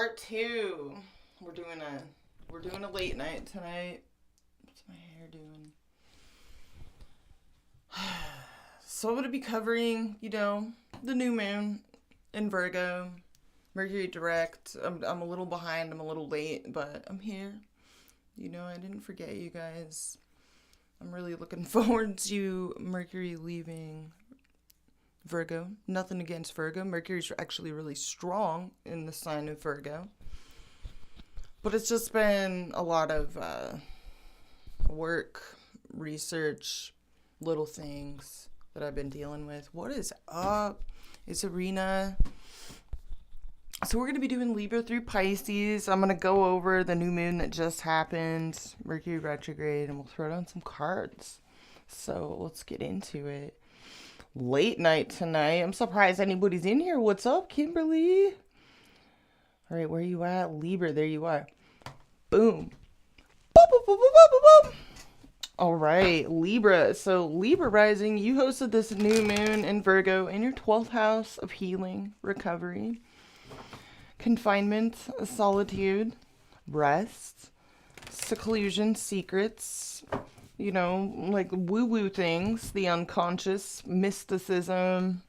part 2. We're doing a late night tonight. What's my hair doing? So I'm going to be covering, the new moon in Virgo, Mercury direct. I'm a little behind, I'm a little late, but I'm here. I didn't forget you guys. I'm really looking forward to Mercury leaving Virgo. Nothing against Virgo. Mercury's actually really strong in the sign of Virgo. But it's just been a lot of work, research, little things that I've been dealing with. What is up? It's Arena. So we're going to be doing Libra through Pisces. I'm going to go over the new moon that just happened, Mercury retrograde, and we'll throw down some cards. So let's get into it. Late night tonight. I'm surprised anybody's in here. What's up, Kimberly? All right, where you at? Libra, there you are. Boom. Boop, boop, boop, boop, boop, boop. All right, Libra. So Libra rising, you hosted this new moon in Virgo in your 12th house of healing, recovery, confinement, solitude, rest, seclusion, secrets, like woo-woo things, the unconscious, mysticism,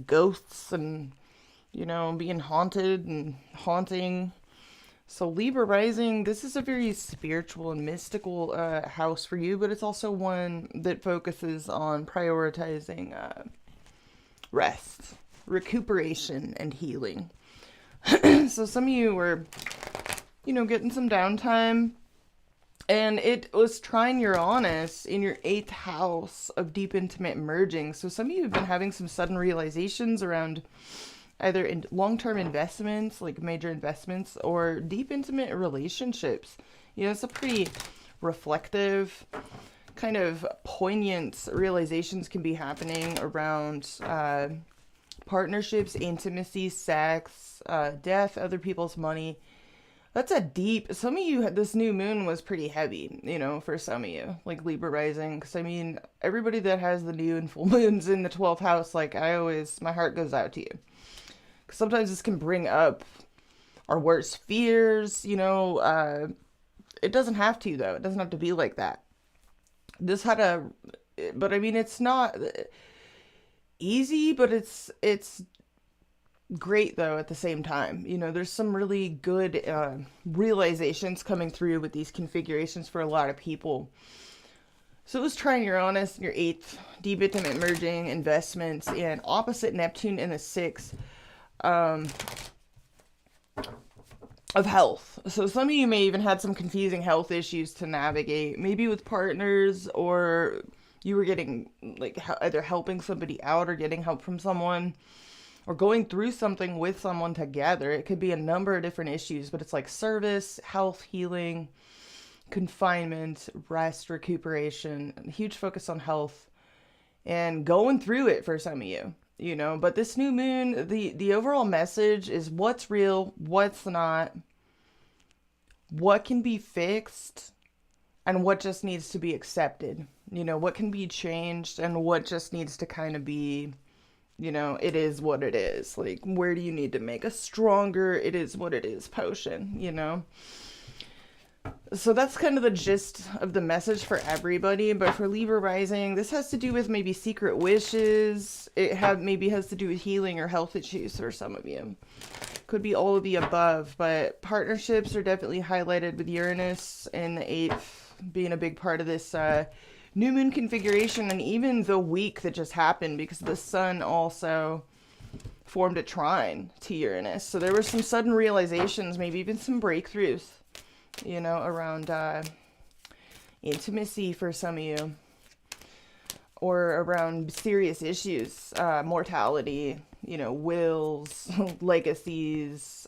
ghosts, and, being haunted and haunting. So Libra rising, this is a very spiritual and mystical house for you, but it's also one that focuses on prioritizing rest, recuperation, and healing. So some of you were, getting some downtime, and it was trine Uranus in your 8th house of deep intimate merging. So some of you have been having some sudden realizations around either in long-term investments, like major investments, or deep intimate relationships. It's a pretty reflective, kind of poignant realizations can be happening around partnerships, intimacy, sex, death, other people's money. That's a deep, some of you, this new moon was pretty heavy, for some of you, like Libra rising. Because, everybody that has the new and full moons in the 12th house, my heart goes out to you. Because sometimes this can bring up our worst fears, it doesn't have to, though. It doesn't have to be like that. It's not easy, but it's great though at the same time. There's some really good realizations coming through with these configurations for a lot of people. So it was trine Uranus in your 8th, deep intimate merging, investments, and opposite Neptune in the 6th of health. So some of you may even had some confusing health issues to navigate, maybe with partners, or you were getting either helping somebody out or getting help from someone, or going through something with someone together. It could be a number of different issues, but it's like service, health, healing, confinement, rest, recuperation, huge focus on health, and going through it for some of you, But this new moon, the overall message is what's real, what's not, what can be fixed, and what just needs to be accepted. What can be changed, and what just needs to kind of be, it is what it is. Like, where do you need to make a stronger, it is what it is potion, So that's kind of the gist of the message for everybody. But for Libra rising, this has to do with maybe secret wishes. Maybe has to do with healing or health issues for some of you. Could be all of the above, but partnerships are definitely highlighted with Uranus in the 8th being a big part of this new moon configuration, and even the week that just happened, because the sun also formed a trine to Uranus. So there were some sudden realizations, maybe even some breakthroughs, around intimacy for some of you, or around serious issues, mortality, wills, legacies,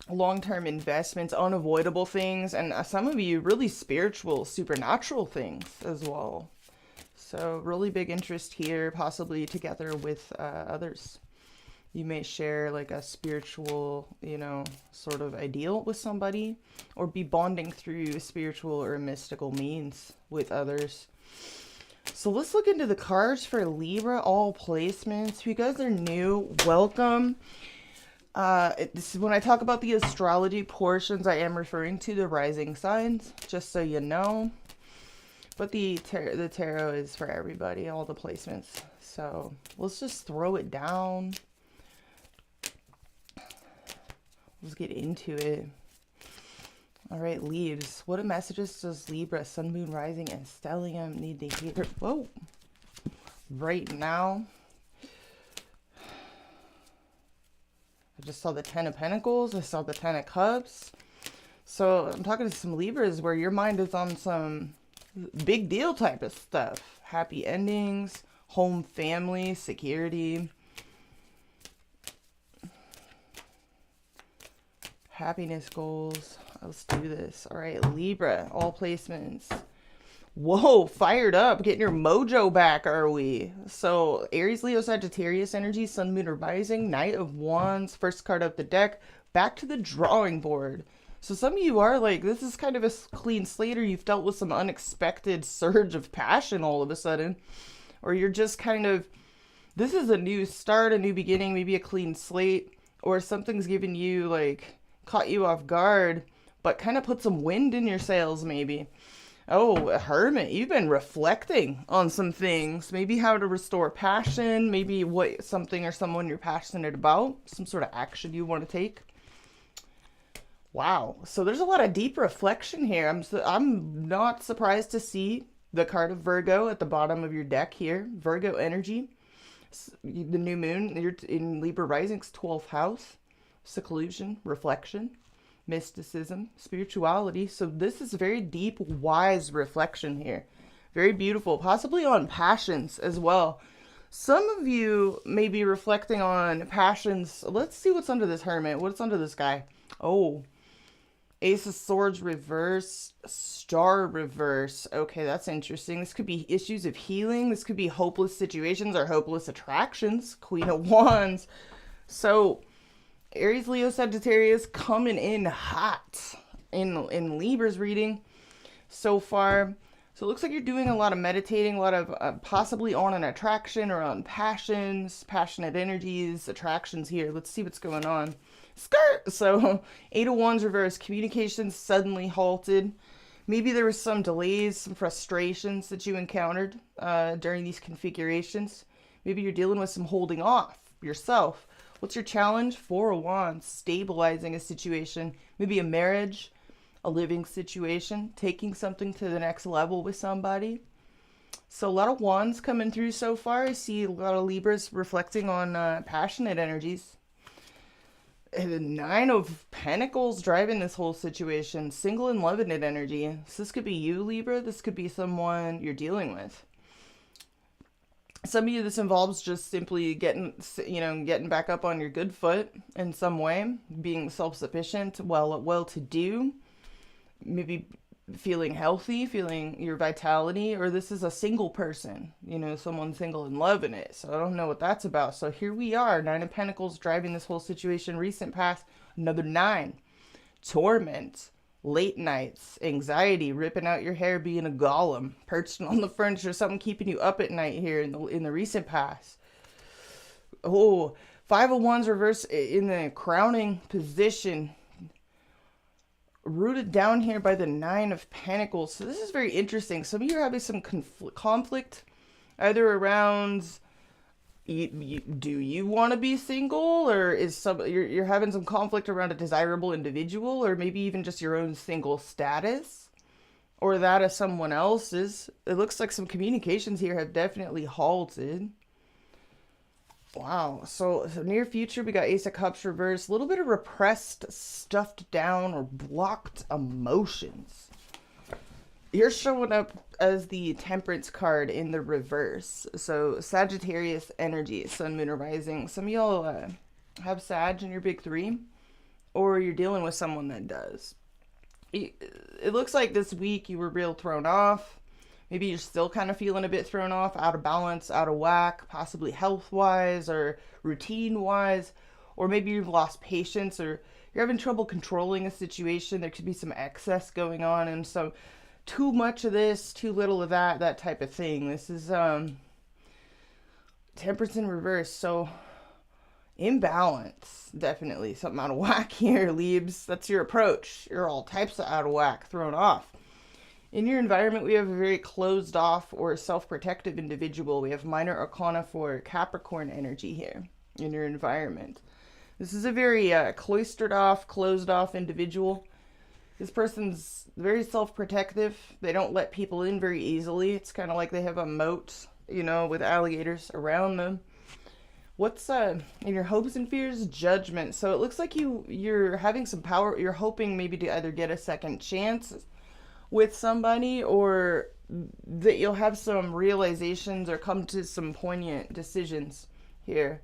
long-term investments, unavoidable things, and some of you really spiritual, supernatural things as well. So really big interest here, possibly together with others. You may share like a spiritual, sort of ideal with somebody, or be bonding through spiritual or mystical means with others. So let's look into the cards for Libra, all placements. If you guys are new, welcome. This is when I talk about the astrology portions, I am referring to the rising signs, just so you know. But the tarot is for everybody, all the placements. So let's just throw it down. Let's get into it. All right, Leaves. What messages does Libra, Sun, Moon, Rising, and Stellium need to hear? Whoa. Right now. I just saw the Ten of Pentacles. I saw the Ten of Cups. So I'm talking to some Libras where your mind is on some big deal type of stuff. Happy endings, home, family, security, happiness goals. Let's do this. All right, Libra, all placements. Whoa, fired up, getting your mojo back, are we? So Aries, Leo, Sagittarius energy, Sun, Moon, or Rising, Knight of Wands, first card up the deck, back to the drawing board. So some of you are like, this is kind of a clean slate, or you've dealt with some unexpected surge of passion all of a sudden, or you're just kind of, this is a new start, a new beginning, maybe a clean slate, or something's given you, like, caught you off guard, but kind of put some wind in your sails maybe. Oh, a Hermit, you've been reflecting on some things, maybe how to restore passion, maybe what something or someone you're passionate about, some sort of action you want to take. Wow, so there's a lot of deep reflection here. I'm not surprised to see the card of Virgo at the bottom of your deck here. Virgo energy, the new moon, you're in Libra Rising's 12th house, seclusion, reflection, mysticism, spirituality. So this is very deep, wise reflection here. Very beautiful, possibly on passions as well. Some of you may be reflecting on passions. Let's see what's under this Hermit. What's under this guy? Oh, Ace of Swords reverse, Star reverse. Okay, that's interesting. This could be issues of healing. This could be hopeless situations or hopeless attractions. Queen of Wands. So Aries, Leo, Sagittarius coming in hot in Libra's reading so far. So it looks like you're doing a lot of meditating, a lot of possibly on an attraction or on passions, passionate energies, attractions here. Let's see what's going on. Skirt! So, Eight of Wands reverse, communications suddenly halted. Maybe there was some delays, some frustrations that you encountered during these configurations. Maybe you're dealing with some holding off yourself. What's your challenge? Four of Wands, stabilizing a situation. Maybe a marriage, a living situation, taking something to the next level with somebody. So a lot of Wands coming through so far. I see a lot of Libras reflecting on passionate energies. And the Nine of Pentacles driving this whole situation. Single and loving it energy. So this could be you, Libra. This could be someone you're dealing with. Some of you, this involves just simply getting back up on your good foot in some way. Being self-sufficient, well-to-do. Maybe feeling healthy, feeling your vitality. Or this is a single person. Someone single and loving it. So I don't know what that's about. So here we are. Nine of Pentacles driving this whole situation. Recent past, another 9. Torment. Late nights. Anxiety. Ripping out your hair, being a golem. Perched on the furniture. Something keeping you up at night here in the recent past. Oh, Five of Wands reverse in the crowning position. Rooted down here by the Nine of Pentacles. So this is very interesting. Some of you are having some conflict either around do you want to be single, or is you're having some conflict around a desirable individual, or maybe even just your own single status, or that of someone else's. It looks like some communications here have definitely halted. Wow. So near future, we got Ace of Cups reverse. A little bit of repressed, stuffed down, or blocked emotions. You're showing up as the Temperance card in the reverse. So Sagittarius energy, Sun, Moon, or Rising. Some of y'all have Sag in your big three, or you're dealing with someone that does. It looks like this week you were real thrown off. Maybe you're still kind of feeling a bit thrown off, out of balance, out of whack, possibly health-wise or routine-wise. Or maybe you've lost patience, or you're having trouble controlling a situation. There could be some excess going on, and so too much of this, too little of that type of thing. This is Temperance in reverse. So Imbalance. Definitely something out of whack here, Libs. That's your approach. You're all types of out of whack, thrown off. In your environment, we have a very closed off or self-protective individual. We have minor arcana for Capricorn energy here in your environment. This is a very cloistered off, closed off individual. This person's very self-protective. They don't let people in very easily. It's kind of like they have a moat, you know, with alligators around them. What's in your hopes and fears? Judgment. So it looks like you're having some power. You're hoping maybe to either get a second chance with somebody, or that you'll have some realizations or come to some poignant decisions here.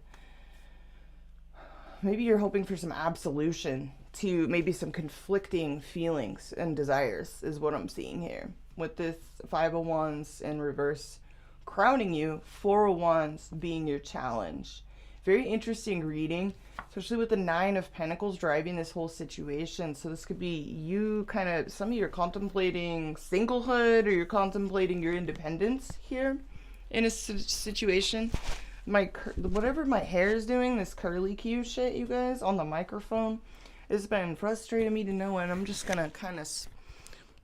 Maybe you're hoping for some absolution to maybe some conflicting feelings and desires is what I'm seeing here. With this 5 of Wands in reverse crowning you, 4 of Wands being your challenge. Very interesting reading, especially with the 9 of Pentacles driving this whole situation. So this could be you kind of, some of you are contemplating singlehood, or you're contemplating your independence here in a situation. Whatever my hair is doing, this curly Q shit, you guys, on the microphone, it's been frustrating me to no end. I'm just gonna kind of,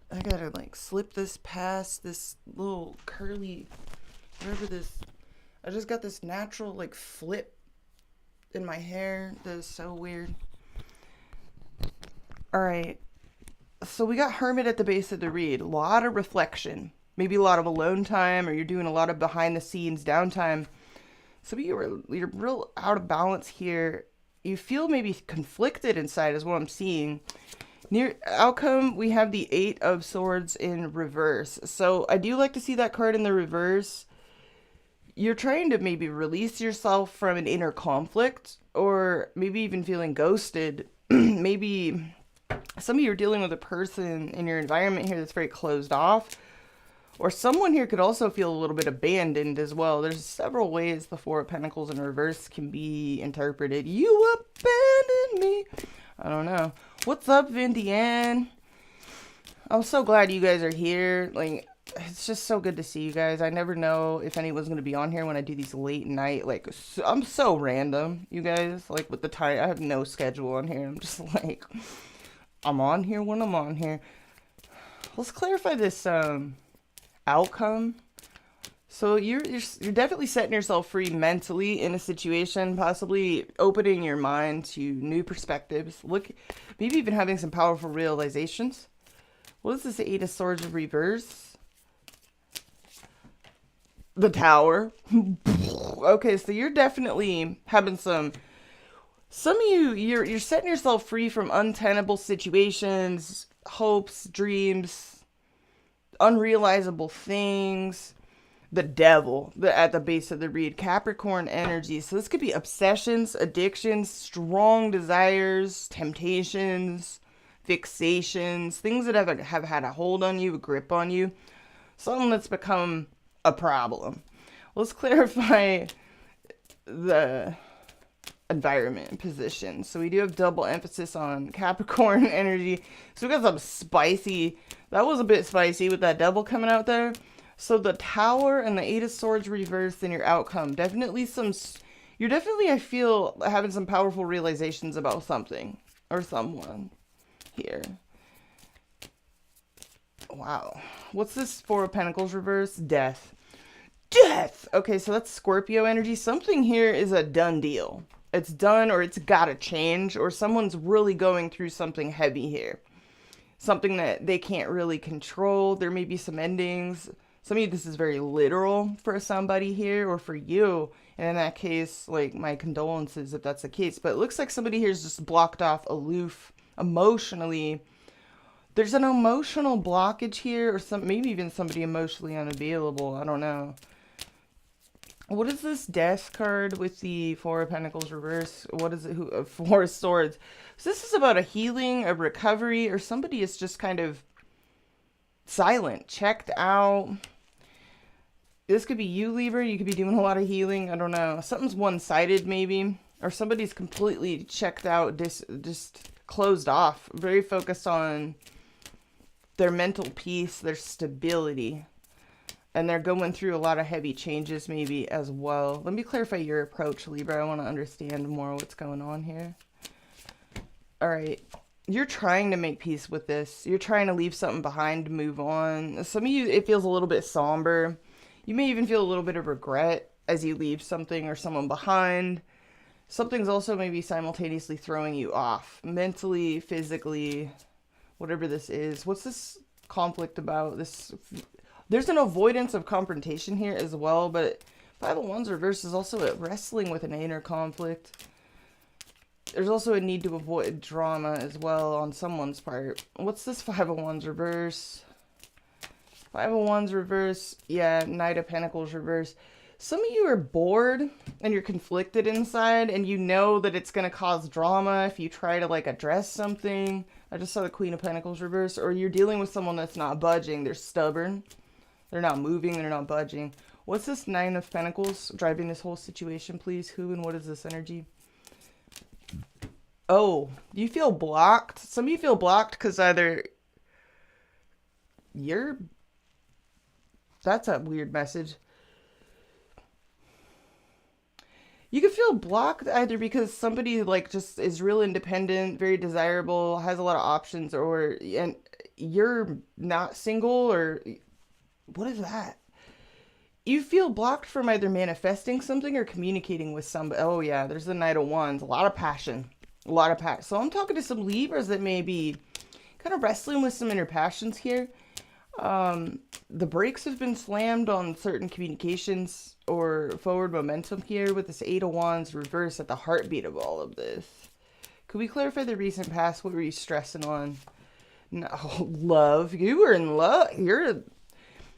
I gotta like slip this past this little curly, whatever this, I just got this natural like flip in my hair that is so weird. All right, so we got Hermit at the base of the read. A lot of reflection, maybe a lot of alone time, or you're doing a lot of behind the scenes downtime. Some of you you're real out of balance here. You feel maybe conflicted inside is what I'm seeing. Near outcome, we have the 8 of Swords in reverse. So I do like to see that card in the reverse. You're trying to maybe release yourself from an inner conflict, or maybe even feeling ghosted. Maybe some of you are dealing with a person in your environment here that's very closed off, or someone here could also feel a little bit abandoned as well. There's several ways the 4 of Pentacles in reverse can be interpreted. You abandoned me. I don't know. What's up, Vindian? I'm so glad you guys are here. Like, it's just so good to see you guys. I never know if anyone's going to be on here when I do these late night. Like, I'm so random, you guys. Like, with the time, I have no schedule on here. I'm just like, I'm on here when I'm on here. Let's clarify this outcome. So you're definitely setting yourself free mentally in a situation, possibly opening your mind to new perspectives. Look, maybe even having some powerful realizations. What is this 8 of Swords in reverse? The Tower. Okay, so you're definitely having some of you, you're setting yourself free from untenable situations, hopes, dreams, unrealizable things. The Devil at the base of the read. Capricorn energy. So this could be obsessions, addictions, strong desires, temptations, fixations, things that have had a hold on you, a grip on you. Something that's become a problem. Let's clarify the environment and position. So we do have double emphasis on Capricorn energy. So we got some spicy. That was a bit spicy with that Devil coming out there. So the Tower and the 8 of Swords reversed in your outcome. Definitely you're definitely, I feel, having some powerful realizations about something or someone here. Wow. What's this 4 of Pentacles reverse? Death. Death! Okay, so that's Scorpio energy. Something here is a done deal. It's done, or it's gotta change, or someone's really going through something heavy here. Something that they can't really control. There may be some endings. Some of you, this is very literal for somebody here, or for you. And in that case, like, my condolences if that's the case. But it looks like somebody here is just blocked off, aloof, emotionally. There's an emotional blockage here, or maybe even somebody emotionally unavailable. I don't know. What is this Death card with the 4 of Pentacles reverse? What is it? 4 of Swords. So this is about a healing, a recovery, or somebody is just kind of silent, checked out. This could be you, Libra. You could be doing a lot of healing. I don't know. Something's one-sided, maybe. Or somebody's completely checked out, just closed off. Very focused on their mental peace, their stability. And they're going through a lot of heavy changes maybe as well. Let me clarify your approach, Libra. I want to understand more what's going on here. All right. You're trying to make peace with this. You're trying to leave something behind to move on. Some of you, it feels a little bit somber. You may even feel a little bit of regret as you leave something or someone behind. Something's also maybe simultaneously throwing you off. Mentally, physically, whatever this is. What's this conflict about? There's an avoidance of confrontation here as well, but Five of Wands reverse is also wrestling with an inner conflict. There's also a need to avoid drama as well on someone's part. What's this Five of Wands reverse? Five of Wands reverse. Yeah, Knight of Pentacles reverse. Some of you are bored and you're conflicted inside and you know that it's going to cause drama if you try to like address something. I just saw the Queen of Pentacles reverse. Or you're dealing with someone that's not budging. They're stubborn. They're not moving. They're not budging. What's this Nine of Pentacles driving this whole situation, please? Who and what is this energy? Oh, you feel blocked? Some of you feel blocked because either you're... That's a weird message. You can feel blocked either because somebody like just is real independent, very desirable, has a lot of options, and you're not single, or what is that? You feel blocked from either manifesting something or communicating with somebody. Oh yeah, there's the Knight of Wands. A lot of passion. A lot of passion. So I'm talking to some Libras that may be kind of wrestling with some inner passions here. The brakes have been slammed on certain communications or forward momentum here with this Eight of Wands reverse at the heartbeat of all of this. Could we clarify the recent past? What were you stressing on? No, love. You were in love.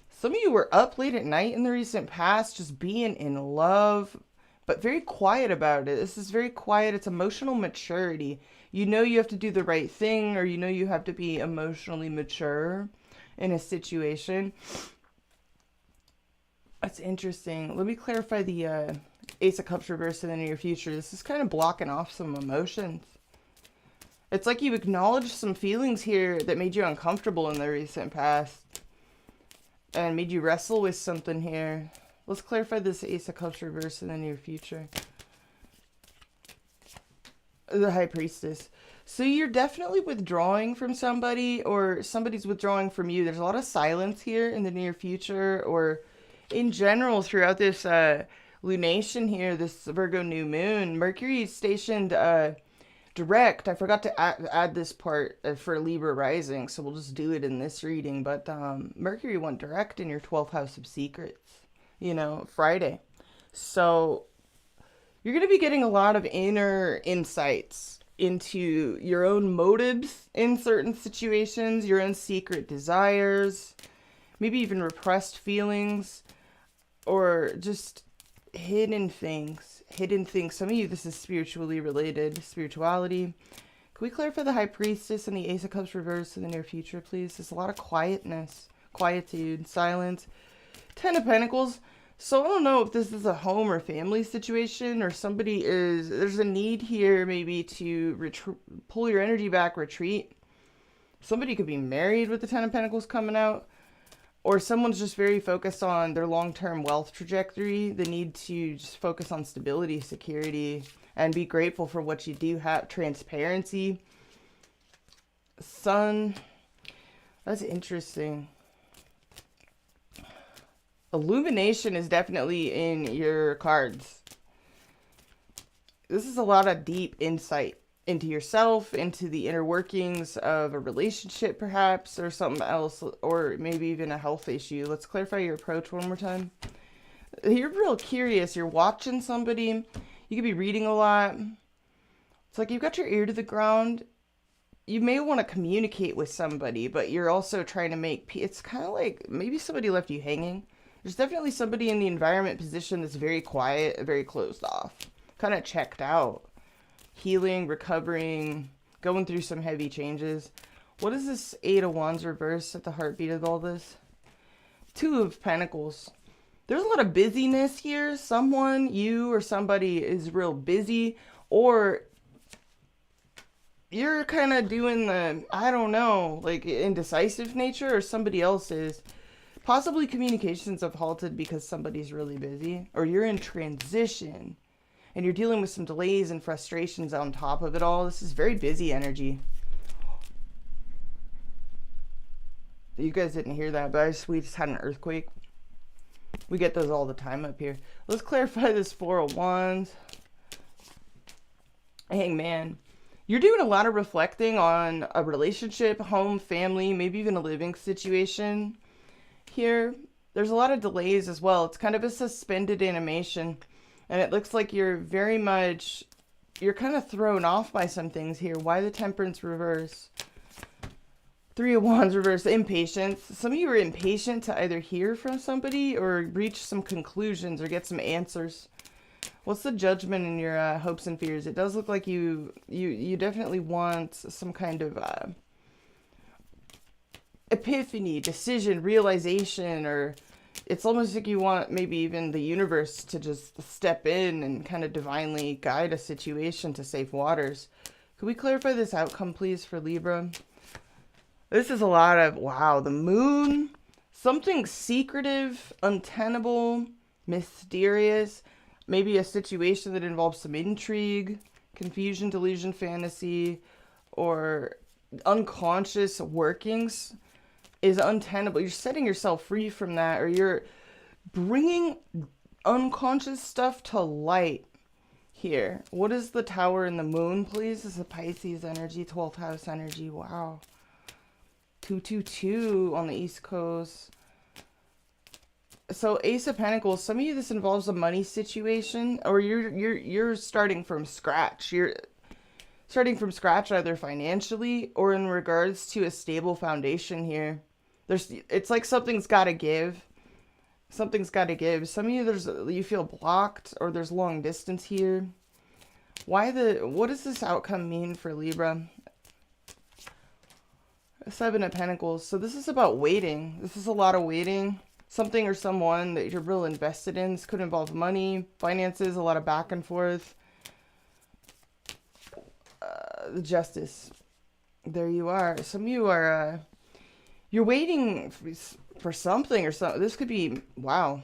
Some of you were up late at night in the recent past, just being in love, but very quiet about it. This is very quiet. It's emotional maturity. You know you have to do the right thing, or you know you have to be emotionally mature in a situation. That's interesting. Let me clarify the Ace of Cups reverse in the near future. This is kind of blocking off some emotions. It's like you acknowledged some feelings here that made you uncomfortable in the recent past and made you wrestle with something here. Let's clarify this Ace of Cups reverse in the near future. The High Priestess. So you're definitely withdrawing from somebody, or somebody's withdrawing from you. There's a lot of silence here in the near future, or in general throughout this lunation here, this Virgo new moon. Mercury is stationed direct. I forgot to add this part for Libra rising, so we'll just do it in this reading. But Mercury went direct in your 12th house of secrets, you know, Friday. So you're going to be getting a lot of inner insights into your own motives in certain situations, your own secret desires, maybe even repressed feelings, or just hidden things. Some of you, this is spiritually related, spirituality. Can we clarify the High Priestess and the Ace of Cups reverse in the near future, please? There's a lot of quietness, quietude, silence. Ten of Pentacles. So I don't know if this is a home or family situation, or there's a need here maybe to pull your energy back, retreat. Somebody could be married with the Ten of Pentacles coming out, or someone's just very focused on their long-term wealth trajectory, the need to just focus on stability, security, and be grateful for what you do have, transparency. Sun, that's interesting. Illumination is definitely in your cards. This is a lot of deep insight into yourself, into the inner workings of a relationship perhaps, or something else, or maybe even a health issue. Let's clarify your approach one more time. You're real curious. You're watching somebody. You could be reading a lot. It's like you've got your ear to the ground. You may want to communicate with somebody, but you're also trying to make peace. It's kind of like maybe somebody left you hanging. There's definitely somebody in the environment position that's very quiet, very closed off, kind of checked out, healing, recovering, going through some heavy changes. What is this Eight of Wands reverse at the heartbeat of all this? Two of Pentacles. There's a lot of busyness here. Someone, you or somebody is real busy, or you're kind of doing the, I don't know, like indecisive nature, or somebody else is. Possibly communications have halted because somebody's really busy, or you're in transition and you're dealing with some delays and frustrations on top of it all. This is very busy energy. You guys didn't hear that, but we just had an earthquake. We get those all the time up here. Let's clarify this Four of Wands. Hangman. You're doing a lot of reflecting on a relationship, home, family, maybe even a living situation here. There's a lot of delays as well. It's kind of a suspended animation, and it looks like you're very much, you're kind of thrown off by some things here. Why the Temperance reverse? Three of Wands reverse, impatience. Some of you are impatient to either hear from somebody or reach some conclusions or get some answers. What's the Judgment in your hopes and fears? It does look like you definitely want some kind of epiphany, decision, realization, or it's almost like you want maybe even the universe to just step in and kind of divinely guide a situation to safe waters. Could we clarify this outcome, please, for Libra? This is a lot of, wow, the Moon, something secretive, untenable, mysterious, maybe a situation that involves some intrigue, confusion, delusion, fantasy, or unconscious workings is untenable. You're setting yourself free from that, or you're bringing unconscious stuff to light here. What is the Tower and the Moon, please? This is a Pisces energy, 12th house energy. Wow. 222 on the East Coast. So Ace of Pentacles, some of you this involves a money situation, or you're starting from scratch. You're starting from scratch either financially or in regards to a stable foundation here. It's like something's got to give. Something's got to give. Some of you you feel blocked, or there's long distance here. What does this outcome mean for Libra? Seven of Pentacles. So this is about waiting. This is a lot of waiting. Something or someone that you're real invested in. This could involve money, finances, a lot of back and forth. The Justice. There you are. Some of you are, you're waiting for something or something. This could be, wow.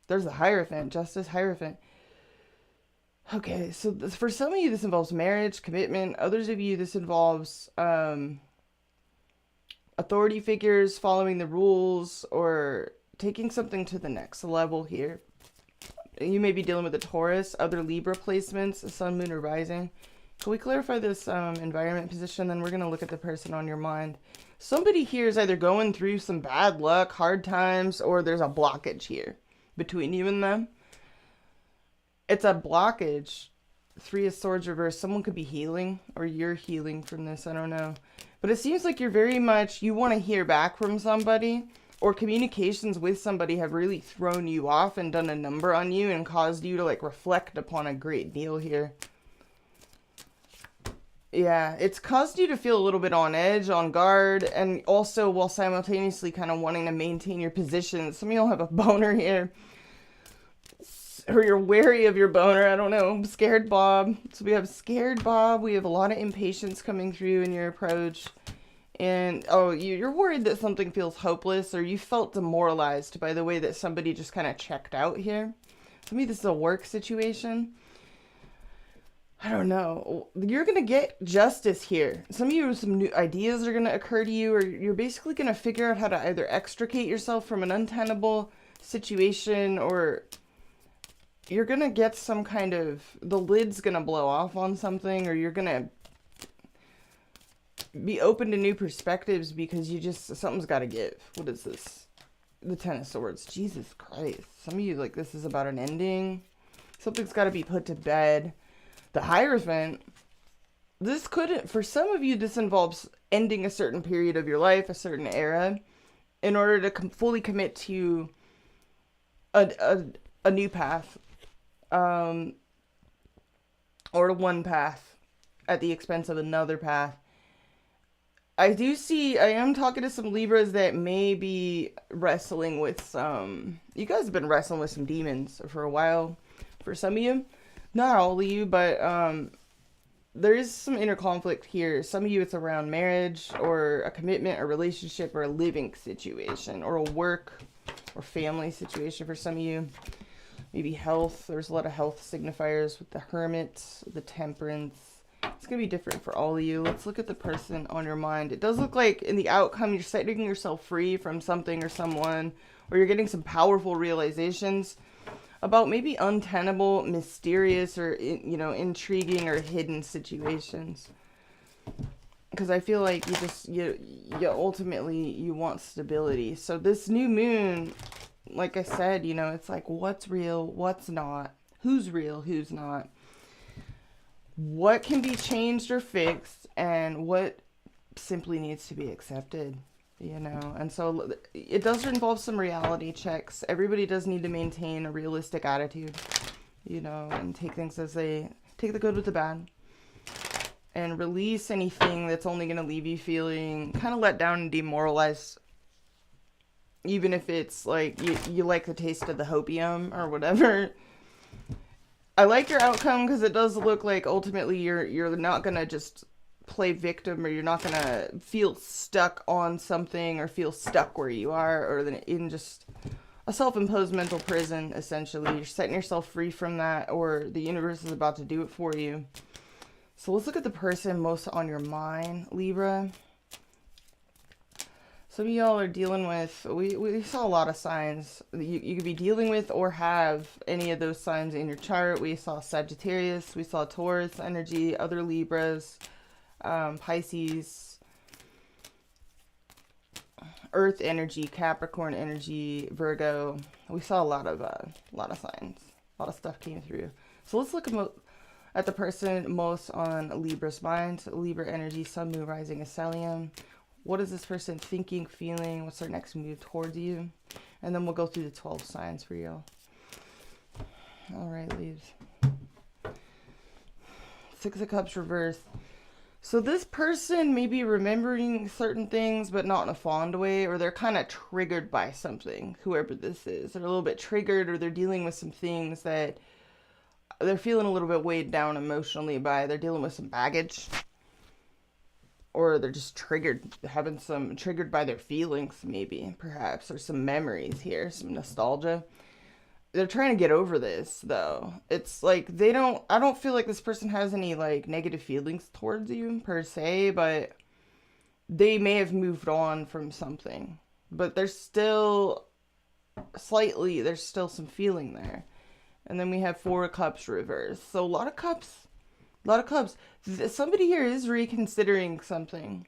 There's the Hierophant. Justice, Hierophant. Okay, so for some of you, this involves marriage, commitment. Others of you, this involves authority figures, following the rules, or taking something to the next level here. You may be dealing with a Taurus, other Libra placements, a Sun, Moon, or Rising. Can we clarify this environment position? Then we're going to look at the person on your mind. Somebody here is either going through some bad luck, hard times, or there's a blockage here between you and them. It's a blockage. Three of Swords reverse. Someone could be healing, or you're healing from this. I don't know. But it seems like you're very much, you want to hear back from somebody, or communications with somebody have really thrown you off and done a number on you and caused you to like reflect upon a great deal here. Yeah, it's caused you to feel a little bit on edge, on guard, and also while simultaneously kind of wanting to maintain your position. Some of you don't have a boner here, or you're wary of your boner. I don't know. Scared Bob. So we have Scared Bob. We have a lot of impatience coming through in your approach. And, oh, you're worried that something feels hopeless, or you felt demoralized by the way that somebody just kind of checked out here. To me, this is a work situation. I don't know. You're going to get justice here. Some of you, some new ideas are going to occur to you, or you're basically going to figure out how to either extricate yourself from an untenable situation, or you're going to get some kind of, the lid's going to blow off on something, or you're going to be open to new perspectives because something's got to give. What is this? The Ten of Swords. Jesus Christ. Some of you, like, this is about an ending. Something's got to be put to bed. The Hierophant, this could, for some of you, this involves ending a certain period of your life, a certain era, in order to fully commit to a new path, or one path at the expense of another path. I am talking to some Libras that may be wrestling with you guys have been wrestling with some demons for a while, for some of you. Not all of you, but there is some inner conflict here. Some of you, it's around marriage or a commitment, a relationship, or a living situation, or a work or family situation for some of you. Maybe health. There's a lot of health signifiers with the Hermit, the Temperance. It's going to be different for all of you. Let's look at the person on your mind. It does look like in the outcome, you're setting yourself free from something or someone, or you're getting some powerful realizations about maybe untenable, mysterious, or, you know, intriguing or hidden situations. Because I feel like you ultimately, you want stability. So this new moon, like I said, you know, it's like, what's real, what's not, who's real, who's not, what can be changed or fixed, and what simply needs to be accepted, you know. And so it does involve some reality checks. Everybody does need to maintain a realistic attitude, you know, and take things as they, take the good with the bad, and release anything that's only going to leave you feeling kind of let down and demoralized. Even if it's like you like the taste of the hopium or whatever. I like your outcome because it does look like ultimately you're not going to just play victim, or you're not going to feel stuck on something or feel stuck where you are, or in just a self-imposed mental prison, essentially. You're setting yourself free from that, or the universe is about to do it for you. So let's look at the person most on your mind, Libra. Some of y'all are dealing with, we saw a lot of signs you could be dealing with or have any of those signs in your chart. We saw Sagittarius, we saw Taurus energy, other Libras, Pisces, Earth energy, Capricorn energy, Virgo. We saw a lot of signs, a lot of stuff came through. So let's look at the person most on Libra's mind. Libra energy, Sun, Moon, Rising, Stellium. What is this person thinking, feeling? What's their next move towards you? And then we'll go through the 12 signs for you. All right, Leaves. Six of Cups reverse. So this person may be remembering certain things, but not in a fond way, or they're kind of triggered by something, whoever this is. They're a little bit triggered, or they're dealing with some things that they're feeling a little bit weighed down emotionally by. They're dealing with some baggage. Or they're just triggered, triggered by their feelings, maybe, perhaps, or some memories here, some nostalgia. They're trying to get over this, though. It's like I don't feel like this person has any, like, negative feelings towards you, per se, but they may have moved on from something. But there's still some feeling there. And then we have Four of Cups reversed. So a lot of cups. Somebody here is reconsidering something.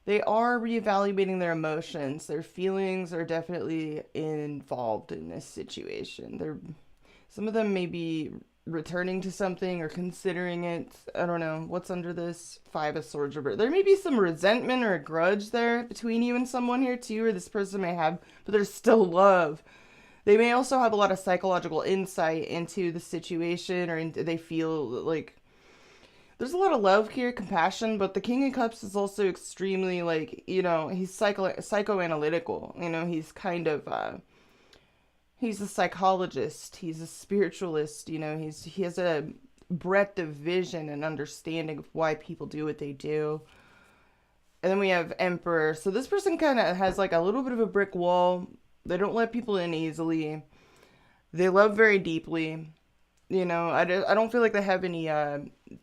They are reevaluating their emotions. Their feelings are definitely involved in this situation. Some of them may be returning to something or considering it. I don't know. What's under this? Five of Swords reversed. There may be some resentment or a grudge there between you and someone here too, or this person may have, but there's still love. They may also have a lot of psychological insight into the situation, or they feel like there's a lot of love here, compassion, but the King of Cups is also extremely, like, you know, he's psychoanalytical. You know, he's kind of, he's a psychologist. He's a spiritualist. You know, he has a breadth of vision and understanding of why people do what they do. And then we have Emperor. So this person kind of has, like, a little bit of a brick wall. They don't let people in easily. They love very deeply. You know, I don't feel like they have any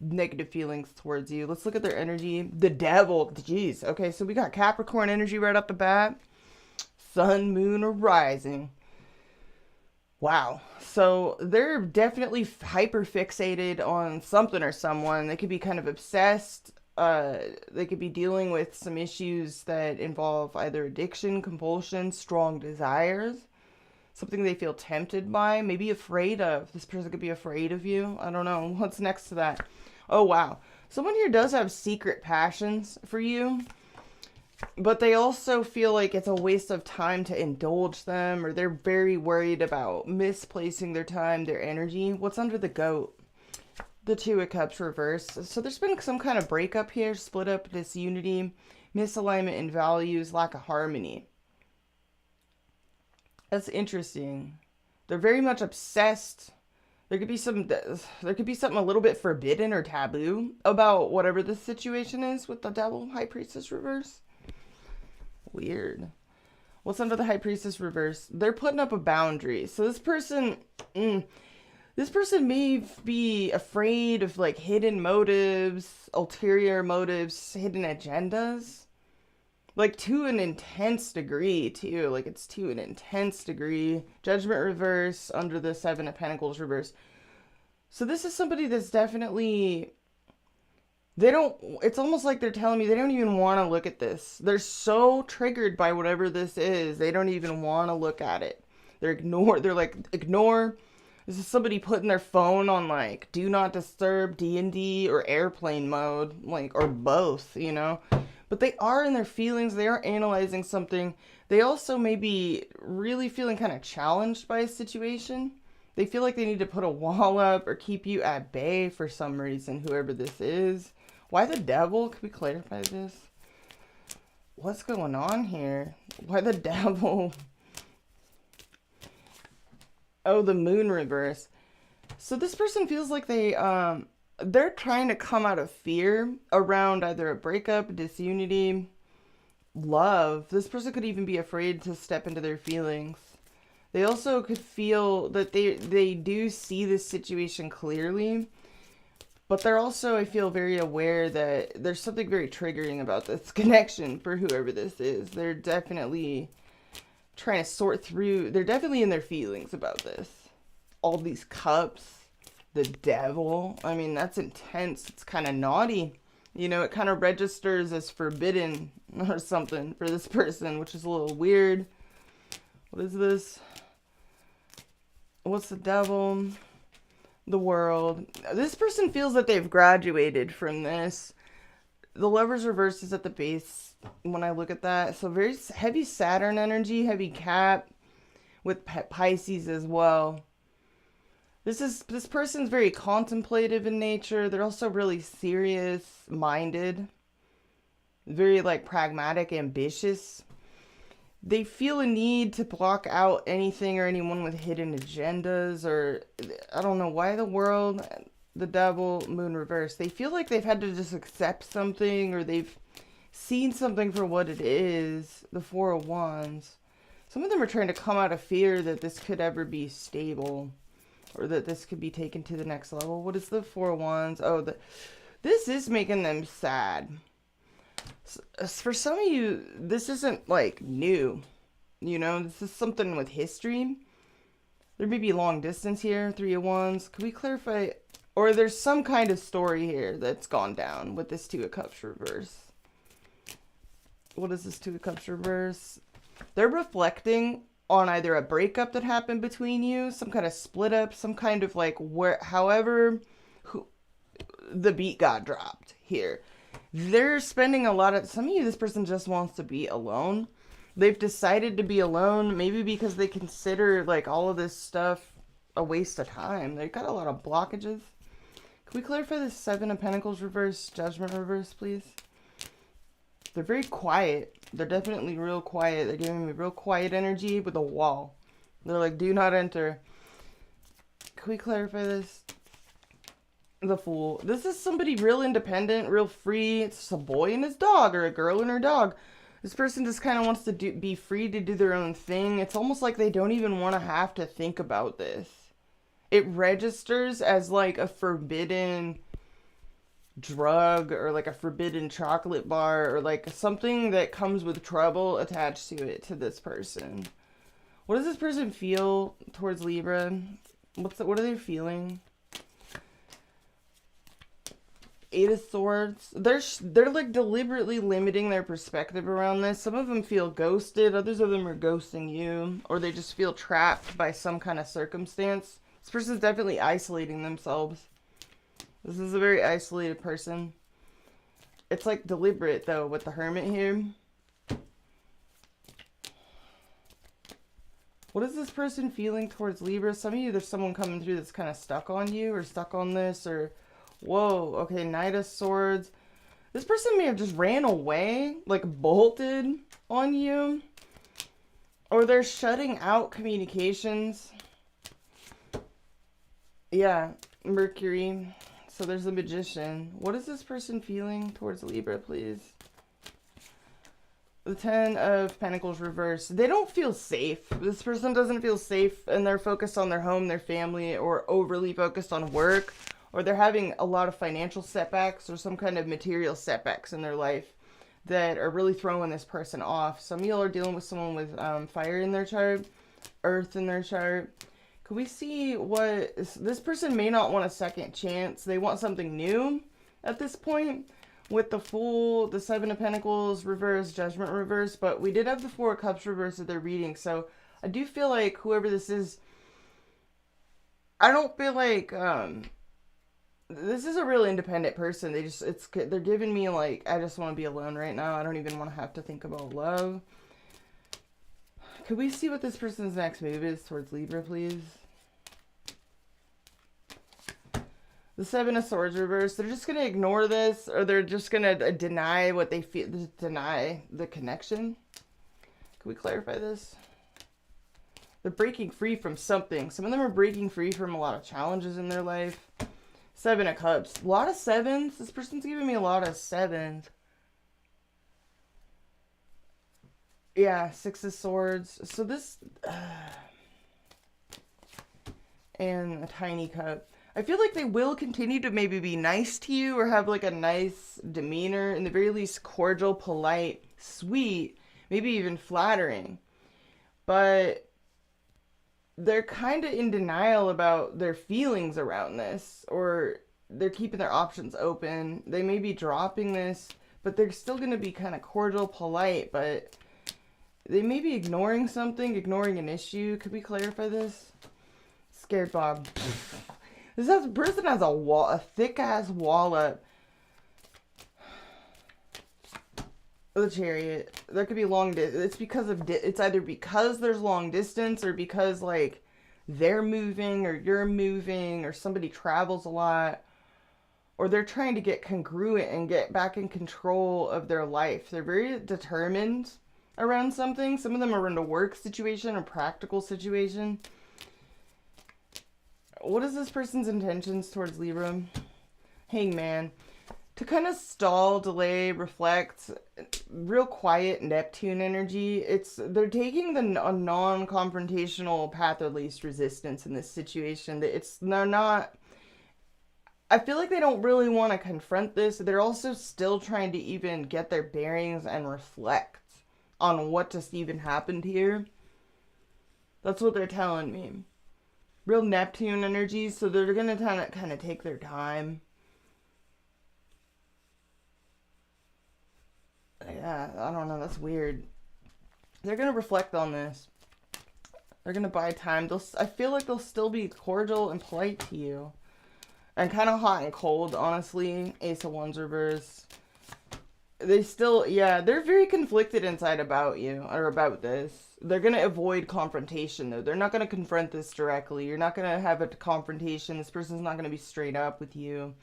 negative feelings towards you. Let's look at their energy. The Devil. Jeez. Okay, so we got Capricorn energy right off the bat. Sun, Moon, or Rising. Wow. So they're definitely hyper fixated on something or someone. They could be kind of obsessed. They could be dealing with some issues that involve either addiction, compulsion, strong desires. Something they feel tempted by, maybe afraid of. This person could be afraid of you. I don't know. What's next to that? Oh, wow. Someone here does have secret passions for you, but they also feel like it's a waste of time to indulge them, or they're very worried about misplacing their time, their energy. What's under the Goat? The Two of Cups reversed. So there's been some kind of breakup here, split up, disunity, misalignment in values, lack of harmony. That's interesting. They're very much obsessed. There could be something a little bit forbidden or taboo about whatever the situation is with the Devil, High Priestess reverse. Weird. What's under the High Priestess reverse? They're putting up a boundary. So this person may be afraid of like hidden motives, ulterior motives, hidden agendas. Like to an intense degree too. Like it's to an intense degree. Judgment reverse under the Seven of Pentacles reverse. So this is somebody that's definitely, it's almost like they're telling me they don't even want to look at this. They're so triggered by whatever this is. They don't even want to look at it. They're like, ignore. This is somebody putting their phone on like do not disturb, D&D, or airplane mode, like, or both, you know. But they are in their feelings. They are analyzing something. They also may be really feeling kind of challenged by a situation. They feel like they need to put a wall up or keep you at bay for some reason, whoever this is. Why the Devil? Can we clarify this? What's going on here? Why the Devil? Oh, the Moon reverse. So this person feels like they're trying to come out of fear around either a breakup, disunity, love. This person could even be afraid to step into their feelings. They also could feel that they do see this situation clearly, but they're also, I feel, very aware that there's something very triggering about this connection for whoever this is. They're definitely trying to sort through, they're definitely in their feelings about this. All these cups, the Devil, I mean, that's intense. It's kind of naughty. You know, it kind of registers as forbidden or something for this person, which is a little weird. What is this? What's the Devil? The World. This person feels that they've graduated from this. The Lover's reverse is at the base when I look at that. So very heavy Saturn energy, heavy Cap with Pisces as well. This person's very contemplative in nature. They're also really serious minded. Very like pragmatic, ambitious. They feel a need to block out anything or anyone with hidden agendas, or I don't know why the World, the Devil, Moon reverse. They feel like they've had to just accept something, or they've seen something for what it is. The Four of Wands. Some of them are trying to come out of fear that this could ever be stable, or that this could be taken to the next level. What is the Four of Wands? Oh, this is making them sad. For some of you, this isn't like new, you know, this is something with history. There may be long distance here, Three of Wands. Can we clarify, or there's some kind of story here that's gone down with this Two of Cups reverse. What is this Two of Cups reverse? They're reflecting on either a breakup that happened between you, some kind of split up, some kind of like however the beat got dropped here. They're spending a lot of, some of you, this person just wants to be alone. They've decided to be alone, maybe because they consider like all of this stuff a waste of time. They've got a lot of blockages. Can we clarify the Seven of Pentacles reverse, Judgment reverse, please? They're very quiet. They're definitely real quiet. They're giving me real quiet energy with a wall. They're like, do not enter. Can we clarify this? The Fool. This is somebody real independent, real free. It's just a boy and his dog, or a girl and her dog. This person just kind of wants to be free to do their own thing. It's almost like they don't even want to have to think about this. It registers as like a forbidden drug, or like a forbidden chocolate bar, or like something that comes with trouble attached to it, to this person. What does this person feel towards Libra? What are they feeling? Eight of Swords. They're like deliberately limiting their perspective around this. Some of them feel ghosted. Others of them are ghosting you. Or they just feel trapped by some kind of circumstance. This person's definitely isolating themselves. This is a very isolated person. It's like deliberate though with the Hermit here. What is this person feeling towards Libra? Some of you, there's someone coming through that's kind of stuck on you, or stuck on this, or whoa, okay, Knight of Swords. This person may have just ran away, like bolted on you. Or they're shutting out communications. Yeah, Mercury. So there's the Magician. What is this person feeling towards Libra, please? The Ten of Pentacles reversed. They don't feel safe. This person doesn't feel safe, and they're focused on their home, their family, or overly focused on work, or they're having a lot of financial setbacks or some kind of material setbacks in their life that are really throwing this person off. Some of y'all are dealing with someone with fire in their chart, earth in their chart. Could we see what... This person may not want a second chance. They want something new at this point. With the Fool, the Seven of Pentacles reverse, Judgment reverse, but we did have the Four of Cups reverse at their reading, so I do feel like whoever this is, I don't feel like, this is a real independent person. They're giving me like, I just want to be alone right now. I don't even want to have to think about love. Could we see what this person's next move is towards Libra, please? The Seven of Swords reverse. They're just going to ignore this, or they're just going to deny what they feel, deny the connection. Can we clarify this? They're breaking free from something. Some of them are breaking free from a lot of challenges in their life. Seven of Cups. A lot of sevens. This person's giving me a lot of sevens. Yeah, Six of Swords. So this... and a Tiny Cup. I feel like they will continue to maybe be nice to you or have like a nice demeanor, in the very least cordial, polite, sweet, maybe even flattering. But they're kind of in denial about their feelings around this, or they're keeping their options open. They may be dropping this, but they're still going to be kind of cordial, polite, but they may be ignoring something, ignoring an issue. Could we clarify this? Scared Bob. This person has a thick-ass wallet. The Chariot. There could be long distance. It's because of... It's either because there's long distance, or because, like, they're moving, or you're moving, or somebody travels a lot. Or they're trying to get congruent and get back in control of their life. They're very determined around something. Some of them are in a work situation or practical situation. What is this person's intentions towards Libra? Hangman. To kind of stall, delay, reflect, real quiet Neptune energy. They're taking a non-confrontational path of least resistance in this situation. They're not... I feel like they don't really want to confront this. They're also still trying to even get their bearings and reflect on what just even happened here. That's what they're telling me. Real Neptune energy, so they're going to kind of take their time. Yeah, I don't know, that's weird. They're going to reflect on this. They're going to buy time. I feel like they'll still be cordial and polite to you. And kind of hot and cold, honestly. Ace of Wands reverse. They still, yeah, they're very conflicted inside about you, or about this. They're going to avoid confrontation, though. They're not going to confront this directly. You're not going to have a confrontation. This person's not going to be straight up with you.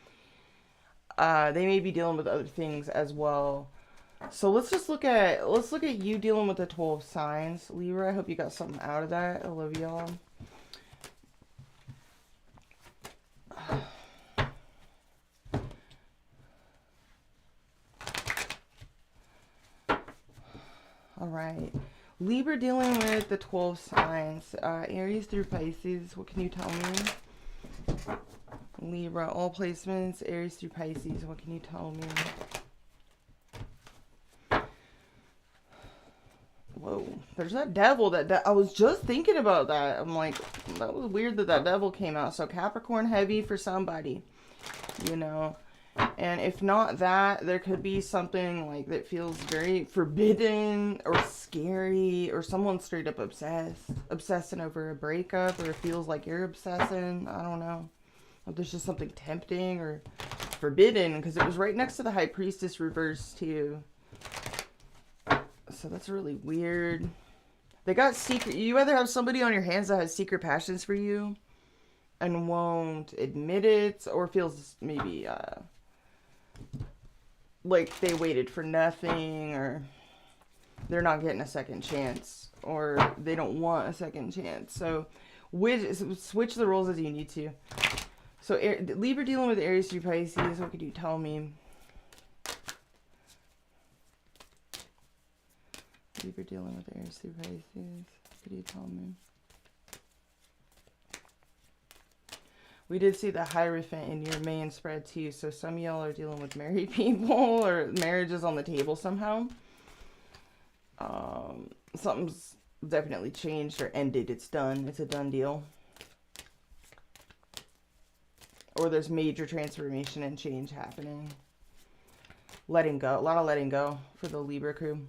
They may be dealing with other things as well. So let's look at you dealing with the 12 signs. Libra, I hope you got something out of that. I love y'all. All right. Libra dealing with the 12 signs. Aries through Pisces. What can you tell me? Libra, all placements. Aries through Pisces. What can you tell me? Whoa. There's that devil. I was just thinking about that. I'm like, that was weird that devil came out. So Capricorn heavy for somebody. You know. And if not that, there could be something like that feels very forbidden or scary, or someone straight up obsessing over a breakup, or it feels like you're obsessing. I don't know. If there's just something tempting or forbidden, because it was right next to the High Priestess reverse too. So that's really weird. They got secret. You either have somebody on your hands that has secret passions for you and won't admit it, or feels maybe like they waited for nothing, or they're not getting a second chance, or they don't want a second chance. So Switch the roles as you need to. So Libra dealing with Aries through Pisces. What could you tell me? Libra dealing with Aries through Pisces. What could you tell me? We did see the Hierophant in your main spread too. So some of y'all are dealing with married people or marriages on the table somehow. Something's definitely changed or ended. It's done. It's a done deal. Or there's major transformation and change happening. Letting go. A lot of letting go for the Libra crew.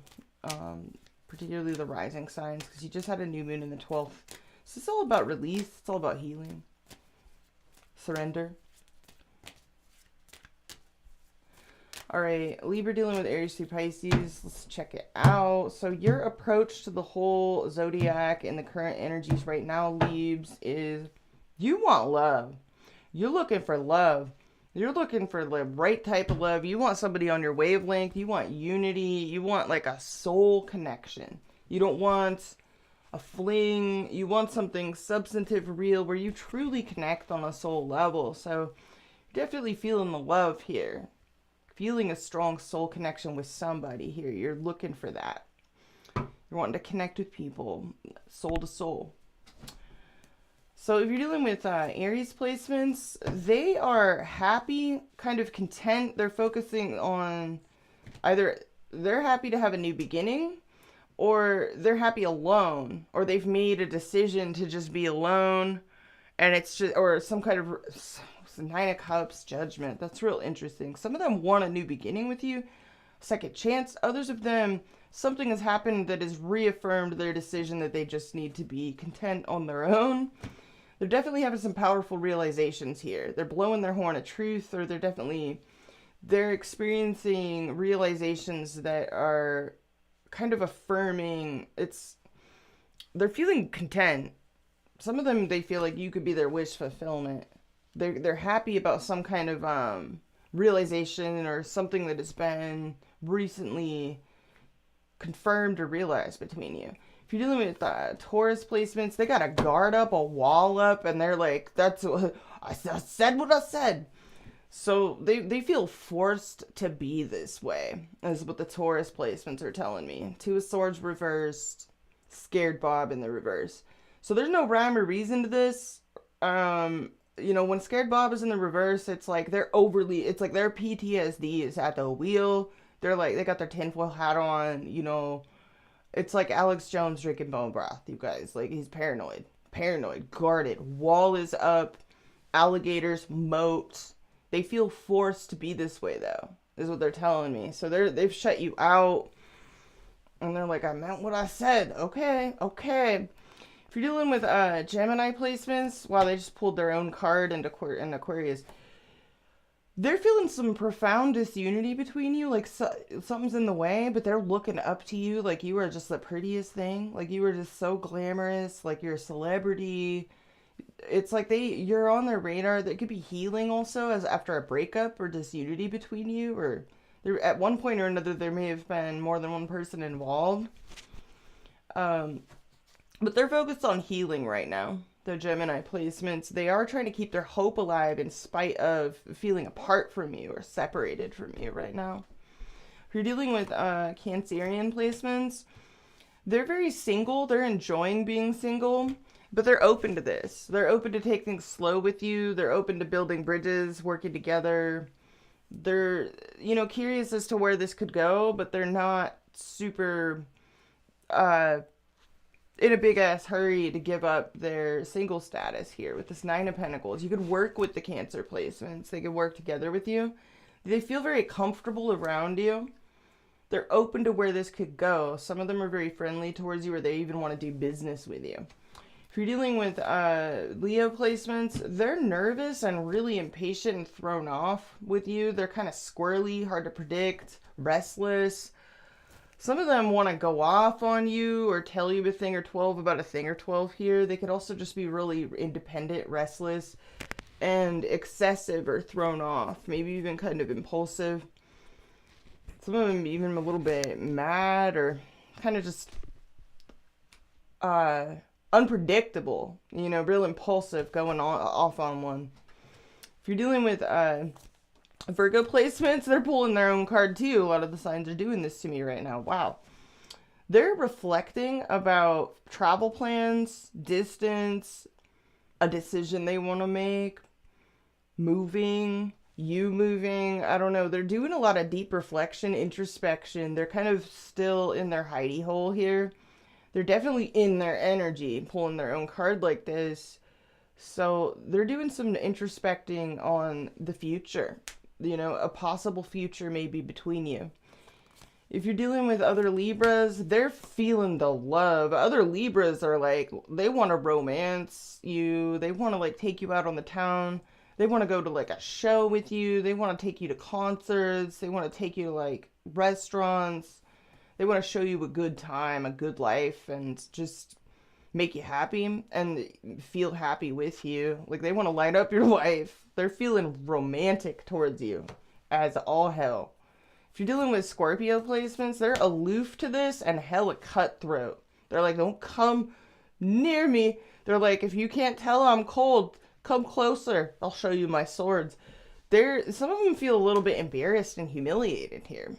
Particularly the rising signs. Because you just had a new moon in the 12th. So it's all about release. It's all about healing. Surrender. All right, Libra dealing with Aries through Pisces. Let's check it out. So your approach to the whole zodiac and the current energies right now, Libs, is you want love. You're looking for love. You're looking for the right type of love. You want somebody on your wavelength. You want unity. You want like a soul connection. You don't want a fling. You want something substantive, real, where you truly connect on a soul level. So you're definitely feeling the love here. Feeling a strong soul connection with somebody here. You're looking for that. You're wanting to connect with people, soul to soul. So if you're dealing with Aries placements, they are happy, kind of content. They're focusing on either they're happy to have a new beginning, or they're happy alone, or they've made a decision to just be alone, and it's just, or some kind of Nine of Cups, Judgment. That's real interesting. Some of them want a new beginning with you, second chance. Others of them, something has happened that has reaffirmed their decision that they just need to be content on their own. They're definitely having some powerful realizations here. They're blowing their horn of truth, or they're experiencing realizations that are kind of affirming. They're feeling content. Some of them, they feel like you could be their wish fulfillment. They're happy about some kind of realization or something that has been recently confirmed or realized between you. If you're dealing with Taurus placements, they got a guard up, a wall up, and they're like, that's what I said what I said. So they feel forced to be this way, is what the Taurus placements are telling me. Two of Swords reversed, Scared Bob in the reverse. So there's no rhyme or reason to this. You know, when Scared Bob is in the reverse, it's like their PTSD is at the wheel. They're like, they got their tinfoil hat on, you know. It's like Alex Jones drinking bone broth, you guys. Like, he's paranoid, guarded. Wall is up, alligators, moats. They feel forced to be this way, though, is what they're telling me. So they've shut you out, and they're like, I meant what I said. Okay. If you're dealing with Gemini placements, wow, they just pulled their own card in Aquarius. They're feeling some profound disunity between you, like something's in the way, but they're looking up to you like you are just the prettiest thing, like you were just so glamorous, like you're a celebrity. It's like you're on their radar. That could be healing also, as after a breakup or disunity between you, or there at one point or another there may have been more than one person involved. But they're focused on healing right now. The Gemini placements, they are trying to keep their hope alive in spite of feeling apart from you or separated from you right now. If you're dealing with Cancerian placements, they're very single. They're enjoying being single, but they're open to this. They're open to take things slow with you. They're open to building bridges, working together. They're, you know, curious as to where this could go, but they're not super in a big ass hurry to give up their single status here with this Nine of Pentacles. You could work with the Cancer placements. They could work together with you. They feel very comfortable around you. They're open to where this could go. Some of them are very friendly towards you, or they even want to do business with you. If you're dealing with Leo placements, they're nervous and really impatient and thrown off with you. They're kind of squirrely, hard to predict, restless. Some of them want to go off on you or tell you a thing or 12 about a thing or 12 here. They could also just be really independent, restless, and excessive or thrown off. Maybe even kind of impulsive. Some of them even a little bit mad or kind of just unpredictable, you know, real impulsive, going on off on one. If you're dealing with Virgo placements, they're pulling their own card too. A lot of the signs are doing this to me right now. Wow. They're reflecting about travel plans, distance, a decision they want to make, moving, you moving. I don't know. They're doing a lot of deep reflection, introspection. They're kind of still in their hidey hole here. They're definitely in their energy, pulling their own card like this. So they're doing some introspecting on the future. You know, a possible future maybe between you. If you're dealing with other Libras, they're feeling the love. Other Libras are like, they want to romance you. They want to like take you out on the town. They want to go to like a show with you. They want to take you to concerts. They want to take you to like restaurants. They want to show you a good time, a good life, and just make you happy and feel happy with you. Like they want to light up your life. They're feeling romantic towards you as all hell. If you're dealing with Scorpio placements, they're aloof to this and hella cutthroat. They're like, don't come near me. They're like, if you can't tell I'm cold, come closer. I'll show you my swords. Some of them feel a little bit embarrassed and humiliated here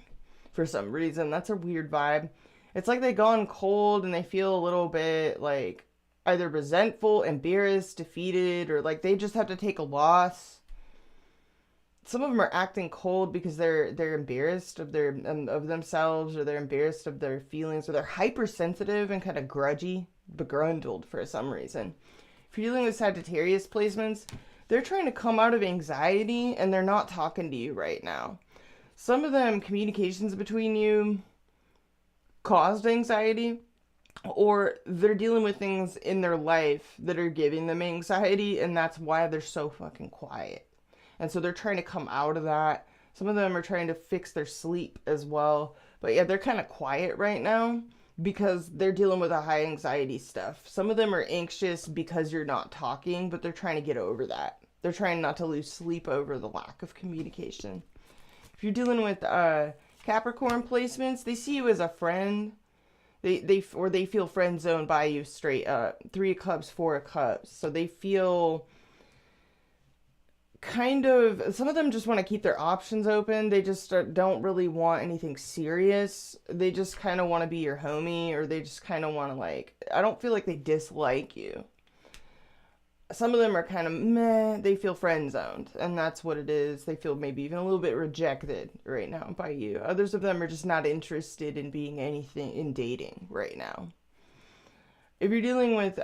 for some reason. That's a weird vibe. It's like they've gone cold and they feel a little bit like either resentful, embarrassed, defeated, or like they just have to take a loss. Some of them are acting cold because they're embarrassed of of themselves, or they're embarrassed of their feelings, or they're hypersensitive and kind of grudgy, begrudged for some reason. If you're dealing with Sagittarius placements, they're trying to come out of anxiety and they're not talking to you right now. Some of them, communications between you caused anxiety, or they're dealing with things in their life that are giving them anxiety, and that's why they're so fucking quiet. And so they're trying to come out of that. Some of them are trying to fix their sleep as well. But yeah, they're kind of quiet right now because they're dealing with a high anxiety stuff. Some of them are anxious because you're not talking, but they're trying to get over that. They're trying not to lose sleep over the lack of communication. If you're dealing with Capricorn placements, they see you as a friend. They feel friend zoned by you straight up. 3 of Cups, 4 of Cups. So they feel kind of, some of them just want to keep their options open. They just don't really want anything serious. They just kind of want to be your homie, or they just kind of want to like, I don't feel like they dislike you. Some of them are kind of meh, they feel friend zoned, and that's what it is. They feel maybe even a little bit rejected right now by you. Others of them are just not interested in being anything in dating right now. If you're dealing with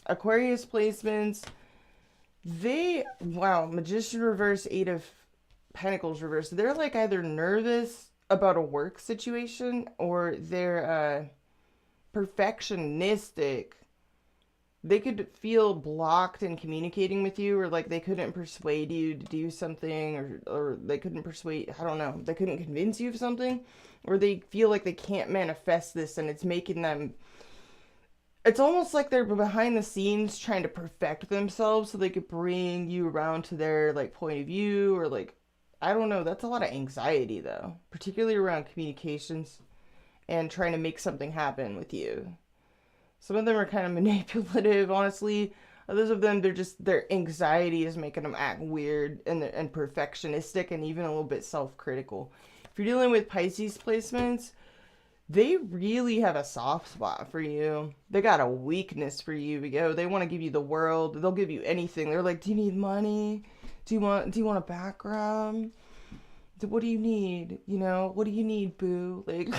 Aquarius placements, Magician reverse, 8 of Pentacles reverse. They're like either nervous about a work situation, or they're perfectionistic. They could feel blocked in communicating with you, or like they couldn't persuade you to do something, or they couldn't persuade, I don't know, they couldn't convince you of something, or they feel like they can't manifest this and it's making them, it's almost like they're behind the scenes trying to perfect themselves so they could bring you around to their like point of view, or like, I don't know. That's a lot of anxiety though, particularly around communications and trying to make something happen with you. Some of them are kind of manipulative, honestly. Others of them, their anxiety is making them act weird and perfectionistic and even a little bit self-critical. If you're dealing with Pisces placements, they really have a soft spot for you. They got a weakness for you. They want to give you the world. They'll give you anything. They're like, do you need money? Do you want a background? What do you need? You know, what do you need, boo? Like,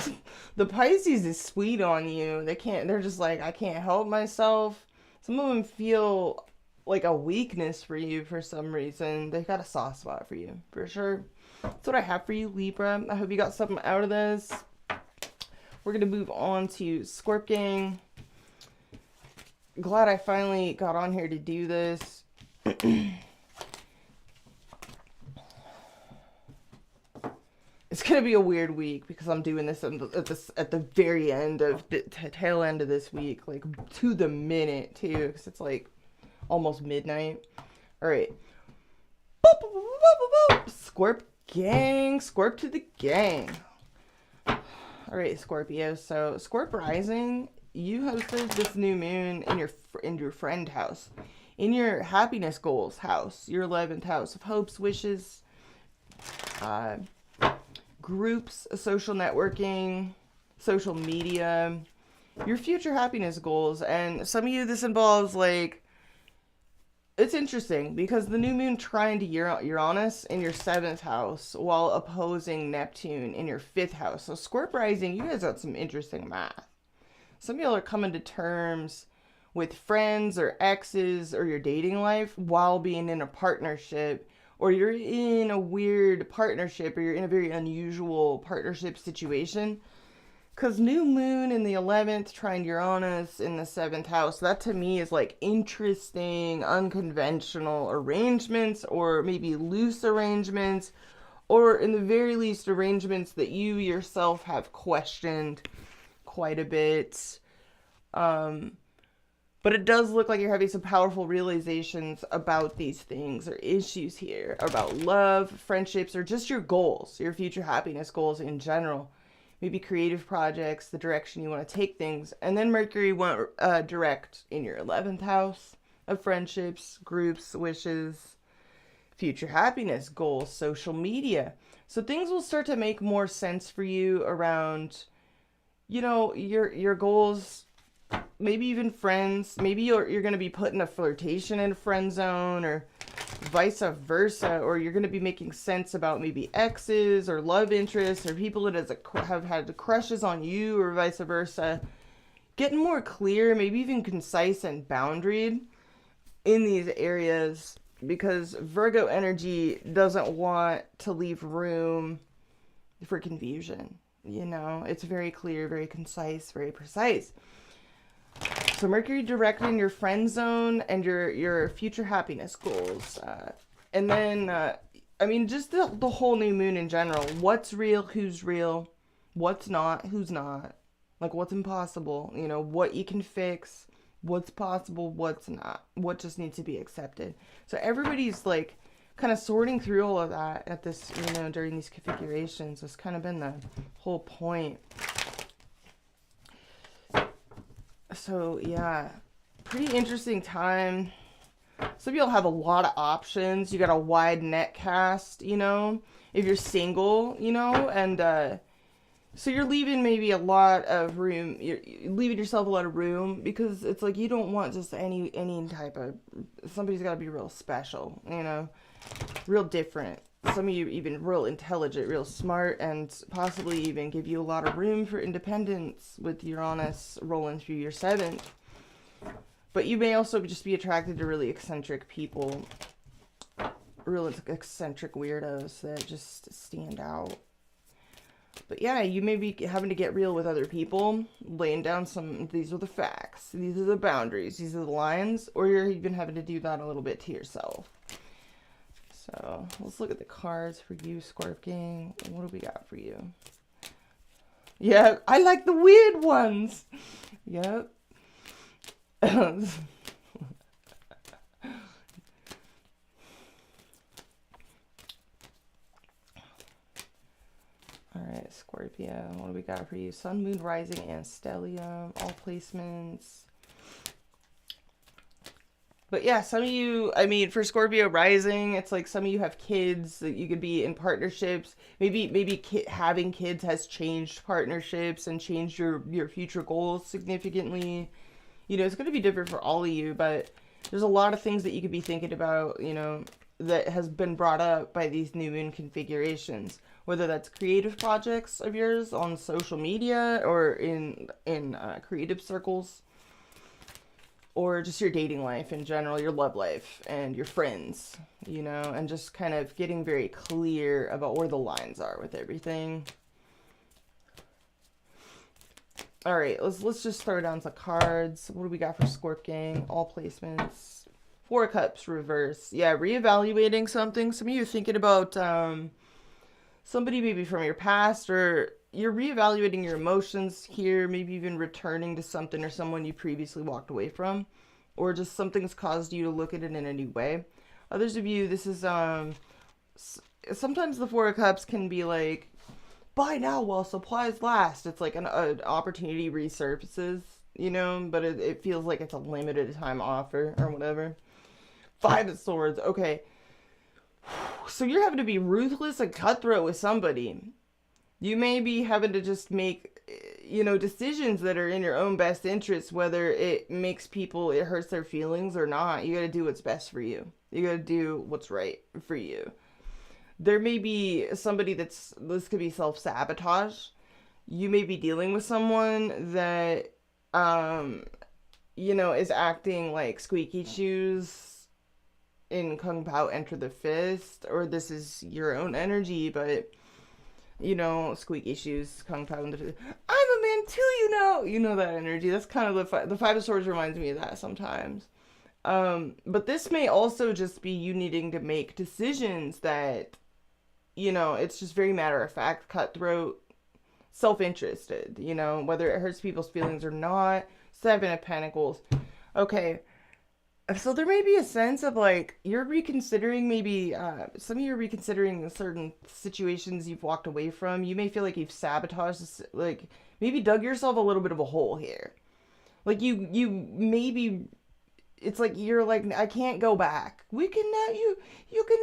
the Pisces is sweet on you. They're just like, I can't help myself. Some of them feel like a weakness for you for some reason. They got a soft spot for you, for sure. That's what I have for you, Libra. I hope you got something out of this. We're going to move on to Scorp Gang. Glad I finally got on here to do this. It's going to be a weird week because I'm doing this at the very end of the tail end of this week, like to the minute too, because it's like almost midnight. All right. Boop, boop, boop, boop, boop. Scorp Gang. Scorp to the gang. All right, Scorpio. So Scorp rising you hosted this new moon in your friend house, in your happiness goals house, your 11th house of hopes, wishes, uh, groups, social networking, social media, your future happiness goals. And some of you, this involves like, it's interesting because the new moon trine to Uranus in your 7th house while opposing Neptune in your 5th house. So Scorp rising, you guys got some interesting math. Some of y'all are coming to terms with friends or exes or your dating life while being in a partnership, or you're in a weird partnership, or you're in a very unusual partnership situation. Because new moon in the 11th trine Uranus in the 7th house, that to me is like interesting, unconventional arrangements, or maybe loose arrangements, or in the very least arrangements that you yourself have questioned quite a bit. But it does look like you're having some powerful realizations about these things or issues here, about love, friendships, or just your goals, your future happiness goals in general. Maybe creative projects, the direction you want to take things. And then Mercury went direct in your 11th house of friendships, groups, wishes, future happiness goals, social media. So things will start to make more sense for you around, your goals, maybe even friends. Maybe you're going to be put in a flirtation in a friend zone, or vice versa, or you're going to be making sense about maybe exes or love interests or people that have had crushes on you, or vice versa. Getting more clear, maybe even concise and boundaried in these areas, because Virgo energy doesn't want to leave room for confusion. It's very clear, very concise, very precise. So Mercury direct in your friend zone and your future happiness goals. And then, just the whole new moon in general. What's real, who's real, what's not, who's not. Like what's impossible, what you can fix, what's possible, what's not, what just needs to be accepted. So everybody's like kind of sorting through all of that at this, during these configurations. It's kind of been the whole point. So yeah, pretty interesting time. Some of y'all have a lot of options. You got a wide net cast, if you're single, and so you're leaving maybe a lot of room. You're leaving yourself a lot of room, because it's like you don't want just any type of, somebody's got to be real special, real different. Some of you even real intelligent, real smart, and possibly even give you a lot of room for independence with Uranus rolling through your 7th. But you may also just be attracted to really eccentric people, real eccentric weirdos that just stand out. But yeah, you may be having to get real with other people, laying down these are the facts, these are the boundaries, these are the lines, or you're even having to do that a little bit to yourself. So let's look at the cards for you, Scorpion. What do we got for you? Yeah, I like the weird ones. Yep. All right, Scorpio. What do we got for you? Sun, Moon, Rising, and Stellium. All placements. But yeah, some of you, for Scorpio rising, it's like some of you have kids that you could be in partnerships. Maybe having kids has changed partnerships and changed your future goals significantly. It's going to be different for all of you, but there's a lot of things that you could be thinking about, that has been brought up by these new moon configurations. Whether that's creative projects of yours on social media or in creative circles, or just your dating life in general, your love life, and your friends, and just kind of getting very clear about where the lines are with everything. All right, let's just throw down some cards. What do we got for Scorp Gang? All placements. 4 of Cups reverse. Yeah, reevaluating something. Some of you are thinking about somebody maybe from your past, or you're reevaluating your emotions here, maybe even returning to something or someone you previously walked away from, or just something's caused you to look at it in a new way. Others of you, this is, sometimes the 4 of Cups can be like, buy now while supplies last. It's like an opportunity resurfaces you know, but it feels like it's a limited time offer or whatever. Five of Swords. Okay. So you're having to be ruthless and cutthroat with somebody. You may be having to just make, you know, decisions that are in your own best interest, whether it makes people, it hurts their feelings or not. You got to do what's best for you. You got to do what's right for you. There may be somebody this could be self-sabotage. You may be dealing with someone that, you know, is acting like squeaky shoes in Kung Pao Enter the Fist, or this is your own energy, but, you know, squeaky shoes, Kung Pao Enter the Fist. I'm a man too, you know that energy. That's kind of the Five of Swords reminds me of that sometimes. But this may also just be you needing to make decisions that, you know, it's just very matter of fact, cutthroat, self-interested, you know, whether it hurts people's feelings or not. Seven of Pentacles. Okay. So there may be a sense of like, you're reconsidering maybe, some of you are reconsidering certain situations you've walked away from. You may feel like you've sabotaged, like maybe dug yourself a little bit of a hole here. Like you maybe, it's like, you're like, I can't go back. You can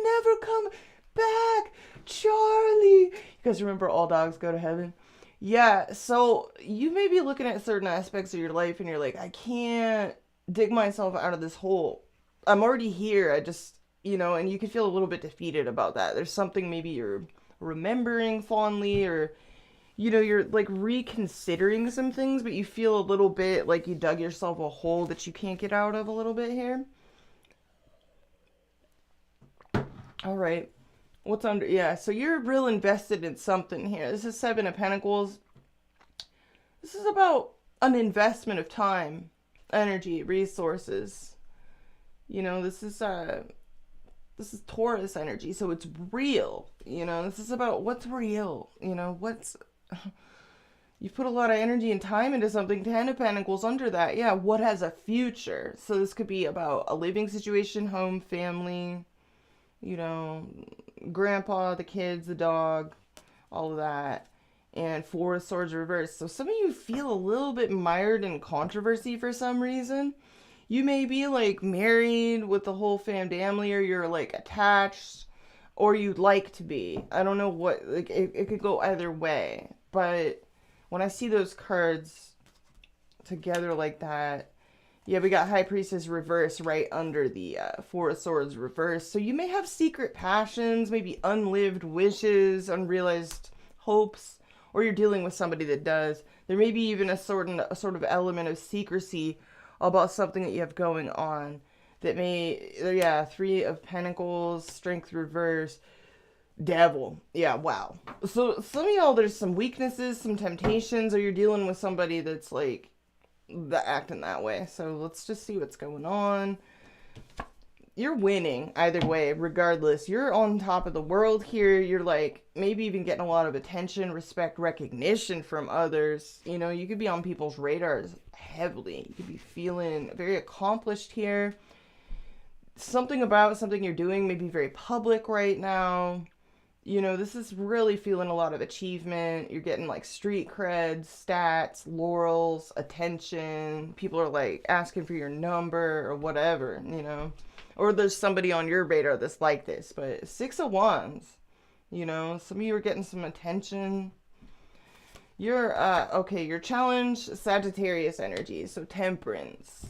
never come back, Charlie. You guys remember All Dogs Go to Heaven? Yeah, so you may be looking at certain aspects of your life and you're like, I can't dig myself out of this hole. I'm already here. I just, you know, and you can feel a little bit defeated about that. There's something maybe you're remembering fondly, or, you know, you're like reconsidering some things, but you feel a little bit like you dug yourself a hole that you can't get out of a little bit here. All right. What's under? Yeah, so you're real invested in something here. This is Seven of Pentacles. This is about an investment of time, energy, resources. You know, this is Taurus energy, so it's real. You know, this is about what's real. You know, you put a lot of energy and time into something. Ten of Pentacles under that. Yeah, what has a future? So this could be about a living situation, home, family, you know, grandpa, the kids, the dog, all of that. And Four of Swords reversed. So some of you feel a little bit mired in controversy for some reason. You may be like married with the whole family, or you're like attached, or you'd like to be. I don't know what, like it could go either way. But when I see those cards together like that, yeah, we got High Priestess reverse right under the Four of Swords reverse. So you may have secret passions, maybe unlived wishes, unrealized hopes, or you're dealing with somebody that does. There may be even a sort of element of secrecy about something that you have going on that may, yeah, Three of Pentacles, Strength reverse, Devil. Yeah, wow. So some of y'all, there's some weaknesses, some temptations, or you're dealing with somebody that's like, acting that way. So let's just see what's going on. You're winning either way, regardless. You're on top of the world here. You're like maybe even getting a lot of attention, respect, recognition from others. You know, you could be on people's radars heavily. You could be feeling very accomplished here. Something about something you're doing may be very public right now. You know, this is really feeling a lot of achievement. You're getting like street cred, stats, laurels, attention. People are like asking for your number or whatever, you know. Or there's somebody on your radar that's like this. But Six of Wands, you know, some of you are getting some attention. You're, okay, your challenge, Sagittarius energy. So Temperance.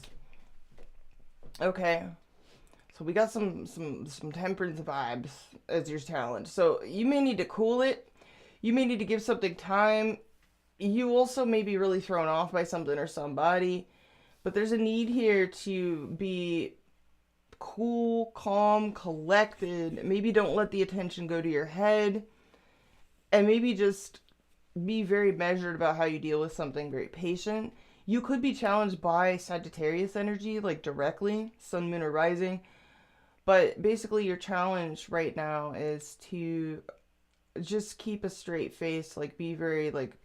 Okay. So we got some temperance vibes as your challenge. So you may need to cool it. You may need to give something time. You also may be really thrown off by something or somebody. But there's a need here to be cool, calm, collected. Maybe don't let the attention go to your head. And maybe just be very measured about how you deal with something, very patient. You could be challenged by Sagittarius energy, like directly, Sun, Moon, or Rising. But basically your challenge right now is to just keep a straight face, like be very like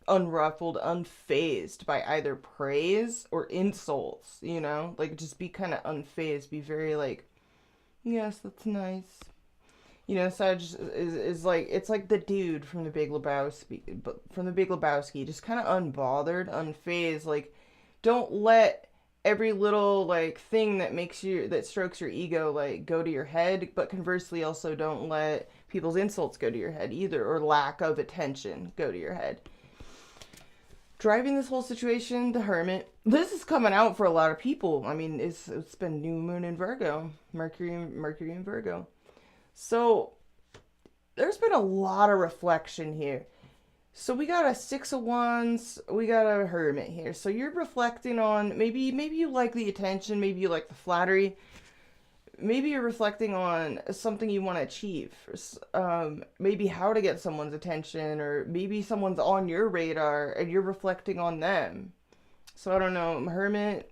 unruffled, unfazed by either praise or insults, you know? Like just be kind of unfazed, be very like, yes, that's nice. You know, Sag is like, it's like the dude from the Big Lebowski, just kind of unbothered, unfazed. Like, don't let every little like thing that strokes your ego like go to your head, but conversely also don't let people's insults go to your head either, or lack of attention go to your head. Driving this whole situation, the Hermit. This is coming out for a lot of people. I mean, it's been new moon in Virgo, Mercury in Virgo. So there's been a lot of reflection here. So we got a Six of Wands, we got a Hermit here. So you're reflecting on, maybe you like the attention, maybe you like the flattery. Maybe you're reflecting on something you want to achieve. Maybe how to get someone's attention, or maybe someone's on your radar and you're reflecting on them. So I don't know, Hermit,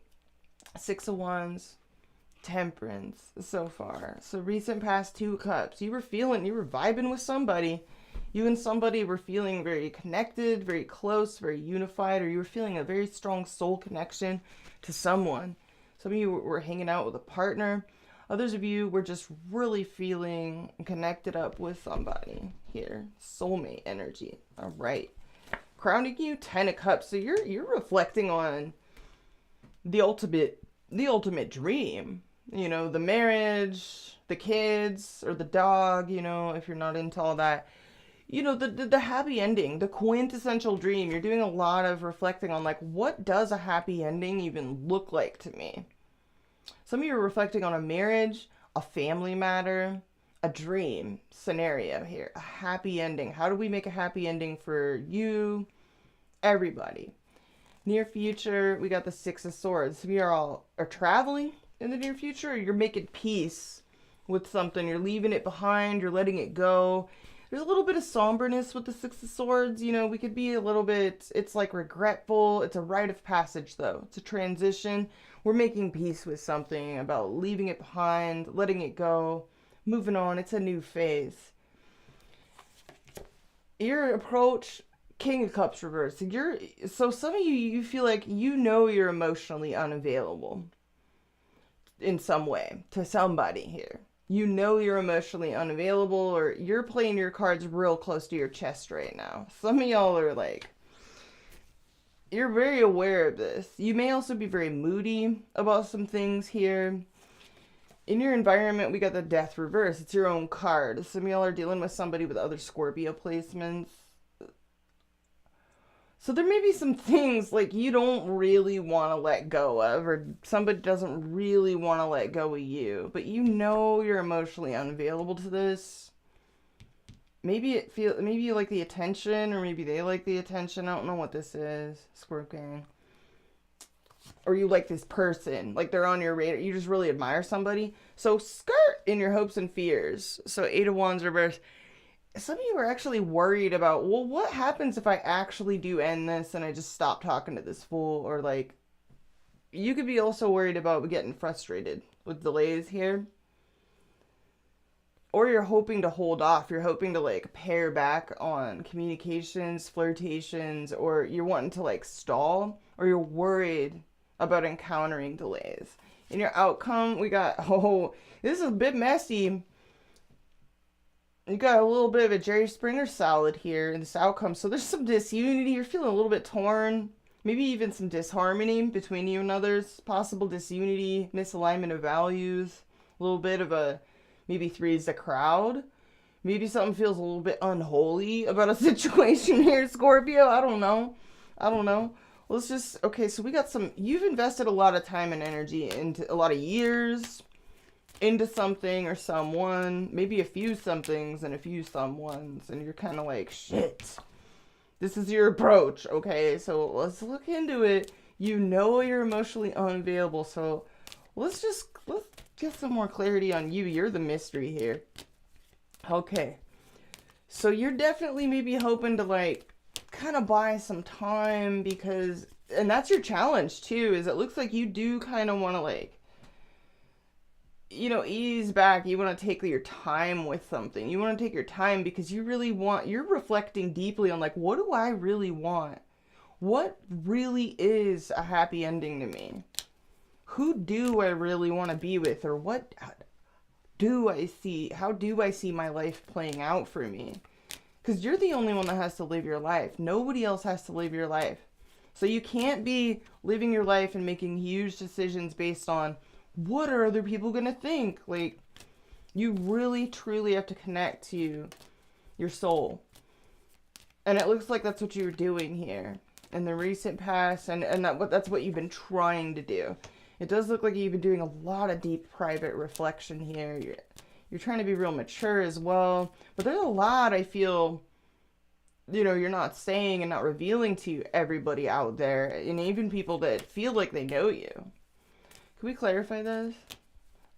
Six of Wands, Temperance so far. So recent past, Two Cups. You were vibing with somebody. You and somebody were feeling very connected, very close, very unified, or you were feeling a very strong soul connection to someone. Some of you were hanging out with a partner. Others of you were just really feeling connected up with somebody here. Soulmate energy. All right. Crowning you, Ten of Cups. So you're reflecting on the ultimate dream. You know, the marriage, the kids, or the dog, you know, if you're not into all that. You know, the happy ending, the quintessential dream. You're doing a lot of reflecting on, like, what does a happy ending even look like to me? Some of you are reflecting on a marriage, a family matter, a dream scenario here, a happy ending. How do we make a happy ending for you, everybody? Near future, we got the Six of Swords. Some of you are traveling in the near future, or you're making peace with something. You're leaving it behind, you're letting it go. There's a little bit of somberness with the Six of Swords. You know, we could be a little bit, it's like regretful. It's a rite of passage, though. It's a transition. We're making peace with something, about leaving it behind, letting it go, moving on. It's a new phase. Your approach, King of Cups reverse. So some of you feel like you know you're emotionally unavailable in some way to somebody here. You know you're emotionally unavailable, or you're playing your cards real close to your chest right now. Some of y'all are like, you're very aware of this. You may also be very moody about some things here. In your environment, we got the Death reverse. It's your own card. Some of y'all are dealing with somebody with other Scorpio placements. So there may be some things like you don't really want to let go of, or somebody doesn't really want to let go of you, but you know you're emotionally unavailable to this. Maybe you like the attention, or maybe they like the attention. I don't know what this is, Scorpion. Or you like this person, like they're on your radar. You just really admire somebody. So skirt in your hopes and fears. So Eight of Wands reverse. Some of you are actually worried about, well, what happens if I actually do end this and I just stop talking to this fool? Or like, you could be also worried about getting frustrated with delays here. Or you're hoping to hold off. You're hoping to like pare back on communications, flirtations, or you're wanting to like stall, or you're worried about encountering delays. In your outcome, we got, oh, this is a bit messy. You got a little bit of a Jerry Springer salad here in this outcome. So there's some disunity. You're feeling a little bit torn. Maybe even some disharmony between you and others. Possible disunity, misalignment of values. A little bit of a, maybe three's the crowd. Maybe something feels a little bit unholy about a situation here, Scorpio. I don't know. Let's just, okay, so we got some, you've invested a lot of time and energy into a lot of years into something or someone, maybe a few somethings and a few someones, and you're kind of like, shit, this is your approach. Okay, so let's look into it. You know you're emotionally unavailable, so let's get some more clarity on you. You're the mystery here. Okay, so you're definitely maybe hoping to like kind of buy some time, because, and that's your challenge too, is it looks like you do kind of want to like, you know, ease back. You want to take your time with something. You want to take your time because you really want, you're reflecting deeply on like, what do I really want? What really is a happy ending to me? Who do I really want to be with? Or what, do I see my life playing out for me? Because you're the only one that has to live your life. Nobody else has to live your life. So you can't be living your life and making huge decisions based on what are other people going to think. Like, you really, truly have to connect to your soul. And it looks like that's what you're doing here in the recent past. And that's what you've been trying to do. It does look like you've been doing a lot of deep private reflection here. You're trying to be real mature as well. But there's a lot, I feel, you know, you're not saying and not revealing to everybody out there. And even people that feel like they know you. Can we clarify this?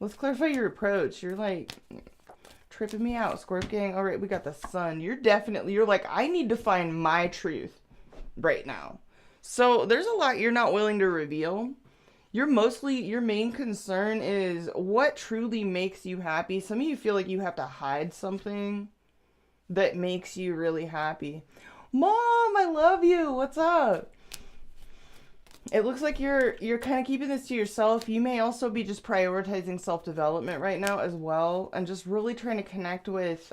Let's clarify your approach. You're like tripping me out, Scorp gang. All right, we got the sun. You're like, I need to find my truth right now. So there's a lot you're not willing to reveal. Your main concern is what truly makes you happy. Some of you feel like you have to hide something that makes you really happy. Mom, I love you. What's up? It looks like you're kind of keeping this to yourself. You may also be just prioritizing self-development right now as well. And just really trying to connect with,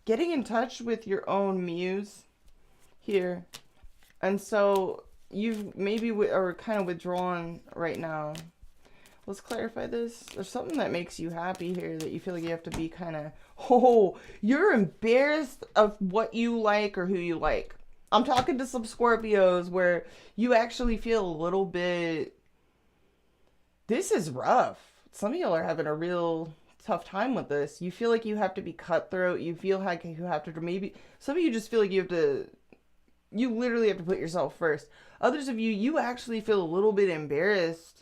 getting in touch with your own muse here. And so you maybe are kind of withdrawn right now. Let's clarify this. There's something that makes you happy here that you feel like you have to be kind of, you're embarrassed of what you like or who you like. I'm talking to some Scorpios where you actually feel a little bit, this is rough. Some of y'all are having a real tough time with this. You feel like you have to be cutthroat. You feel like you have to, maybe, some of you just feel like you literally have to put yourself first. Others of you actually feel a little bit embarrassed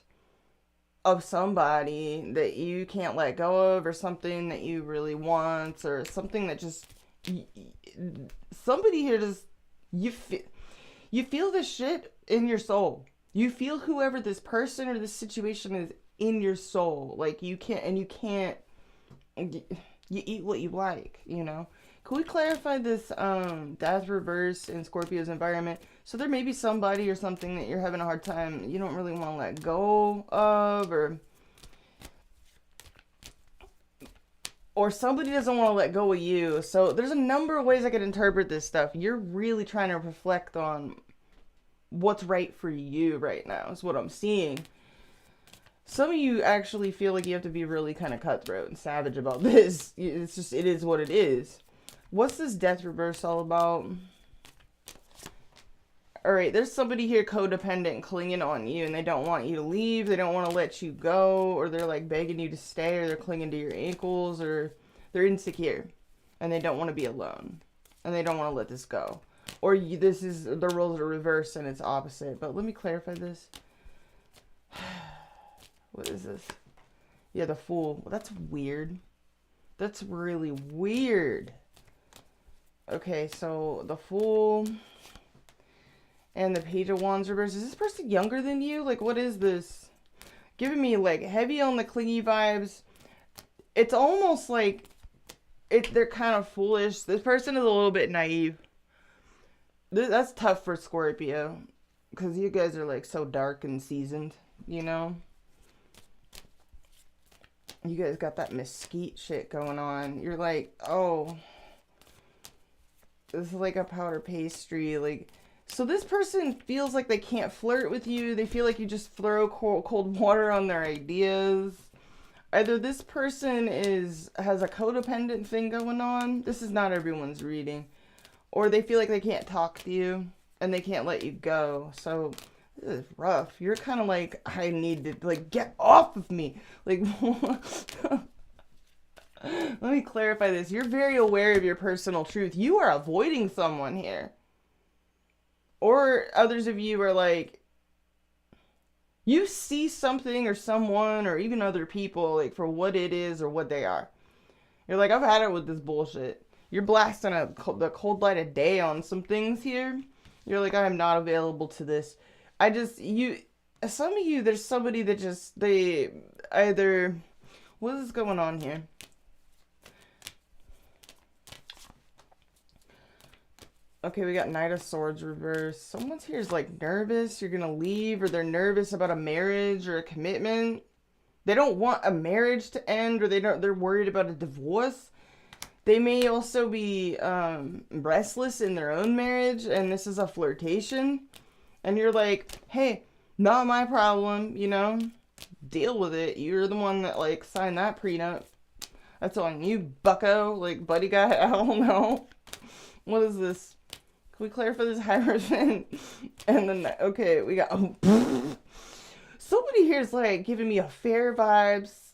of somebody that you can't let go of, or something that you really want, or something that just, somebody here just, you feel this shit in your soul. You feel whoever this person or this situation is in your soul. Like, you eat what you like, you know? Can we clarify this death reverse in Scorpio's environment? So there may be somebody or something that you're having a hard time, you don't really want to let go of, or somebody doesn't want to let go of you. So there's a number of ways I could interpret this stuff. You're really trying to reflect on what's right for you right now, is what I'm seeing. Some of you actually feel like you have to be really kind of cutthroat and savage about this. It's just, it is what it is. What's this death reverse all about? All right, there's somebody here codependent clinging on you, and they don't want you to leave. They don't want to let you go, or they're like begging you to stay, or they're clinging to your ankles, or they're insecure and they don't want to be alone and they don't want to let this go. Or this is, the roles are reversed and it's opposite. But let me clarify this. What is this? Yeah, the Fool. Well, that's weird. That's really weird. Okay, so the Fool and the Page of Wands reverse. Is this person younger than you? Like, what is this? Giving me, like, heavy on the clingy vibes. It's almost like they're kind of foolish. This person is a little bit naive. That's tough for Scorpio, because you guys are, like, so dark and seasoned, you know? You guys got that mesquite shit going on. You're like, oh, this is like a powder pastry. Like, so this person feels like they can't flirt with you. They feel like you just throw cold water on their ideas. Either this person has a codependent thing going on. This is not everyone's reading. Or they feel like they can't talk to you and they can't let you go. So this is rough. You're kind of like, I need to, like, get off of me. Like, let me clarify this. You're very aware of your personal truth. You are avoiding someone here. Or others of you are like, you see something or someone or even other people, like, for what it is or what they are. You're like, I've had it with this bullshit. You're blasting the cold light of day on some things here. You're like, I am not available to this. Some of you, there's somebody that just, they either, what is going on here? Okay, we got Knight of Swords reverse. Someone's here is like nervous you're gonna leave, or they're nervous about a marriage or a commitment. They don't want a marriage to end, or they're worried about a divorce. They may also be restless in their own marriage, and this is a flirtation. And you're like, hey, not my problem, you know? Deal with it. You're the one that, like, signed that prenup. That's on you, bucko. Like, buddy guy, I don't know. What is this? Can we clarify this Hierophant? And then, okay, we got... Oh, somebody here is, like, giving me affair vibes.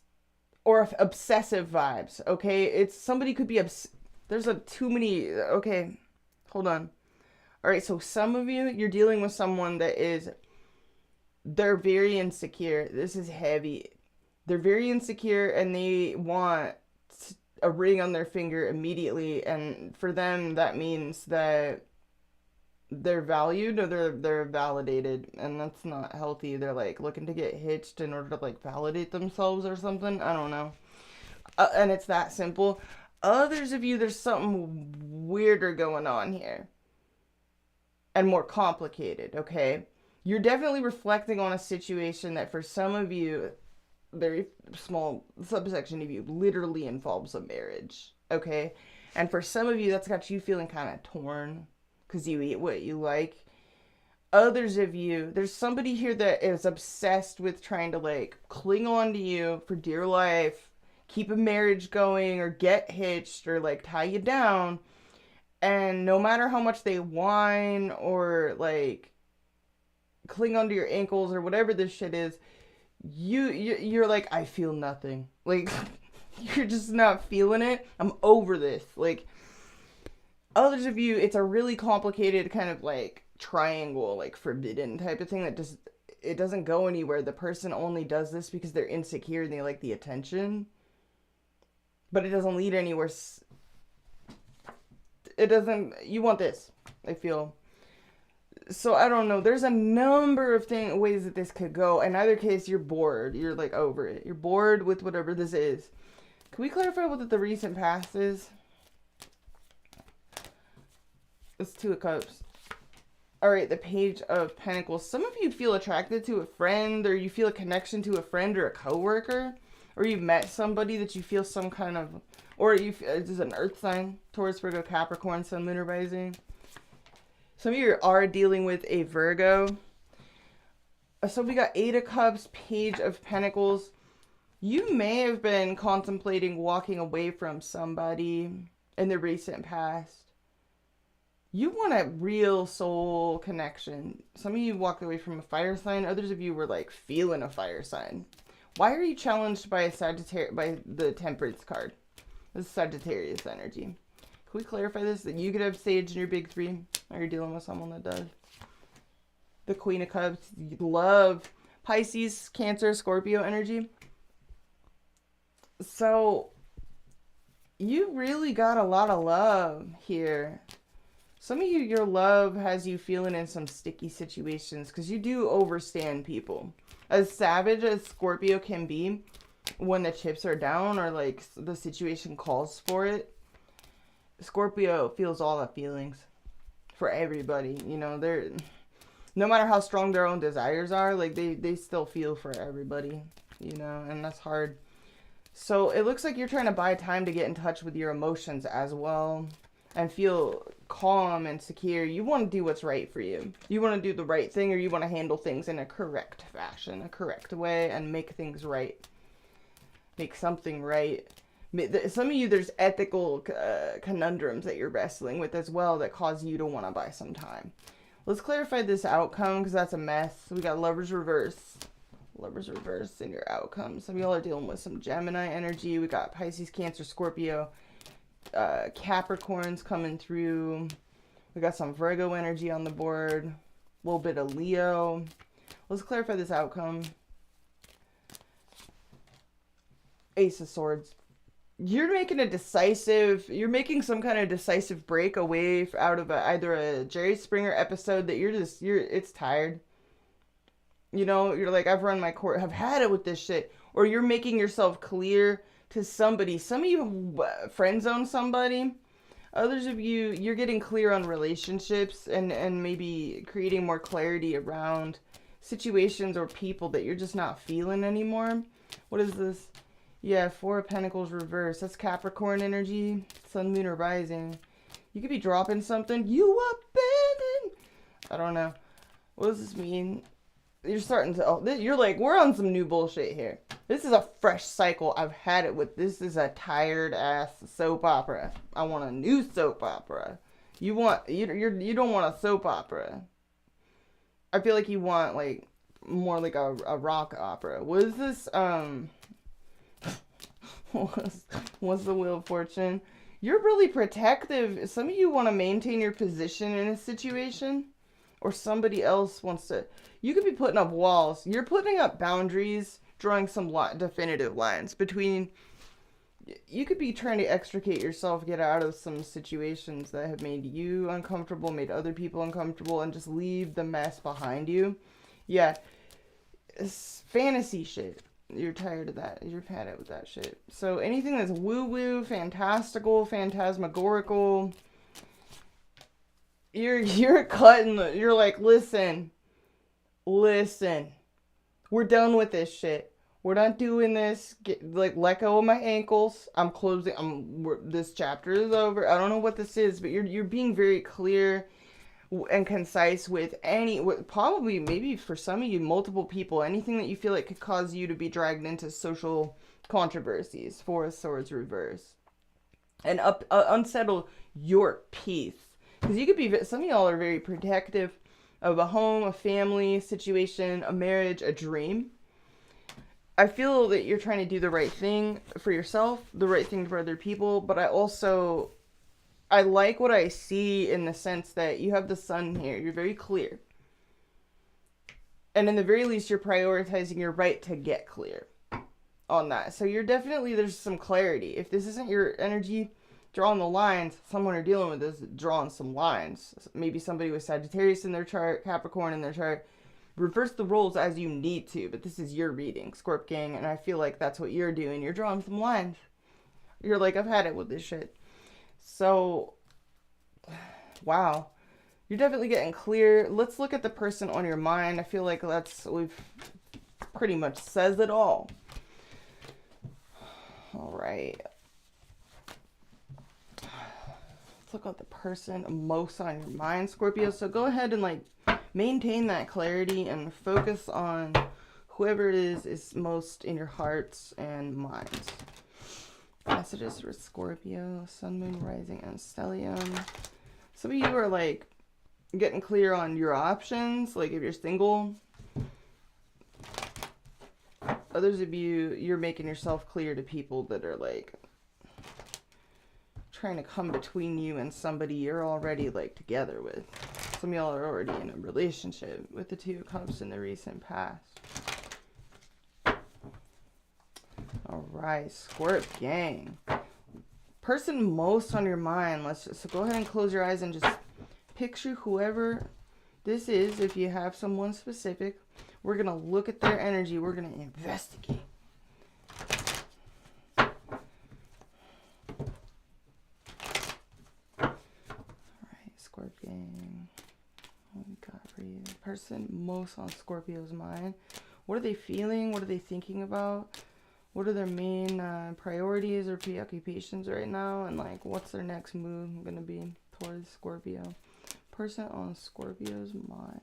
Or obsessive vibes, okay? It's somebody could be there's too many. Okay, hold on. All right, so some of you, you're dealing with someone that they're very insecure. This is heavy. They're very insecure, and they want a ring on their finger immediately, and for them that means that they're valued or they're validated, and that's not healthy. They're like looking to get hitched in order to like validate themselves or something. I don't know. And it's that simple. Others of you, there's something weirder going on here and more complicated. Okay, you're definitely reflecting on a situation that for some of you, very small subsection of you, literally involves a marriage. Okay, and for some of you, that's got you feeling kind of torn because you eat what you like. Others of you, there's somebody here that is obsessed with trying to like cling on to you for dear life, keep a marriage going, or get hitched, or like tie you down. And no matter how much they whine or like cling onto your ankles or whatever this shit is, you're like, I feel nothing. Like, you're just not feeling it. I'm over this. Like, others of you, it's a really complicated kind of like triangle, like forbidden type of thing that just, it doesn't go anywhere. The person only does this because they're insecure and they like the attention, but it doesn't lead anywhere. It doesn't, you want this, I feel. So I don't know. There's a number of ways that this could go. In either case, you're bored. You're like over it. You're bored with whatever this is. Can we clarify what the recent past is? It's Two of Cups. All right, the Page of Pentacles. Some of you feel attracted to a friend, or you feel a connection to a friend or a coworker, or you've met somebody that you feel some kind of, or this is an earth sign, Taurus, Virgo, Capricorn, Sun, Moon, or Rising. Some of you are dealing with a Virgo. So we got Eight of Cups, Page of Pentacles. You may have been contemplating walking away from somebody in the recent past. You want a real soul connection. Some of you walked away from a fire sign. Others of you were like feeling a fire sign. Why are you challenged by by the Temperance card? This is Sagittarius energy. Can we clarify this? That you could have Sage in your big three? Or you're dealing with someone that does. The Queen of Cups. Love. Pisces, Cancer, Scorpio energy. So, you really got a lot of love here. Some of you, your love has you feeling in some sticky situations because you do overstand people. As savage as Scorpio can be when the chips are down or like the situation calls for it, Scorpio feels all the feelings for everybody. You know, they're, no matter how strong their own desires are, like they still feel for everybody, you know, and that's hard. So it looks like you're trying to buy time to get in touch with your emotions as well and feel calm and secure. You want to do what's right for you. You want to do the right thing, or you want to handle things in a correct fashion, a correct way, and make things right. Make something right. Some of you, there's ethical conundrums that you're wrestling with as well that cause you to want to buy some time. Let's clarify this outcome because that's a mess. We got Lovers Reverse. Lovers Reverse in your outcome. Some of y'all are dealing with some Gemini energy. We got Pisces, Cancer, Scorpio. Capricorns coming through. We got some Virgo energy on the board. A little bit of Leo. Let's clarify this outcome. Ace of Swords. You're making making some kind of decisive break away out of either a Jerry Springer episode that it's tired. You know, you're like, I've run my course, I've had it with this shit. Or you're making yourself clear to somebody. Some of you friend zone somebody. Others of you, you're getting clear on relationships and maybe creating more clarity around situations or people that you're just not feeling anymore. What is this? Yeah, Four of Pentacles reverse. That's Capricorn energy. Sun, Moon, or Rising. You could be dropping something. You abandoned. I don't know. What does this mean? You're starting to... Oh, you're like, we're on some new bullshit here. This is a fresh cycle. I've had it with... This is a tired-ass soap opera. I want a new soap opera. You don't want a soap opera. I feel like you want, like, more like a rock opera. What is this? What's the Wheel of Fortune? You're really protective. Some of you want to maintain your position in a situation, or somebody else wants to. You could be putting up walls. You're putting up boundaries, drawing some definitive lines between. You could be trying to extricate yourself, get out of some situations that have made you uncomfortable, made other people uncomfortable, and just leave the mess behind you. Yeah, it's fantasy shit. You're tired of that. You've had it with that shit. So anything that's woo-woo, fantastical, phantasmagorical, you're cutting. You're like, listen. We're done with this shit. We're not doing this. Let go of my ankles. I'm closing. This chapter is over. I don't know what this is, but you're being very clear and concise with probably maybe for some of you, multiple people, anything that you feel like could cause you to be dragged into social controversies. Four of Swords reverse. And unsettle your peace. Because you could be, some of y'all are very protective of a home, a family situation, a marriage, a dream. I feel that you're trying to do the right thing for yourself, the right thing for other people, but I like what I see in the sense that you have the sun here. You're very clear. And in the very least, you're prioritizing your right to get clear on that. So there's some clarity. If this isn't your energy, drawing the lines, someone you're dealing with is drawing some lines. Maybe somebody with Sagittarius in their chart, Capricorn in their chart. Reverse the roles as you need to, but this is your reading, Scorp Gang, and I feel like that's what you're doing. You're drawing some lines. You're like, I've had it with this shit. So, wow. You're definitely getting clear. Let's look at the person on your mind. I feel like we've pretty much says it all. All right. Let's look at the person most on your mind, Scorpio. So go ahead and maintain that clarity and focus on whoever it is most in your hearts and minds. Messages for Scorpio, Sun, Moon, Rising, and Stellium. Some of you are getting clear on your options, if you're single. Others of you, you're making yourself clear to people that are trying to come between you and somebody you're already together with. Some of y'all are already in a relationship with the Two of Cups in the recent past. Alright, Scorp Gang. Person most on your mind. So go ahead and close your eyes and just picture whoever this is. If you have someone specific, we're going to look at their energy. We're going to investigate. Alright, Scorp Gang. Oh my God, person most on Scorpio's mind. What are they feeling? What are they thinking about? What are their main priorities or preoccupations right now? And what's their next move going to be towards Scorpio? Person on Scorpio's mind.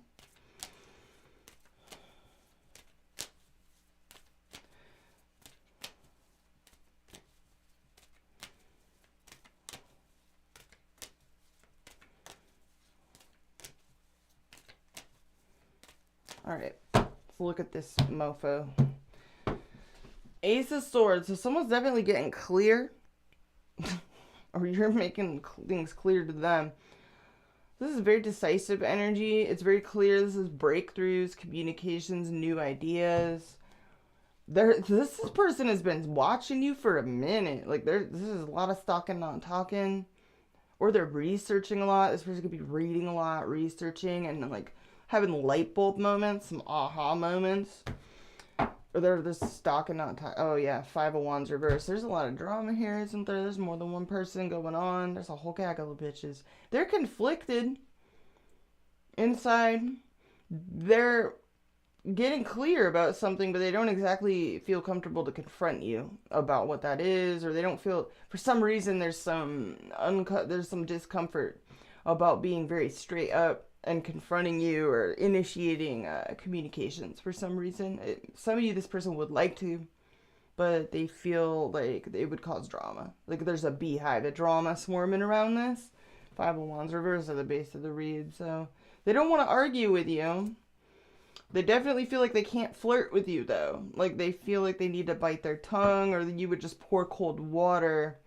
All right, let's look at this mofo. Ace of Swords. So someone's definitely getting clear. Or you're making things clear to them. This is very decisive energy. It's very clear. This is breakthroughs, communications, new ideas. This person has been watching you for a minute. This is a lot of stalking, not talking. Or they're researching a lot. This person could be reading a lot, researching, and having light bulb moments, some aha moments. Or they're just stalking, not talking. Oh yeah, Five of Wands reverse. There's a lot of drama here, isn't there? There's more than one person going on. There's a whole gaggle of bitches. They're conflicted inside. They're getting clear about something, but they don't exactly feel comfortable to confront you about what that is, or they don't feel, for some reason, there's some discomfort about being very straight up and confronting you or initiating communications for some reason. Some of you, this person would like to, but they feel like it would cause drama. Like there's a beehive of drama swarming around this. Five of Wands reverse at the base of the read, so they don't want to argue with you. They definitely feel like they can't flirt with you, though. Like they feel like they need to bite their tongue, or that you would just pour cold water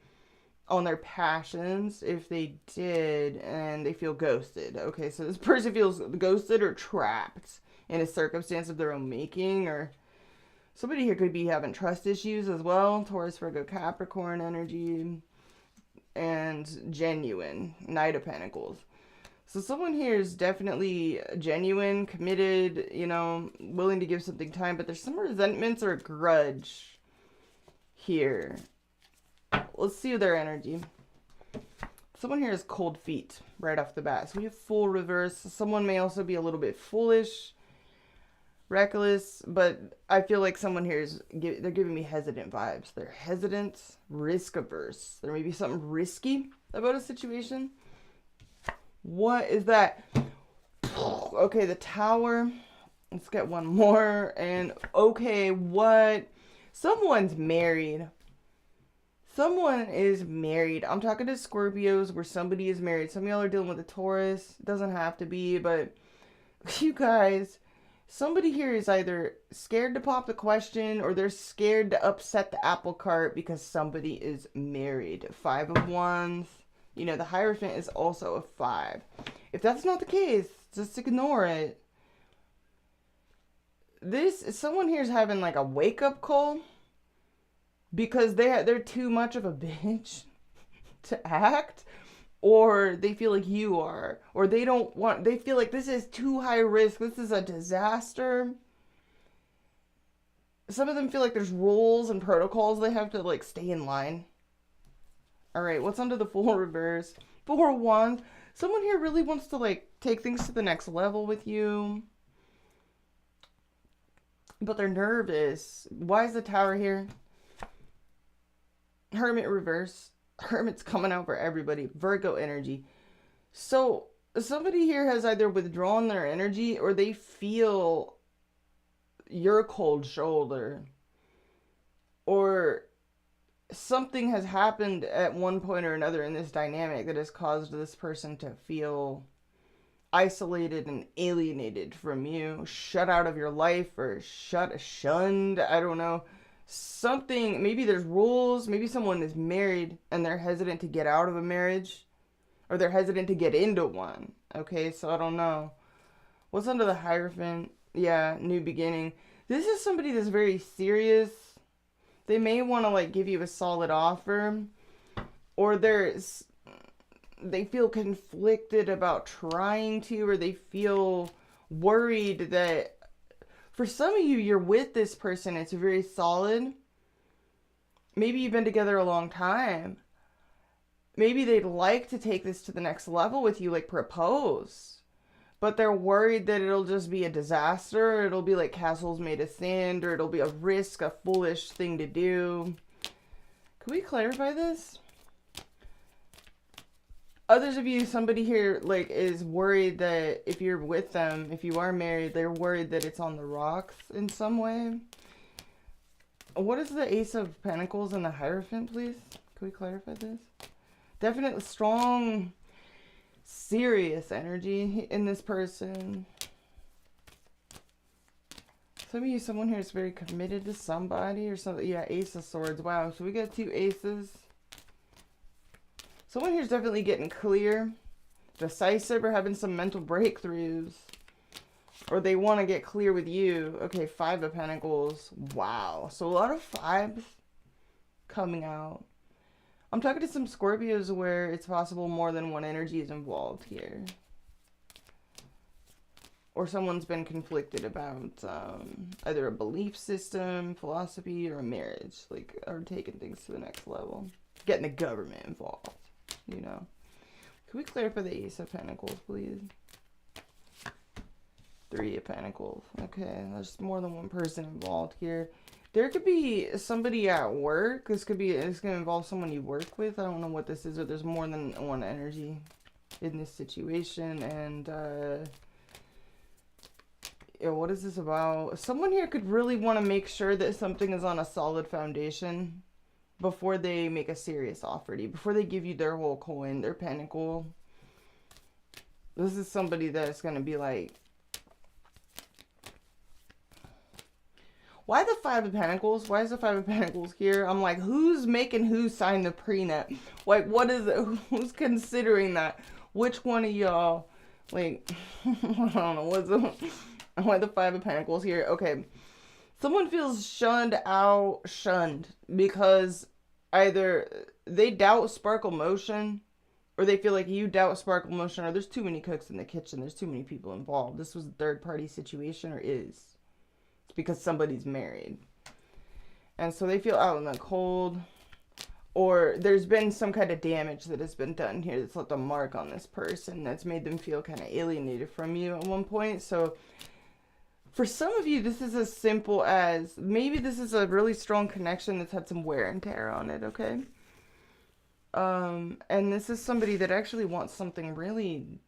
on their passions if they did, and they feel ghosted. Okay, so this person feels ghosted or trapped in a circumstance of their own making, or somebody here could be having trust issues as well. Taurus, Virgo, Capricorn energy, and genuine, Knight of Pentacles. So someone here is definitely genuine, committed, you know, willing to give something time, but there's some resentments or a grudge here. Let's see their energy. Someone here has cold feet right off the bat. So we have full reverse. Someone may also be a little bit foolish, reckless, but I feel like someone here is, they're giving me hesitant vibes. They're hesitant, risk averse. There may be something risky about a situation. What is that? Okay, the Tower. Let's get one more. And okay, what? Someone's married. Someone is married. I'm talking to Scorpios where somebody is married. Some of y'all are dealing with a Taurus. It doesn't have to be, but you guys, somebody here is either scared to pop the question or they're scared to upset the apple cart because somebody is married. Five of Wands. You know, the Hierophant is also a 5. If that's not the case, just ignore it. Someone here's having like a wake-up call because they're too much of a bitch to act, or they feel like you are, or they feel like this is too high risk, this is a disaster. Some of them feel like there's rules and protocols they have to like stay in line. Alright, what's under the full reverse? 4 of Wands. Someone here really wants to, like, take things to the next level with you. But they're nervous. Why is the Tower here? Hermit reverse. Hermit's coming out for everybody. Virgo energy. So, somebody here has either withdrawn their energy or they feel your cold shoulder. Or something has happened at one point or another in this dynamic that has caused this person to feel isolated and alienated from you, shut out of your life, or shunned. I don't know. Something, maybe there's rules, maybe someone is married and they're hesitant to get out of a marriage, or they're hesitant to get into one. Okay, so I don't know. What's under the Hierophant? Yeah, new beginning. This is somebody that's very serious. They may want to like give you a solid offer, or they feel conflicted about trying to, or they feel worried that for some of you, you're with this person, it's very solid. Maybe you've been together a long time. Maybe they'd like to take this to the next level with you, like propose. But they're worried that it'll just be a disaster. It'll be like castles made of sand, or it'll be a risk, a foolish thing to do. Can we clarify this? Others of you, somebody here like is worried that if you're with them, if you are married, they're worried that it's on the rocks in some way. What is the Ace of Pentacles and the Hierophant, please? Can we clarify this? Definitely strong, serious energy in this person. Some of you, someone here is very committed to somebody or something. Yeah, Ace of Swords. Wow, so we got 2 aces. Someone here is definitely getting clear, decisive, or having some mental breakthroughs. Or they want to get clear with you. Okay, 5 of Pentacles. Wow. So a lot of 5s coming out. I'm talking to some Scorpios where it's possible more than one energy is involved here. Or someone's been conflicted about either a belief system, philosophy, or a marriage. Like, or taking things to the next level. Getting the government involved, you know. Can we clarify the Ace of Pentacles, please? Three of Pentacles. Okay, there's more than one person involved here. There could be somebody at work. It's going to involve someone you work with. I don't know what this is, but there's more than one energy in this situation. And, yeah, what is this about? Someone here could really want to make sure that something is on a solid foundation before they make a serious offer to you, before they give you their whole coin, their pentacle. This is somebody that's going to be like, why the Five of Pentacles? Why is the Five of Pentacles here? I'm like, who's making who sign the prenup? Like, what is it? Who's considering that? Which one of y'all? Like, I don't know. What's the... Why the Five of Pentacles here? Okay. Someone feels shunned because either they doubt sparkle motion, or they feel like you doubt sparkle motion, or there's too many cooks in the kitchen. There's too many people involved. This was a third-party situation, or is. It's because somebody's married. And so they feel out in the cold, or there's been some kind of damage that has been done here that's left a mark on this person that's made them feel kind of alienated from you at one point. So for some of you, this is as simple as, maybe this is a really strong connection that's had some wear and tear on it, okay? And this is somebody that actually wants something really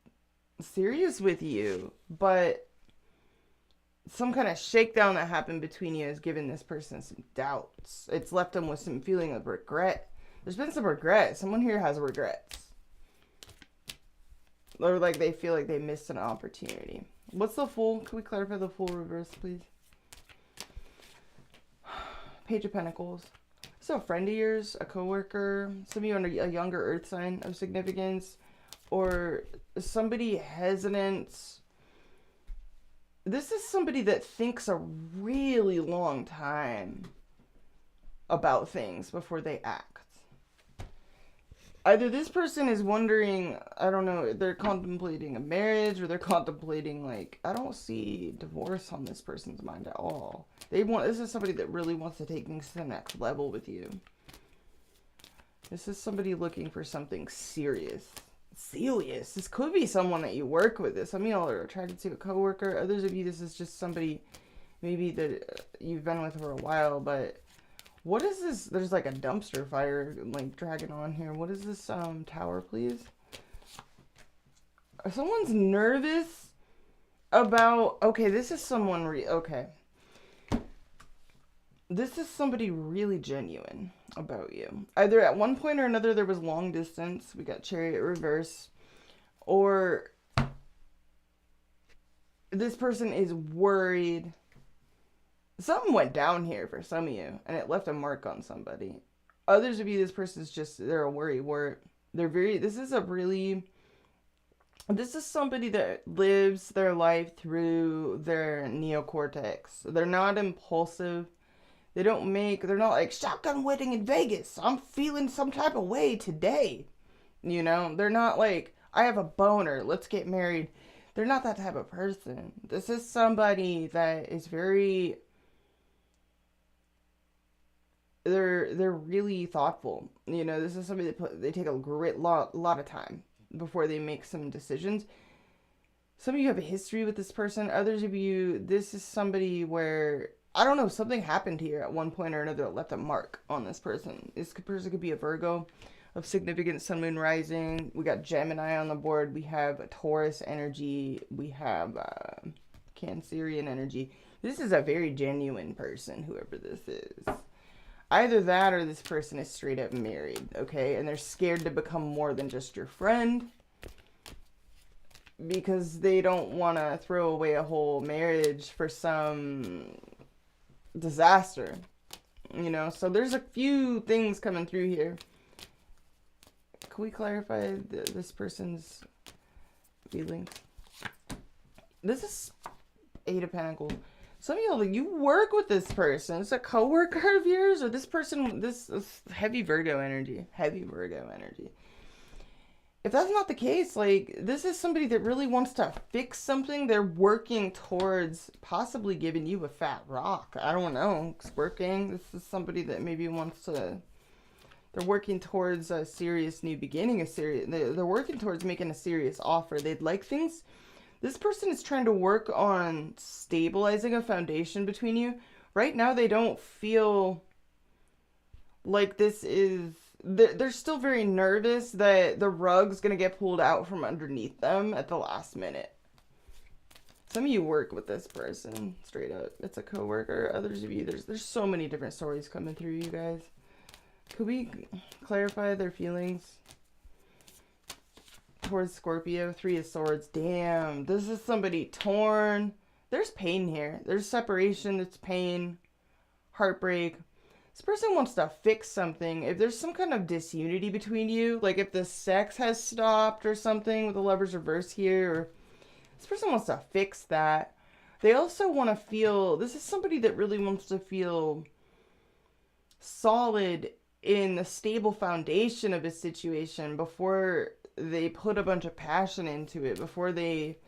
serious with you, but some kind of shakedown that happened between you has given this person some doubts. It's left them with some feeling of regret. There's been some regret. Someone here has regrets. Or like they feel like they missed an opportunity. What's the Fool? Can we clarify the Fool reverse, please? Page of Pentacles. So a friend of yours, a coworker, some of you under a younger earth sign of significance, or somebody hesitant. This is somebody that thinks a really long time about things before they act. Either this person is wondering, I don't know, they're contemplating a marriage, or they're contemplating, like, I don't see divorce on this person's mind at all. This is somebody that really wants to take things to the next level with you. This is somebody looking for something serious. Serious. This could be someone that you work with. Some of y'all are attracted to a coworker. Others of you, this is just somebody maybe that you've been with for a while, but what is this? There's like a dumpster fire like dragging on here. What is this tower, please? Someone's nervous about, okay, this is someone okay. This is somebody really genuine about you. Either at one point or another there was long distance. We got Chariot reverse. Or this person is worried. Something went down here for some of you, and it left a mark on somebody. Others of you, this person's just, they're a worrywart. This is somebody that lives their life through their neocortex. They're not impulsive. They're not like, shotgun wedding in Vegas, I'm feeling some type of way today. You know, they're not like, I have a boner, let's get married. They're not that type of person. This is somebody that is very, they're really thoughtful. You know, this is somebody that they take a lot of time before they make some decisions. Some of you have a history with this person. Others of you, this is somebody where, I don't know, something happened here at one point or another that left a mark on this person. This person could be a Virgo of significant sun, moon, rising. We got Gemini on the board. We have a Taurus energy. We have Cancerian energy. This is a very genuine person, whoever this is. Either that or this person is straight up married, okay? And they're scared to become more than just your friend because they don't want to throw away a whole marriage for some disaster, you know? So there's a few things coming through here. Can we clarify this person's feelings? This is Eight of Pentacles. Some of y'all, you work with this person. It's a coworker of yours, or this person, this heavy Virgo energy. Heavy Virgo energy. If that's not the case, like, this is somebody that really wants to fix something. They're working towards possibly giving you a fat rock. I don't know. It's working. This is somebody that maybe wants to, they're working towards a serious new beginning. They're working towards making a serious offer. They'd like things This person is trying to work on stabilizing a foundation between you. Right now, they don't feel like this is... They're still very nervous that the rug's going to get pulled out from underneath them at the last minute. Some of you work with this person, straight up. It's a coworker. Others of you, there's so many different stories coming through, you guys. Could we clarify their feelings towards Scorpio? 3 of Swords. Damn, this is somebody torn. There's pain here. There's separation. There's pain, heartbreak. This person wants to fix something. If there's some kind of disunity between you, like if the sex has stopped or something with the Lover's reverse here, or this person wants to fix that. They also want to feel, this is somebody that really wants to feel solid in the stable foundation of a situation before they put a bunch of passion into it, before they...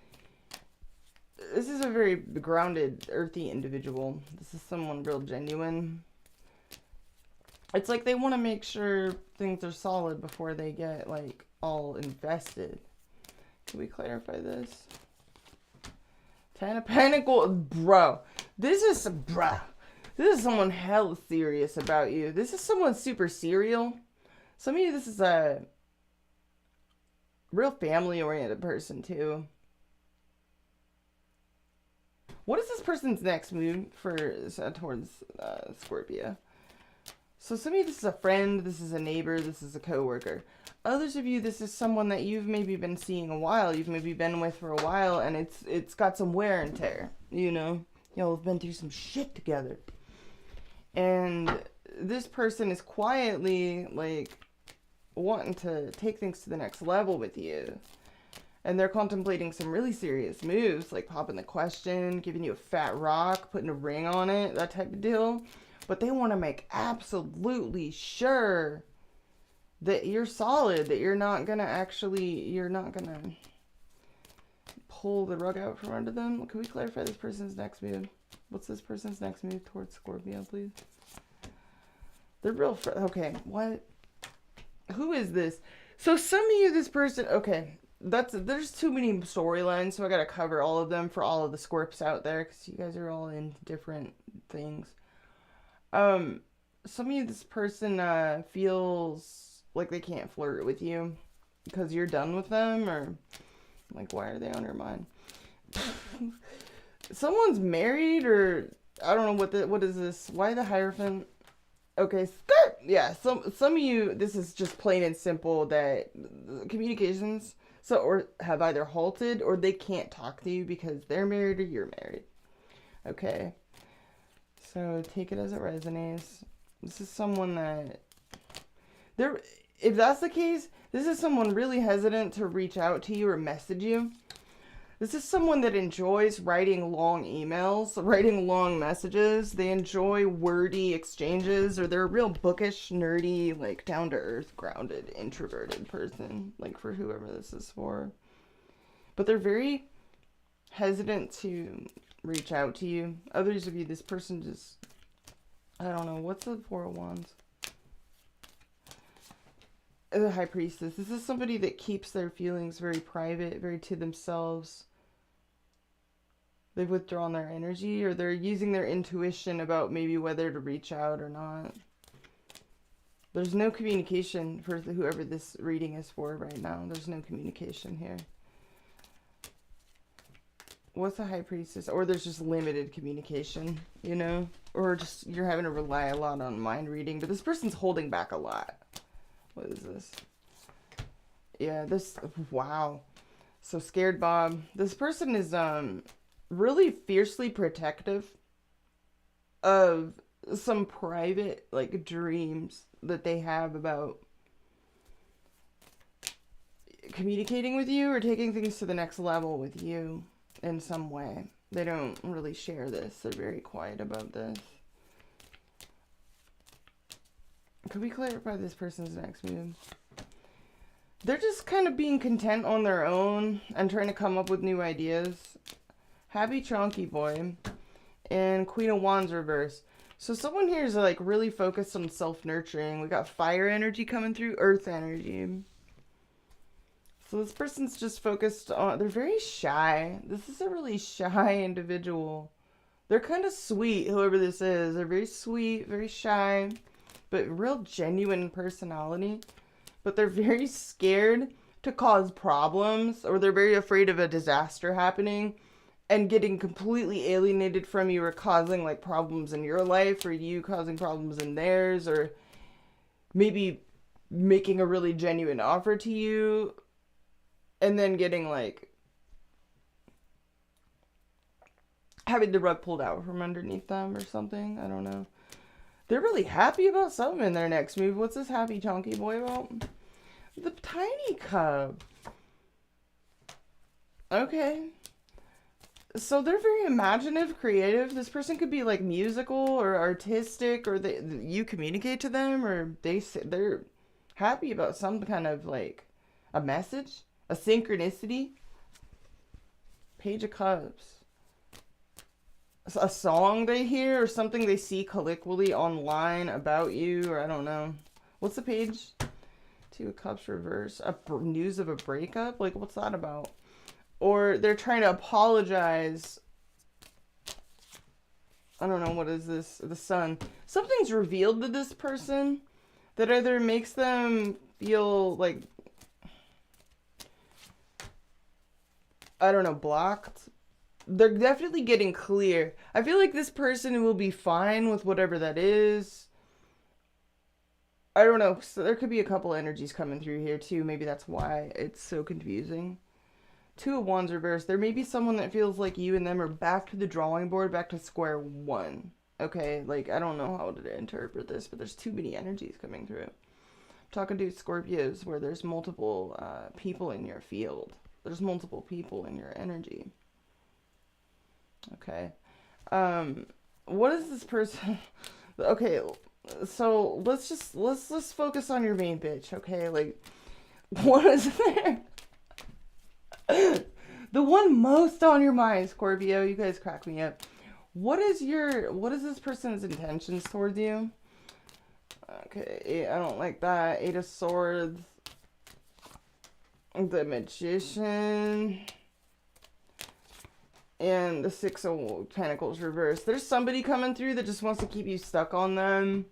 This is a very grounded, earthy individual. This is someone real genuine. It's like they want to make sure things are solid before they get, like, all invested. Can we clarify this? 10 of Pentacles. Bro. This is someone hella serious about you. This is someone super serial. Some of you, this is a real family-oriented person, too. What is this person's next move towards Scorpio? So some of you, this is a friend, this is a neighbor, this is a coworker. Others of you, this is someone that you've maybe been seeing a while, you've maybe been with for a while, and it's got some wear and tear, you know? Y'all have been through some shit together. And this person is quietly, like, wanting to take things to the next level with you. And they're contemplating some really serious moves, like popping the question, giving you a fat rock, putting a ring on it, that type of deal. But they want to make absolutely sure that you're solid, that you're not going to pull the rug out from under them. Can we clarify this person's next move? What's this person's next move towards Scorpio, please? They're real... Okay, what? Who is this? So some of you, this person... Okay, there's too many storylines, so I got to cover all of them for all of the Scorps out there, because you guys are all in different things. Some of you, this person feels like they can't flirt with you because you're done with them, or like, why are they on your mind? Someone's married, or I don't know what is this? Why the Hierophant? Okay, skirt. Yeah, some of you, this is just plain and simple that communications or have either halted, or they can't talk to you because they're married or you're married. Okay. So take it as it resonates. This is someone that if that's the case, this is someone really hesitant to reach out to you or message you. This is someone that enjoys writing long emails, writing long messages. They enjoy wordy exchanges, or they're a real bookish, nerdy, like down-to-earth, grounded, introverted person, like for whoever this is for. But they're very hesitant to reach out to you. Others of you, this person just, I don't know, what's the Four of Wands? The High Priestess. This is somebody that keeps their feelings very private, very to themselves. They've withdrawn their energy, or they're using their intuition about maybe whether to reach out or not. There's no communication for whoever this reading is for right now. There's no communication here. What's a High Priestess? Or there's just limited communication, you know? Or just you're having to rely a lot on mind reading. But this person's holding back a lot. What is this? Yeah, this... Wow. So Scared Bob. This person is really fiercely protective of some private, like, dreams that they have about communicating with you or taking things to the next level with you. In some way. They don't really share this. They're very quiet about this. Could we clarify this person's next move? They're just kind of being content on their own and trying to come up with new ideas. Happy Chonky Boy and Queen of Wands reverse. So someone here is like really focused on self-nurturing. We got fire energy coming through, earth energy. So this person's just focused on, they're very shy. This is a really shy individual. They're kind of sweet, whoever this is. They're very sweet, very shy, but real genuine personality. But they're very scared to cause problems, or they're very afraid of a disaster happening and getting completely alienated from you, or causing like problems in your life, or you causing problems in theirs, or maybe making a really genuine offer to you and then getting like having the rug pulled out from underneath them or something. I don't know. They're really happy about something in their next move. What's this happy chunky boy about? The tiny cub. Okay. So they're very imaginative, creative. This person could be like musical or artistic, or you communicate to them, or they're happy about some kind of like a message, a synchronicity. Page of Cups. A song they hear, or something they see colloquially online about you, or I don't know. What's the page? Two of Cups reverse. News of a breakup? Like, what's that about? Or they're trying to apologize. I don't know, what is this? The Sun. Something's revealed to this person that either makes them feel like, I don't know, blocked. They're definitely getting clear. I feel like this person will be fine with whatever that is. I don't know. So there could be a couple energies coming through here too. Maybe that's why it's so confusing. Two of Wands reversed. There may be someone that feels like you and them are back to the drawing board, back to square one. Okay, like, I don't know how to interpret this, but there's too many energies coming through. I'm talking to Scorpios where there's multiple people in your field. There's multiple people in your energy. Okay. What is this person? Okay, so let's focus on your main bitch, okay? Like, what is there? The one most on your mind, Scorpio. You guys crack me up. What is this person's intentions towards you? Okay, I don't like that. Eight of Swords. The Magician. And the Six of Pentacles reversed. There's somebody coming through that just wants to keep you stuck on them.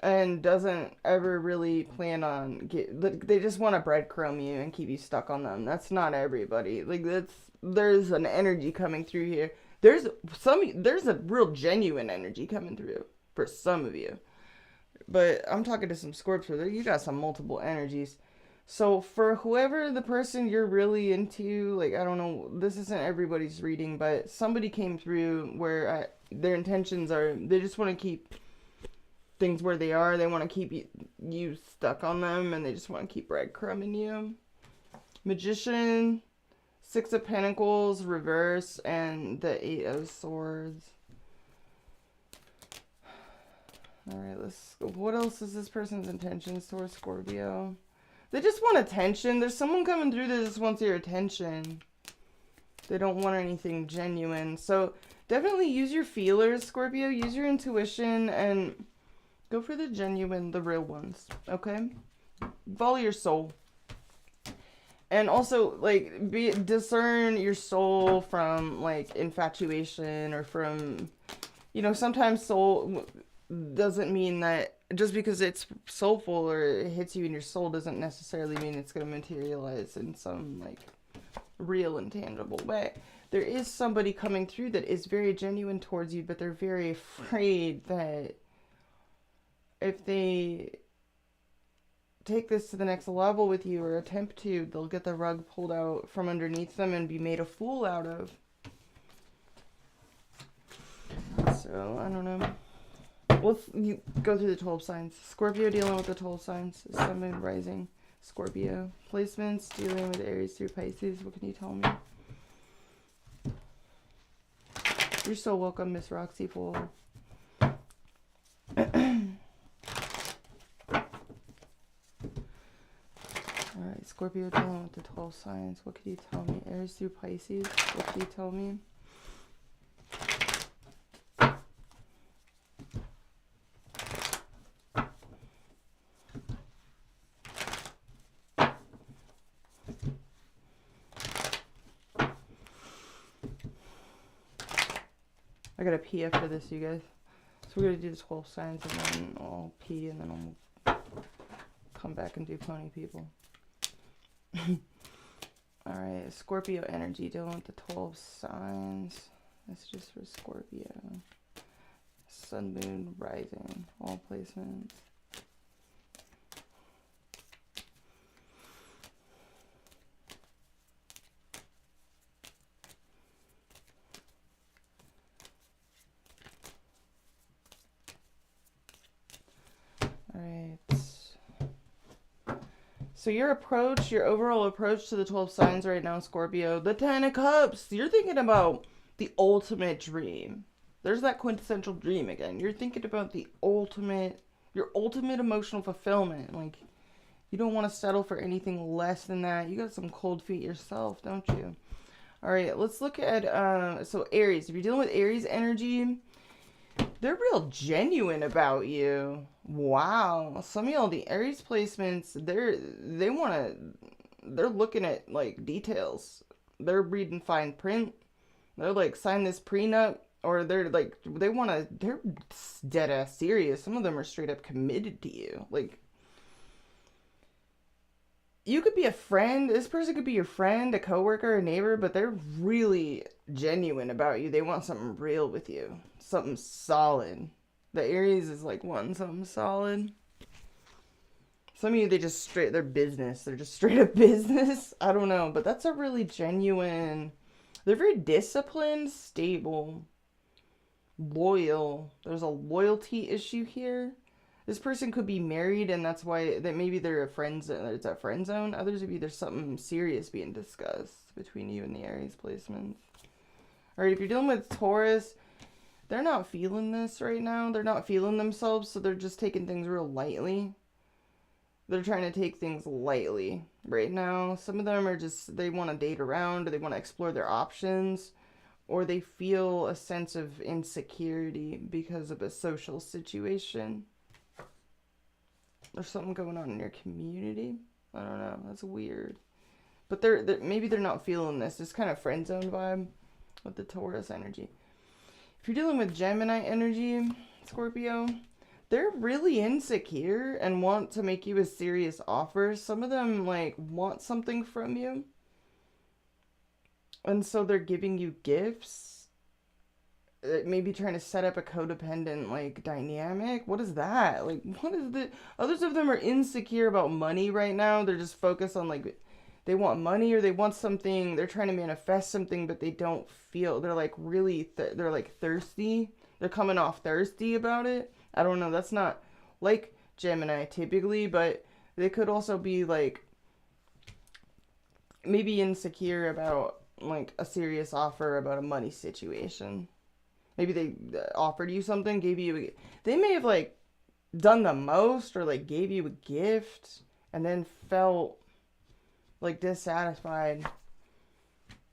And doesn't ever really plan on they just want to breadcrumb you and keep you stuck on them. That's not everybody. Like, there's an energy coming through here. There's a real genuine energy coming through for some of you. But I'm talking to some Scorpios. You got some multiple energies. So for whoever the person you're really into, like, I don't know, this isn't everybody's reading, but somebody came through where their intentions are, they just want to keep things where they are. They want to keep you stuck on them, and they just want to keep breadcrumbing you. Magician, Six of Pentacles reverse, and the Eight of Swords. All right, what else is this person's intentions towards Scorpio? They just want attention. There's someone coming through that just wants your attention. They don't want anything genuine. So definitely use your feelers, Scorpio. Use your intuition and go for the genuine, the real ones, okay? Follow your soul. And also, like, discern your soul from, like, infatuation, or from, you know, sometimes soul doesn't mean that just because it's soulful or it hits you in your soul doesn't necessarily mean it's going to materialize in some, like, real and tangible way. There is somebody coming through that is very genuine towards you, but they're very afraid that if they take this to the next level with you, or attempt to, they'll get the rug pulled out from underneath them and be made a fool out of. So, I don't know. Let's go through the 12 signs. Scorpio dealing with the 12 signs. Sun, Moon, Rising. Scorpio. Placements dealing with Aries through Pisces. What can you tell me? You're so welcome, Miss Roxy Fool. Alright, Scorpio dealing with the 12 signs. What can you tell me? Aries through Pisces. What can you tell me? I gotta pee after this, you guys. So we're gonna do the 12 signs, and then I'll pee, and then I'll come back and do pony people. Alright, Scorpio energy, dealing with the 12 signs. That's just for Scorpio. Sun, moon, rising, all placements. Alright. So your approach, your overall approach to the 12 signs right now, Scorpio, the 10 of Cups, you're thinking about the ultimate dream. There's that quintessential dream again. You're thinking about the ultimate, your ultimate emotional fulfillment. Like, you don't want to settle for anything less than that. You got some cold feet yourself, don't you? All right, let's look at, so Aries. If you're dealing with Aries energy, they're real genuine about you. Wow. Some of y'all, the Aries placements, they're looking at, like, details. They're reading fine print. They're like, sign this prenup. Or they're like, they're dead ass serious. Some of them are straight up committed to you. Like, you could be a friend. This person could be your friend, a coworker, a neighbor, but they're really genuine about you. They want something real with you. Something solid. The Aries is like wanting something solid. Some of you, they're business. They're just straight up business. I don't know, but that's a really genuine, they're very disciplined, stable, loyal. There's a loyalty issue here. This person could be married, and that's why maybe they're it's a friend zone. Others of you, there's something serious being discussed between you and the Aries placements. All right, if you're dealing with Taurus, they're not feeling this right now. They're not feeling themselves, so they're just taking things real lightly. They're trying to take things lightly right now. Some of them are just, they want to date around, or they want to explore their options, or they feel a sense of insecurity because of a social situation. There's something going on in your community. I don't know. That's weird. But maybe they're not feeling this. This kind of friend zone vibe with the Taurus energy. If you're dealing with Gemini energy, Scorpio, they're really insecure and want to make you a serious offer. Some of them, like, want something from you. And so they're giving you gifts. Maybe trying to set up a codependent, like, dynamic. What is that? Like, what is the... Others of them are insecure about money right now. They're just focused on, like, they want money or they want something. They're trying to manifest something, but they don't feel... They're, like, really... they're, like, thirsty. They're coming off thirsty about it. I don't know. That's not like Gemini typically, but they could also be, like, maybe insecure about, like, a serious offer about a money situation. Maybe they offered you something, they may have, like, done the most or, like, gave you a gift and then felt, like, dissatisfied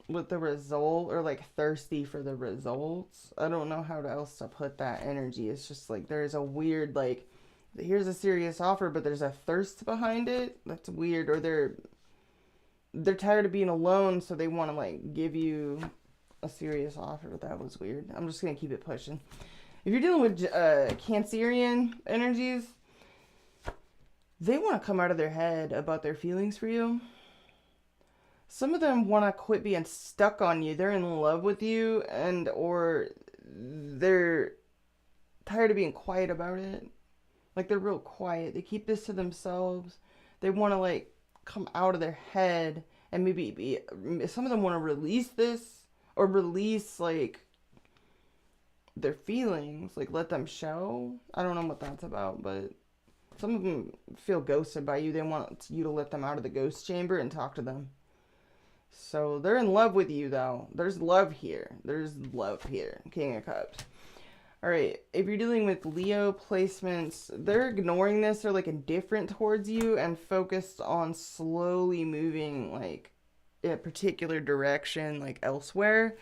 with the result, or, like, thirsty for the results. I don't know how else to put that energy. It's just, like, there's a weird, like, here's a serious offer, but there's a thirst behind it. That's weird. Or they're tired of being alone, so they want to, like, give you a serious offer. That was weird. I'm just gonna keep it pushing. If you're dealing with Cancerian energies, they want to come out of their head about their feelings for you. Some of them want to quit being stuck on you. They're in love with you, or they're tired of being quiet about it. Like, they're real quiet. They keep this to themselves. They want to, like, come out of their head, and maybe some of them want to release this, or release, like, their feelings, like, let them show. I don't know what that's about, but some of them feel ghosted by you. They want you to let them out of the ghost chamber and talk to them. So they're in love with you, though. There's love here. King of Cups. All right, if you're dealing with Leo placements, they're ignoring this. They're, like, indifferent towards you and focused on slowly moving, like, in a particular direction, like, elsewhere.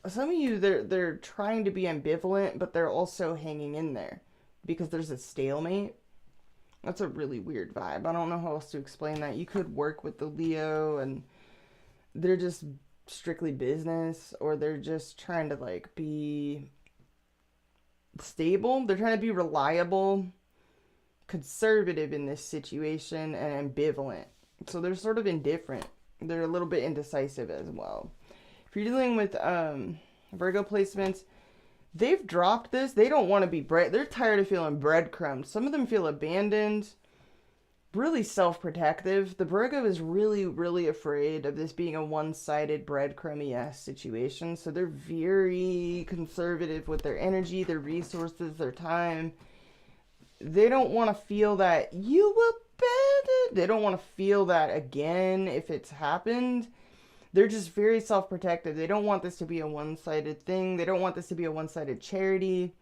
Some of you, they're trying to be ambivalent, but they're also hanging in there because there's a stalemate. That's a really weird vibe. I don't know how else to explain that. You could work with the Leo and they're just strictly business, or they're just trying to, like, be stable. They're trying to be reliable, conservative in this situation, and ambivalent. So they're sort of indifferent. They're a little bit indecisive as well. If you're dealing with Virgo placements, they've dropped this. They don't want to be they're tired of feeling breadcrumbed. Some of them feel abandoned, really self-protective. The Virgo is really, really afraid of this being a one-sided breadcrumby-ass situation. So they're very conservative with their energy, their resources, their time. They don't want to feel that you abandoned. They don't want to feel that again if it's happened. They're just very self-protective. They don't want this to be a one-sided thing. They don't want this to be a one-sided charity.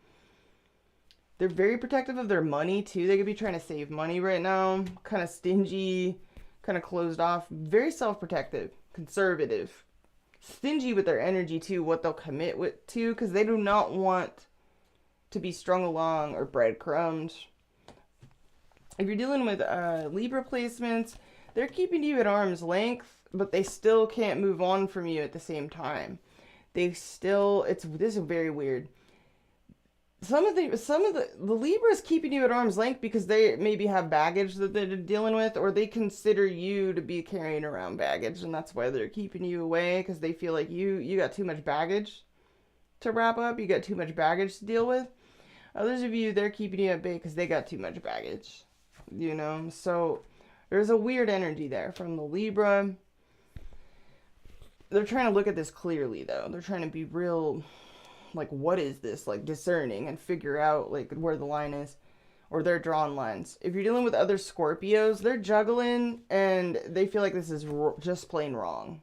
They're very protective of their money, too. They could be trying to save money right now. Kind of stingy, kind of closed off. Very self-protective, conservative. Stingy with their energy, too, what they'll commit to, because they do not want to be strung along or breadcrumbed. If you're dealing with Libra placements, they're keeping you at arm's length, but they still can't move on from you at the same time. This is very weird. Some of the Libras keeping you at arm's length because they maybe have baggage that they're dealing with, or they consider you to be carrying around baggage, and that's why they're keeping you away, because they feel like you got too much baggage to wrap up. You got too much baggage to deal with. Others of you, they're keeping you at bay because they got too much baggage, you know? So there's a weird energy there from the Libra. They're trying to look at this clearly, though. They're trying to be real, like, what is this? Like, discerning and figure out, like, where the line is. Or they're drawing lines. If you're dealing with other Scorpios, they're juggling and they feel like this is just plain wrong.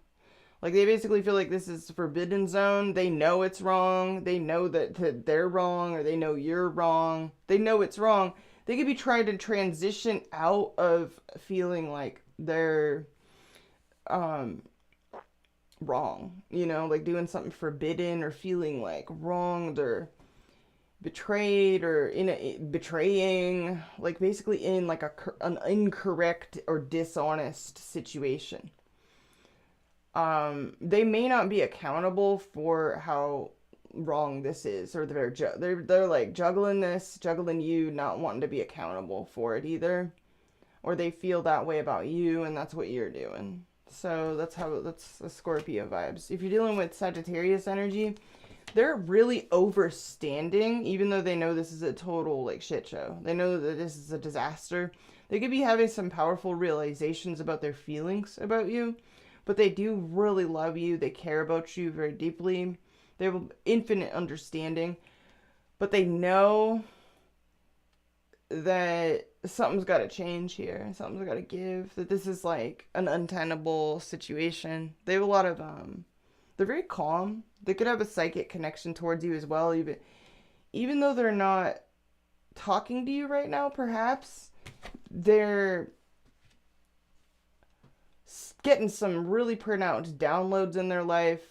Like, they basically feel like this is forbidden zone. They know it's wrong. They know that they're wrong, or they know you're wrong. They know it's wrong. They could be trying to transition out of feeling like they're wrong. You know, like doing something forbidden or feeling like wronged or betrayed or betraying. Like, basically in like an incorrect or dishonest situation. They may not be accountable for how wrong this is, or they're like juggling you, not wanting to be accountable for it either, or they feel that way about you, and that's what you're doing. So that's the Scorpio vibes. If you're dealing with Sagittarius energy, they're really overstanding, even though they know this is a total like shit show. They know that this is a disaster. They could be having some powerful realizations about their feelings about you. But they do really love you. They care about you very deeply. They have infinite understanding. But they know that something's got to change here. Something's got to give. That this is like an untenable situation. They have a lot of, they're very calm. They could have a psychic connection towards you as well. Even though they're not talking to you right now, perhaps, they're getting some really pronounced downloads in their life.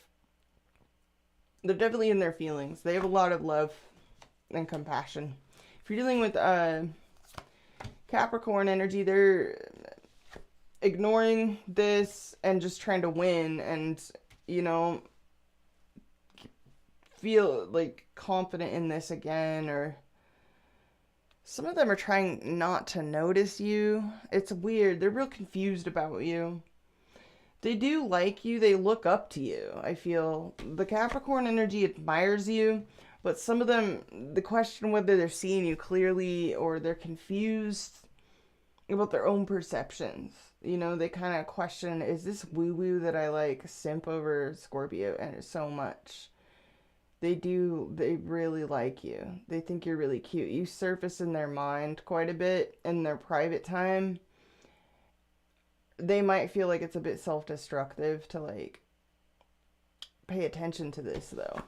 They're definitely in their feelings. They have a lot of love and compassion. If you're dealing with Capricorn energy, they're ignoring this and just trying to win and, you know, feel like confident in this again. Or some of them are trying not to notice you. It's weird. They're real confused about you. They do like you. They look up to you, I feel. The Capricorn energy admires you, but some of them, the question whether they're seeing you clearly or they're confused about their own perceptions. You know, they kind of question, is this woo-woo that I like simp over Scorpio and so much? They really like you. They think you're really cute. You surface in their mind quite a bit in their private time. They might feel like it's a bit self-destructive to, like, pay attention to this, though.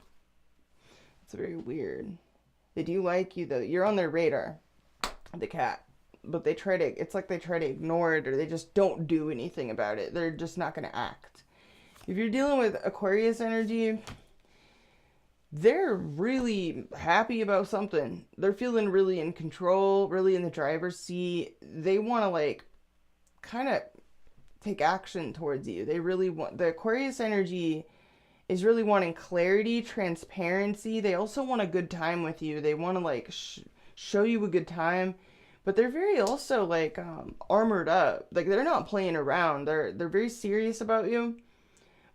It's very weird. They do like you, though. You're on their radar, the cat. But it's like they try to ignore it, or they just don't do anything about it. They're just not going to act. If you're dealing with Aquarius energy, they're really happy about something. They're feeling really in control, really in the driver's seat. They want to, like, kind of take action towards you. They really want, the Aquarius energy is really wanting clarity, transparency. They also want a good time with you. They want to like show you a good time, but they're very also like armored up. Like they're not playing around. They're very serious about you,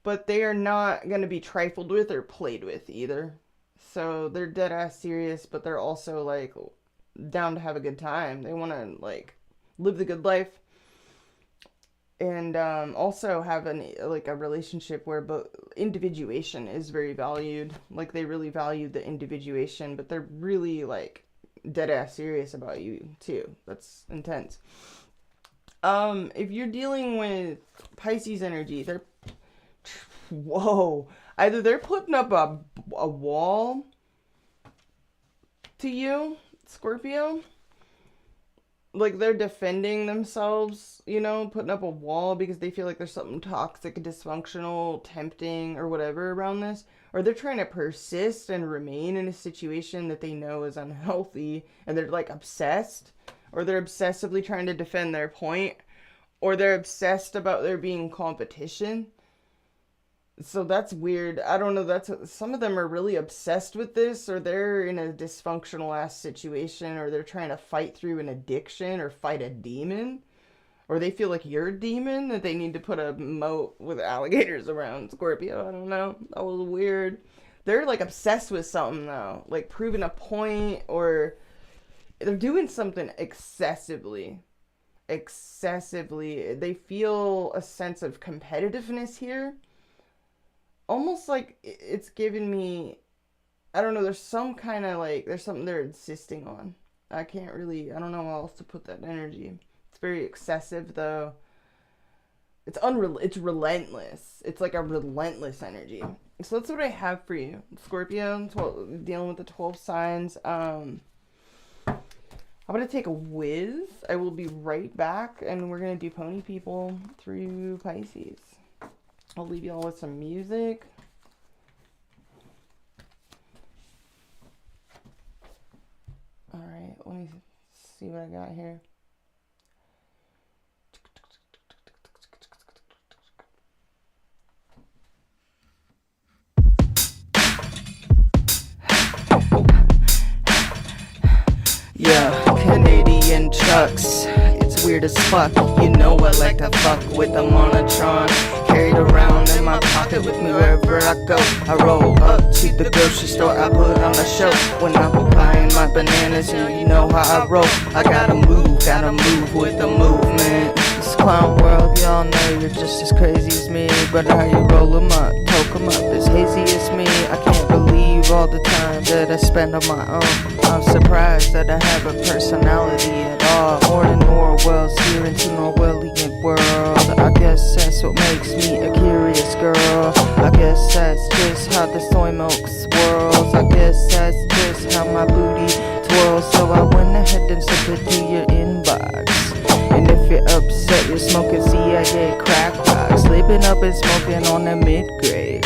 but they are not going to be trifled with or played with either. So they're dead ass serious, but they're also like down to have a good time. They want to like live the good life. And also have a relationship where individuation is very valued. Like they really value the individuation, but they're really like dead ass serious about you too. That's intense. If you're dealing with Pisces energy, either they're putting up a wall to you, Scorpio. Like they're defending themselves, you know, putting up a wall because they feel like there's something toxic, dysfunctional, tempting, or whatever around this. Or they're trying to persist and remain in a situation that they know is unhealthy, and they're like obsessed, or they're obsessively trying to defend their point, or they're obsessed about there being competition. So that's weird. I don't know. Some of them are really obsessed with this, or they're in a dysfunctional ass situation, or they're trying to fight through an addiction or fight a demon, or they feel like you're a demon that they need to put a moat with alligators around. Scorpio, I don't know. That was weird. They're like obsessed with something though, like proving a point, or they're doing something excessively. They feel a sense of competitiveness here. Almost like it's given me, I don't know, there's something they're insisting on. I don't know how else to put that energy. It's very excessive though. It's relentless. It's like a relentless energy. So that's what I have for you, Scorpio, dealing with the 12 signs. I'm going to take a whiz. I will be right back, and we're going to do pony people through Pisces. I'll leave you all with some music. Alright, let me see what I got here. Yeah, Canadian trucks. It's weird as fuck. You know I like to fuck with the monotron. Carried around in my pocket with me wherever I go. I roll up to the grocery store, I put on a show. When I'm buying my bananas, and you know how I roll. I gotta move with the movement. This clown world, y'all know you're just as crazy as me. But how you roll 'em up, toke 'em up, as hazy as me. I can't believe all the time that I spend on my own. I'm surprised that I have a personality at all. More than Orwell's here into Orwellian world. I guess that's what makes me a curious girl. I guess that's just how the soy milk swirls. I guess that's just how my booty twirls. So I went ahead and sent it to your inbox. And if you're upset, you're smoking CIA crack rocks, sleeping up and smoking on the mid-grade.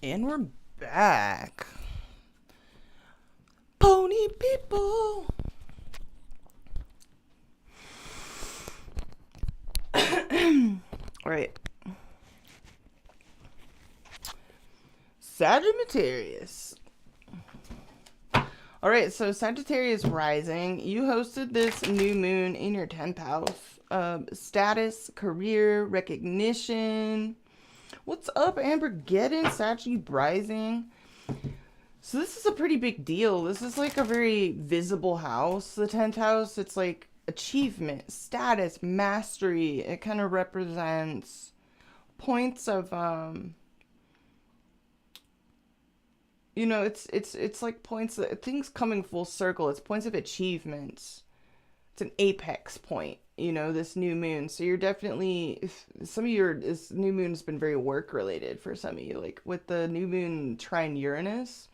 And we're back. Pony people. All right. Sagittarius. All right, so Sagittarius rising. You hosted this new moon in your 10th house. Status, career, recognition. What's up, Ambergeddon? Saggy rising. So this is a pretty big deal. This is like a very visible house. The 10th house, it's like achievement, status, mastery. It kind of represents points of you know, it's like points that things coming full circle. It's points of achievements. It's an apex point, you know, this new moon. So you're definitely, this new moon has been very work related for some of you. Like with the new moon trine Uranus,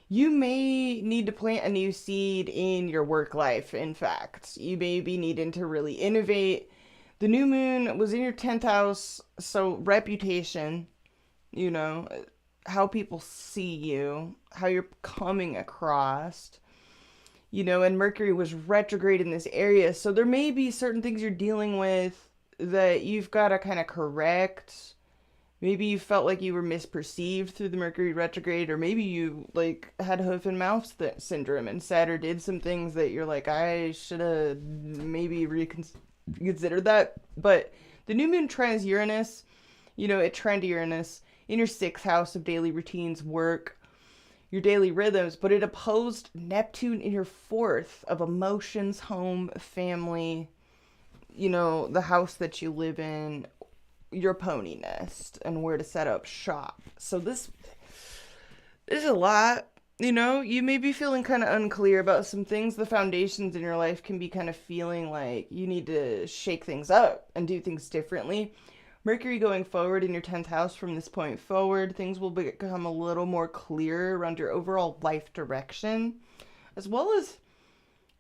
you may need to plant a new seed in your work life. In fact, you may be needing to really innovate. The new moon was in your 10th house, so reputation, you know, how people see you, how you're coming across, you know, and Mercury was retrograde in this area. So there may be certain things you're dealing with that you've got to kind of correct. Maybe you felt like you were misperceived through the Mercury retrograde, or maybe you like had hoof and mouth syndrome and said or did some things that you're like, I should have maybe reconsidered that. But the new moon trines Uranus, you know, it trend Uranus in your 6th house of daily routines, work, your daily rhythms, but it opposed Neptune in your 4th of emotions, home, family, you know, the house that you live in, your pony nest, and where to set up shop. So this is a lot, you know. You may be feeling kind of unclear about some things. The foundations in your life can be kind of feeling like you need to shake things up and do things differently. Mercury going forward in your 10th house from this point forward, things will become a little more clear around your overall life direction, as well as,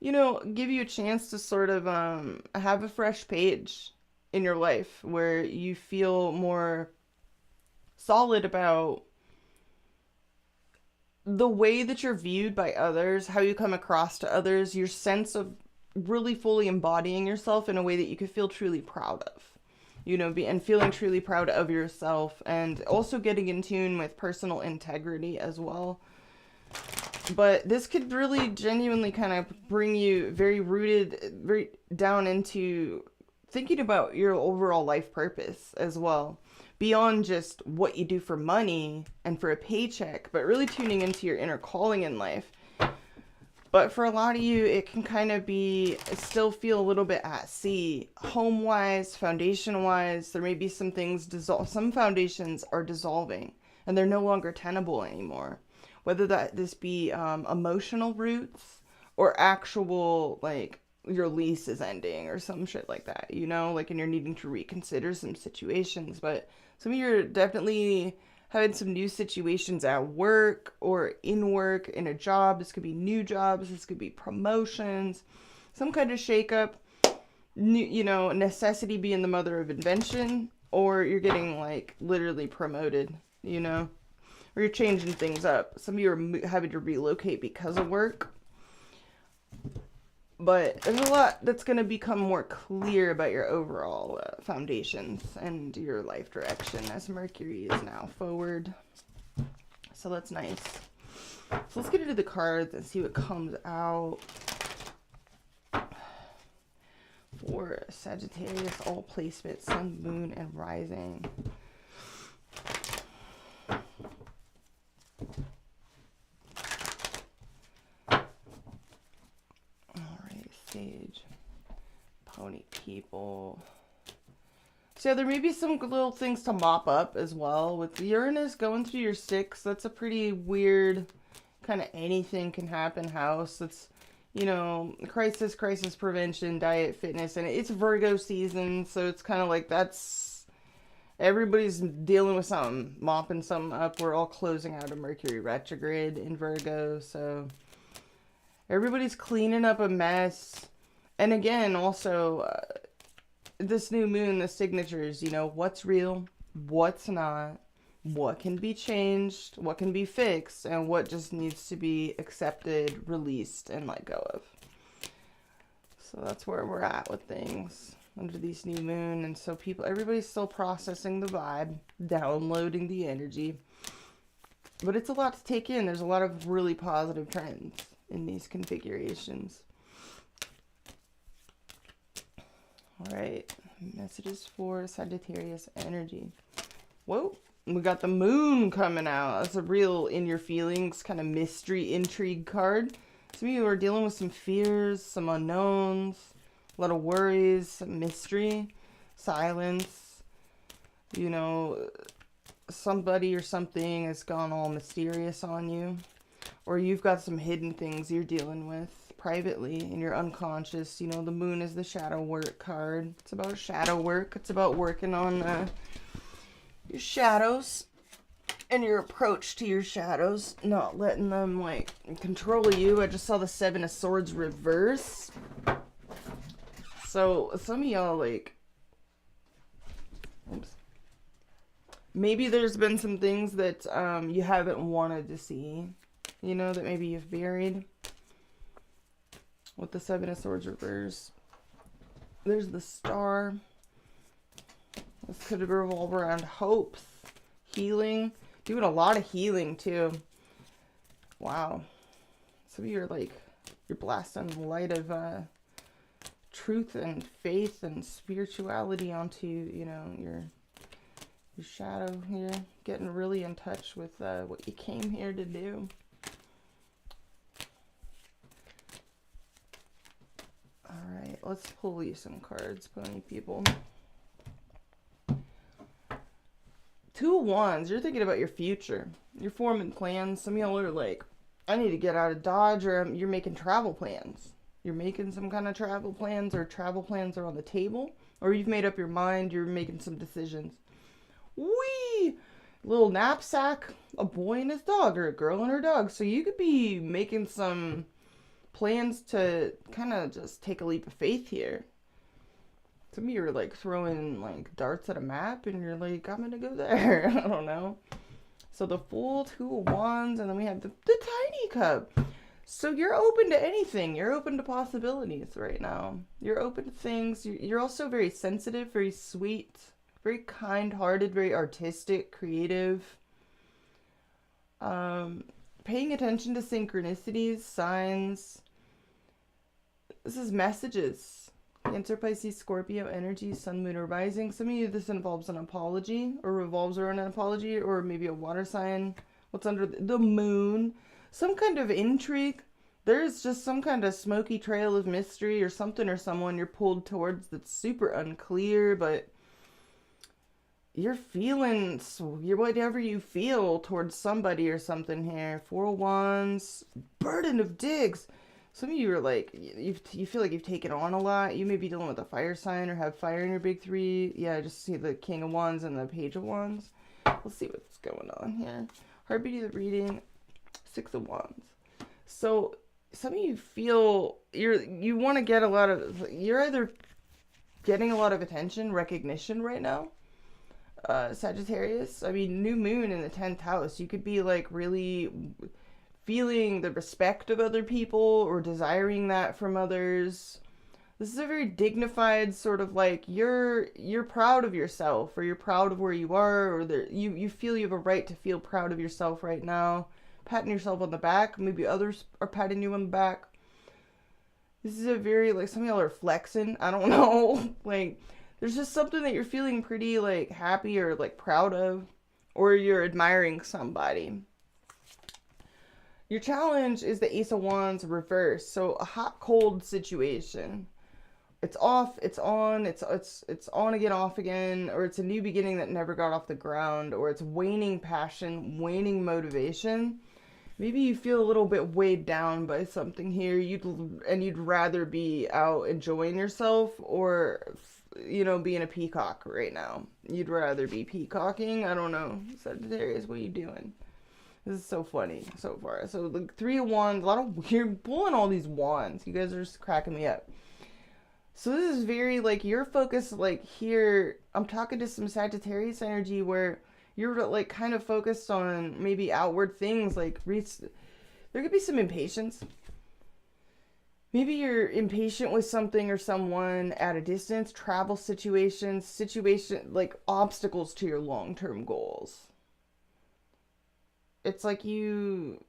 you know, give you a chance to sort of have a fresh page in your life where you feel more solid about the way that you're viewed by others, how you come across to others, your sense of really fully embodying yourself in a way that you could feel truly proud of. You know, and feeling truly proud of yourself, and also getting in tune with personal integrity as well. But this could really genuinely kind of bring you very rooted, very down into thinking about your overall life purpose as well. Beyond just what you do for money and for a paycheck, but really tuning into your inner calling in life. But for a lot of you, it can kind of be, still feel a little bit at sea. Home-wise, foundation-wise, there may be some things some foundations are dissolving, and they're no longer tenable anymore. Whether this be emotional roots, or actual, like, your lease is ending, or some shit like that, you know? Like, and you're needing to reconsider some situations. But some of you are definitely having some new situations at work or in work, in a job. This could be new jobs. This could be promotions, some kind of shakeup, you know, necessity being the mother of invention, or you're getting like literally promoted, you know, or you're changing things up. Some of you are having to relocate because of work. But there's a lot that's going to become more clear about your overall foundations and your life direction as Mercury is now forward. So that's nice. So let's get into the cards and see what comes out for Sagittarius, all placements, sun, moon, and rising. Sage, pony people. So yeah, there may be some little things to mop up as well. With Uranus going through your 6th, that's a pretty weird kind of anything can happen house. That's, you know, crisis prevention, diet, fitness, and it's Virgo season, so it's kind of like that's everybody's dealing with something, mopping something up. We're all closing out a Mercury retrograde in Virgo, so everybody's cleaning up a mess. And again, also, this new moon, the signatures, you know, what's real, what's not, what can be changed, what can be fixed, and what just needs to be accepted, released, and let go of. So that's where we're at with things under these new moon. And so everybody's still processing the vibe, downloading the energy. But it's a lot to take in. There's a lot of really positive trends in these configurations. All right, messages for Sagittarius energy. Whoa, we got the moon coming out. That's a real in your feelings kind of mystery intrigue card. Some of you are dealing with some fears, some unknowns, a lot of worries, some mystery, silence. You know, somebody or something has gone all mysterious on you. Or you've got some hidden things you're dealing with privately in your unconscious. You know, the moon is the shadow work card. It's about shadow work. It's about working on your shadows and your approach to your shadows. Not letting them, like, control you. I just saw the 7 of Swords reverse. So, some of y'all, like, Maybe there's been some things that you haven't wanted to see, you know, that maybe you've buried. With the Seven of Swords reverse. There's the Star. This could revolve around hopes, healing. Doing a lot of healing, too. Wow. Some of you are like, you're blasting the light of truth and faith and spirituality onto, you know, your shadow here. Getting really in touch with what you came here to do. Alright, let's pull you some cards, pony people. Two of Wands, you're thinking about your future. You're forming plans. Some of y'all are like, I need to get out of Dodge, or you're making travel plans. You're making some kind of travel plans, or travel plans are on the table, or you've made up your mind, you're making some decisions. Whee! Little knapsack, a boy and his dog, or a girl and her dog. So you could be making some plans to kind of just take a leap of faith here. Some of you are like throwing like darts at a map and you're like, I'm gonna go there. I don't know. So the Fool, Two of Wands, and then we have the Tiny Cup. So you're open to anything. You're open to possibilities right now. You're open to things. You're also very sensitive, very sweet, very kind-hearted, very artistic, creative. Paying attention to synchronicities, signs. This is messages. Cancer, Pisces, Scorpio, energy, sun, moon, or rising. Some of you, this involves an apology or revolves around an apology, or maybe a water sign. What's under the moon? Some kind of intrigue. There's just some kind of smoky trail of mystery or something or someone you're pulled towards that's super unclear, but you're feeling whatever you feel towards somebody or something here. Four of Wands, burden of digs. Some of you are like, you feel like you've taken on a lot. You may be dealing with a fire sign or have fire in your big three. Yeah, I just see the King of Wands and the Page of Wands. Let's see what's going on here. Heartbeat of the reading, Six of Wands. So some of you feel you want to get a lot of, you're either getting a lot of attention, recognition right now. Sagittarius, I mean, new moon in the 10th house. You could be like really feeling the respect of other people or desiring that from others. This is a very dignified sort of like you're proud of yourself, or you're proud of where you are, or you feel you have a right to feel proud of yourself right now. Patting yourself on the back. Maybe others are patting you on the back. This is a very, like, some of y'all are flexing. I don't know. Like, there's just something that you're feeling pretty like happy or like proud of, or you're admiring somebody. Your challenge is the Ace of Wands reverse. So a hot cold situation. It's off, it's on, it's on again, off again, or it's a new beginning that never got off the ground, or it's waning passion, waning motivation. Maybe you feel a little bit weighed down by something here. You'd rather be out enjoying yourself, or, you know, being a peacock right now. You'd rather be peacocking. I don't know. Sagittarius, what are you doing? This is so funny so far. So the Three of Wands, you're pulling all these wands. You guys are just cracking me up. So this is very like your focus, like here, I'm talking to some Sagittarius energy where you're like kind of focused on maybe outward things, like there could be some impatience. Maybe you're impatient with something or someone at a distance, travel situations, like obstacles to your long-term goals. It's like you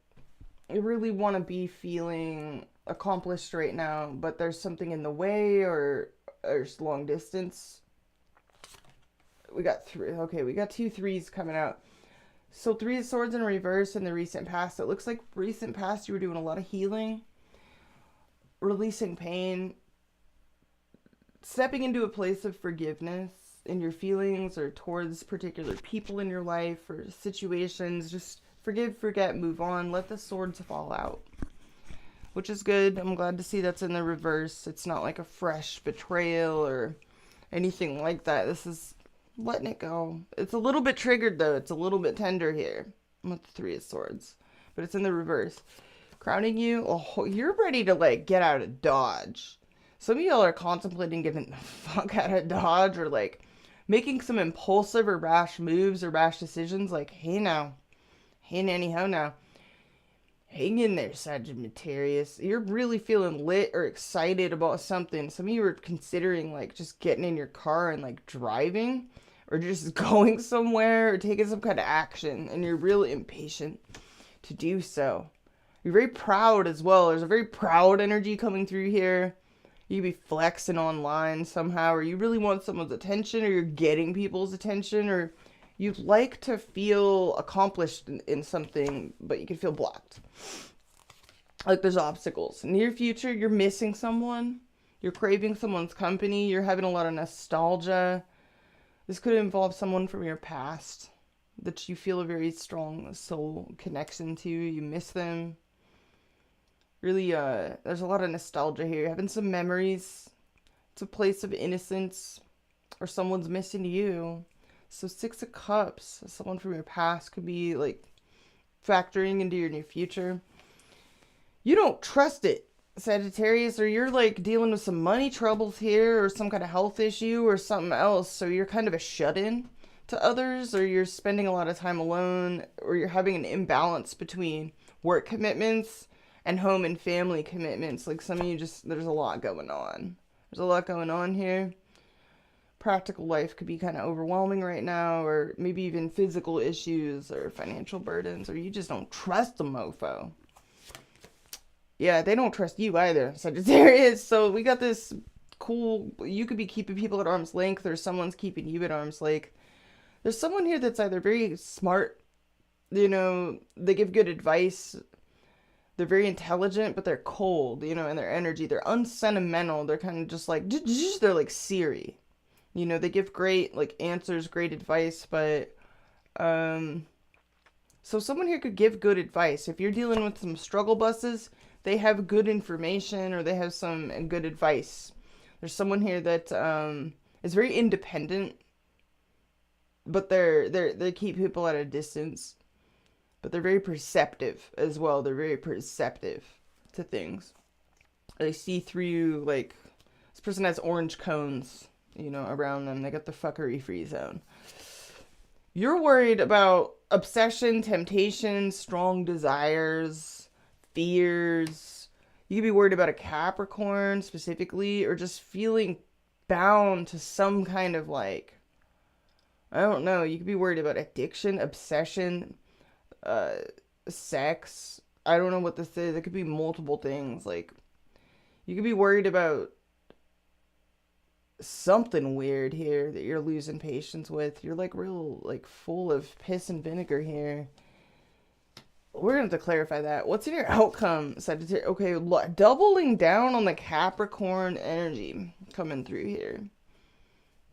really want to be feeling accomplished right now, but there's something in the way, or there's long distance. We got two threes coming out. So Three of Swords in reverse in the recent past. It looks like recent past you were doing a lot of healing, releasing pain, stepping into a place of forgiveness in your feelings or towards particular people in your life or situations. Just forgive, forget, move on. Let the swords fall out, which is good. I'm glad to see that's in the reverse. It's not like a fresh betrayal or anything like that. This is letting it go. It's a little bit triggered, though. It's a little bit tender here with the Three of Swords, but it's in the reverse. Crowning you. Oh, you're ready to, like, get out of Dodge. Some of y'all are contemplating getting the fuck out of Dodge, or, like, making some impulsive or rash moves or rash decisions, like, hey now, hey nanny ho now. Hang in there, Sagittarius. You're really feeling lit or excited about something. Some of you are considering, like, just getting in your car and, like, driving, or just going somewhere, or taking some kind of action, and you're really impatient to do so. You're very proud as well. There's a very proud energy coming through here. You could be flexing online somehow, or you really want someone's attention, or you're getting people's attention, or you'd like to feel accomplished in something, but you can feel blocked. Like there's obstacles. Near future, you're missing someone. You're craving someone's company. You're having a lot of nostalgia. This could involve someone from your past that you feel a very strong soul connection to. You miss them. Really, there's a lot of nostalgia here. You're having some memories. It's a place of innocence. Or someone's missing you. So 6 of Cups. Someone from your past could be, like, factoring into your near future. You don't trust it, Sagittarius, or you're, like, dealing with some money troubles here, or some kind of health issue, or something else. So you're kind of a shut-in to others, or you're spending a lot of time alone, or you're having an imbalance between work commitments and home and family commitments. Like, some of you just, there's a lot going on. There's a lot going on here. Practical life could be kind of overwhelming right now, or maybe even physical issues or financial burdens, or you just don't trust the mofo. Yeah, they don't trust you either, Sagittarius. So we got this cool, you could be keeping people at arm's length, or someone's keeping you at arm's length. There's someone here that's either very smart, you know, they give good advice, they're very intelligent, but they're cold, you know, in their energy. They're unsentimental. They're kind of just like, they're like Siri. You know, they give great, like, answers, great advice, but, so someone here could give good advice. If you're dealing with some struggle buses, they have good information, or they have some good advice. There's someone here that, is very independent, but they keep people at a distance, but they're very perceptive as well. They're very perceptive to things. They see through, like, this person has orange cones, you know, around them. They got the fuckery free zone. You're worried about obsession, temptation, strong desires, fears. You could be worried about a Capricorn specifically, or just feeling bound to some kind of, like, I don't know. You could be worried about addiction, obsession, sex. I don't know what this is. It could be multiple things. Like, you could be worried about something weird here that you're losing patience with. You're, like, real, like, full of piss and vinegar here. We're going to have to clarify that. What's in your outcome, Sagittarius? Okay, doubling down on the Capricorn energy coming through here.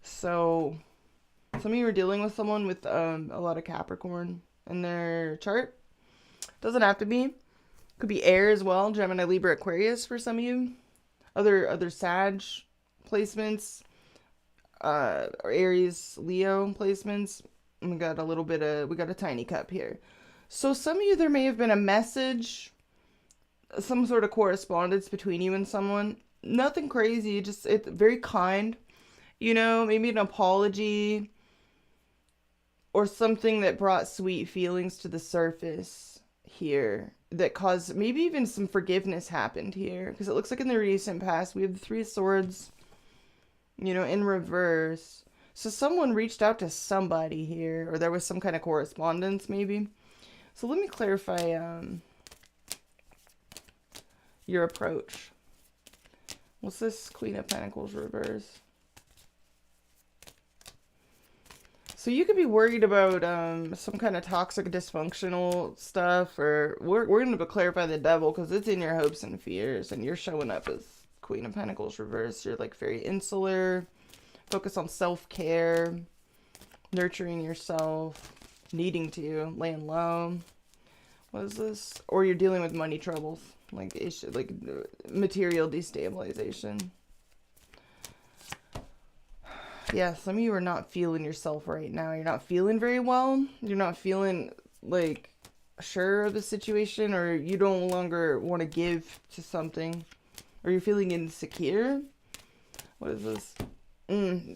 So, some of you are dealing with someone with a lot of Capricorn in their chart. Doesn't have to be. Could be air as well. Gemini, Libra, Aquarius for some of you. Other Sag placements. Or Aries, Leo placements. We got a tiny cup here. So some of you, there may have been a message, some sort of correspondence between you and someone. Nothing crazy, just it's very kind. You know, maybe an apology or something that brought sweet feelings to the surface here that caused, maybe even some forgiveness happened here. Because it looks like in the recent past, we have the 3 of Swords, you know, in reverse. So someone reached out to somebody here, or there was some kind of correspondence maybe. So let me clarify your approach. What's this? Queen of Pentacles reverse. So you could be worried about some kind of toxic, dysfunctional stuff, or we're going to clarify the Devil because it's in your hopes and fears, and you're showing up as Queen of Pentacles reverse. You're, like, very insular, focus on self-care, nurturing yourself, needing to, laying low. What is this? Or you're dealing with money troubles, like issue, like material destabilization. Yeah, some of you are not feeling yourself right now. You're not feeling very well. You're not feeling, like, sure of the situation, or you no longer want to give to something, or you're feeling insecure. What is this?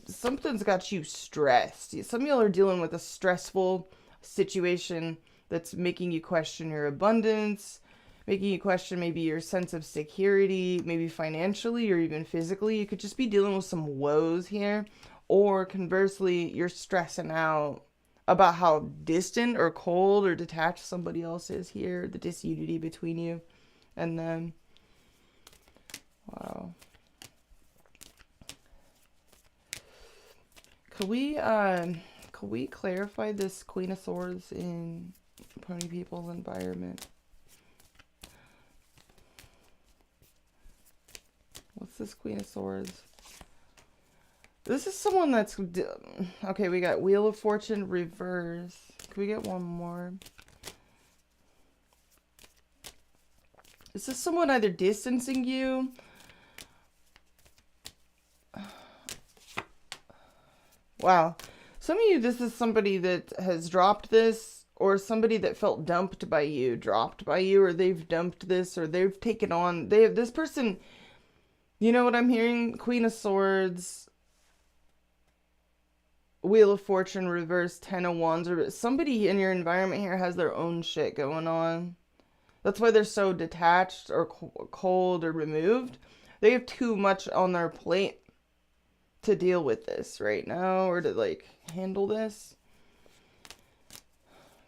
Something's got you stressed. Some of y'all are dealing with a stressful situation that's making you question your abundance, making you question maybe your sense of security, maybe financially or even physically. You could just be dealing with some woes here. Or conversely, you're stressing out about how distant or cold or detached somebody else is here, the disunity between you and them. Wow. Could we clarify this Queen of Swords in Pony People's environment? What's this Queen of Swords? This is someone that's... Okay, we got Wheel of Fortune reverse. Can we get one more? This is someone either distancing you... Wow. Some of you, this is somebody that has dropped this, or somebody that felt dumped by you, dropped by you, or they've dumped this, or they've taken on... This person... You know what I'm hearing? Queen of Swords... Wheel of Fortune reverse, 10 of Wands, or somebody in your environment here has their own shit going on. That's why they're so detached or cold or removed. They have too much on their plate to deal with this right now, or to like handle this.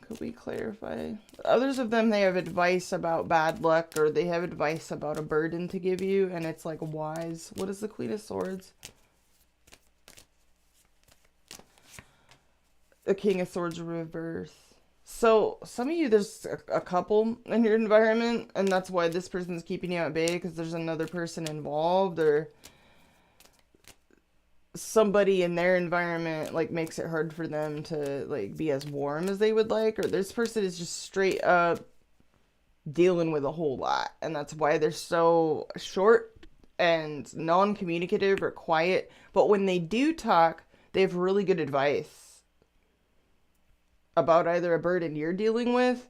Could we clarify? Others of them, they have advice about bad luck, or they have advice about a burden to give you, and it's like wise. What is the Queen of Swords? The King of Swords reverse. So, some of you, there's a couple in your environment, and that's why this person's keeping you at bay, because there's another person involved, or somebody in their environment, like, makes it hard for them to, like, be as warm as they would like, or this person is just straight up dealing with a whole lot, and that's why they're so short and non-communicative or quiet, but when they do talk, they have really good advice about either a burden you're dealing with,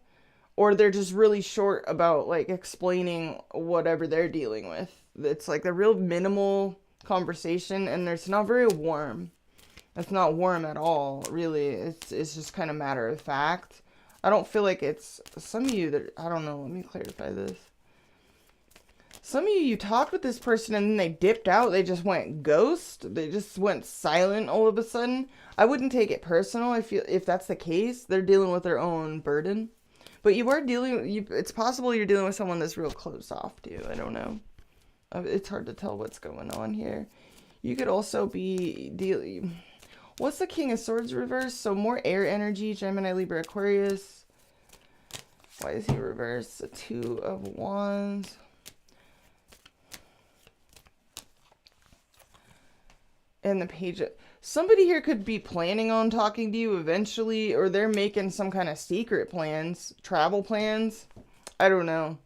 or they're just really short about like explaining whatever they're dealing with. It's like a real minimal conversation, and it's not very warm. It's not warm at all, really. It's just kind of matter of fact. I don't feel like it's... Some of you that... I don't know. Let me clarify this. Some of you talked with this person and then they dipped out. They just went ghost. They just went silent all of a sudden. I wouldn't take it personal. I feel if that's the case, they're dealing with their own burden. But you are dealing... it's possible you're dealing with someone that's real close off to you. I don't know. It's hard to tell what's going on here. You could also be dealing... What's the King of Swords reverse? So more air energy. Gemini, Libra, Aquarius. Why is he reversed? The Two of Wands. And the Page of... Somebody here could be planning on talking to you eventually, or they're making some kind of secret plans, travel plans. I don't know.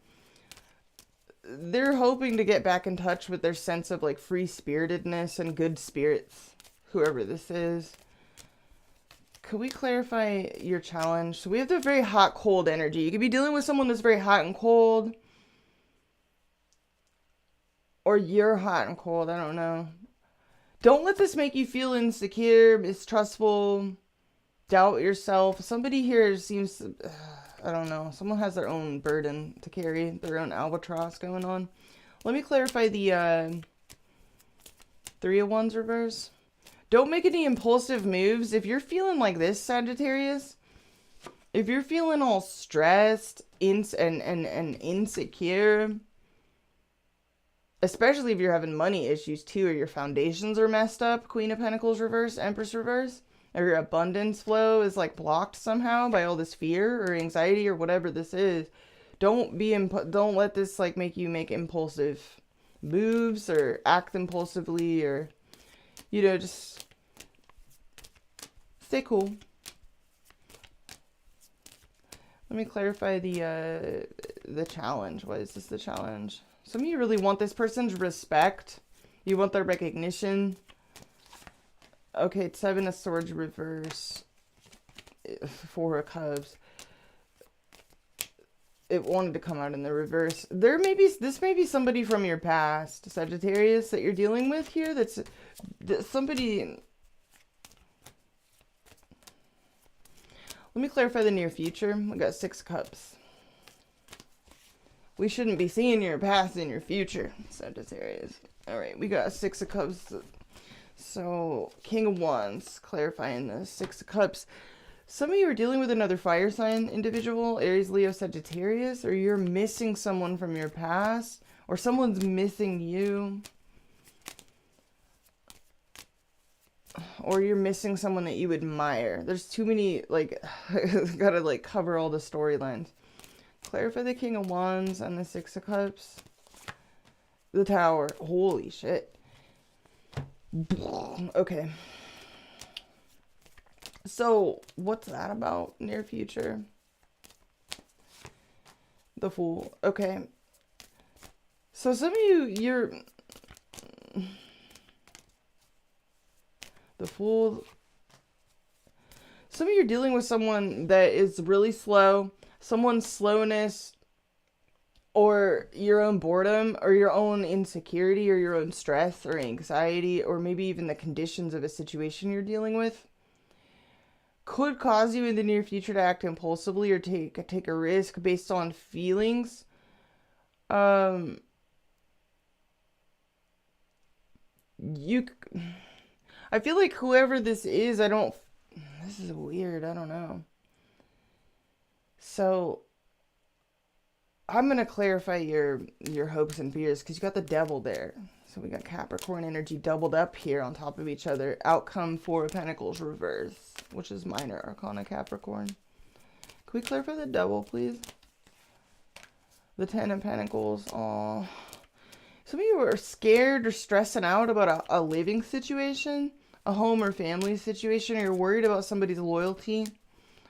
They're hoping to get back in touch with their sense of like free-spiritedness and good spirits, whoever this is. Could we clarify your challenge? So we have the very hot, cold energy. You could be dealing with someone that's very hot and cold, or you're hot and cold. I don't know. Don't let this make you feel insecure, mistrustful, doubt yourself. Somebody here seems to, I don't know. Someone has their own burden to carry, their own albatross going on. Let me clarify the Three of Wands reverse. Don't make any impulsive moves. If you're feeling like this, Sagittarius, if you're feeling all stressed and insecure, especially if you're having money issues too, or your foundations are messed up, Queen of Pentacles reverse, Empress reverse, or your abundance flow is like blocked somehow by all this fear or anxiety or whatever this is, don't let this like make you make impulsive moves or act impulsively, or, you know, just stay cool. Let me clarify the challenge. Why is this the challenge? Some of you really want this person's respect. You want their recognition. Okay, it's Seven of Swords reverse. Four of Cups. it wanted to come out in the reverse. This may be somebody from your past, Sagittarius, that you're dealing with here. That's somebody. Let me clarify the near future. We got 6 cups. We shouldn't be seeing your past in your future, Sagittarius. All right, we got 6 of cups. So King of Wands, clarifying this. 6 of Cups. Some of you are dealing with another fire sign individual, Aries, Leo, Sagittarius, or you're missing someone from your past, or someone's missing you, or you're missing someone that you admire. There's too many, like, gotta, like, cover all the storylines. Clarify the King of Wands and the 6 of Cups. The Tower. Holy shit. Okay. So, what's that about? Near future. The Fool. Okay. So, some of you're... The Fool. Some of you are dealing with someone that is really slow. Someone's slowness, or your own boredom, or your own insecurity, or your own stress, or anxiety, or maybe even the conditions of a situation you're dealing with, could cause you in the near future to act impulsively or take a risk based on feelings. I feel like whoever this is, this is weird, I don't know. So, I'm going to clarify your hopes and fears, because you got the Devil there. So we got Capricorn energy doubled up here on top of each other. Outcome 4 of Pentacles reverse, which is minor arcana Capricorn. Can we clarify the Devil, please? The 10 of Pentacles. Aww. Some of you are scared or stressing out about a living situation, a home or family situation, or you're worried about somebody's loyalty,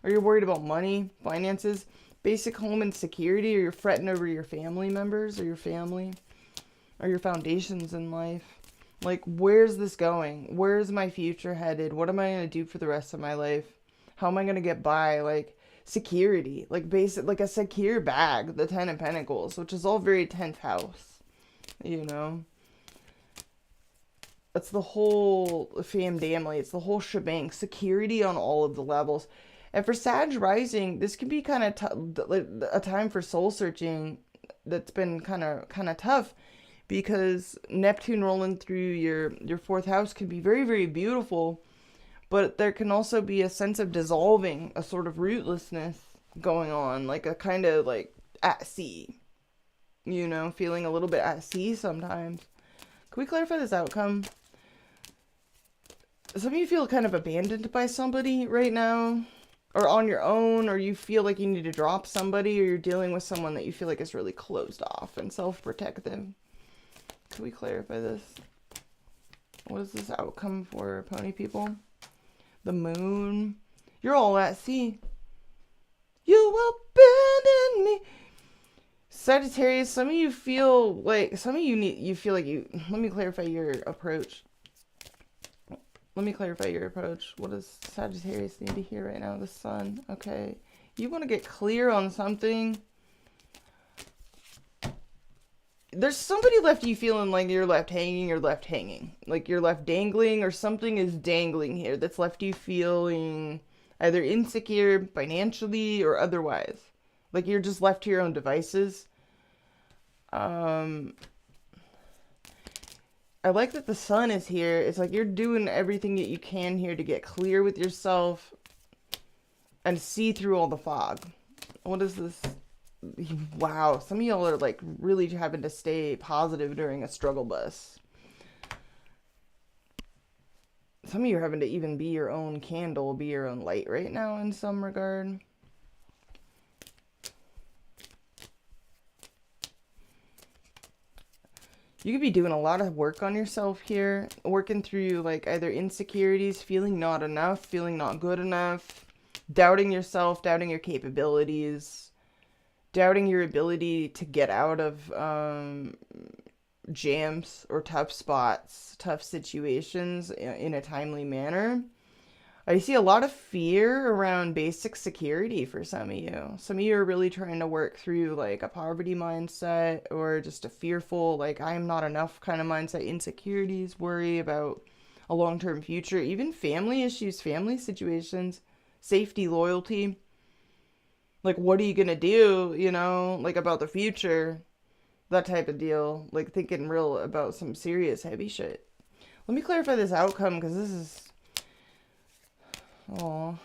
or you're worried about money, finances, basic home insecurity, or you're fretting over your family members, or your family, or your foundations in life. Like, where's this going? Where's my future headed? What am I going to do for the rest of my life? How am I going to get by? Like, security, like basic, like a secure bag, the 10 of Pentacles, which is all very 10th house, you know? It's the whole family. It's the whole shebang. Security on all of the levels. And for Sag rising, this can be kind of a time for soul searching that's been kind of tough, because Neptune rolling through your 4th house can be very, very beautiful, but there can also be a sense of dissolving, a sort of rootlessness going on, like a kind of like at sea, you know, feeling a little bit at sea sometimes. Can we clarify this outcome? Some of you feel kind of abandoned by somebody right now, or on your own, or you feel like you need to drop somebody, or you're dealing with someone that you feel like is really closed off and self-protective. Can we clarify this? What is this outcome for, pony people? The Moon. You're all at sea. You abandoned me. Sagittarius, some of you feel like, let me clarify your approach. Let me clarify your approach. What does Sagittarius need to hear right now? The Sun. Okay. You want to get clear on something. There's somebody left you feeling like you're left hanging, or left hanging. Like you're left dangling, or something is dangling here that's left you feeling either insecure financially or otherwise. Like you're just left to your own devices. I like that the Sun is here. It's like you're doing everything that you can here to get clear with yourself and see through all the fog. What is this? Wow, some of y'all are like really having to stay positive during a struggle bus. Some of you are having to even be your own candle, be your own light right now in some regard. You could be doing a lot of work on yourself here, working through like either insecurities, feeling not enough, feeling not good enough, doubting yourself, doubting your capabilities, doubting your ability to get out of jams or tough spots, tough situations in a timely manner. I see a lot of fear around basic security for some of you. Some of you are really trying to work through like a poverty mindset or just a fearful, like I am not enough kind of mindset, insecurities, worry about a long-term future, even family issues, family situations, safety, loyalty. Like, what are you going to do, you know, like about the future, that type of deal. Like thinking real about some serious heavy shit. Let me clarify this outcome because this is... Oh,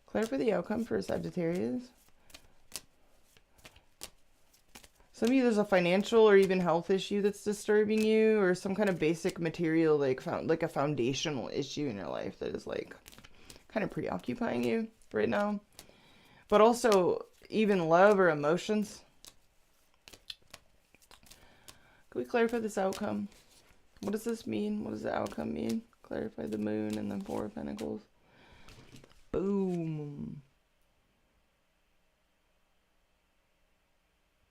clarify the outcome for Sagittarius. Some of you, there's a financial or even health issue that's disturbing you, or some kind of basic material, like a foundational issue in your life that is like kind of preoccupying you right now. But also even love or emotions. Can we clarify this outcome? What does this mean? What does the outcome mean? Clarify the moon and the Four of Pentacles. Boom.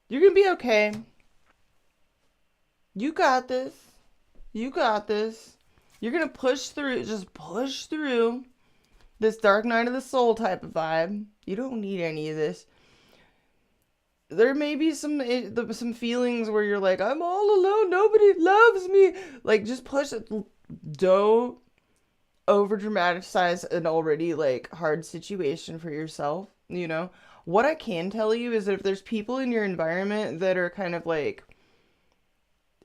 You're going to be okay. You got this. You got this. You're going to push through. Just push through this dark night of the soul type of vibe. You don't need any of this. There may be some feelings where you're like, I'm all alone. Nobody loves me. Like, just push it. Don't over dramatize an already like hard situation for yourself, you know. What I can tell you is that if there's people in your environment that are kind of like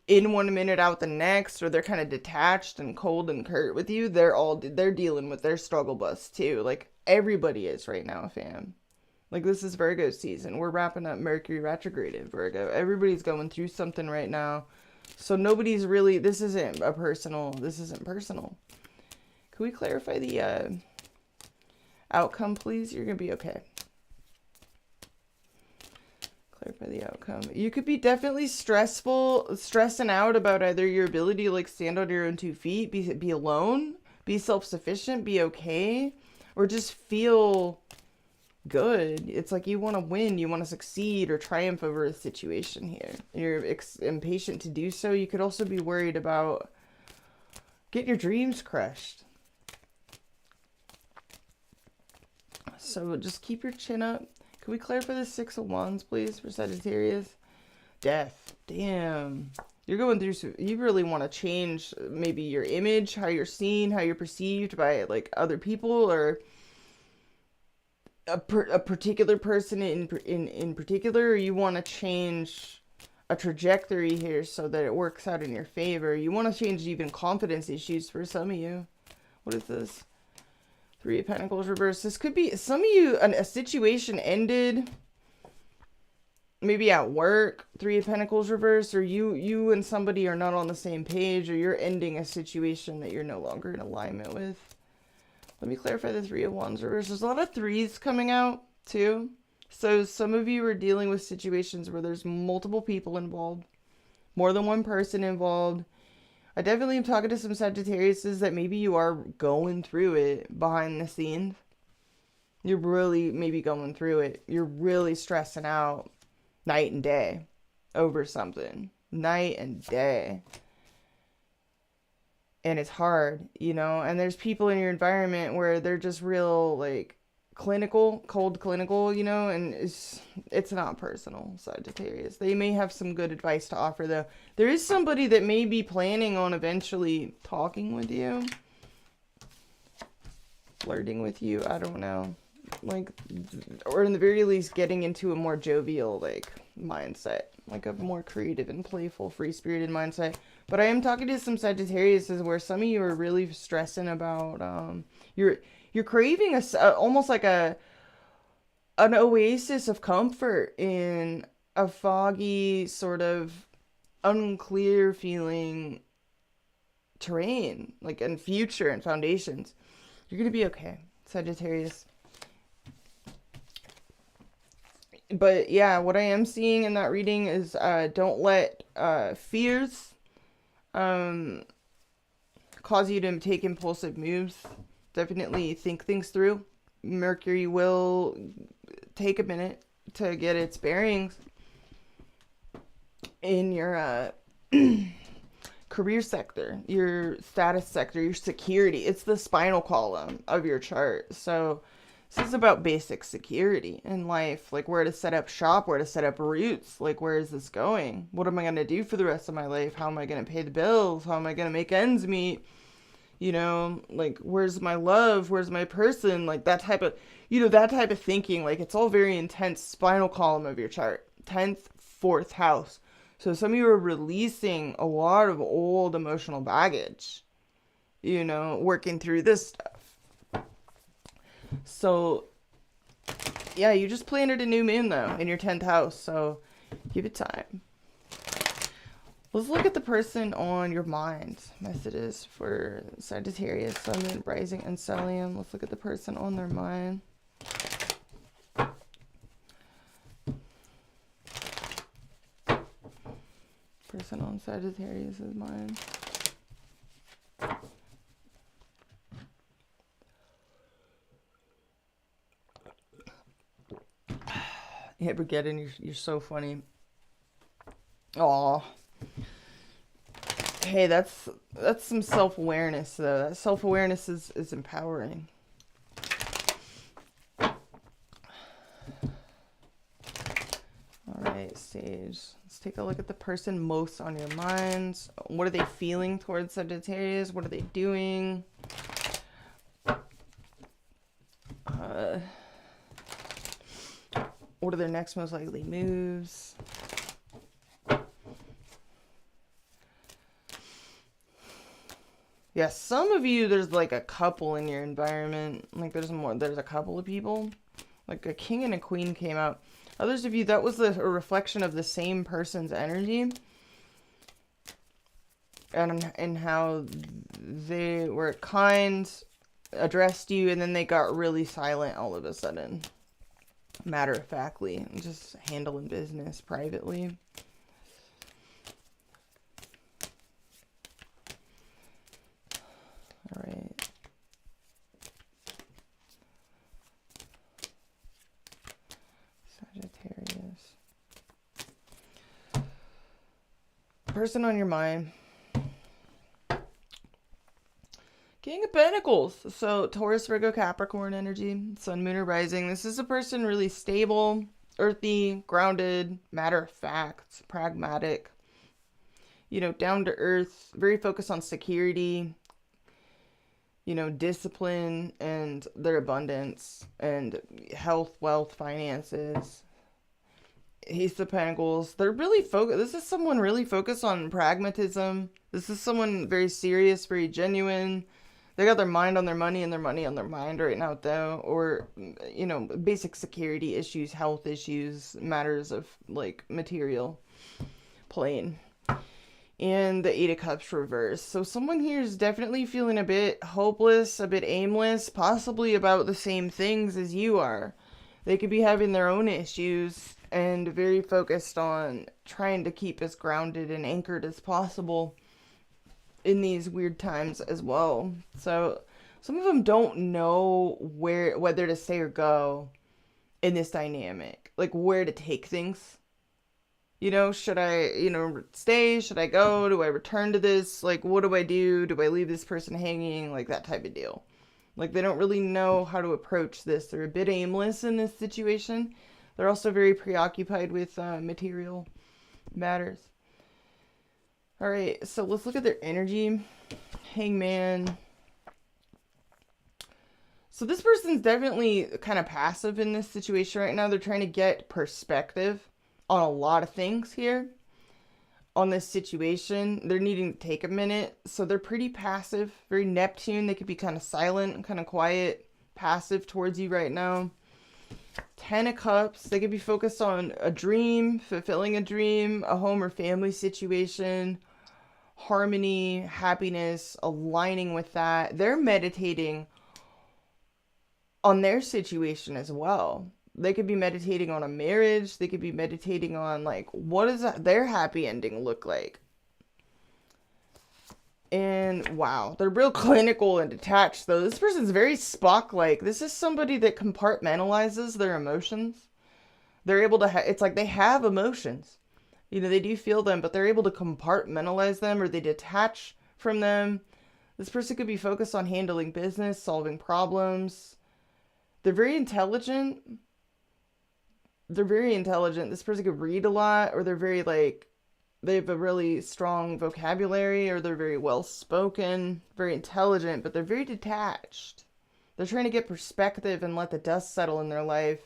in one minute out the next, or they're kind of detached and cold and curt with you, they're dealing with their struggle bus too. Like everybody is right now, fam. Like this is Virgo season. We're wrapping up Mercury retrograde in Virgo. Everybody's going through something right now. So nobody's really, this isn't personal. Can we clarify the outcome, please? You're going to be okay. Clarify the outcome. You could be definitely stressing out about either your ability to like stand on your own 2 feet, be alone, be self-sufficient, be okay, or just feel good. It's like you want to win, you want to succeed or triumph over a situation here. You're impatient to do so. You could also be worried about getting your dreams crushed. So just keep your chin up. Can we clarify the Six of Wands, please, for Sagittarius? Death. Damn. You're going through, you really want to change maybe your image, how you're seen, how you're perceived by like other people, or a particular person in particular, or you want to change a trajectory here so that it works out in your favor. You want to change even confidence issues for some of you. What is this? Three of Pentacles reverse. This could be some of you, a situation ended maybe at work. Three of Pentacles reverse, or you and somebody are not on the same page, or you're ending a situation that you're no longer in alignment with. Let me clarify the Three of Wands reverse. There's a lot of threes coming out too. So some of you are dealing with situations where there's multiple people involved, more than one person involved. I definitely am talking to some Sagittariuses that maybe you are going through it behind the scenes. You're really maybe going through it. You're really stressing out night and day over something. Night and day. And it's hard, you know, and there's people in your environment where they're just real, like, clinical, cold clinical, you know, and it's not personal, Sagittarius. They may have some good advice to offer, though. There is somebody that may be planning on eventually talking with you, flirting with you, I don't know. Like, or in the very least, getting into a more jovial, like, mindset. Like a more creative and playful, free-spirited mindset. But I am talking to some Sagittarius where some of you are really stressing about, you're craving almost like an oasis of comfort in a foggy, sort of unclear feeling terrain, like in future and foundations. You're going to be okay, Sagittarius. But yeah, what I am seeing in that reading is don't let fears cause you to take impulsive moves. Definitely think things through. Mercury will take a minute to get its bearings in your career sector, your status sector, your security. It's the spinal column of your chart. So this is about basic security in life, like where to set up shop, where to set up roots, like where is this going? What am I going to do for the rest of my life? How am I going to pay the bills? How am I going to make ends meet? You know, like where's my love? Where's my person? Like that type of, that type of thinking, like it's all very intense spinal column of your chart. 10th, 4th house. So some of you are releasing a lot of old emotional baggage, working through this stuff. So, yeah, you just planted a new moon, though, in your 10th house. So, give it time. Let's look at the person on your mind. Messages for Sagittarius, Sun, Moon, Rising, and Stellium. Let's look at the person on their mind. Person on Sagittarius' mind. Yeah, Brigadden, you're so funny. Aw. Hey, that's some self-awareness, though. That self-awareness is empowering. Alright, Sage. Let's take a look at the person most on your minds. What are they feeling towards Sagittarius? What are they doing? What are their next most likely moves? Yeah, some of you, there's like a couple in your environment. Like there's a couple of people. Like a king and a queen came out. Others of you, that was a reflection of the same person's energy. And how they were kind, addressed you, and then they got really silent all of a sudden. Matter-of-factly, just handling business privately. All right. Sagittarius. Person on your mind. King of Pentacles. So Taurus, Virgo, Capricorn energy. Sun, Moon, or Rising. This is a person really stable, earthy, grounded, matter-of-fact, pragmatic. Down to earth. Very focused on security. Discipline and their abundance. And health, wealth, finances. Ace of Pentacles. They're really focused. This is someone really focused on pragmatism. This is someone very serious, very genuine. They got their mind on their money and their money on their mind right now, though. Or, basic security issues, health issues, matters of, like, material plane. And the 8 of Cups reversed. So someone here is definitely feeling a bit hopeless, a bit aimless, possibly about the same things as you are. They could be having their own issues and very focused on trying to keep as grounded and anchored as possible in these weird times as well. So some of them don't know whether to stay or go in this dynamic, like where to take things. Should I, stay? Should I go? Do I return to this? Like, what do I do? Do I leave this person hanging? Like that type of deal. Like they don't really know how to approach this. They're a bit aimless in this situation. They're also very preoccupied with material matters. All right, so let's look at their energy. Hangman. So this person's definitely kind of passive in this situation right now. They're trying to get perspective on a lot of things here. On this situation, they're needing to take a minute. So they're pretty passive, very Neptune. They could be kind of silent and kind of quiet, passive towards you right now. 10 of Cups. They could be focused on a dream, fulfilling a dream, a home or family situation, harmony, happiness, aligning with that. They're meditating on their situation as well. They could be meditating on a marriage. They could be meditating on, like, what does their happy ending look like? And, wow, they're real clinical and detached, though. This person's very Spock-like. This is somebody that compartmentalizes their emotions. They're able to it's like they have emotions. You know, they do feel them, but they're able to compartmentalize them, or they detach from them. This person could be focused on handling business, solving problems. They're very intelligent. This person could read a lot, or they're very, like, they have a really strong vocabulary, or they're very well spoken, very intelligent, but they're very detached. They're trying to get perspective and let the dust settle in their life.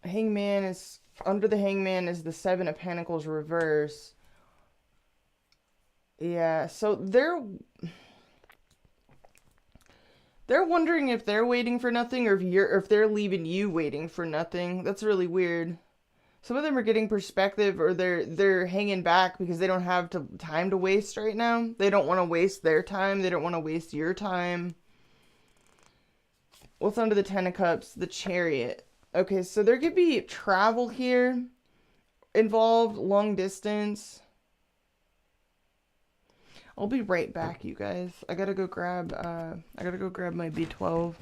Hangman is, under the Hangman is the Seven of Pentacles reverse. Yeah, so they're wondering if they're waiting for nothing, or if they're leaving you waiting for nothing. That's really weird. Some of them are getting perspective, or they're hanging back because they don't have time to waste right now. They don't want to waste their time. They don't want to waste your time. What's under the Ten of Cups? The Chariot. Okay, so there could be travel here involved, long distance. I'll be right back, you guys. I gotta go grab my B12.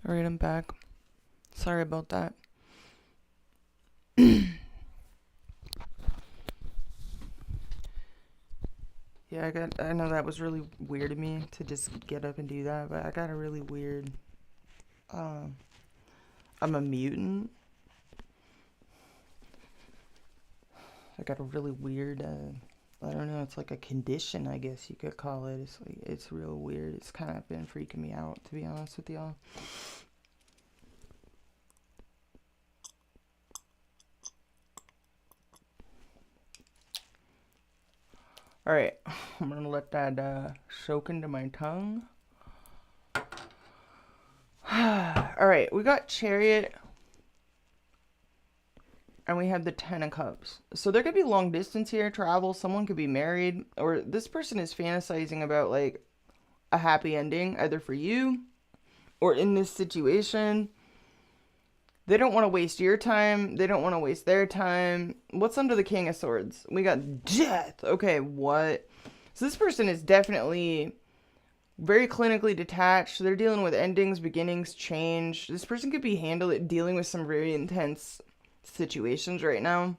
Alright, I'm back. Sorry about that. Yeah, I know that was really weird of me to just get up and do that, but I got a really weird, I'm a mutant. I got a really weird, I don't know, it's like a condition, I guess you could call it. It's like, it's real weird. It's kind of been freaking me out, to be honest with y'all. Alright, I'm gonna let that soak into my tongue. Alright, we got Chariot. And we have the Ten of Cups. So there could be long distance here, travel. Someone could be married. Or this person is fantasizing about, like, a happy ending, either for you or in this situation. They don't want to waste your time. They don't want to waste their time. What's under the King of Swords? We got Death. Okay, what? So this person is definitely very clinically detached. They're dealing with endings, beginnings, change. This person could be dealing with some very intense situations right now.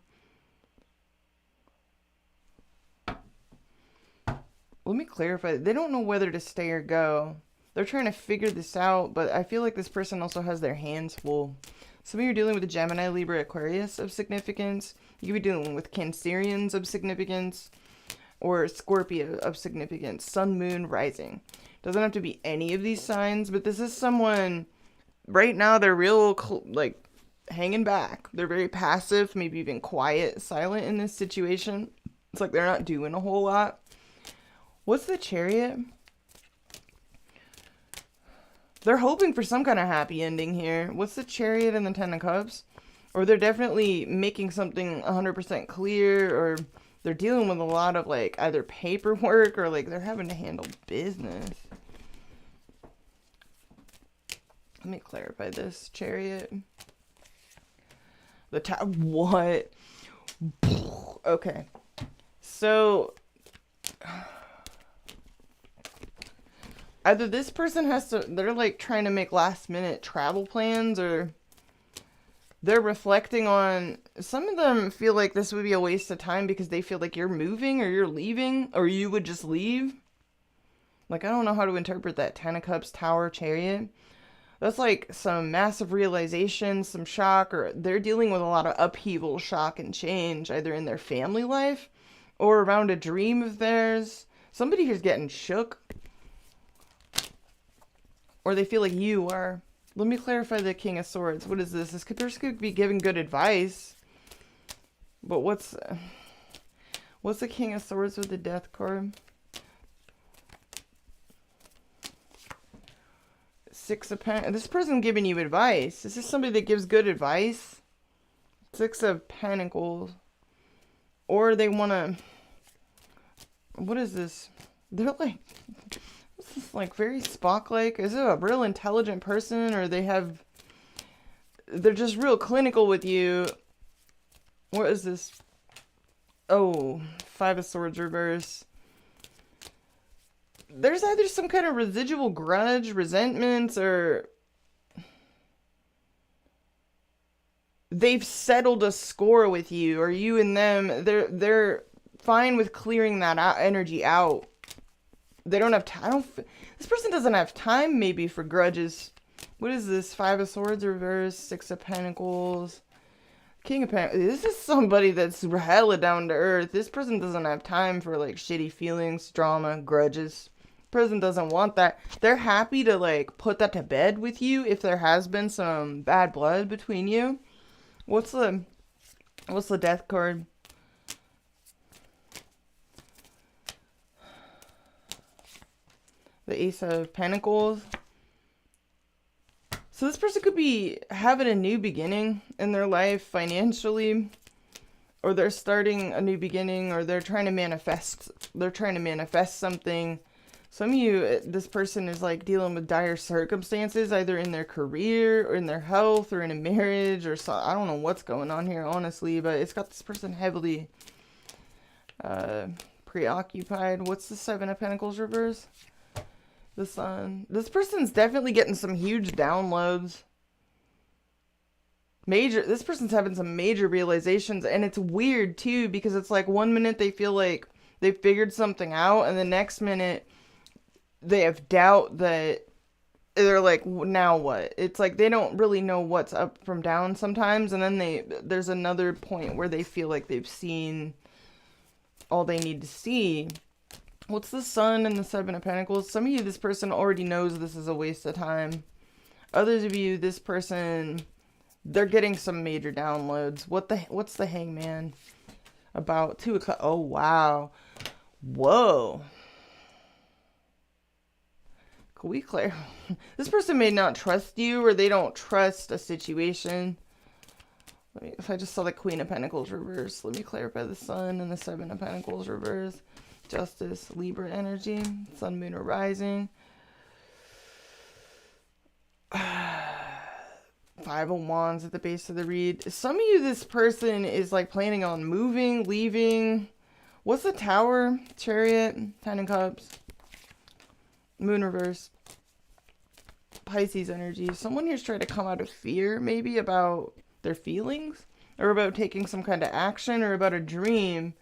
Let me clarify. They don't know whether to stay or go. They're trying to figure this out, but I feel like this person also has their hands full. Some of you are dealing with a Gemini, Libra, Aquarius of significance. You could be dealing with Cancerians of significance, or Scorpio of significance. Sun, Moon, Rising. Doesn't have to be any of these signs, but this is someone, right now, they're real, like, hanging back. They're very passive, maybe even quiet, silent in this situation. It's like they're not doing a whole lot. What's the Chariot? They're hoping for some kind of happy ending here. What's the Chariot and the Ten of Cups? Or they're definitely making something 100% clear, or they're dealing with a lot of, like, either paperwork, or, like, they're having to handle business. Let me clarify this. Chariot. The what? Okay. So either this person has to, they're like trying to make last minute travel plans, or they're reflecting on, some of them feel like this would be a waste of time because they feel like you're moving, or you're leaving, or you would just leave. Like, I don't know how to interpret that. Ten of Cups, Tower, Chariot. That's like some massive realization, some shock, or they're dealing with a lot of upheaval, shock, and change, either in their family life or around a dream of theirs. Somebody here's getting shook. Or they feel like you are. Let me clarify the King of Swords. What is this? This person could be giving good advice. But what's the King of Swords with the Death card? Six of Pentacles. This person giving you advice. Is this somebody that gives good advice? Six of Pentacles. Or they want to... What is this? They're like... This is like very Spock-like. Is it a real intelligent person? Or they have... They're just real clinical with you. What is this? Oh, Five of Swords reverse. There's either some kind of residual grudge, resentments, or they've settled a score with you, or you and them. They're fine with clearing that energy out. They don't have time. This person doesn't have time maybe for grudges. What is this? Five of Swords reverse, Six of Pentacles, King of Pentacles. This is somebody that's hella down to earth. This person doesn't have time for like shitty feelings, drama, grudges. Person doesn't want that. They're happy to like put that to bed with you if there has been some bad blood between you. What's the death card? The Ace of Pentacles. So this person could be having a new beginning in their life financially, or they're starting a new beginning, or they're trying to manifest something. Some of you, this person is like dealing with dire circumstances, either in their career or in their health or in a marriage or so. I don't know what's going on here, honestly, but it's got this person heavily preoccupied. What's the Seven of Pentacles reverse? The Sun. This person's definitely getting some huge downloads. This person's having some major realizations, and it's weird too, because it's like one minute they feel like they figured something out, and the next minute they have doubt that they're like, now what? It's like they don't really know what's up from down sometimes, and then there's another point where they feel like they've seen all they need to see. What's the Sun and the Seven of Pentacles? Some of you, this person already knows this is a waste of time. Others of you, this person, they're getting some major downloads. What's the Hangman about? Two of Cups. Oh, wow. Whoa. Can we clarify? This person may not trust you, or they don't trust a situation. If I just saw the Queen of Pentacles reverse, let me clarify the Sun and the Seven of Pentacles reverse. Justice, Libra energy, Sun, Moon, or Rising. Five of Wands at the base of the read. Some of you, this person is like planning on moving, leaving. What's the Tower? Chariot, Ten of Cups, Moon reverse. Pisces energy. Someone here's trying to come out of fear, maybe about their feelings, or about taking some kind of action, or about a dream.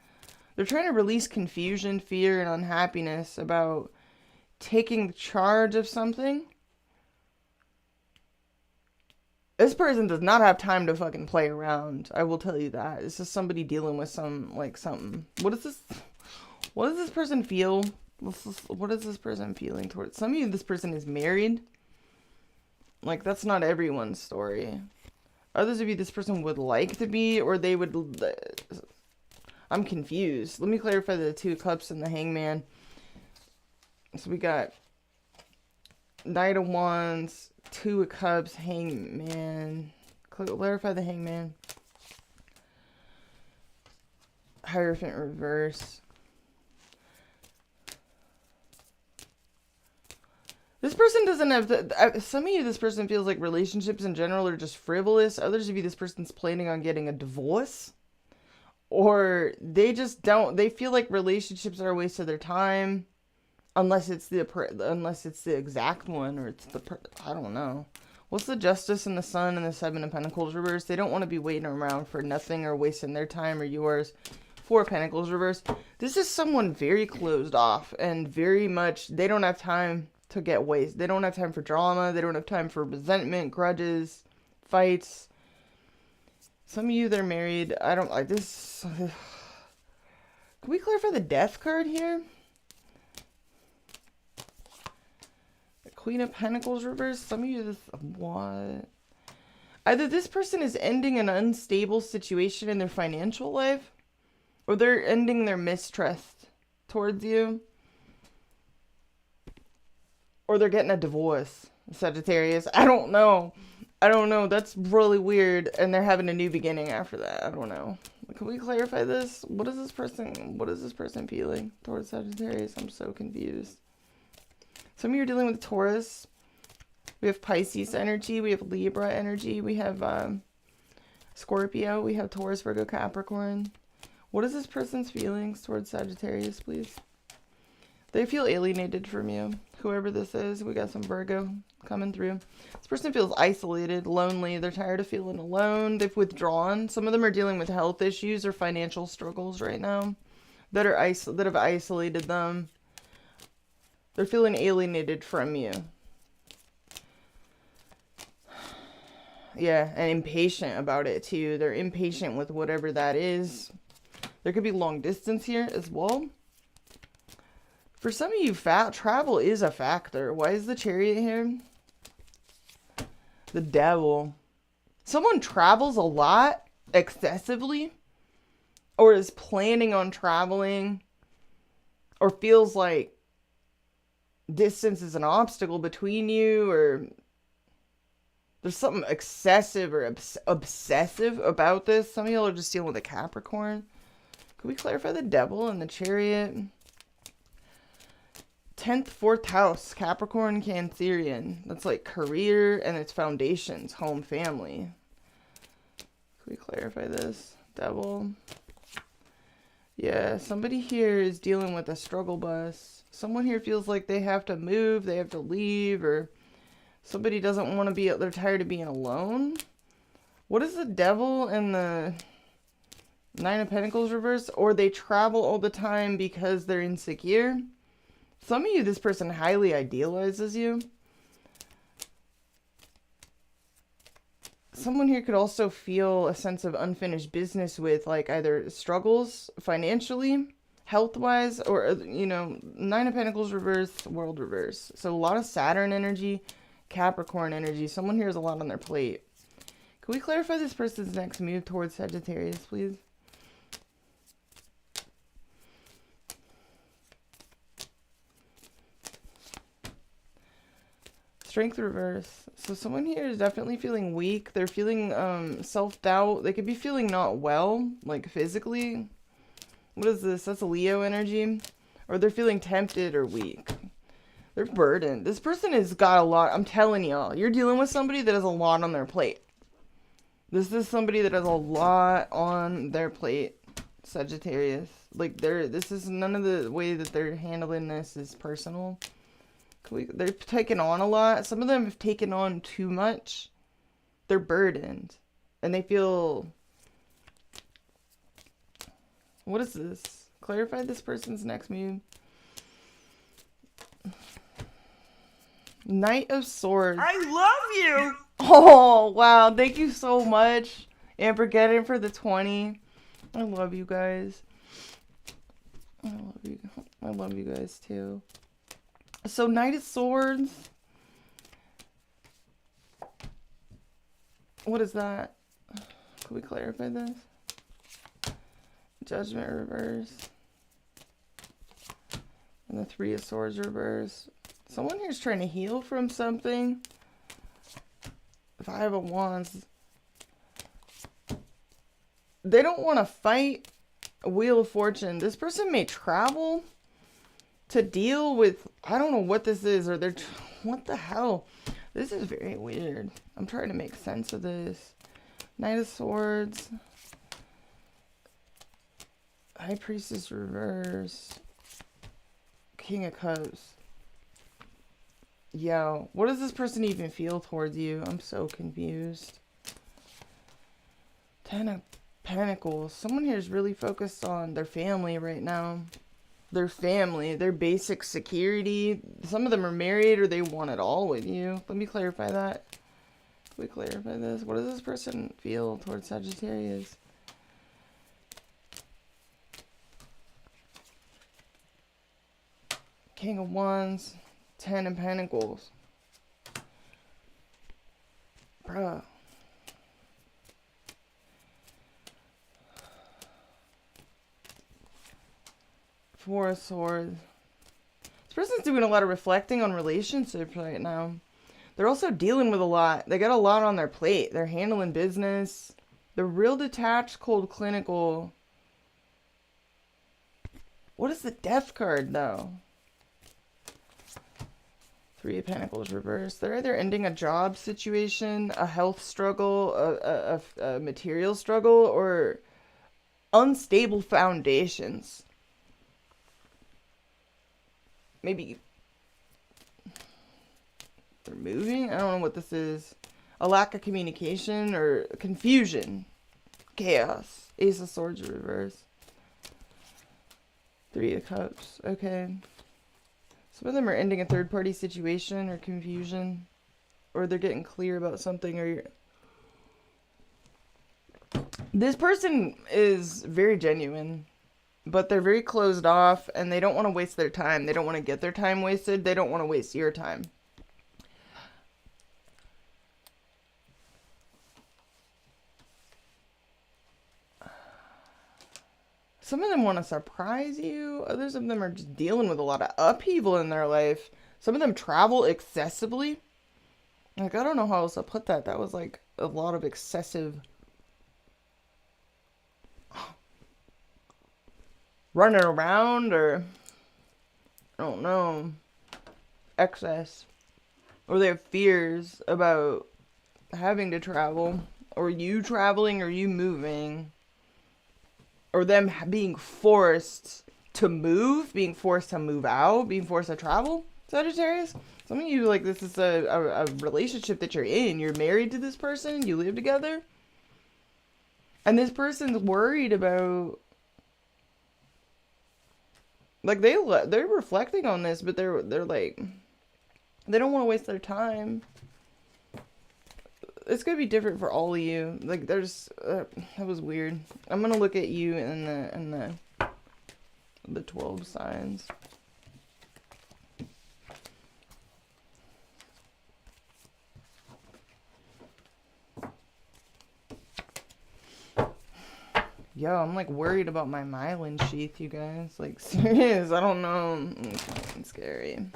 They're trying to release confusion, fear, and unhappiness about taking charge of something. This person does not have time to fucking play around. I will tell you that. This is somebody dealing with something. What does this person feel? What is this person feeling towards? Some of you, this person is married. Like, that's not everyone's story. Others of you, this person would like to be, or they would... I'm confused. Let me clarify the Two of Cups and the Hangman. So we got Knight of Wands, Two of Cups, Hangman. Clarify the Hangman. Hierophant reverse. This person doesn't have... some of you, this person feels like relationships in general are just frivolous. Others of you, this person's planning on getting a divorce. Or they just don't, they feel like relationships are a waste of their time. Unless it's the exact one, or it's I don't know. What's the Justice and the Sun and the Seven of Pentacles reverse? They don't want to be waiting around for nothing or wasting their time or yours. Four of Pentacles reverse. This is someone very closed off and very much, they don't have time to get wasted. They don't have time for drama. They don't have time for resentment, grudges, fights. Some of you, they're married. I don't like this. Can we clarify the Death card here? The Queen of Pentacles reverse. Some of you, this... What? Either this person is ending an unstable situation in their financial life, or they're ending their mistrust towards you, or they're getting a divorce. Sagittarius. I don't know. I don't know. That's really weird. And they're having a new beginning after that. I don't know. Can we clarify this? What is this person feeling towards Sagittarius? I'm so confused. Some of you are dealing with Taurus. We have Pisces energy. We have Libra energy. We have Scorpio. We have Taurus, Virgo, Capricorn. What is this person's feelings towards Sagittarius, please? They feel alienated from you. Whoever this is, we got some Virgo coming through. This person feels isolated, lonely. They're tired of feeling alone. They've withdrawn. Some of them are dealing with health issues or financial struggles right now that have isolated them. They're feeling alienated from you. Yeah, and impatient about it too. They're impatient with whatever that is. There could be long distance here as well. For some of you, travel is a factor. Why is the Chariot here? The Devil. Someone travels a lot, excessively, or is planning on traveling, or feels like distance is an obstacle between you, or there's something excessive or obsessive about this. Some of y'all are just dealing with a Capricorn. Could we clarify the Devil and the Chariot? 10th, 4th house, Capricorn, Cancerian. That's like career and its foundations, home, family. Can we clarify this? Devil. Yeah, somebody here is dealing with a struggle bus. Someone here feels like they have to move, they have to leave, or somebody doesn't want to be, they're tired of being alone. What is the Devil and the 9 of Pentacles reverse? Or they travel all the time because they're insecure. Some of you, this person highly idealizes you. Someone here could also feel a sense of unfinished business with like either struggles financially, health-wise, or, you know, 9 of Pentacles reverse, World reverse. So a lot of Saturn energy, Capricorn energy. Someone here has a lot on their plate. Can we clarify this person's next move towards Sagittarius, please? Strength reverse. So someone here is definitely feeling weak. They're feeling self-doubt. They could be feeling not well, like physically. What is this? That's a Leo energy. Or they're feeling tempted or weak. They're burdened. This person has got a lot. I'm telling y'all, you're dealing with somebody that has a lot on their plate. This is somebody that has a lot on their plate. Sagittarius. Like this is none of the way that they're handling this is personal. They're taking on a lot. Some of them have taken on too much. They're burdened. And they feel... What is this? Clarify this person's next move. Knight of Swords. I love you! Oh, wow. Thank you so much. Amber, get in for the 20. I love you guys. I love you. I love you guys too. So, Knight of Swords. What is that? Can we clarify this? Judgment reverse. And the 3 of Swords reverse. Someone here is trying to heal from something. 5 of Wands. They don't want to fight a Wheel of Fortune. This person may travel to deal with, I don't know what this is, or they're, what the hell? This is very weird. I'm trying to make sense of this. Knight of Swords. High Priestess reverse. King of Cups. Yo, what does this person even feel towards you? I'm so confused. 10 of Pentacles. Someone here is really focused on their family right now. Their family, their basic security. Some of them are married or they want it all with you. Let me clarify that. Can we clarify this? What does this person feel towards Sagittarius? King of Wands, 10 of Pentacles. Bruh. Four of Swords. This person's doing a lot of reflecting on relationships right now. They're also dealing with a lot. They got a lot on their plate. They're handling business. They're real detached, cold, clinical. What is the Death card, though? Three of Pentacles reversed. They're either ending a job situation, a health struggle, a material struggle, or unstable foundations. Maybe they're moving? I don't know what this is. A lack of communication or confusion. Chaos. Ace of Swords reverse. Three of Cups. Okay. Some of them are ending a third-party situation or confusion. Or they're getting clear about something. Or this person is very genuine. But they're very closed off. And they don't want to waste their time. They don't want to get their time wasted. They don't want to waste your time. Some of them want to surprise you. Others of them are just dealing with a lot of upheaval in their life. Some of them travel excessively. Like, I don't know how else to put that. That was like a lot of excessive running around, or I don't know, excess. Or they have fears about having to travel, or you traveling, or you moving. Or them being forced to move, being forced to move out, being forced to travel, Sagittarius. Some of you, like, this is a relationship that you're in. You're married to this person, you live together. And this person's worried about, like, they're reflecting on this, but they're like, they don't want to waste their time. It's gonna be different for all of you. Like, there's that was weird. I'm gonna look at you in the 12 signs. Yo, I'm like worried about my myelin sheath, you guys. Like, serious, I don't know. It's fucking scary.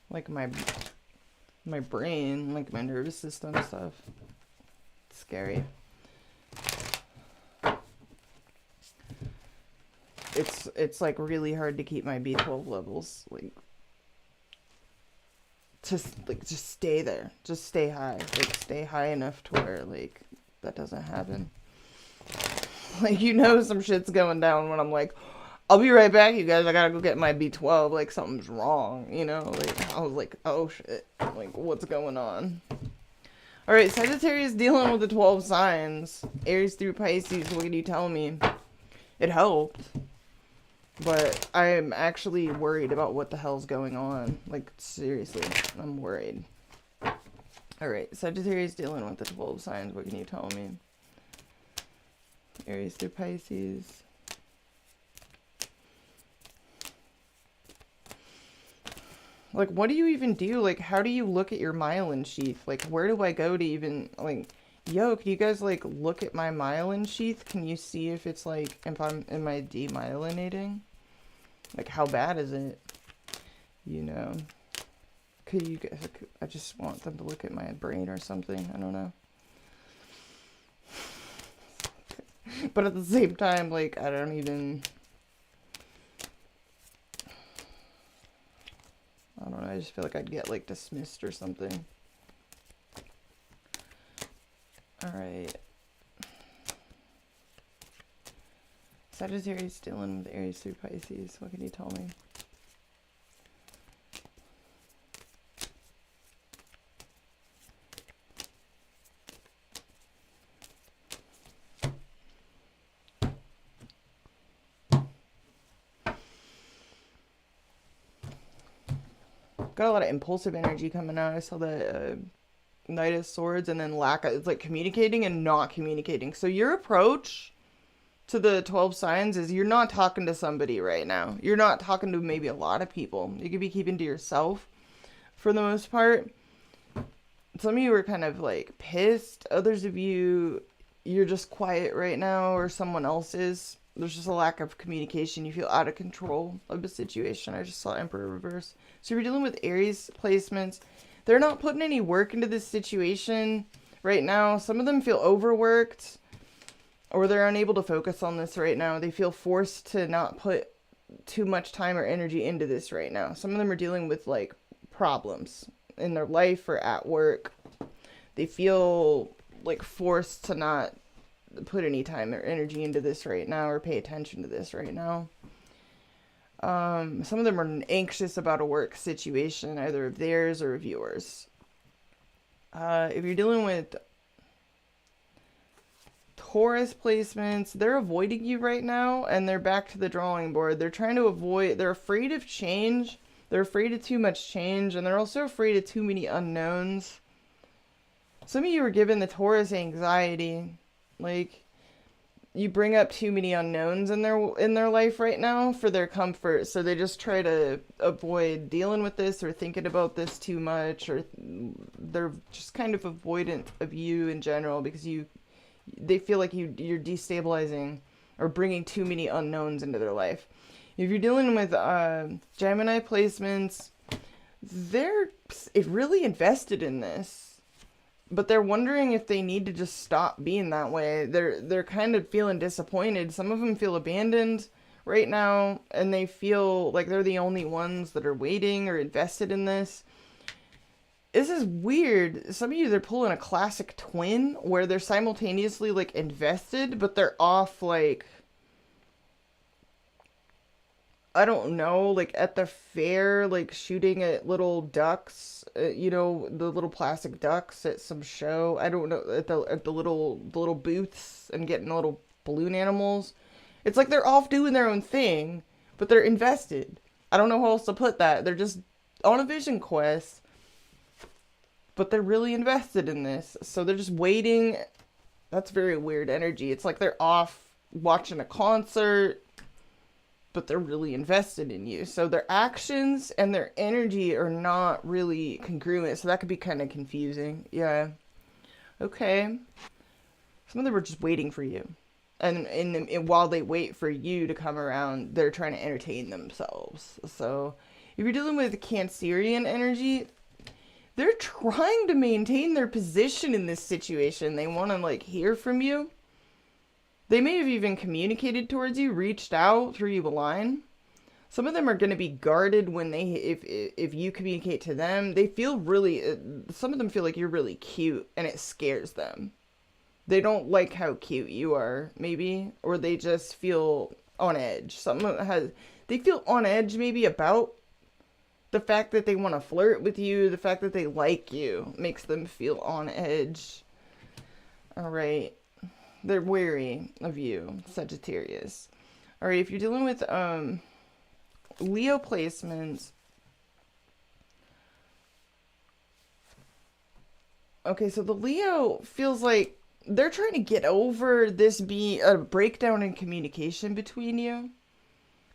Like my brain, like my nervous system stuff. It's scary. It's like really hard to keep my B12 levels just stay there. Just stay high. Like, stay high enough to where, like, that doesn't happen. Like, you know some shit's going down when I'm like, I'll be right back, you guys. I gotta go get my B12. Like, something's wrong, you know? Like, I was like, oh shit. Like, what's going on? Alright, Sagittarius dealing with the 12 signs. Aries through Pisces, what can you tell me? It helped. But I am actually worried about what the hell's going on. Like, seriously, I'm worried. Alright, Sagittarius dealing with the 12 signs. What can you tell me? Aries through Pisces. Like, what do you even do? Like, how do you look at your myelin sheath? Like, where do I go to even, like, yo, can you guys, like, look at my myelin sheath? Can you see if it's, like, am I demyelinating? Like, how bad is it? You know? Could you guys, I just want them to look at my brain or something. I don't know. But at the same time, like, I don't know, I just feel like I'd get, like, dismissed or something. Alright. Sagittarius dealing with Aries through Pisces. What can you tell me? Got a lot of impulsive energy coming out. I saw the Knight of Swords and then it's like communicating and not communicating. So your approach to the 12 signs is you're not talking to somebody right now. You're not talking to maybe a lot of people. You could be keeping to yourself. for the most part. Some of you are kind of like pissed. Others of you, you're just quiet right now, or someone else is. There's just a lack of communication. You feel out of control of the situation. I just saw Emperor reverse. So if you're dealing with Aries placements, they're not putting any work into this situation right now. Some of them feel overworked, or they're unable to focus on this right now. They feel forced to not put too much time or energy into this right now. Some of them are dealing with like problems in their life or at work. They feel like forced to not put any time or energy into this right now, or pay attention to this right now. Some of them are anxious about a work situation, either of theirs or of yours. If you're dealing with Taurus placements, they're avoiding you right now, and they're back to the drawing board. They're trying to avoid, they're afraid of change. They're afraid of too much change, and they're also afraid of too many unknowns. Some of you are given the Taurus anxiety. Like, you bring up too many unknowns in their life right now for their comfort, so they just try to avoid dealing with this or thinking about this too much, or they're just kind of avoidant of you in general because they feel like you're destabilizing or bringing too many unknowns into their life. If you're dealing with Gemini placements, they're really invested in this, but they're wondering if they need to just stop being that way. They're kind of feeling disappointed. Some of them feel abandoned right now, and they feel like they're the only ones that are waiting or invested in this. This is weird. Some of you, they're pulling a classic twin where they're simultaneously like invested, but they're off like, I don't know, like at the fair, like shooting at little ducks, you know, the little plastic ducks at some show. I don't know, at the little booths, and getting little balloon animals. It's like they're off doing their own thing, but they're invested. I don't know how else to put that. They're just on a vision quest, but they're really invested in this. So they're just waiting. That's very weird energy. It's like they're off watching a concert, but they're really invested in you. So their actions and their energy are not really congruent. So that could be kind of confusing. Yeah. Okay. Some of them are just waiting for you. And while they wait for you to come around, they're trying to entertain themselves. So if you're dealing with Cancerian energy, they're trying to maintain their position in this situation. They want to like hear from you. They may have even communicated towards you, reached out, threw you a line. Some of them are going to be guarded when if you communicate to them. They feel really, some of them feel like you're really cute, and it scares them. They don't like how cute you are, maybe, or they just feel on edge. They feel on edge maybe about the fact that they want to flirt with you, the fact that they like you makes them feel on edge. All right. They're wary of you, Sagittarius. All right, if you're dealing with Leo placements. Okay, so the Leo feels like they're trying to get over this being a breakdown in communication between you,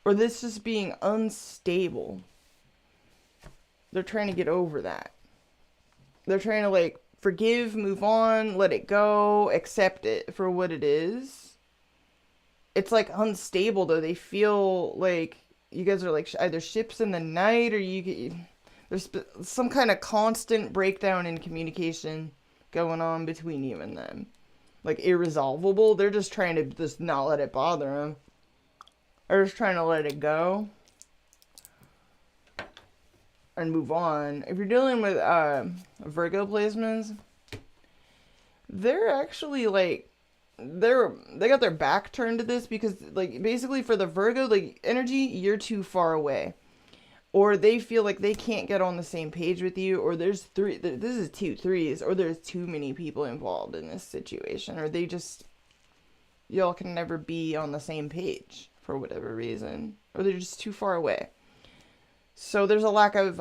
or this just being unstable. They're trying to get over that. They're trying to like forgive, move on, let it go, accept it for what it is. It's like unstable though. They feel like you guys are like either ships in the night, or there's some kind of constant breakdown in communication going on between you and them. Like irresolvable. They're just trying to just not let it bother them. They're just trying to let it go and move on. If you're dealing with Virgo placements, they're actually like they got their back turned to this because like basically for the Virgo like energy, you're too far away, or they feel like they can't get on the same page with you, or this is 2 3s, or there's too many people involved in this situation, or y'all can never be on the same page for whatever reason, or they're just too far away. So there's a lack of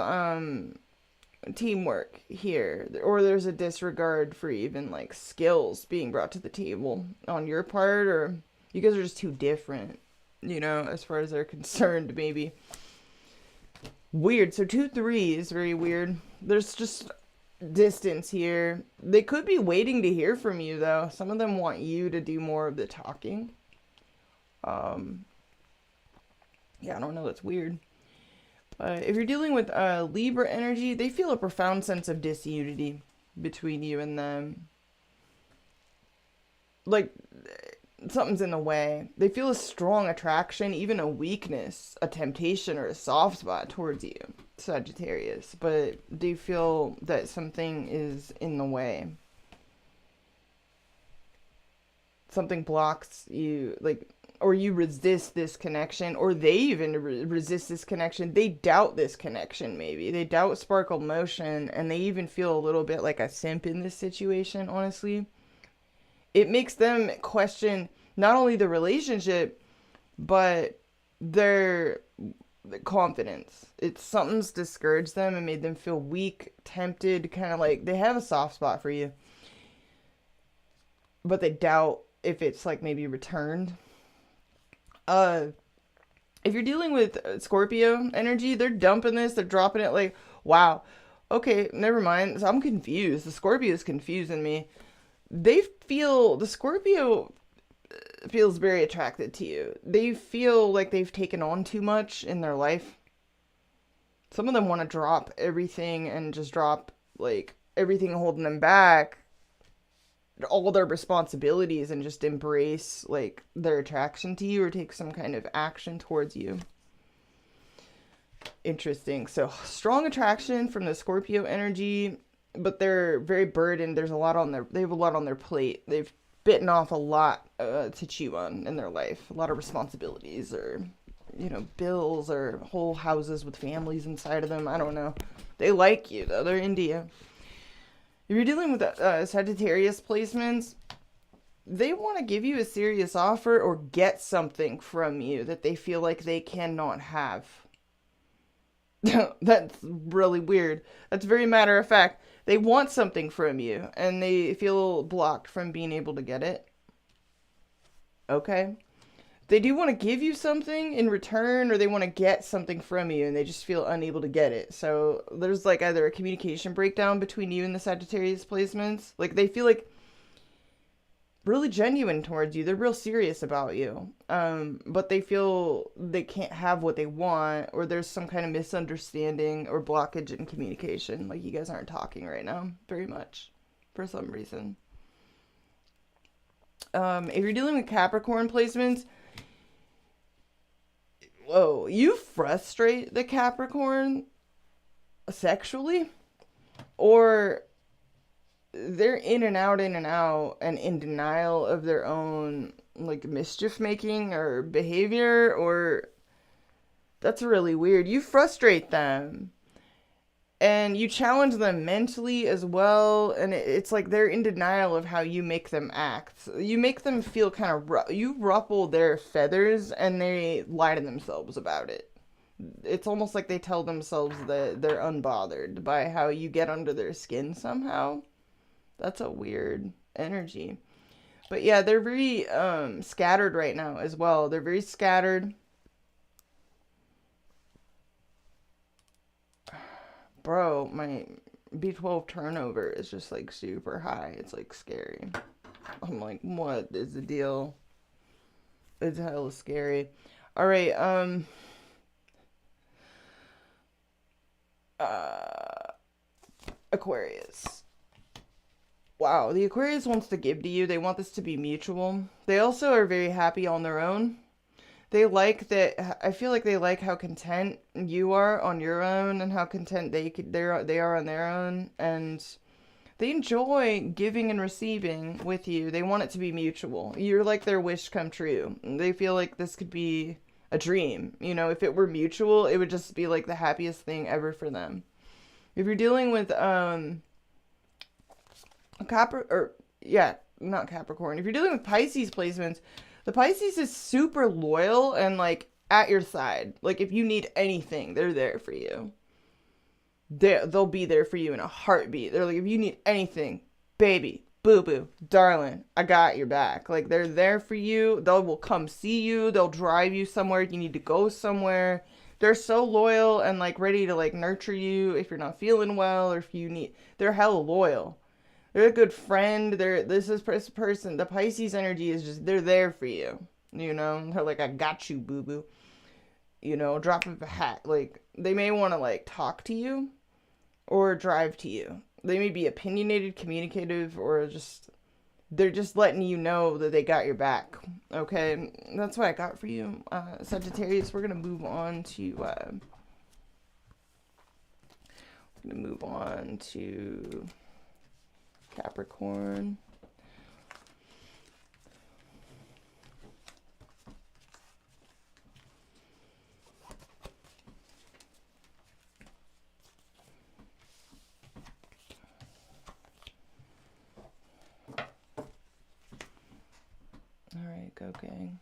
teamwork here, or there's a disregard for even like skills being brought to the table on your part, or you guys are just too different, you know, as far as they're concerned, maybe. Weird. So 2 3s, very weird. There's just distance here. They could be waiting to hear from you, though. Some of them want you to do more of the talking. Yeah, I don't know. That's weird. If you're dealing with Libra energy, they feel a profound sense of disunity between you and them. Like, something's in the way. They feel a strong attraction, even a weakness, a temptation, or a soft spot towards you, Sagittarius. But they feel that something is in the way. Something blocks you, like, or you resist this connection, or they even resist this connection. They doubt this connection, maybe. They doubt sparkle motion, and they even feel a little bit like a simp in this situation, honestly. It makes them question not only the relationship, but their confidence. It's something's discouraged them and made them feel weak, tempted, kind of like they have a soft spot for you. But they doubt if it's like maybe returned. If you're dealing with Scorpio energy, they're dumping this, they're dropping it like, wow, okay, never mind. So I'm confused. The Scorpio is confusing me. The Scorpio feels very attracted to you. They feel like they've taken on too much in their life. Some of them want to drop everything and just drop like everything holding them back, all their responsibilities, and just embrace like their attraction to you or take some kind of action towards you. Interesting. So strong attraction from the Scorpio energy, but they're very burdened. They have a lot on their plate. They've bitten off a lot to chew on in their life. A lot of responsibilities, or bills, or whole houses with families inside of them. I don't know. They like you though. They're into you. If you're dealing with Sagittarius placements, they want to give you a serious offer or get something from you that they feel like they cannot have. That's really weird. That's very matter of fact. They want something from you and they feel blocked from being able to get it. Okay. They do want to give you something in return, or they want to get something from you and they just feel unable to get it. So there's like either a communication breakdown between you and the Sagittarius placements. Like they feel like really genuine towards you. They're real serious about you. But they feel they can't have what they want, or there's some kind of misunderstanding or blockage in communication. Like you guys aren't talking right now very much for some reason. If you're dealing with Capricorn placements, whoa, you frustrate the Capricorn sexually, or they're in and out and in denial of their own like mischief making or behavior, or that's really weird. You frustrate them and you challenge them mentally as well, and it's like they're in denial of how you make them act. You make them feel kind of you ruffle their feathers and they lie to themselves about it. It's almost like they tell themselves that they're unbothered by how you get under their skin somehow. That's a weird energy. But yeah, they're very scattered right now as well. They're very scattered. Bro, my B12 turnover is just like super high. It's like scary. I'm like, what is the deal? It's hella scary. All right, Aquarius. Wow, the Aquarius wants to give to you. They want this to be mutual. They also are very happy on their own. They like that. I feel like they like how content you are on your own and how content they are on their own, and they enjoy giving and receiving with you. They want it to be mutual. You're like their wish come true. They feel like this could be a dream. If it were mutual, it would just be like the happiest thing ever for them. If you're dealing with not Capricorn. If you're dealing with Pisces placements, the Pisces is super loyal and like at your side. Like if you need anything, they're there for you. They'll be there for you in a heartbeat. They're like, if you need anything, baby, boo-boo, darling, I got your back. Like they're there for you. They will come see you. They'll drive you somewhere if you need to go somewhere. they're so loyal and like ready to like nurture you if you're not feeling well or if you need, they're hella loyal. They're a good friend. This person, the Pisces energy is just, they're there for you. You know, they're like, I got you, boo boo. You know, drop of a hat. Like, they may want to like talk to you or drive to you. They may be opinionated, communicative, or just, they're just letting you know that they got your back. Okay, that's what I got for you, Sagittarius. We're gonna move on to Capricorn. All right, go gang.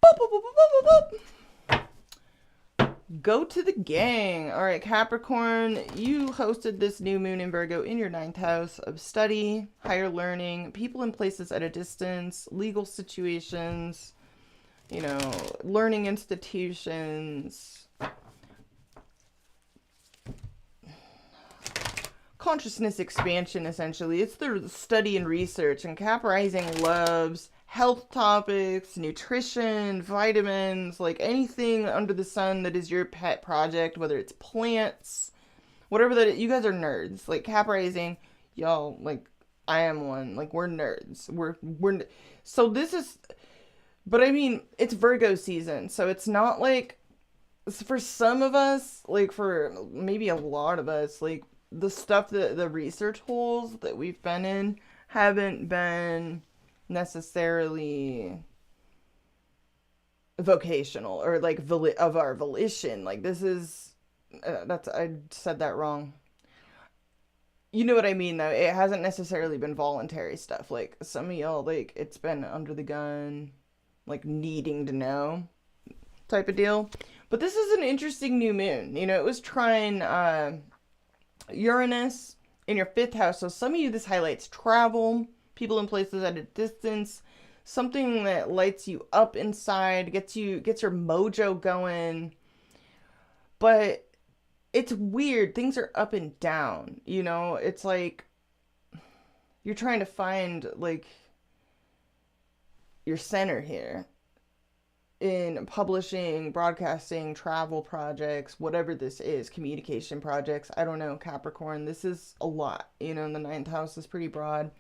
Boop, boop, boop, boop, boop, boop. Go to the gang. All right, Capricorn, you hosted this new moon in Virgo in your 9th house of study, higher learning, people and places at a distance, legal situations, you know, learning institutions, consciousness expansion, essentially. It's the study and research, and Cap Rising loves health topics, nutrition, vitamins, like anything under the sun that is your pet project, whether it's plants, whatever that is. You guys are nerds. Like Cap Rising, y'all, like I am one. Like we're nerds. We're so this is, but I mean, it's Virgo season, so it's not like, for some of us, like for maybe a lot of us, like the stuff that the research holes that we've been in haven't been necessarily vocational or like of our volition. Like this is I said that wrong. You know what I mean though. It hasn't necessarily been voluntary stuff. Like some of y'all, like it's been under the gun, like needing to know type of deal. But this is an interesting new moon. You know, it was trying Uranus in your 5th house. So some of you, this highlights travel, people and places at a distance, something that lights you up inside, gets your mojo going. But it's weird. Things are up and down, you know? It's like you're trying to find like your center here in publishing, broadcasting, travel projects, whatever this is, communication projects. I don't know, Capricorn. This is a lot, you know, and the 9th house is pretty broad.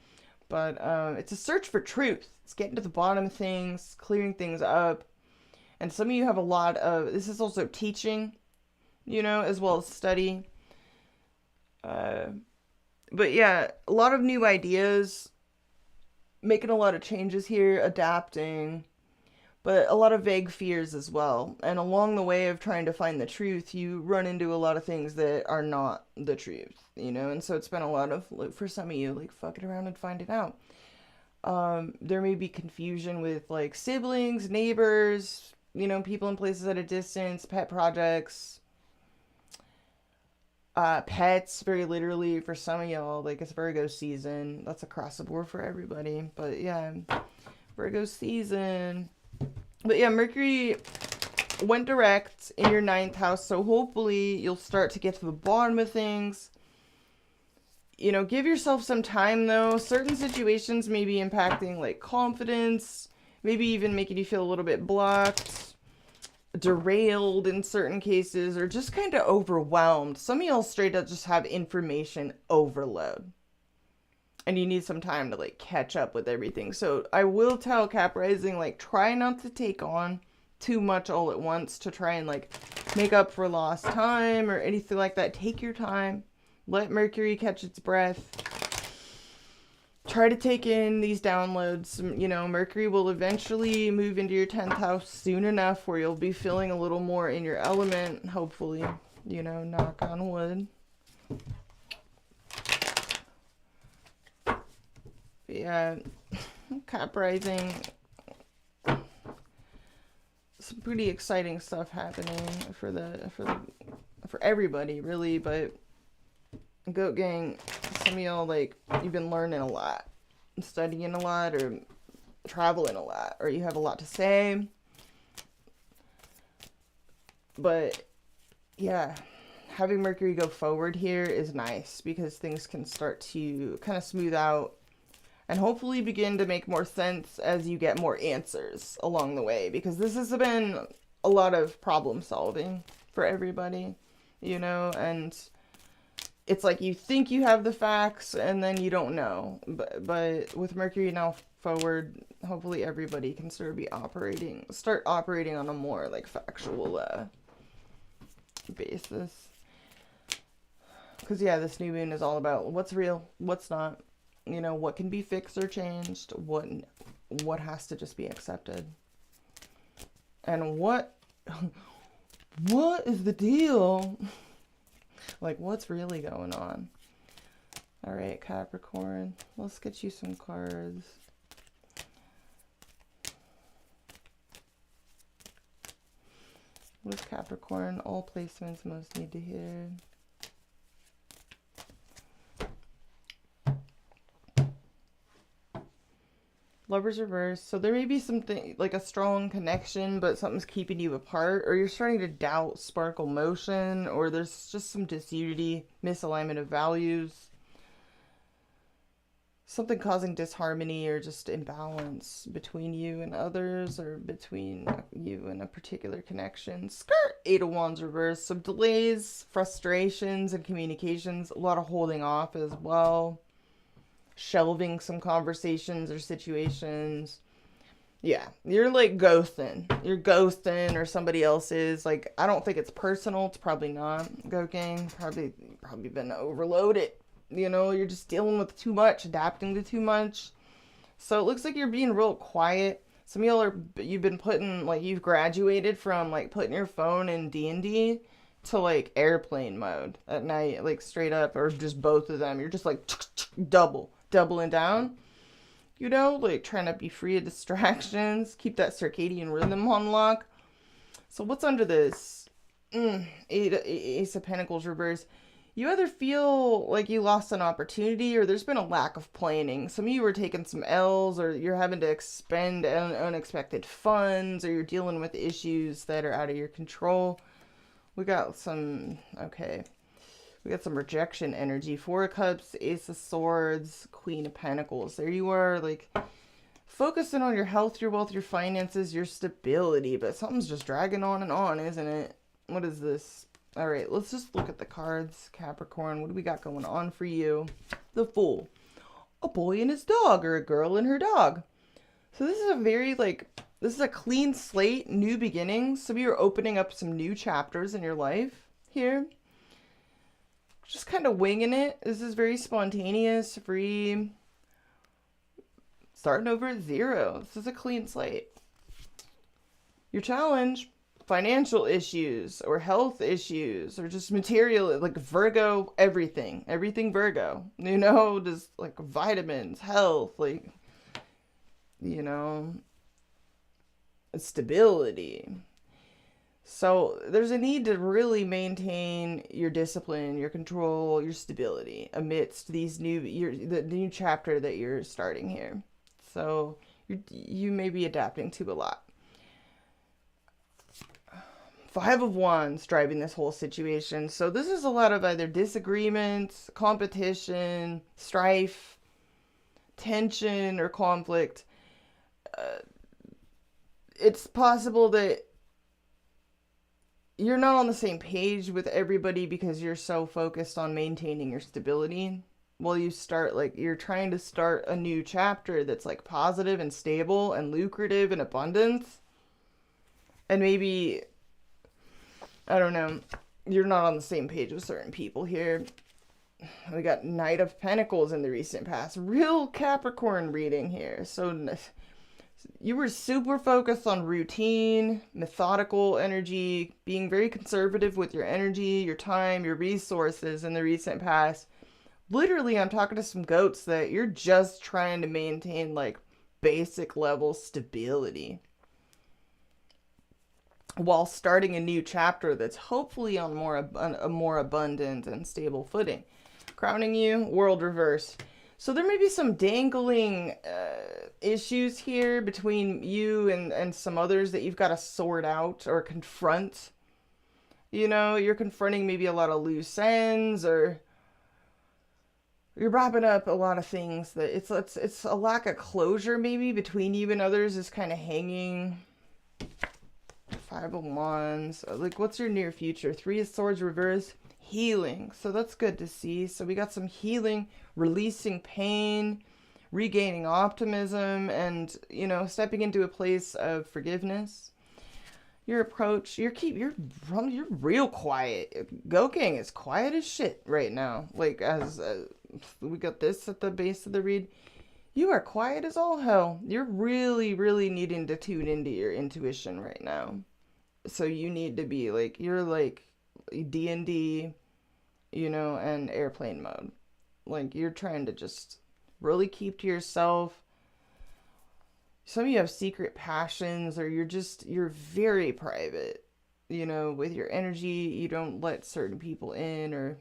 But it's a search for truth. It's getting to the bottom of things, clearing things up. And some of you have a lot of, this is also teaching, you know, as well as study. But yeah, a lot of new ideas, making a lot of changes here, adapting, but a lot of vague fears as well. And along the way of trying to find the truth, you run into a lot of things that are not the truth, you know? And so it's been a lot of, for some of you, like, fucking around and finding out. There may be confusion with, like, siblings, neighbors, you know, people in places at a distance, pet projects, pets, very literally, for some of y'all. Like, it's Virgo season. That's across the board for everybody. But, yeah, Virgo season. But yeah, Mercury went direct in your 9th house, so hopefully you'll start to get to the bottom of things. You know, give yourself some time though. Certain situations may be impacting like confidence, maybe even making you feel a little bit blocked, derailed in certain cases, or just kind of overwhelmed. Some of y'all straight up just have information overload. And you need some time to like catch up with everything. So I will tell Cap Rising, like, try not to take on too much all at once to try and like make up for lost time or anything like that. Take your time. Let Mercury catch its breath. Try to take in these downloads. You know, Mercury will eventually move into your 10th house soon enough where you'll be feeling a little more in your element, hopefully. You know, knock on wood. Yeah, Cap Rising, some pretty exciting stuff happening for everybody, really. But Goat Gang, Some of y'all, like, you've been learning a lot, studying a lot, or traveling a lot, or you have a lot to say. But yeah, having Mercury go forward here is nice because things can start to kind of smooth out and hopefully begin to make more sense as you get more answers along the way, because this has been a lot of problem solving for everybody, you know, and it's like you think you have the facts and then you don't know. But with Mercury now forward, hopefully everybody can start operating on a more like factual basis. Because yeah, this new moon is all about what's real, what's not, you know, what can be fixed or changed, what has to just be accepted, and what is the deal. Like, what's really going on? All right, Capricorn, let's get you some cards. What does Capricorn, all placements most need to hear? Lovers reverse. So there may be something like a strong connection, but something's keeping you apart, or you're starting to doubt sparkle motion, or there's just some disunity, misalignment of values, something causing disharmony or just imbalance between you and others, or between you and a particular connection. Skirt! 8 of Wands reverse. Some delays, frustrations, and communications. A lot of holding off as well. Shelving some conversations or situations. Yeah, you're like ghosting. You're ghosting, or somebody else is. Like, I don't think it's personal. It's probably not. Go gang. Probably been overloaded. You know, you're just dealing with too much, adapting to too much. So it looks like you're being real quiet. Some of y'all you've been putting, like, you've graduated from like putting your phone in D&D to like airplane mode at night, like straight up, or just both of them. You're just like doubling down, you know, like trying to be free of distractions, keep that circadian rhythm on lock. So what's under this? Ace of Pentacles reverse. You either feel like you lost an opportunity, or there's been a lack of planning. Some of you were taking some L's, or you're having to expend unexpected funds, or you're dealing with issues that are out of your control. We got some rejection energy. 4 of Cups, Ace of Swords, Queen of Pentacles. There you are, like, focusing on your health, your wealth, your finances, your stability. But something's just dragging on and on, isn't it? What is this? All right, let's just look at the cards, Capricorn. What do we got going on for you? The Fool. A boy and his dog, or a girl and her dog. So this is a very, like, this is a clean slate, new beginnings. Some of you are opening up some new chapters in your life here. Just kind of winging it. This is very spontaneous, free. Starting over at 0. This is a clean slate. Your challenge, financial issues or health issues or just material, like Virgo, everything Virgo, you know, just like vitamins, health, like, you know, stability. So there's a need to really maintain your discipline, your control, your stability amidst these the new chapter that you're starting here. So you may be adapting to a lot. 5 of Wands driving this whole situation. So this is a lot of either disagreements, competition, strife, tension, or conflict. It's possible that you're not on the same page with everybody because you're so focused on maintaining your stability. While you start, like, you're trying to start a new chapter that's like positive and stable and lucrative and abundance. And maybe, I don't know, you're not on the same page with certain people here. We got Knight of Pentacles in the recent past. Real Capricorn reading here. So you were super focused on routine, methodical energy, being very conservative with your energy, your time, your resources in the recent past. Literally, I'm talking to some goats that you're just trying to maintain, like, basic level stability while starting a new chapter that's hopefully on a more abundant and stable footing. crowning you, world reverse. So there may be some dangling issues here between you and some others that you've got to sort out or confront. You know, you're confronting maybe a lot of loose ends, or you're wrapping up a lot of things that it's a lack of closure maybe between you and others is kind of hanging. 5 of Wands. Like, what's your near future? 3 of Swords reverse. Healing. So that's good to see. So we got some healing, releasing pain, regaining optimism, and, you know, stepping into a place of forgiveness. Your approach, you're real quiet. Goking is quiet as shit right now. Like, as we got this at the base of the read. You are quiet as all hell. You're really, really needing to tune into your intuition right now. So you need to be like, you're like D&D, you know, and airplane mode. Like, you're trying to just really keep to yourself. Some of you have secret passions, or you're very private, you know, with your energy. You don't let certain people in, or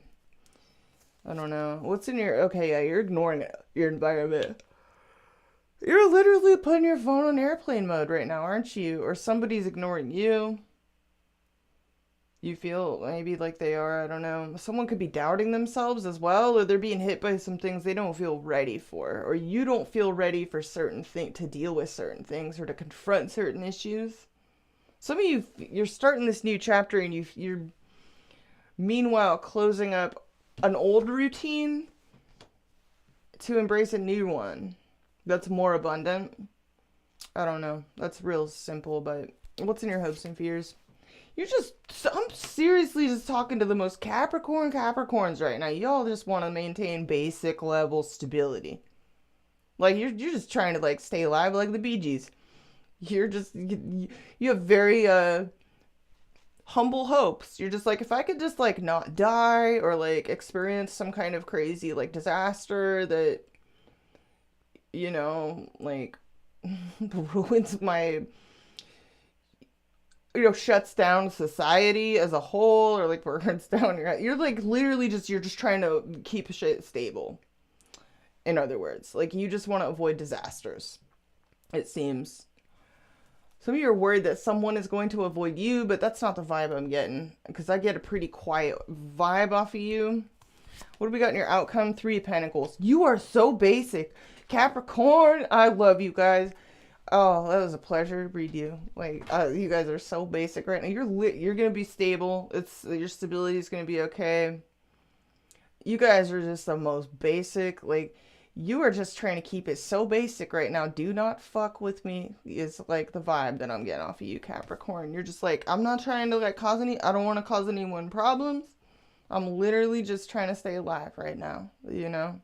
I don't know. What's in your, okay, yeah, you're ignoring your environment. You're literally putting your phone on airplane mode right now, aren't you? Or somebody's ignoring you. You feel maybe like they are, I don't know. Someone could be doubting themselves as well, or they're being hit by some things they don't feel ready for. Or you don't feel ready for certain things, to deal with certain things, or to confront certain issues. Some of you, you're starting this new chapter, and you're meanwhile closing up an old routine to embrace a new one that's more abundant. I don't know. That's real simple, but what's in your hopes and fears? I'm seriously just talking to the most Capricorns right now. Y'all just want to maintain basic level stability. Like, you're just trying to, like, stay alive like the Bee Gees. You have very, humble hopes. You're just like, if I could just, like, not die, or, like, experience some kind of crazy, like, disaster that, you know, like, ruins my, you know, shuts down society as a whole, or like burns down you're like literally just, you're just trying to keep shit stable. In other words, like, you just want to avoid disasters, it seems. Some of you are worried that someone is going to avoid you, but that's not the vibe I'm getting, because I get a pretty quiet vibe off of you. What do we got in your outcome? 3 of Pentacles. You are so basic, Capricorn. I love you guys. Oh, that was a pleasure to read you. Like, you guys are so basic right now. You're gonna be stable. Your stability is gonna be okay. You guys are just the most basic. Like, you are just trying to keep it so basic right now. Do not fuck with me is like the vibe that I'm getting off of you, Capricorn. You're just like, I'm not trying to like I don't want to cause anyone problems. I'm literally just trying to stay alive right now, you know?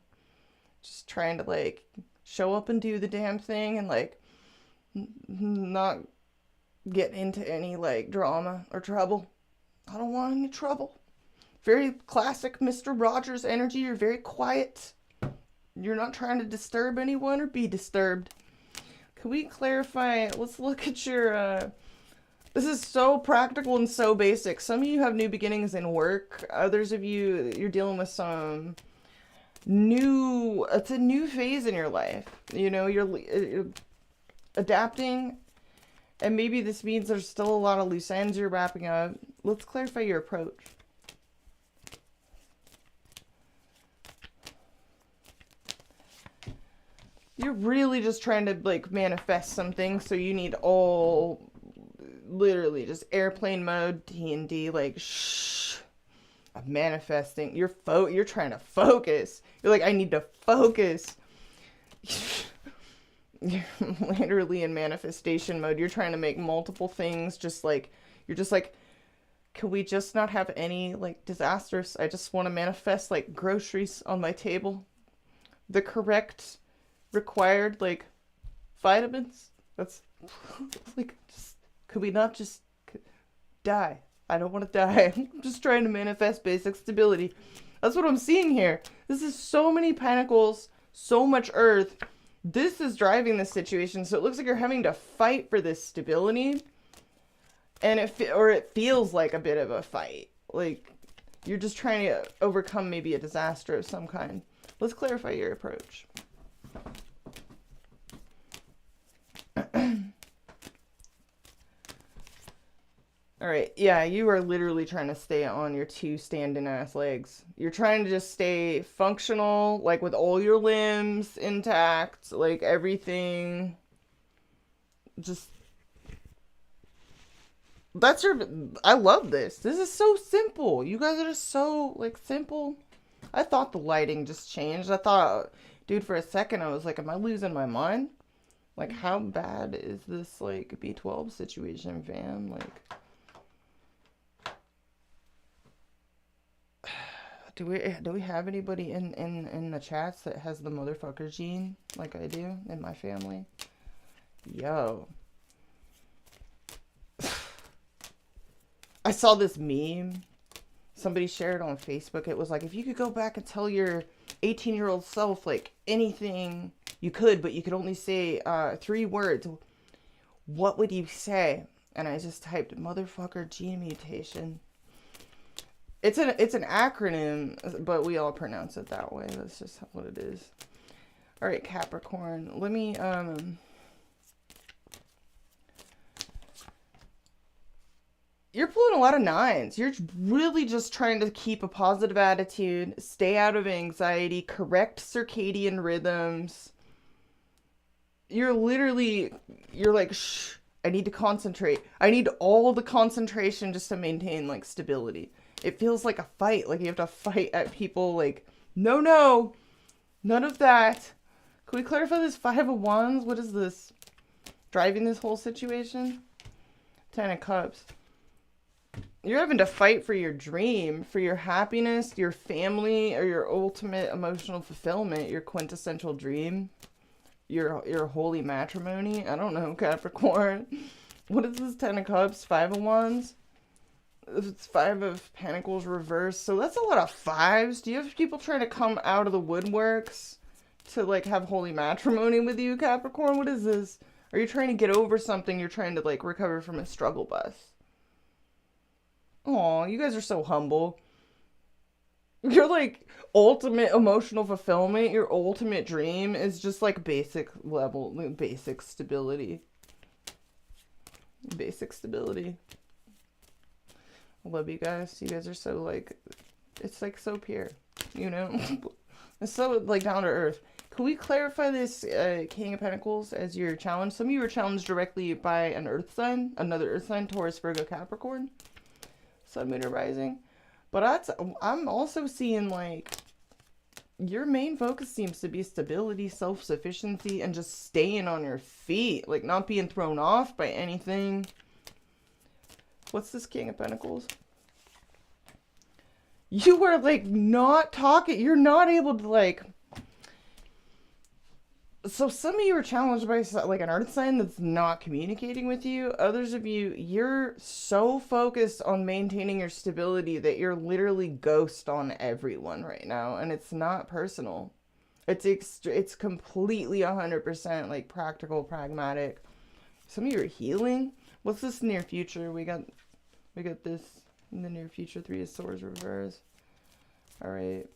Just trying to like show up and do the damn thing, and like not get into any like drama or trouble. I don't want any trouble. Very classic Mr. Rogers energy. You're very quiet. You're not trying to disturb anyone or be disturbed. Can we clarify? Let's look at your, this is so practical and so basic. Some of you have new beginnings in work. Others of you, you're dealing with some it's a new phase in your life. You know, you're adapting, and maybe this means there's still a lot of loose ends you're wrapping up. Let's clarify your approach. You're really just trying to like manifest something, so you need all literally just airplane mode, D&D, like shh, of manifesting. You're trying to focus. You're like, I need to focus. You're literally in manifestation mode. You're trying to make multiple things. You're just like, can we just not have any like disasters? I just want to manifest like groceries on my table, the correct required like vitamins. That's like, just, could we not just die? I don't want to die. I'm just trying to manifest basic stability. That's what I'm seeing here. This is so many pentacles, so much earth. This is driving this situation. So it looks like you're having to fight for this stability. And it feels like a bit of a fight. Like, You're just trying to overcome maybe a disaster of some kind. Let's clarify your approach. All right, yeah, you are literally trying to stay on your two standing ass legs. You're trying to just stay functional, like with all your limbs intact, like everything. Just, that's your, I love this. This is so simple. You guys are just so, like, simple. I thought the lighting just changed. I thought, dude, for a second, I was like, am I losing my mind? Like, how bad is this, like, B12 situation, fam? Like, do we have anybody in the chats that has the motherfucker gene like I do in my family? Yo. I saw this meme. Somebody shared on Facebook. It was like, if you could go back and tell your 18-year-old self, like, anything you could, but you could only say 3 words, what would you say? And I just typed motherfucker gene mutation. It's an acronym, but we all pronounce it that way. That's just what it is. All right, Capricorn. Let me you're pulling a lot of 9s. You're really just trying to keep a positive attitude, stay out of anxiety, correct circadian rhythms. You're like, shh, I need to concentrate. I need all the concentration just to maintain, like, stability. It feels like a fight. Like, you have to fight at people, like, no, none of that. Can we clarify this 5 of Wands? What is this? Driving this whole situation? 10 of Cups. You're having to fight for your dream, for your happiness, your family, or your ultimate emotional fulfillment, your quintessential dream, your holy matrimony. I don't know, Capricorn. What is this 10 of Cups, 5 of Wands? It's 5 of Pentacles reversed. So that's a lot of 5s. Do you have people trying to come out of the woodworks to, like, have holy matrimony with you, Capricorn? What is this? Are you trying to get over something? You're trying to, like, recover from a struggle bus. Aw, you guys are so humble. Your, like, ultimate emotional fulfillment, your ultimate dream is just, like, basic level, basic stability. Basic stability. I love you guys. You guys are so, like, it's, like, so pure, you know? It's so, like, down to earth. Can we clarify this King of Pentacles as your challenge? Some of you were challenged directly by an earth sign, another earth sign, Taurus, Virgo, Capricorn. Sun, Moon, or Rising. But I'm also seeing, like, your main focus seems to be stability, self-sufficiency, and just staying on your feet. Like, not being thrown off by anything. What's this King of Pentacles? You were, like, not talking. You're not able to, like... So some of you are challenged by, like, an earth sign that's not communicating with you. Others of you, you're so focused on maintaining your stability that you're literally ghost on everyone right now. And it's not personal. It's completely 100%, like, practical, pragmatic. Some of you are healing. What's this near future? We got this in the near future. 3 of Swords reverse. All right.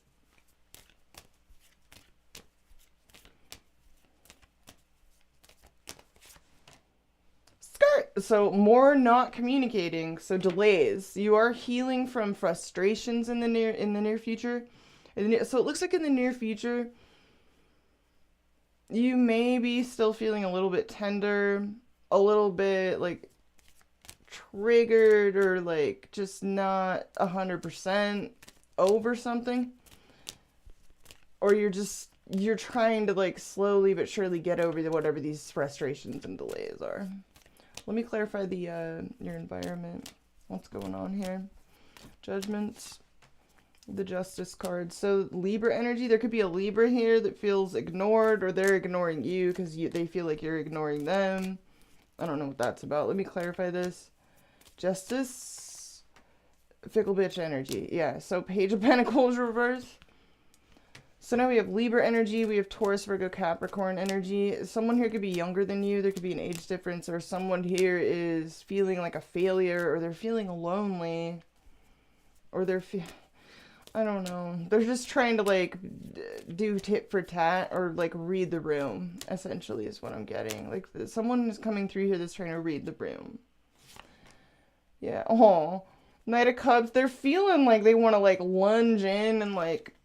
So more not communicating, so delays. You are healing from frustrations in the near future. So it looks like in the near future, you may be still feeling a little bit tender, a little bit, like, triggered, or, like, just not 100% over something. Or you're trying to, like, slowly but surely get over whatever these frustrations and delays are. Let me clarify your environment. What's going on here? Judgments. The Justice card. So Libra energy. There could be a Libra here that feels ignored, or they're ignoring you because they feel like you're ignoring them. I don't know what that's about. Let me clarify this. Justice. Fickle bitch energy. Yeah. So Page of Pentacles reverse. So now we have Libra energy, we have Taurus, Virgo, Capricorn energy. Someone here could be younger than you, there could be an age difference, or someone here is feeling like a failure, or they're feeling lonely, or I don't know. They're just trying to, like, do tit for tat or, like, read the room, essentially, is what I'm getting. Like, someone is coming through here that's trying to read the room. Yeah. Oh, Knight of Cups. They're feeling like they want to, like, lunge in and, like,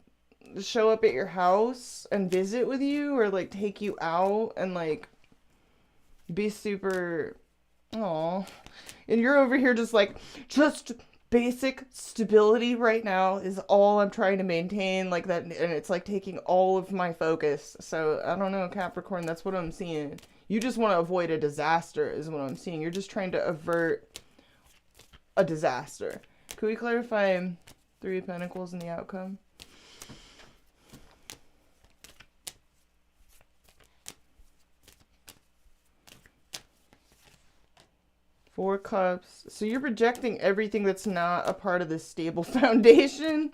show up at your house and visit with you or, like, take you out and, like, be super... Oh, and you're over here just, like, just... basic stability right now is all I'm trying to maintain, like that, and it's like taking all of my focus. So I don't know, Capricorn, that's what I'm seeing. You just want to avoid a disaster is what I'm seeing. You're just trying to avert a disaster. Could we clarify Three of Pentacles and the outcome? Four Cups. So you're rejecting everything that's not a part of this stable foundation.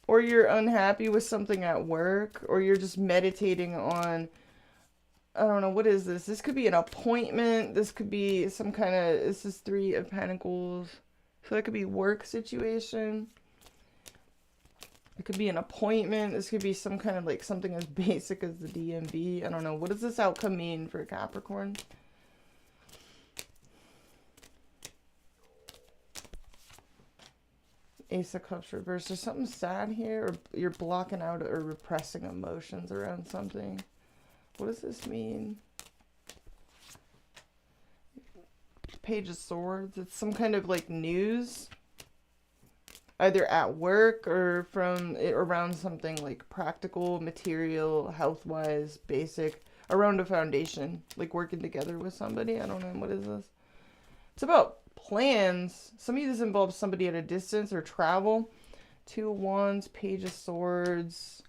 Or you're unhappy with something at work. Or you're just meditating on... I don't know, what is this? This could be an appointment. This could be some kind of... This is Three of Pentacles. So that could be work situation. It could be an appointment. This could be some kind of like something as basic as the DMV. I don't know. What does this outcome mean for Capricorn? Ace of Cups reversed. There's something sad here, or you're blocking out or repressing emotions around something. What does this mean? Page of Swords. It's some kind of like news, either at work or from it around something like practical, material, health-wise, basic, around a foundation, like working together with somebody. I don't know. What is this? It's about plans. Some of this involves somebody at a distance or travel. Two of Wands, Page of Swords.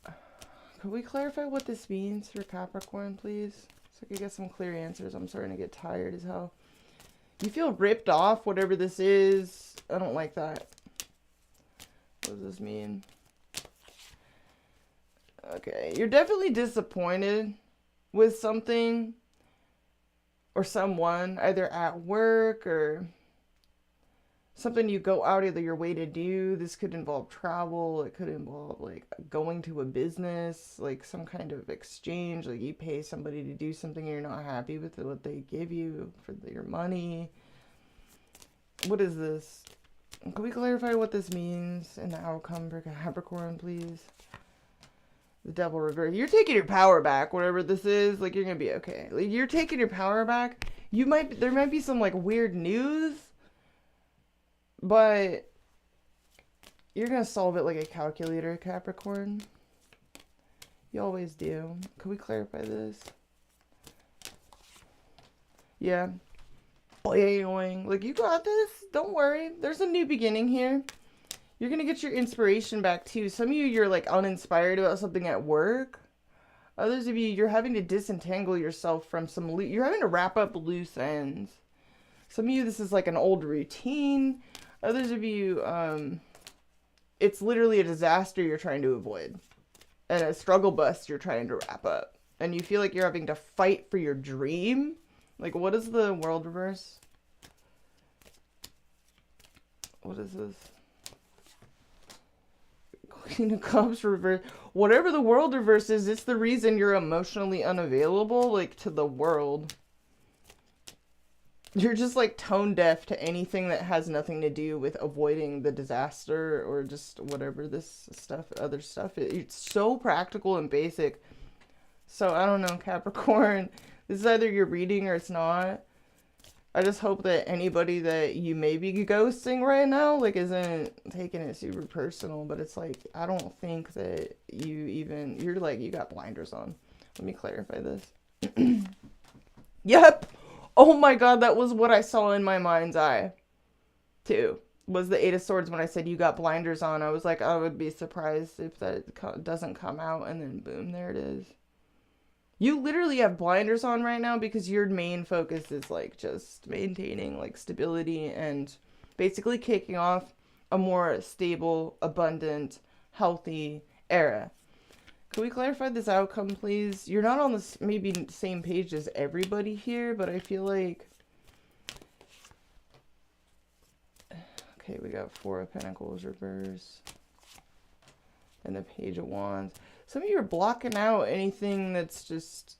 Could we clarify what this means for Capricorn, please? So I could get some clear answers. I'm starting to get tired as hell. You feel ripped off, whatever this is. I don't like that. What does this mean? Okay, you're definitely disappointed with something or someone, either at work or something you go out of your way to do. This could involve travel. It could involve like going to a business, like some kind of exchange. Like you pay somebody to do something and you're not happy with what they give you for your money. What is this? Can we clarify what this means in the outcome for Capricorn, please? The Devil reverse. You're taking your power back, whatever this is. Like, you're gonna be okay. Like, you're taking your power back. There might be some, like, weird news. But you're gonna solve it like a calculator, Capricorn. You always do. Can we clarify this? Yeah. Boing. Like, you got this. Don't worry. There's a new beginning here. You're going to get your inspiration back, too. Some of you, you're, like, uninspired about something at work. Others of you, you're having to disentangle yourself from some... You're having to wrap up loose ends. Some of you, this is, like, an old routine. Others of you, it's literally a disaster you're trying to avoid. And a struggle bus you're trying to wrap up. And you feel like you're having to fight for your dream. Like, what is the world reverse? What is this? Queen of Cups reverse. Whatever the world reverse is, it's the reason you're emotionally unavailable, like, to the world. You're just, like, tone deaf to anything that has nothing to do with avoiding the disaster or just whatever this stuff, other stuff is. It's so practical and basic. So, I don't know, Capricorn. This is either you're reading or it's not. I just hope that anybody that you may be ghosting right now, like, isn't taking it super personal. But it's like, I don't think that you're like, you got blinders on. Let me clarify this. Yep. Oh my God, that was what I saw in my mind's eye, too. Was the Eight of Swords when I said you got blinders on. I was like, I would be surprised if that doesn't come out. And then boom, there it is. You literally have blinders on right now because your main focus is like just maintaining like stability and basically kicking off a more stable, abundant, healthy era. Can we clarify this outcome, please? You're not on the maybe same page as everybody here, but I feel like... Okay, we got Four of Pentacles reverse. And the Page of Wands. Some of you are blocking out anything that's just...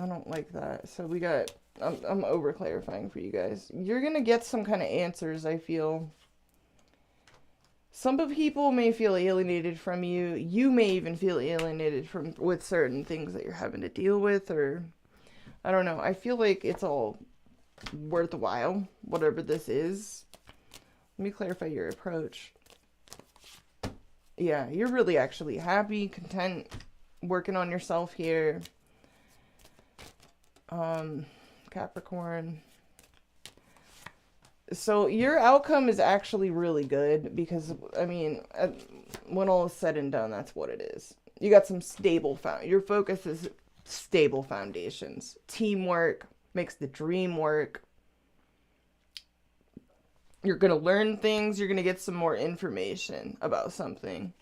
I don't like that. So we got... I'm over clarifying for you guys. You're going to get some kind of answers, I feel. Some people may feel alienated from you. You may even feel alienated with certain things that you're having to deal with, or I don't know. I feel like it's all worthwhile, whatever this is. Let me clarify your approach. Yeah, you're really actually happy, content, working on yourself here. Capricorn. So your outcome is actually really good because, I mean, when all is said and done, that's what it is. You got some stable your focus is stable foundations. Teamwork makes the dream work. You're going to learn things. You're going to get some more information about something.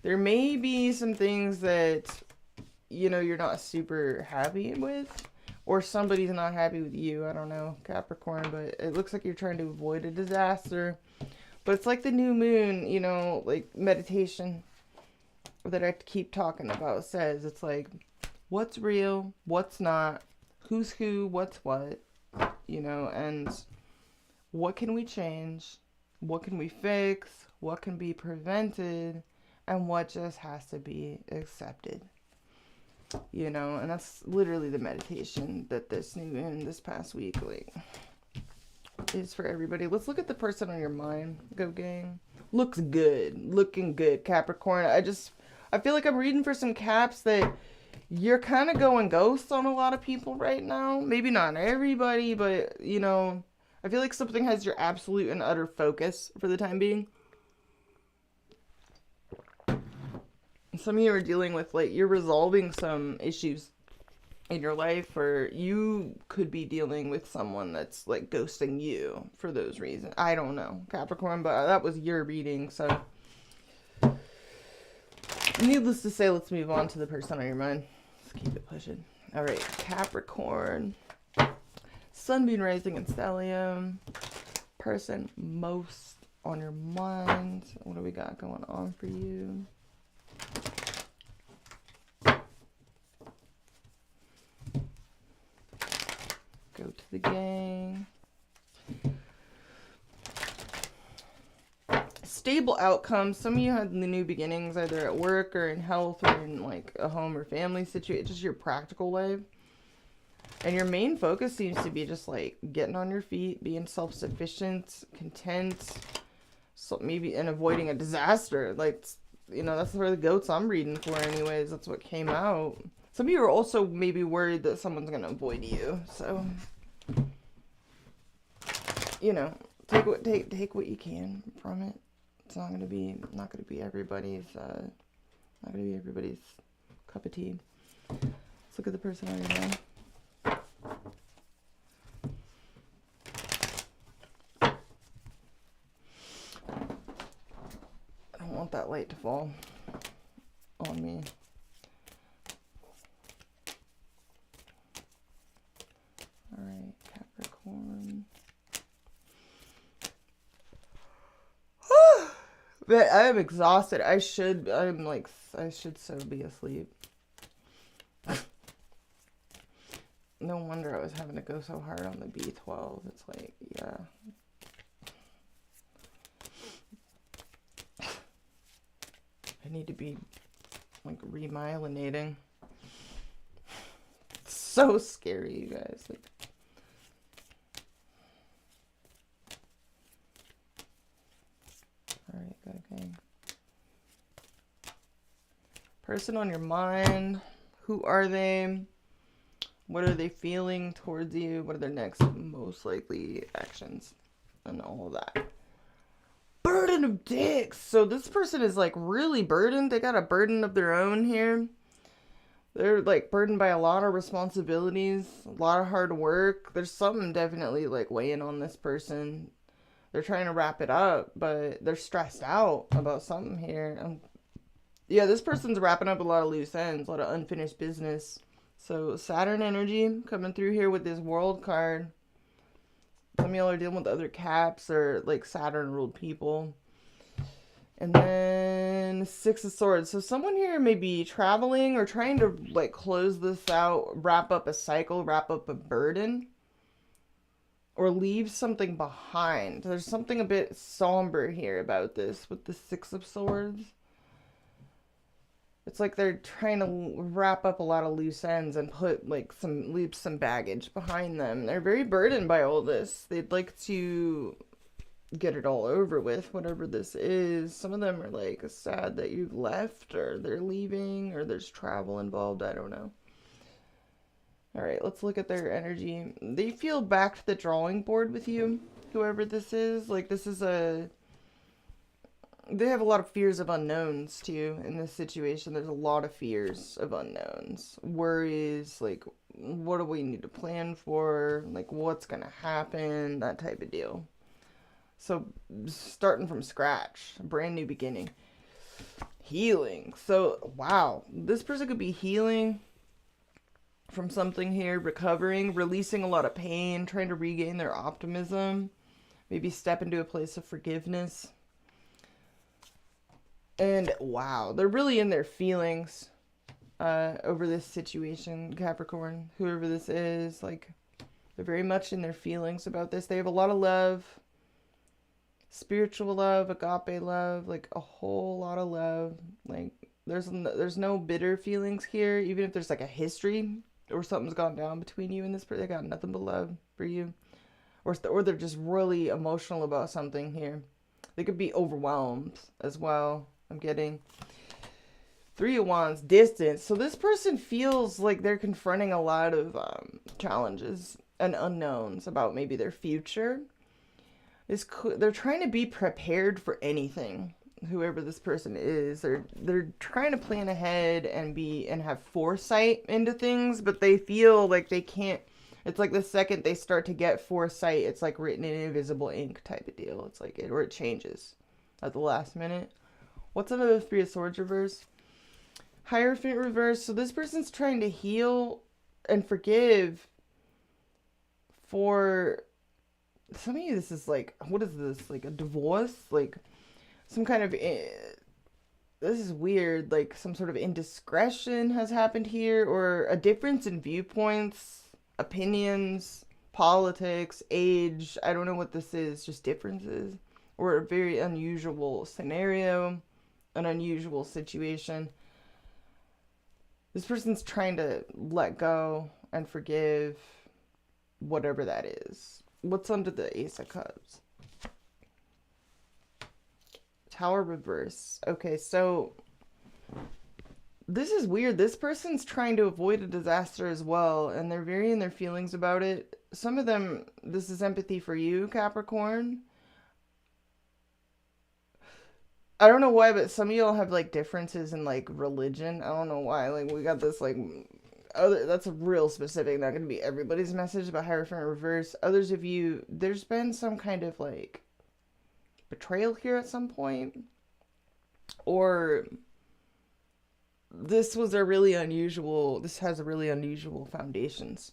There may be some things that, you know, you're not super happy with. Or somebody's not happy with you. I don't know, Capricorn. But it looks like you're trying to avoid a disaster. But it's like the new moon, you know, like meditation that I keep talking about says. It's like, what's real, what's not, who's who, what's what, you know, and what can we change, what can we fix, what can be prevented, and what just has to be accepted. You know, and that's literally the meditation that this new moon this past week, like, is for everybody. Let's look at the person on your mind. Go gang. Looks good. Looking good, Capricorn. I feel like I'm reading for some caps that you're kind of going ghost on a lot of people right now. Maybe not everybody, but, you know, I feel like something has your absolute and utter focus for the time being. Some of you are dealing with, like, you're resolving some issues in your life, or you could be dealing with someone that's, like, ghosting you for those reasons. I don't know, Capricorn, but that was your reading, so. Needless to say, let's move on to the person on your mind. Let's keep it pushing. All right, Capricorn. Sun, Moon, Rising, and Stellium. Person most on your mind. What do we got going on for you? Go to the gang. Stable outcomes. Some of you had the new beginnings either at work or in health or in like a home or family situation, just your practical life. And your main focus seems to be just like getting on your feet, being self-sufficient, content, so maybe, and avoiding a disaster. Like, you know, that's where the goats I'm reading for anyways. That's what came out. Some of you are also maybe worried that someone's going to avoid you. So, you know, take what you can from it. It's not going to be everybody's cup of tea. Let's look at the person on your mind. I don't want that light to fall on me. All right, Capricorn. But I am exhausted. I should so be asleep. No wonder I was having to go so hard on the B12. It's like, yeah. I need to be, like, remyelinating. It's so scary, you guys. Like, alright, okay. Person on your mind. Who are they? What are they feeling towards you? What are their next most likely actions? And all of that. Burden of dicks. So this person is like really burdened. They got a burden of their own here. They're like burdened by a lot of responsibilities, a lot of hard work. There's something definitely like weighing on this person. They're trying to wrap it up, but they're stressed out about something here. Yeah, this person's wrapping up a lot of loose ends, a lot of unfinished business. So Saturn energy coming through here with this World card. Some of y'all are dealing with other Caps or like Saturn ruled people. And then Six of Swords. So someone here may be traveling or trying to like close this out, wrap up a cycle, wrap up a burden, or leave something behind. There's something a bit somber here about this with the Six of Swords. It's like they're trying to wrap up a lot of loose ends and put like leave some baggage behind them. They're very burdened by all this. They'd like to get it all over with, whatever this is. Some of them are like sad that you've left, or they're leaving, or there's travel involved. I don't know. All right, let's look at their energy. They feel back to the drawing board with you, whoever this is. Like, this is a... They have a lot of fears of unknowns, too, in this situation. There's a lot of fears of unknowns. Worries, like, what do we need to plan for? Like, what's going to happen? That type of deal. So, starting from scratch. A brand new beginning. Healing. So, wow. This person could be healing from something here. Recovering. Releasing a lot of pain. Trying to regain their optimism. Maybe step into a place of forgiveness. And wow, they're really in their feelings over this situation, Capricorn, whoever this is. Like, they're very much in their feelings about this. They have a lot of love, spiritual love, agape love, like a whole lot of love. Like, there's no bitter feelings here, even if there's like a history or something's gone down between you and this person. They got nothing but love for you, or they're just really emotional about something here. They could be overwhelmed as well. I'm getting Three of Wands, distance. So this person feels like they're confronting a lot of challenges and unknowns about maybe their future. They're trying to be prepared for anything, whoever this person is. They're trying to plan ahead and have foresight into things, but they feel like they can't. It's like the second they start to get foresight, it's like written in invisible ink type of deal. It's like it changes at the last minute. What's another Three of Swords reverse? Hierophant reverse. So this person's trying to heal and forgive for... Some of you, this is like... What is this? Like a divorce? Like some kind of... This is weird. Like some sort of indiscretion has happened here. Or a difference in viewpoints, opinions, politics, age. I don't know what this is. Just differences. Or a very unusual scenario. An unusual situation. This person's trying to let go and forgive whatever that is. What's under the Ace of Cups? Tower reverse. Okay, so this is weird. This person's trying to avoid a disaster as well, and they're very in their feelings about it. Some of them, this is empathy for you, Capricorn. I don't know why, but some of y'all have like differences in like religion. I don't know why. Like, we got this like that's a real specific, not gonna be everybody's message about Hierophant reverse. Others of you, there's been some kind of like betrayal here at some point, or this has a really unusual foundations.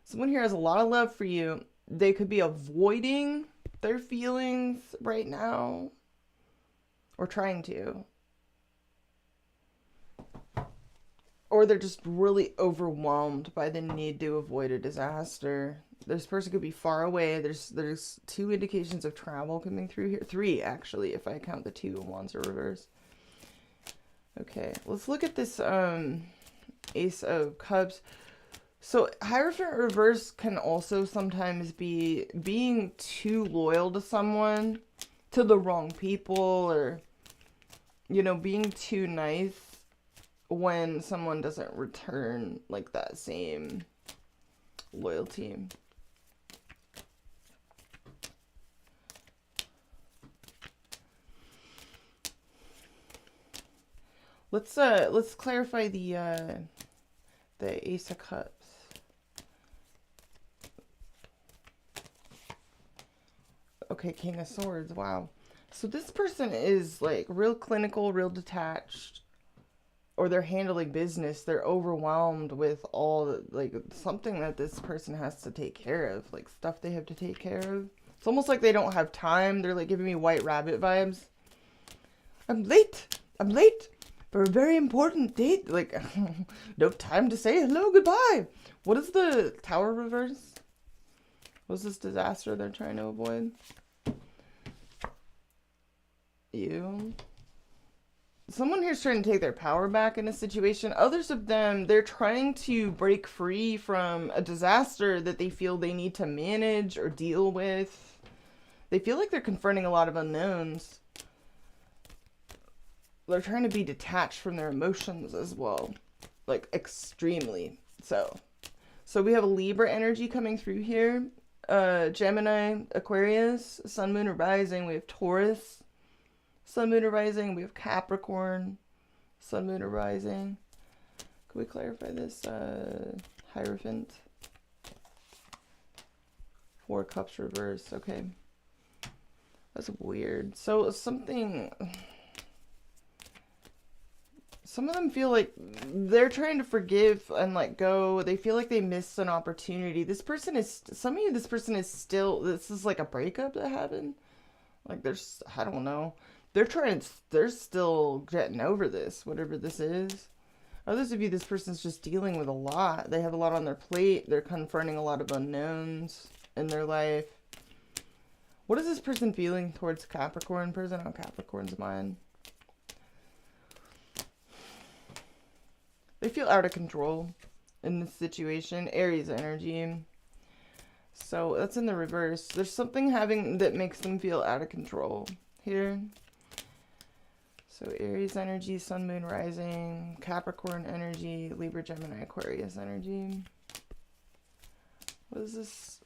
Someone here has a lot of love for you. They could be avoiding their feelings right now. Or trying to. Or they're just really overwhelmed by the need to avoid a disaster. This person could be far away. There's two indications of travel coming through here. Three, actually, if I count the Two of Wands reverse. Okay, let's look at this Ace of Cups. So Hierophant reverse can also sometimes be being too loyal to someone, to the wrong people, or, you know, being too nice when someone doesn't return like that same loyalty. Let's clarify the Ace of Cups. Okay, King of Swords. Wow. So this person is like real clinical, real detached. or they're handling business. They're overwhelmed with all the, like, something that this person has to take care of, like stuff they have to take care of. It's almost like they don't have time. They're like giving me White Rabbit vibes. I'm late for a very important date. Like, no time to say hello, goodbye. What is the Tower reverse? What's this disaster they're trying to avoid? You. Someone here's trying to take their power back in a situation. Others of them, they're trying to break free from a disaster that they feel they need to manage or deal with. They feel like they're confronting a lot of unknowns. They're trying to be detached from their emotions as well. Like, extremely so. So we have a Libra energy coming through here. Gemini, Aquarius, Sun, Moon, or Rising. We have Taurus, Sun, Moon, or Rising. We have Capricorn, Sun, Moon, or Rising. Can we clarify this? Hierophant. 4 Cups reverse. Okay. That's weird. So something... Some of them feel like they're trying to forgive and let go. They feel like they missed an opportunity. This person is... Some of you, this person is still... This is like a breakup that happened. Like, there's... I don't know. They're still getting over this, whatever this is. Others of you, this person's just dealing with a lot. They have a lot on their plate. They're confronting a lot of unknowns in their life. What is this person feeling towards Capricorn? Person on Capricorn's mind. They feel out of control in this situation. Aries energy. So that's in the reverse. There's something that makes them feel out of control here. So Aries energy, Sun, Moon, Rising, Capricorn energy, Libra, Gemini, Aquarius energy. What is this?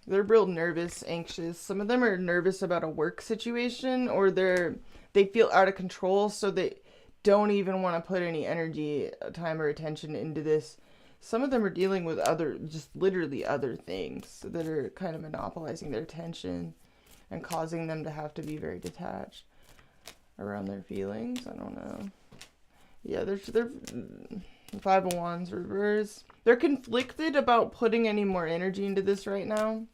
They're real nervous, anxious. Some of them are nervous about a work situation, or they feel out of control, so they don't even want to put any energy, time, or attention into this. Some of them are dealing with just literally other things that are kind of monopolizing their attention and causing them to have to be very detached around their feelings. I don't know. Yeah, they're 5 of Wands reverse. They're conflicted about putting any more energy into this right now.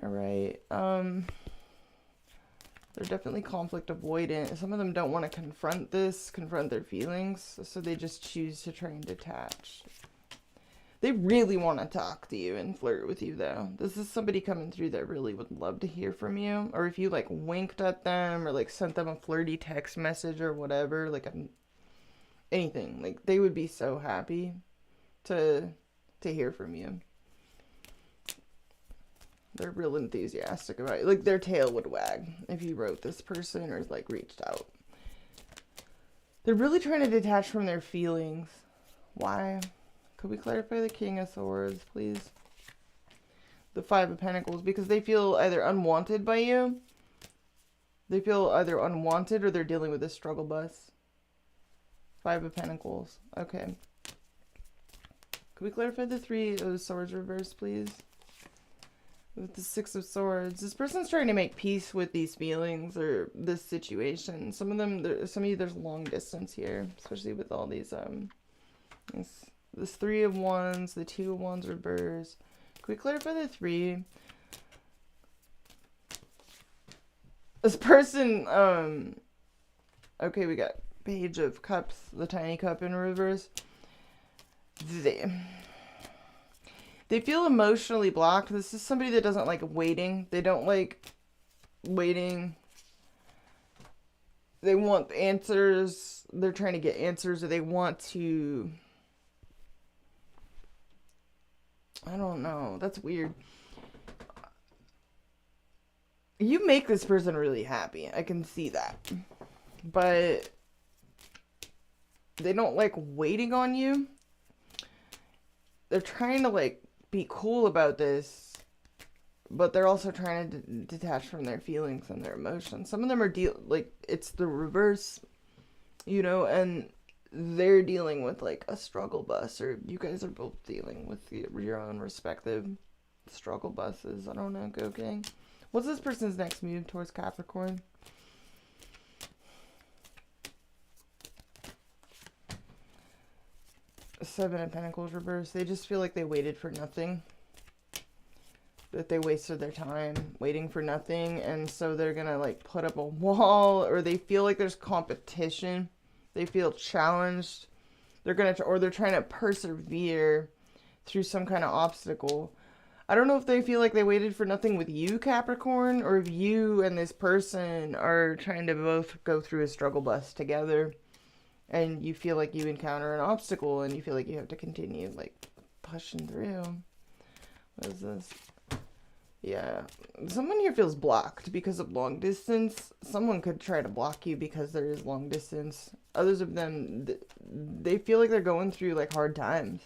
All right. They're definitely conflict avoidant. Some of them don't want to confront their feelings, so they just choose to try and detach. They really want to talk to you and flirt with you, though. This is somebody coming through that really would love to hear from you. Or if you, like, winked at them or, like, sent them a flirty text message or whatever, like, anything. Like, they would be so happy to hear from you. They're real enthusiastic about it. Like, their tail would wag if you wrote this person or, like, reached out. They're really trying to detach from their feelings. Why? Could we clarify the King of Swords, please? The 5 of Pentacles. Because they feel either unwanted by you. They feel either unwanted or they're dealing with a struggle bus. 5 of Pentacles. Okay. Could we clarify the 3 of Swords reverse, please? With the 6 of Swords. This person's trying to make peace with these feelings or this situation. Some of you, there's long distance here. Especially with all these, this 3 of Wands, the 2 of Wands reverse. Can we clarify the 3? This person, okay, we got Page of Cups, the tiny cup in reverse. They feel emotionally blocked. This is somebody that doesn't like waiting. They don't like waiting. They want answers. They're trying to get answers, or they want to... I don't know. That's weird. You make this person really happy. I can see that. But they don't like waiting on you. They're trying to, like, be cool about this, but they're also trying to detach from their feelings and their emotions. Some of them are like, it's the reverse, you know, and they're dealing with, like, a struggle bus, or you guys are both dealing with your own respective struggle buses. I don't know, go gang. What's this person's next move towards Capricorn? Seven of Pentacles reverse. They just feel like they waited for nothing. That they wasted their time waiting for nothing. And so they're going to like put up a wall, or they feel like there's competition. They feel challenged. They're going to, or they're trying to persevere through some kind of obstacle. I don't know if they feel like they waited for nothing with you, Capricorn, or if you and this person are trying to both go through a struggle bus together, and you feel like you encounter an obstacle and you feel like you have to continue like pushing through. What is this? Yeah, someone here feels blocked because of long distance. Someone could try to block you because there is long distance. Others of them, they feel like they're going through like hard times.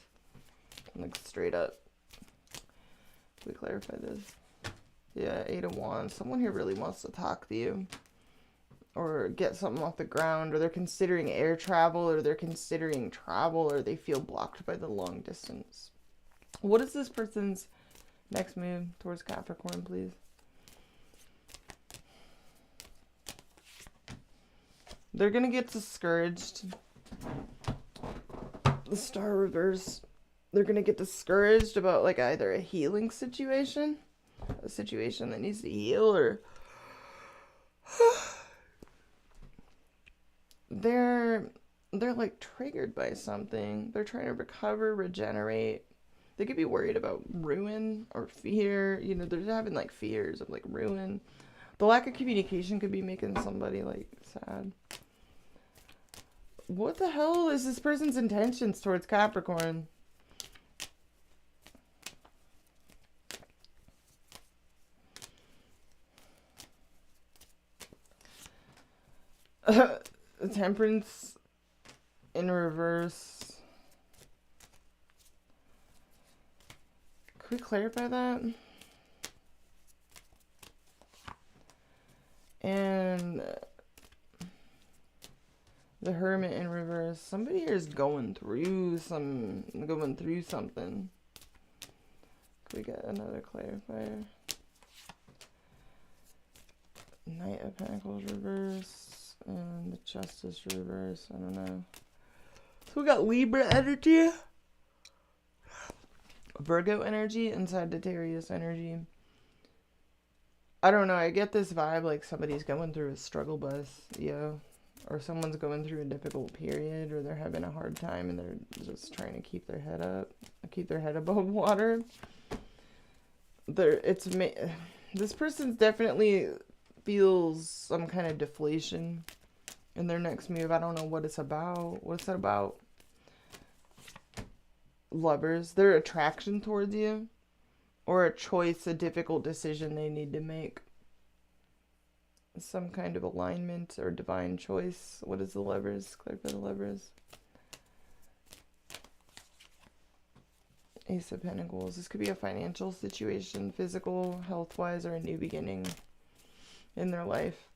Like straight up. Can we clarify this? Yeah, 8 of Wands. Someone here really wants to talk to you. Or get something off the ground. Or they're considering air travel. Or they're considering travel. Or they feel blocked by the long distance. What is this person's next move towards Capricorn, please? They're going to get discouraged. The Star reverse. They're going to get discouraged about like either a healing situation, a situation that needs to heal, or they're like triggered by something. They're trying to recover, regenerate. They could be worried about ruin or fear. You know, they're having like fears of like ruin. The lack of communication could be making somebody like sad. What the hell is this person's intentions towards Capricorn? Temperance in reverse. Could we clarify that? And the Hermit in reverse. Somebody here is going through something. Could we get another clarifier? Knight of Pentacles reverse. And the Justice reverse. I don't know. So we got Libra energy, Virgo energy, and Sagittarius energy. I don't know. I get this vibe like somebody's going through a struggle bus, or someone's going through a difficult period, or they're having a hard time and they're just trying to keep their head up, keep their head above water. This person's definitely feels some kind of deflation in their next move. I don't know what it's about. What's that about? Lovers. Their attraction towards you. Or a choice, a difficult decision they need to make. Some kind of alignment or divine choice. What is the Lovers? Clarify the Lovers. Ace of Pentacles. This could be a financial situation, physical, health-wise, or a new beginning in their life.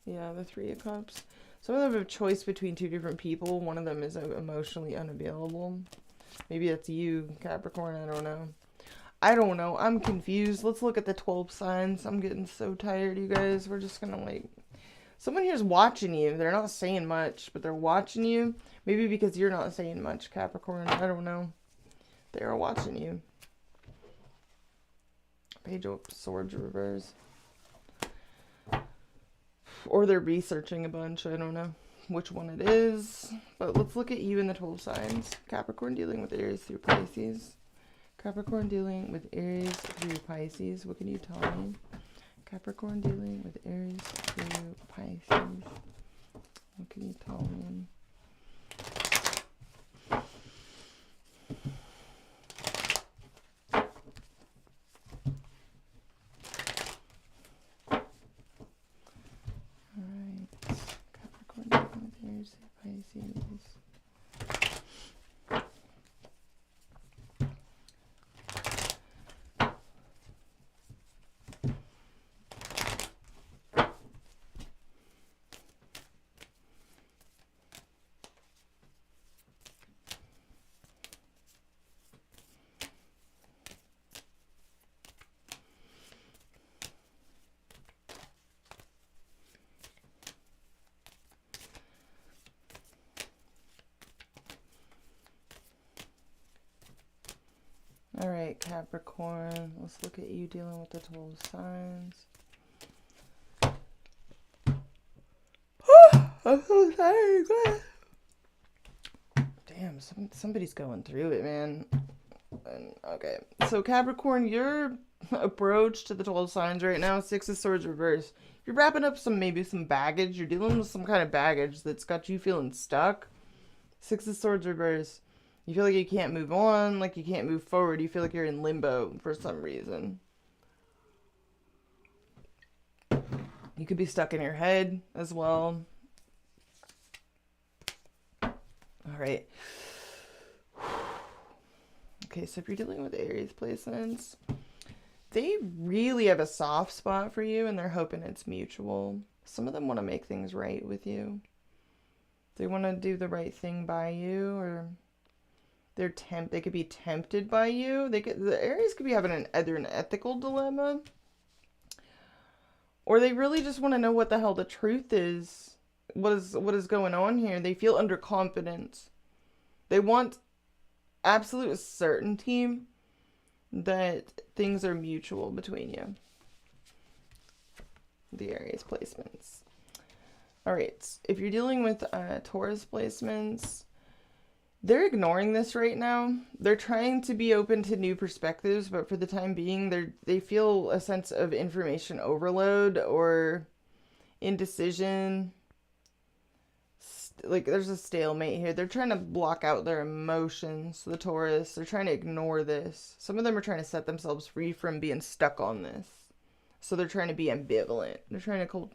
Yeah, the Three of Cups. Some of them have a choice between two different people. One of them is emotionally unavailable. Maybe that's you, Capricorn. I don't know. I'm confused. Let's look at the 12 signs. I'm getting so tired, you guys. We're just gonna like... Someone here's watching you. They're not saying much, but they're watching you. Maybe because you're not saying much, Capricorn. I don't know. They are watching you. Page of Swords reverse. Or they're researching a bunch. I don't know which one it is. But let's look at you in the 12 signs. Capricorn dealing with Aries through Pisces. Capricorn dealing with Aries through Pisces. What can you tell me? Capricorn dealing with Aries through Pisces. What can you tell me? All right, Capricorn. Let's look at you dealing with the 12 signs. I'm so tired. Damn, somebody's going through it, man. Okay, so Capricorn, your approach to the 12 signs right now, 6 of Swords reverse. You're wrapping up maybe some baggage. You're dealing with some kind of baggage that's got you feeling stuck. 6 of Swords reverse. You feel like you can't move on, like you can't move forward. You feel like you're in limbo for some reason. You could be stuck in your head as well. All right. Okay, so if you're dealing with Aries placements, they really have a soft spot for you and they're hoping it's mutual. Some of them want to make things right with you. They want to do the right thing by you, or they could be tempted by you. The Aries could be having either an ethical dilemma, or they really just want to know what the hell the truth is. What is going on here? They feel underconfident. They want absolute certainty that things are mutual between you. The Aries placements. All right, if you're dealing with Taurus placements, they're ignoring this right now. They're trying to be open to new perspectives, but for the time being, they feel a sense of information overload or indecision. Like, there's a stalemate here. They're trying to block out their emotions, the Taurus. They're trying to ignore this. Some of them are trying to set themselves free from being stuck on this. So they're trying to be ambivalent. They're trying to,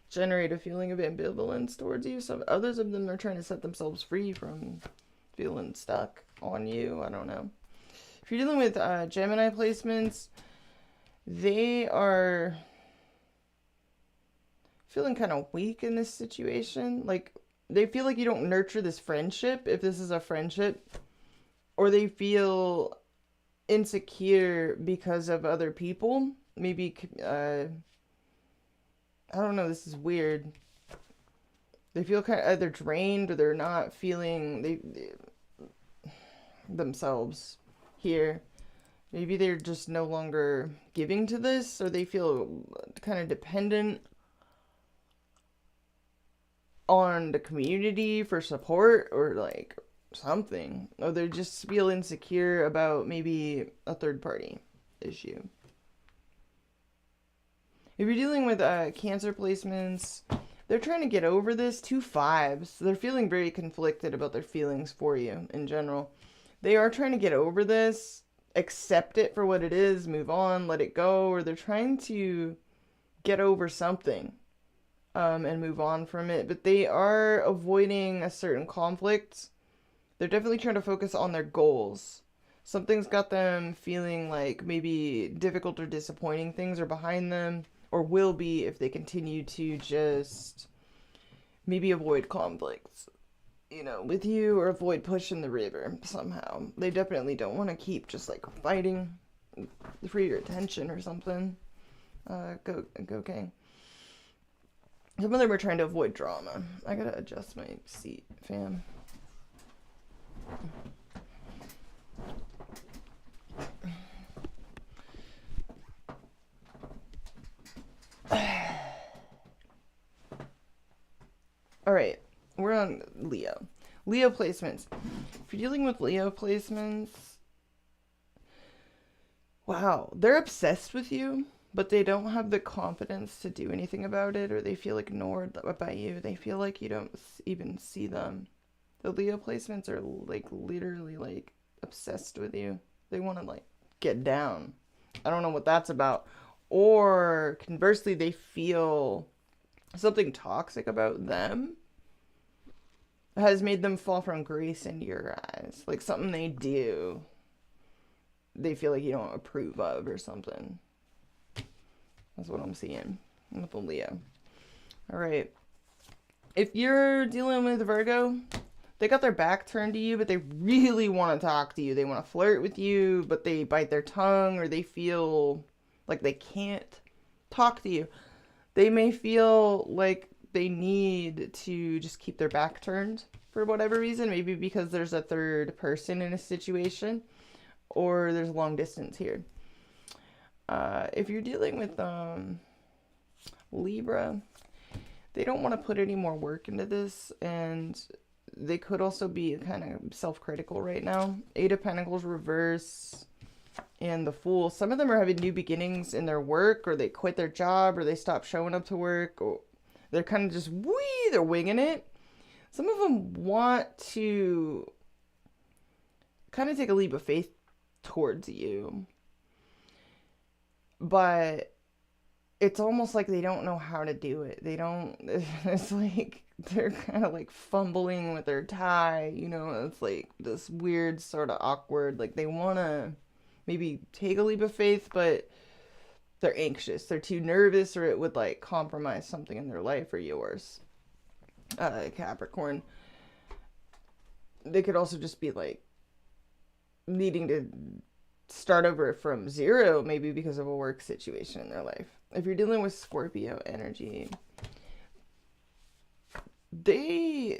generate a feeling of ambivalence towards you. Some others of them are trying to set themselves free from feeling stuck on you. I don't know. If you're dealing with Gemini placements, they are feeling kind of weak in this situation. Like, they feel like you don't nurture this friendship, if this is a friendship, or they feel insecure because of other people. Maybe, I don't know, this is weird. They feel kind of either drained or they're not feeling themselves here. Maybe they're just no longer giving to this, or they feel kind of dependent on the community for support or something. Or they just feel insecure about maybe a third party issue. If you're dealing with Cancer placements, they're trying to get over this. 2 5s. They're feeling very conflicted about their feelings for you in general. They are trying to get over this, accept it for what it is, move on, let it go, or they're trying to get over something and move on from it. But they are avoiding a certain conflict. They're definitely trying to focus on their goals. Something's got them feeling like maybe difficult or disappointing things are behind them, or will be if they continue to just maybe avoid conflicts, with you, or avoid pushing the river somehow. They definitely don't want to keep just fighting for your attention or something. Go King. Some of them are trying to avoid drama. I gotta adjust my seat, fam. All right, we're on Leo. Leo placements. If you're dealing with Leo placements, wow, they're obsessed with you, but they don't have the confidence to do anything about it, or they feel ignored by you. They feel like you don't even see them. The Leo placements are literally obsessed with you. They want to get down. I don't know what that's about. Or conversely, they feel something toxic about them has made them fall from grace in your eyes. Something they do, they feel like you don't approve of or something. That's what I'm seeing with the Leo. All right. If you're dealing with Virgo, they got their back turned to you, but they really want to talk to you. They want to flirt with you, but they bite their tongue, or they feel like they can't talk to you. They may feel like they need to just keep their back turned for whatever reason. Maybe because there's a third person in a situation. or there's long distance here. If you're dealing with Libra, they don't want to put any more work into this, and they could also be kind of self-critical right now. Eight of Pentacles reverse and the Fool. Some of them are having new beginnings in their work, or they quit their job, or they stop showing up to work, or they're kind of just they're winging it. Some of them want to kind of take a leap of faith towards you, but it's almost like they don't know how to do it. It's like they're kind of like fumbling with their tie, you know. It's like this weird sort of awkward, like they want to maybe take a leap of faith, but they're anxious, they're too nervous, or it would like compromise something in their life or yours. Capricorn, they could also just be like needing to start over from zero, maybe because of a work situation in their life. If you're dealing with Scorpio energy, they're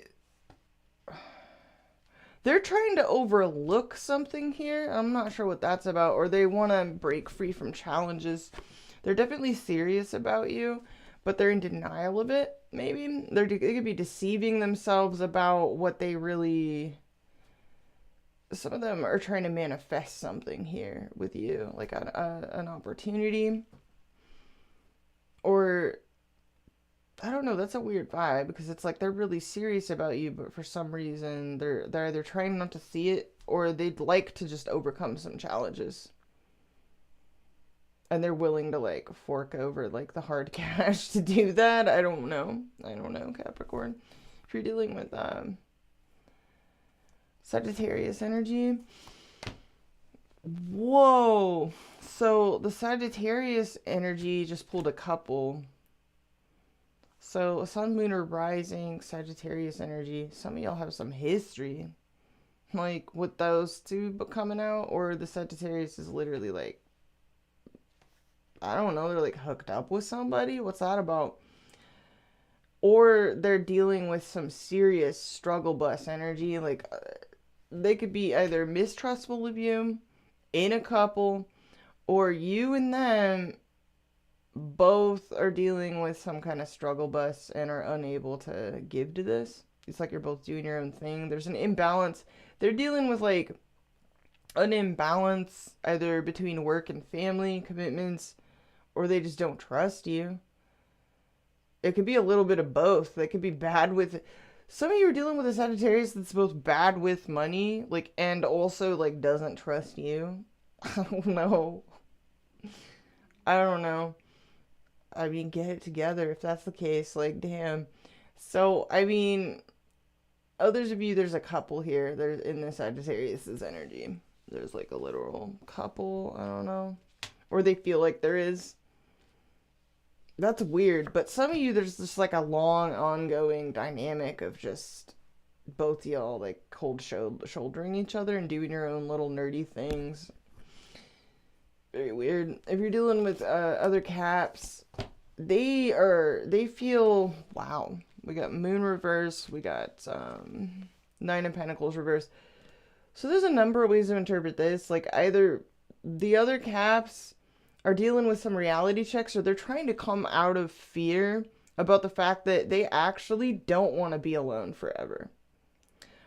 trying to overlook something here. I'm not sure what that's about, or they want to break free from challenges. They're definitely serious about you, but they're in denial of it. Maybe they could be deceiving themselves about what they really. Some of them are trying to manifest something here with you, like an opportunity, or I don't know. That's a weird vibe, because it's like they're really serious about you, but for some reason they're either trying not to see it, or they'd like to just overcome some challenges, and they're willing to like fork over like the hard cash to do that. I don't know, Capricorn. If you're dealing with Sagittarius energy, whoa, so the Sagittarius energy just pulled a couple. So Sun, Moon, or Rising, Sagittarius energy. Some of y'all have some history, like with those two coming out, or the Sagittarius is literally like, I don't know, they're like hooked up with somebody. What's that about? Or they're dealing with some serious struggle bus energy. Like they could be either mistrustful of you in a couple, or you and them both are dealing with some kind of struggle bus and are unable to give to this. It's like you're both doing your own thing. There's an imbalance. They're dealing with like an imbalance either between work and family commitments, or they just don't trust you. It could be a little bit of both. They could be bad with. Some of you are dealing with a Sagittarius that's both bad with money, like, and also like doesn't trust you. I don't know. I mean, get it together if that's the case. Like, damn. So, I mean, others of you, there's a couple here. There's in the Sagittarius' energy. There's like a literal couple. I don't know. Or they feel like there is. That's weird. But some of you, there's just like a long, ongoing dynamic of just both y'all like cold shouldering each other and doing your own little nerdy things. Very weird. If you're dealing with other caps, they feel, wow. We got Moon reverse. We got Nine of Pentacles reverse. So there's a number of ways to interpret this. Like either the other caps are dealing with some reality checks, or they're trying to come out of fear about the fact that they actually don't want to be alone forever,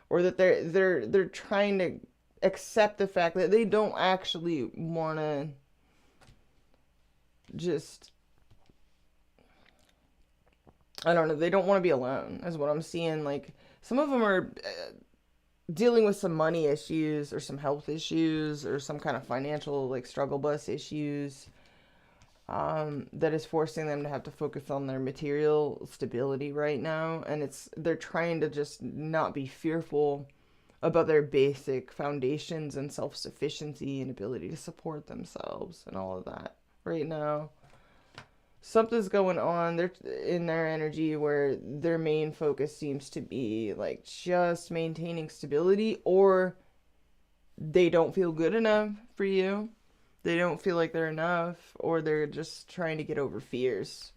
or that they're trying to accept the fact that they don't actually want to just, I don't know, they don't want to be alone is what I'm seeing. Like some of them are dealing with some money issues or some health issues or some kind of financial like struggle bus issues that is forcing them to have to focus on their material stability right now. And they're trying to just not be fearful about their basic foundations and self-sufficiency and ability to support themselves and all of that right now. Something's going on in their energy where their main focus seems to be like just maintaining stability, or they don't feel good enough for you. They don't feel like they're enough, or they're just trying to get over fears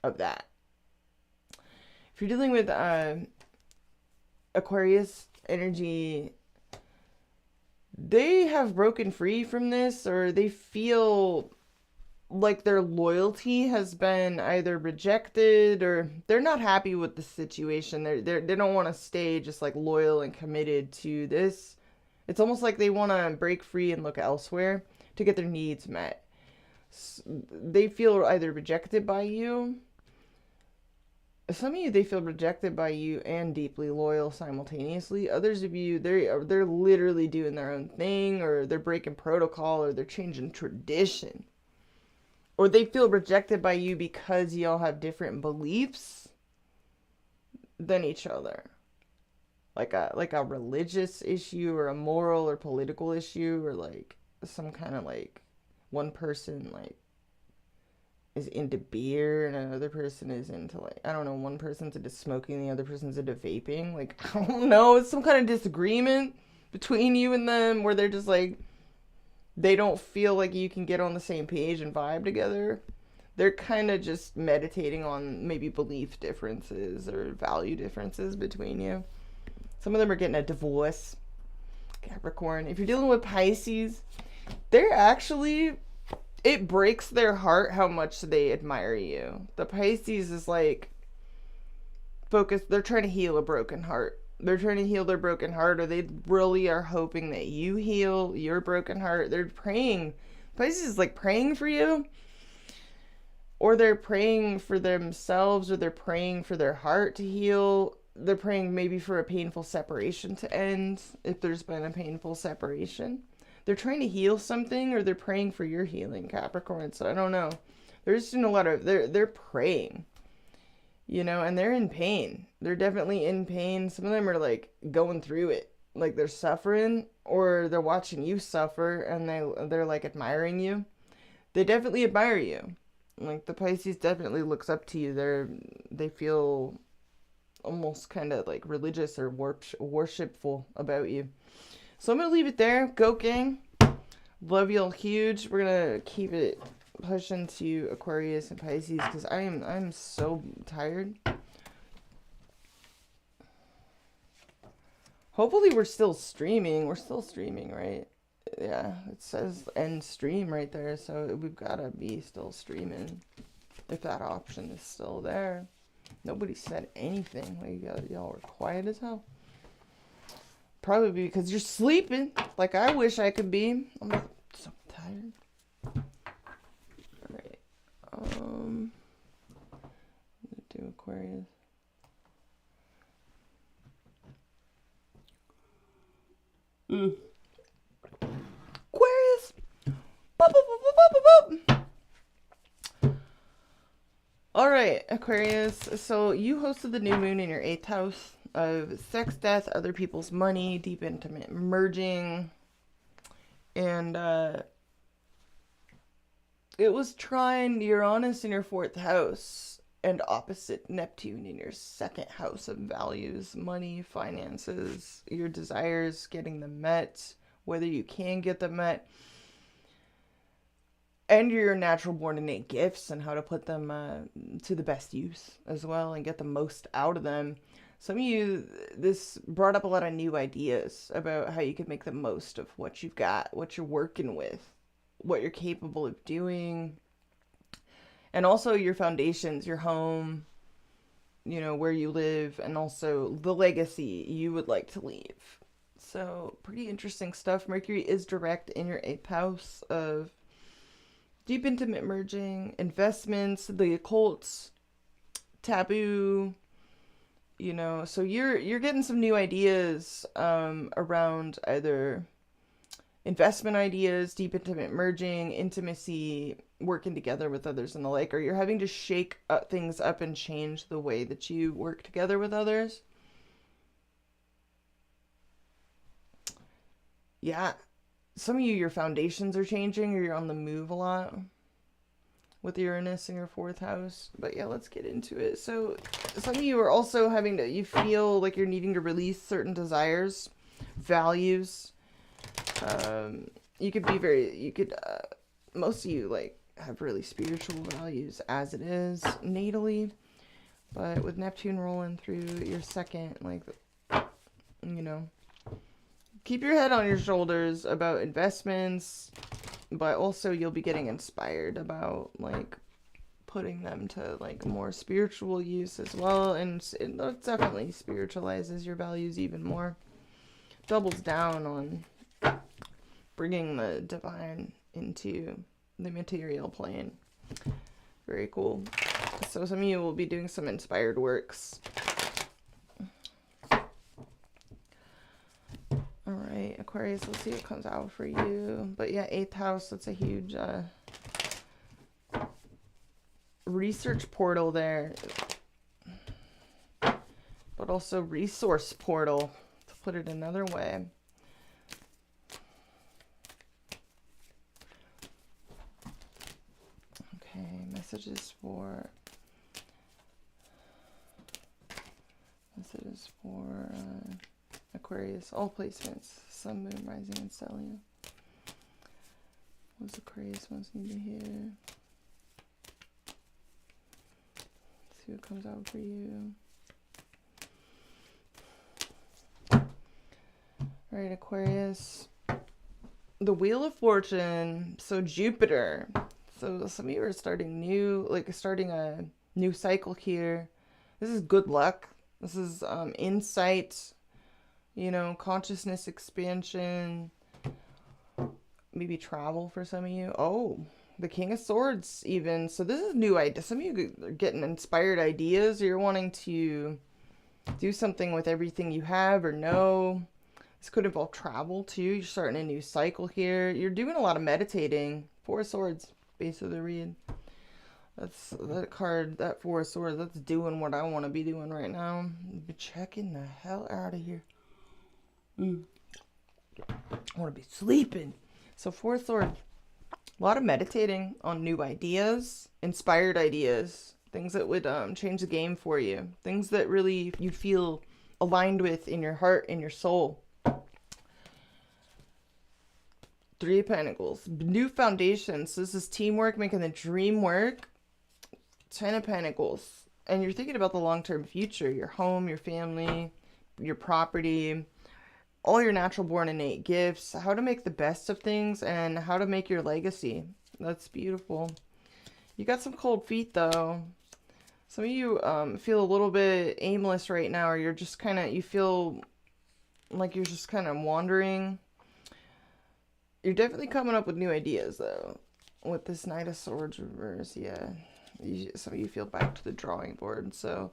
of that. If you're dealing with Aquarius energy, they have broken free from this, or they feel like their loyalty has been either rejected, or they're not happy with the situation. They don't want to stay just like loyal and committed to this. It's almost like they want to break free and look elsewhere to get their needs met. They feel either rejected by you. Some of you, they feel rejected by you and deeply loyal simultaneously. Others of you, they're literally doing their own thing, or they're breaking protocol, or they're changing tradition. Or they feel rejected by you because y'all have different beliefs than each other. Like a religious issue, or a moral or political issue, or like some kind of like one person like is into beer and another person is into like, I don't know, one person's into smoking, the other person's into vaping. Like, I don't know, it's some kind of disagreement between you and them where they're just like, they don't feel like you can get on the same page and vibe together. They're kind of just meditating on maybe belief differences or value differences between you. Some of them are getting a divorce. Capricorn. If you're dealing with Pisces, they're actually, it breaks their heart how much they admire you. The Pisces is like focused, they're trying to heal a broken heart. They're trying to heal their broken heart, or they really are hoping that you heal your broken heart. They're praying. Pisces is like praying for you, or they're praying for themselves, or they're praying for their heart to heal. They're praying maybe for a painful separation to end, if there's been a painful separation. They're trying to heal something, or they're praying for your healing, Capricorn. So I don't know. There's just a lot of, they're praying, you know, and they're in pain. They're definitely in pain. Some of them are like going through it, like they're suffering, or they're watching you suffer, and they're like admiring you. They definitely admire you. Like the Pisces definitely looks up to you. They feel almost kind of like religious or worshipful about you. So I'm going to leave it there. Go gang. Love y'all huge. We're going to keep it pushing to Aquarius and Pisces because I'm so tired. Hopefully we're still streaming. We're still streaming, right? Yeah, it says end stream right there. So we've got to be still streaming if that option is still there. Nobody said anything. Like, y'all were quiet as hell. Probably because you're sleeping like I wish I could be. I'm so tired. Alright. Let's do Aquarius. Aquarius. Boop, boop, boop, boop, boop, boop. Alright, Aquarius. So you hosted the new moon in your 8th house of sex, death, other people's money, deep intimate merging, and it was trine Uranus in your 4th house and opposite Neptune in your 2nd house of values, money, finances, your desires, getting them met, whether you can get them met, and your natural born innate gifts and how to put them to the best use as well and get the most out of them. Some of you, this brought up a lot of new ideas about how you could make the most of what you've got, what you're working with, what you're capable of doing, and also your foundations, your home, you know, where you live, and also the legacy you would like to leave. So pretty interesting stuff. Mercury is direct in your 8th house of deep intimate merging, investments, the occult, taboo, you know, so you're getting some new ideas around either investment ideas, deep intimate merging, intimacy, working together with others and the like, or you're having to shake things up and change the way that you work together with others. Yeah. Some of you, your foundations are changing, or you're on the move a lot with Uranus in your 4th house. But yeah, let's get into it. So some of you are also having to, you feel like you're needing to release certain desires, values. You could be most of you like have really spiritual values as it is natally. But with Neptune rolling through your 2nd, like, you know, keep your head on your shoulders about investments, but also you'll be getting inspired about like putting them to like more spiritual use as well, and it definitely spiritualizes your values even more. Doubles down on bringing the divine into the material plane. Very cool. So some of you will be doing some inspired works. All right, Aquarius, let's see what comes out for you. But yeah, 8th house, that's a huge research portal there. But also resource portal, to put it another way. Okay, messages for Aquarius. All placements. Sun, Moon, Rising, and Stellium. What's Aquarius wants me to hear? Let's see what comes out for you. Alright, Aquarius. The Wheel of Fortune. So Jupiter. So some of you are starting a new cycle here. This is good luck. This is insight, you know, consciousness expansion, maybe travel for some of you. Oh, the King of Swords even. So this is new ideas. Some of you are getting inspired ideas. You're wanting to do something with everything you have or know. This could involve travel too. You're starting a new cycle here. You're doing a lot of meditating. 4 of Swords, base of the read. That's that card, that 4 of Swords, that's doing what I want to be doing right now. Be checking the hell out of here. I want to be sleeping. So 4 of Swords. A lot of meditating on new ideas, inspired ideas, things that would change the game for you. Things that really you feel aligned with in your heart, in your soul. 3 of Pentacles. New foundations. So this is teamwork, making the dream work. 10 of Pentacles. And you're thinking about the long-term future. Your home, your family, your property, all your natural born innate gifts, how to make the best of things, and how to make your legacy. That's beautiful. You got some cold feet, though. Some of you feel a little bit aimless right now, or you're just kind of, you feel like you're just kind of wandering. You're definitely coming up with new ideas, though. With this Knight of Swords reverse, yeah. Some of you feel back to the drawing board. So,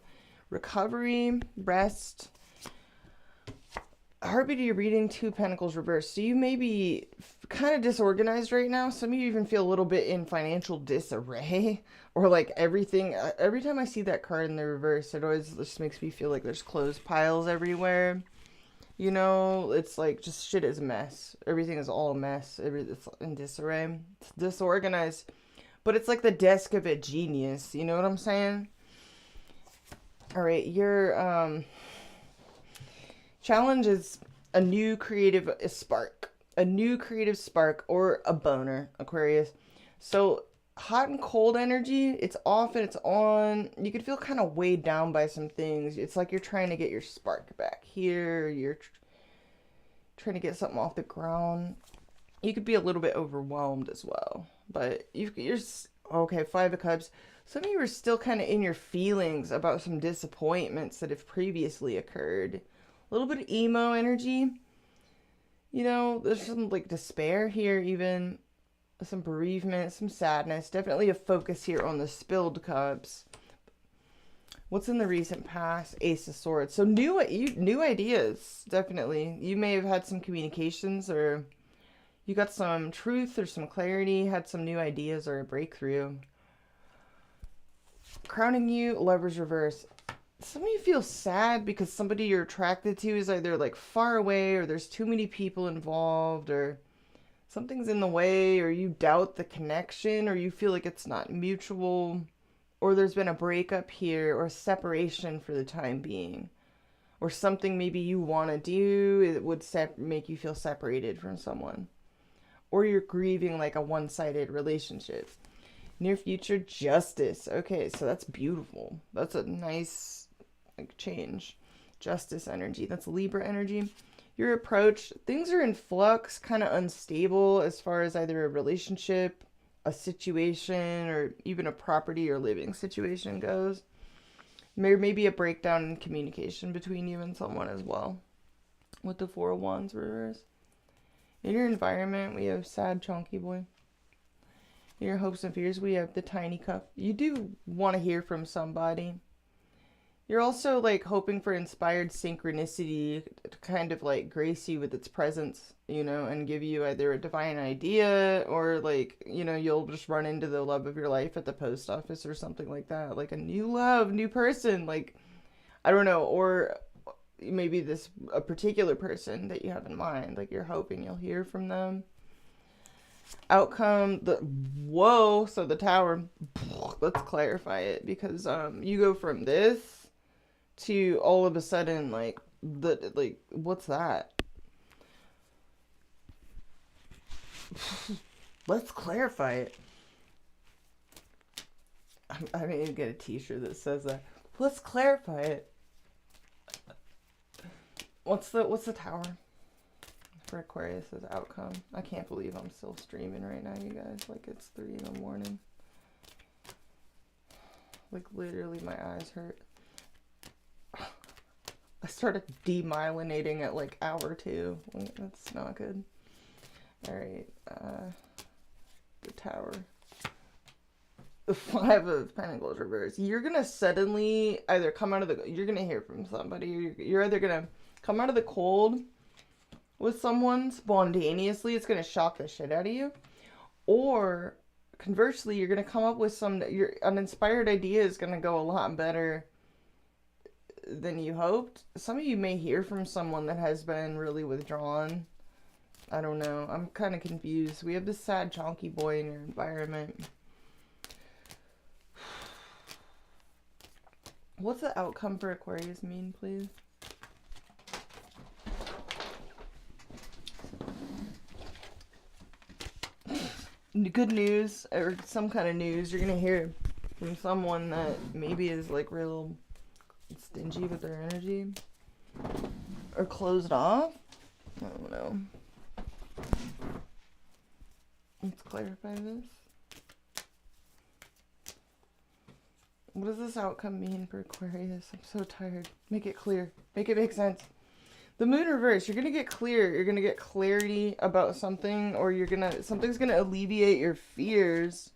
recovery, rest. Heartbeat of your reading, 2 Pentacles reverse. So you may be kind of disorganized right now. Some of you even feel a little bit in financial disarray. Or like everything. Every time I see that card in the reverse, it always just makes me feel like there's clothes piles everywhere. You know, it's like just shit is a mess. Everything is all a mess. It's in disarray. It's disorganized. But it's like the desk of a genius. You know what I'm saying? All right, your challenge is a new creative spark. A new creative spark or a boner, Aquarius. So hot and cold energy, it's off and it's on. You could feel kind of weighed down by some things. It's like you're trying to get your spark back here. You're trying to get something off the ground. You could be a little bit overwhelmed as well. But you're okay, 5 of Cups. Some of you are still kind of in your feelings about some disappointments that have previously occurred. A little bit of emo energy. You know, there's some like despair here even. Some bereavement, some sadness. Definitely a focus here on the spilled cups. What's in the recent past? Ace of Swords. So new ideas, definitely. You may have had some communications, or you got some truth or some clarity, had some new ideas or a breakthrough. Crowning you, Lover's reverse. Some of you feel sad because somebody you're attracted to is either like far away, or there's too many people involved, or something's in the way, or you doubt the connection, or you feel like it's not mutual, or there's been a breakup here, or a separation for the time being, or something maybe you want to do, it would make you feel separated from someone, or you're grieving like a one-sided relationship. Near future, Justice. Okay, so that's beautiful. That's a nice like change. Justice energy. That's Libra energy. your approach. Things are in flux, kind of unstable as far as either a relationship, a situation, or even a property or living situation goes. There may be a breakdown in communication between you and someone as well, with the Four of Wands reverse. In your environment, we have sad, chunky boy. In your hopes and fears, we have the tiny cup. You do want to hear from somebody. You're also like hoping for inspired synchronicity to kind of like grace you with its presence, you know, and give you either a divine idea or like, you know, you'll just run into the love of your life at the post office or something like that. Like a new love, new person, like, I don't know, or maybe a particular person that you have in mind, like you're hoping you'll hear from them. Outcome, whoa, so the Tower, let's clarify it, because you go from this to all of a sudden, like, what's that? Let's clarify it. I need to get a t-shirt that says that. Let's clarify it. What's the Tower? For Aquarius as outcome. I can't believe I'm still streaming right now, you guys. Like, it's 3 in the morning. Like, literally, my eyes hurt. I started demyelinating at like hour 2. That's not good. Alright, the Tower. The 5 of Pentacles reverse. You're gonna suddenly either come out of the... You're gonna hear from somebody. You're either gonna come out of the cold with someone spontaneously. It's gonna shock the shit out of you. Or, conversely, you're gonna come up with an inspired idea is gonna go a lot better than you hoped. Some of you may hear from someone that has been really withdrawn. I don't know. I'm kind of confused. We have this sad, chonky boy in your environment. What's the outcome for Aquarius mean, please? Good news, or some kind of news. You're gonna hear from someone that maybe is like real stingy with their energy or closed off. I don't know. Let's clarify this. What does this outcome mean for Aquarius? I'm so tired. Make it clear. Make it make sense. The Moon reverse, you're gonna get clear. You're gonna get clarity about something, or something's gonna alleviate your fears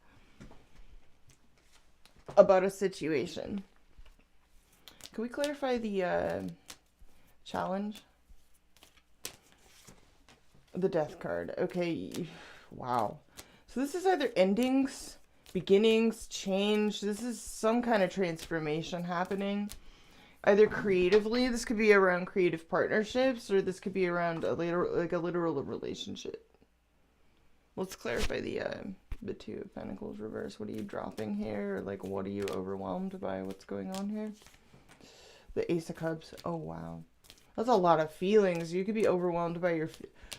about a situation. Can we clarify the challenge? The Death card. Okay. Wow. So this is either endings, beginnings, change. This is some kind of transformation happening. Either creatively, this could be around creative partnerships, or this could be around a literal relationship. Let's clarify the 2 of Pentacles reverse. What are you dropping here? Or like, what are you overwhelmed by? What's going on here? The Ace of Cups. Oh, wow. That's a lot of feelings. You could be overwhelmed by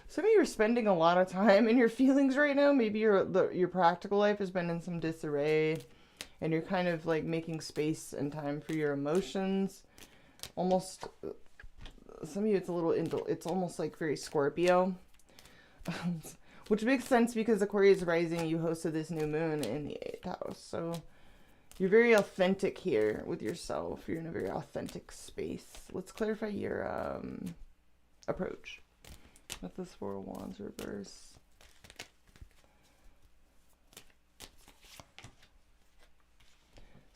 some of you are spending a lot of time in your feelings right now. Maybe your practical life has been in some disarray, and you're kind of like making space and time for your emotions. Almost, some of you it's almost like very Scorpio. Which makes sense because Aquarius rising, you hosted this new moon in the 8th house. So you're very authentic here with yourself. You're in a very authentic space. Let's clarify your approach with this 4 of Wands reverse.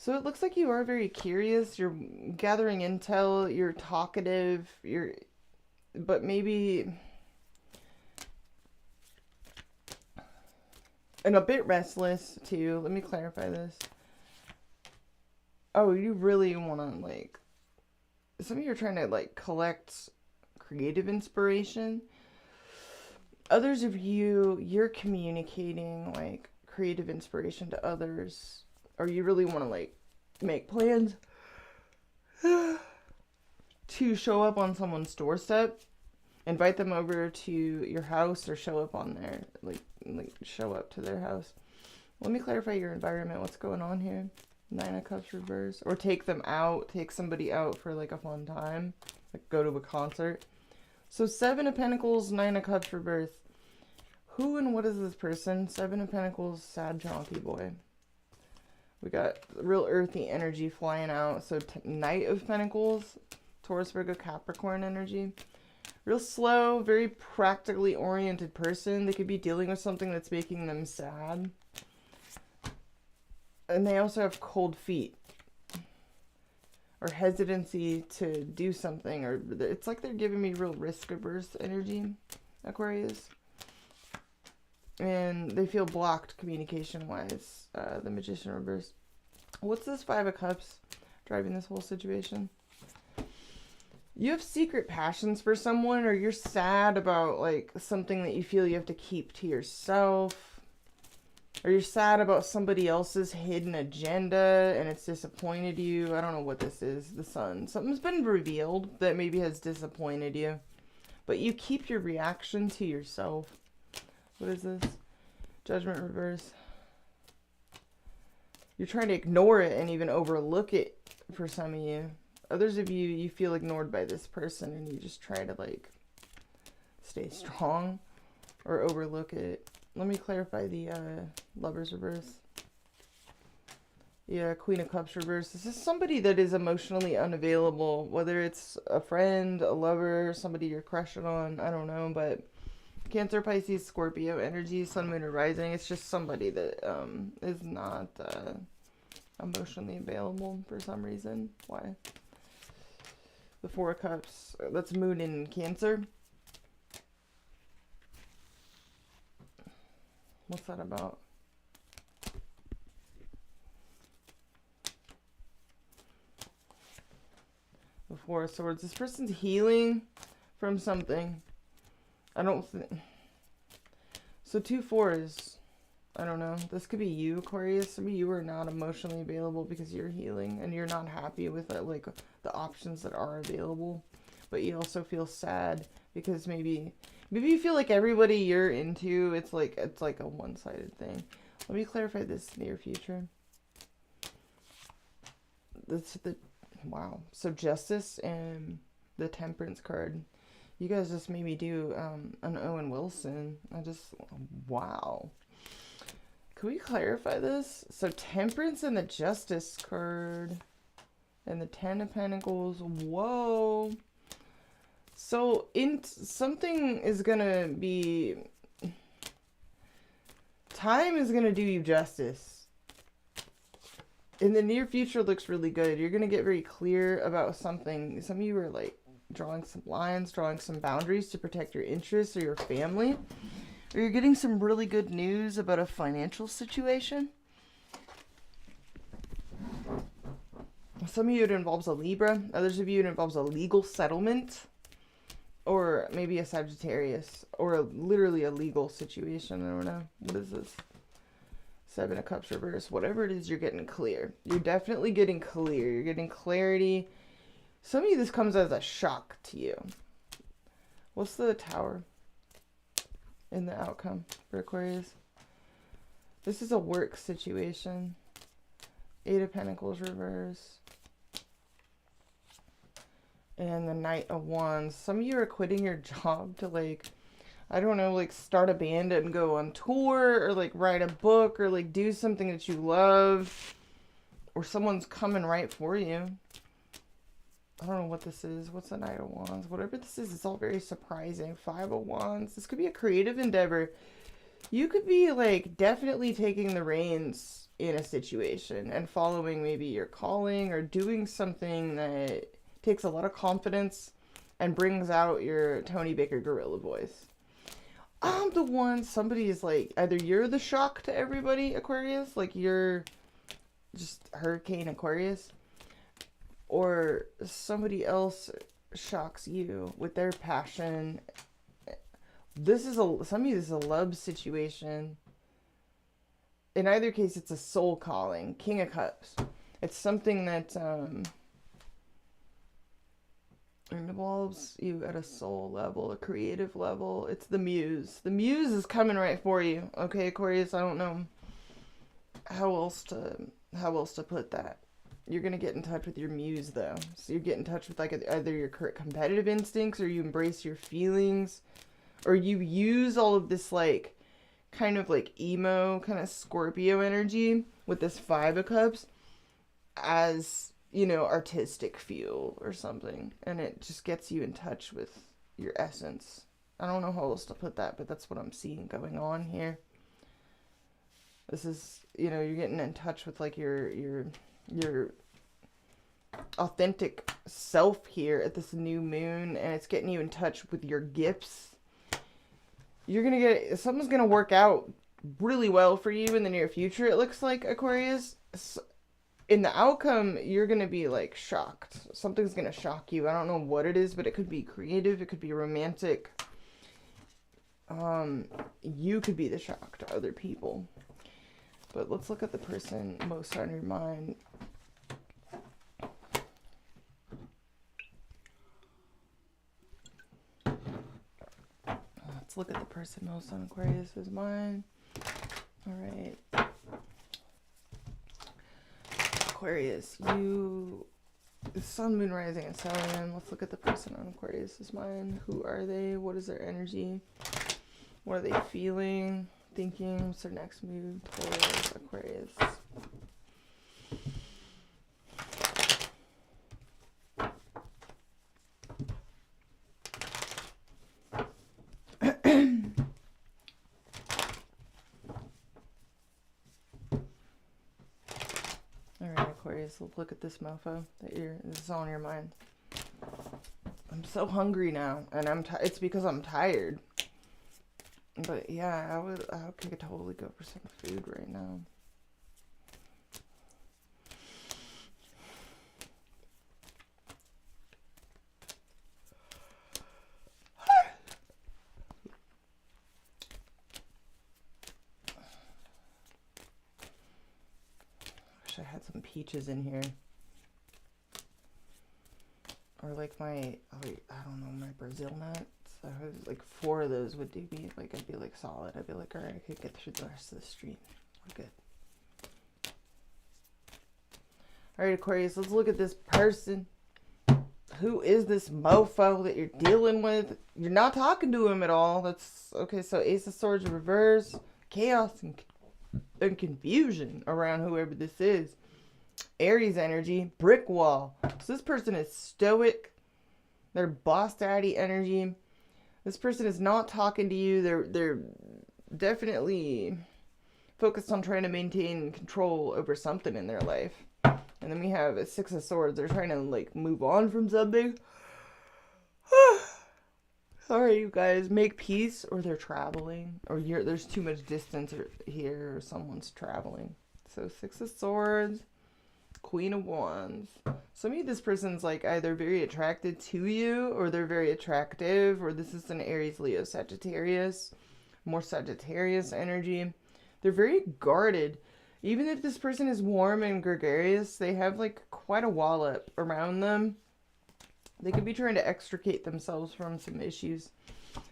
So it looks like you are very curious. You're gathering intel. You're talkative. But maybe... and a bit restless too. Let me clarify this. Oh, you really want to like... some of you are trying to like collect creative inspiration. Others of you, you're communicating like creative inspiration to others. Or you really want to like make plans to show up on someone's doorstep, invite them over to your house, or show up on their like show up to their house. Let me clarify your environment. What's going on here? 9 of Cups reverse. Or take them out, take somebody out for like a fun time, like go to a concert. So 7 of Pentacles, 9 of Cups reverse. Who and what is this person? 7 of Pentacles, sad chonky boy. We got real earthy energy flying out. So Knight of Pentacles, Taurus, Virgo, Capricorn energy. Real slow, very practically oriented person. They could be dealing with something that's making them sad. And they also have cold feet. Or hesitancy to do something. Or it's like they're giving me real risk-averse energy, Aquarius. And they feel blocked communication-wise. The Magician reverse. What's this 5 of Cups driving this whole situation? You have secret passions for someone, or you're sad about like something that you feel you have to keep to yourself. Or you're sad about somebody else's hidden agenda and it's disappointed you. I don't know what this is. The Sun. Something's been revealed that maybe has disappointed you. But you keep your reaction to yourself. What is this? Judgment reverse. You're trying to ignore it and even overlook it for some of you. Others of you, you feel ignored by this person and you just try to like stay strong or overlook it. Let me clarify the Lovers reverse. Yeah, Queen of Cups reverse. This is somebody that is emotionally unavailable, whether it's a friend, a lover, somebody you're crushing on, I don't know, but Cancer, Pisces, Scorpio energy, Sun, Moon, or Rising. It's just somebody that is not emotionally available for some reason. Why? The 4 of Cups. That's Moon in Cancer. What's that about? The 4 of Swords. This person's healing from something. I don't think... So 2 4s. I don't know. This could be you, Aquarius. Some of you are not emotionally available because you're healing and you're not happy with it, like the options that are available. But you also feel sad because maybe you feel like everybody you're into, it's like a one-sided thing. Let me clarify this near future. Wow. So Justice and the Temperance card. You guys just made me do an Owen Wilson. Wow. Can we clarify this? So Temperance and the Justice card. And the 10 of Pentacles. Whoa. So something is going to be... Time is going to do you justice. In the near future looks really good. You're going to get very clear about something. Some of you are like drawing some lines, drawing some boundaries to protect your interests or your family. Or you're getting some really good news about a financial situation. Some of you it involves a Libra. Others of you it involves a legal settlement. Or maybe a Sagittarius. Or literally a legal situation. I don't know. What is this? 7 of Cups reverse. Whatever it is, you're getting clear. You're definitely getting clear. You're getting clarity. Some of you, this comes as a shock to you. What's the Tower in the outcome for Aquarius? This is a work situation. 8 of Pentacles reverse. And the Knight of Wands. Some of you are quitting your job to like, I don't know, like start a band and go on tour or like write a book or like do something that you love. Or someone's coming right for you. I don't know what this is. What's the Knight of Wands? Whatever this is, it's all very surprising. 5 of Wands. This could be a creative endeavor. You could be like definitely taking the reins in a situation and following maybe your calling or doing something that takes a lot of confidence and brings out your Tony Baker gorilla voice. I'm the one, somebody is like, either you're the shock to everybody, Aquarius, like you're just Hurricane Aquarius, or somebody else shocks you with their passion. Some of you, this is a love situation. In either case, it's a soul calling. King of Cups. It's something that involves you at a soul level, a creative level. It's the muse. The muse is coming right for you. Okay, Aquarius, I don't know how else to put that. You're going to get in touch with your muse, though. So you get in touch with, like, either your competitive instincts, or you embrace your feelings, or you use all of this, like, kind of, like, emo, kind of Scorpio energy with this Five of Cups as, you know, artistic fuel or something. And it just gets you in touch with your essence. I don't know how else to put that, but that's what I'm seeing going on here. This is, you know, you're getting in touch with, like, your authentic self here at this new moon, and it's getting you in touch with your gifts. You're gonna get, something's gonna work out really well for you in the near future, it looks like, Aquarius. In the outcome, you're gonna be, like, shocked. Something's gonna shock you. I don't know what it is, but it could be creative, it could be romantic. You could be the shock to other people. But let's look at the person most on your mind. Let's look at the person most on Aquarius's mind. All right. Aquarius, you... Sun, Moon, Rising, and Stellium. Let's look at the person on Aquarius's mind. Who are they? What is their energy? What are they feeling? Thinking? What's their next move towards Aquarius? Alright, Aquarius, let's look at this mofo that this is on your mind. I'm so hungry now, and it's because I'm tired. But yeah, I could totally go for some food right now. Wish I had some peaches in here. Or like I don't know, my Brazil nuts. Like 4 of those would do me, like, I'd be like solid. I'd be like, alright, I could get through the rest of the street. We're good. Alright, Aquarius, let's look at this person. Who is this mofo that you're dealing with? You're not talking to him at all. That's okay. So Ace of Swords reverse, chaos and confusion around whoever this is. Aries energy, brick wall. So this person is stoic. They're boss daddy energy. This person is not talking to you. They're definitely focused on trying to maintain control over something in their life. And then we have a Six of Swords. They're trying to, like, move on from something. Sorry, you guys. Make peace, or they're traveling. Or there's too much distance here, or someone's traveling. So Six of Swords. Queen of Wands. So maybe this person's, like, either very attracted to you, or they're very attractive, or this is an Aries, Leo, Sagittarius. More Sagittarius energy. They're very guarded. Even if this person is warm and gregarious, they have, like, quite a wallop around them. They could be trying to extricate themselves from some issues.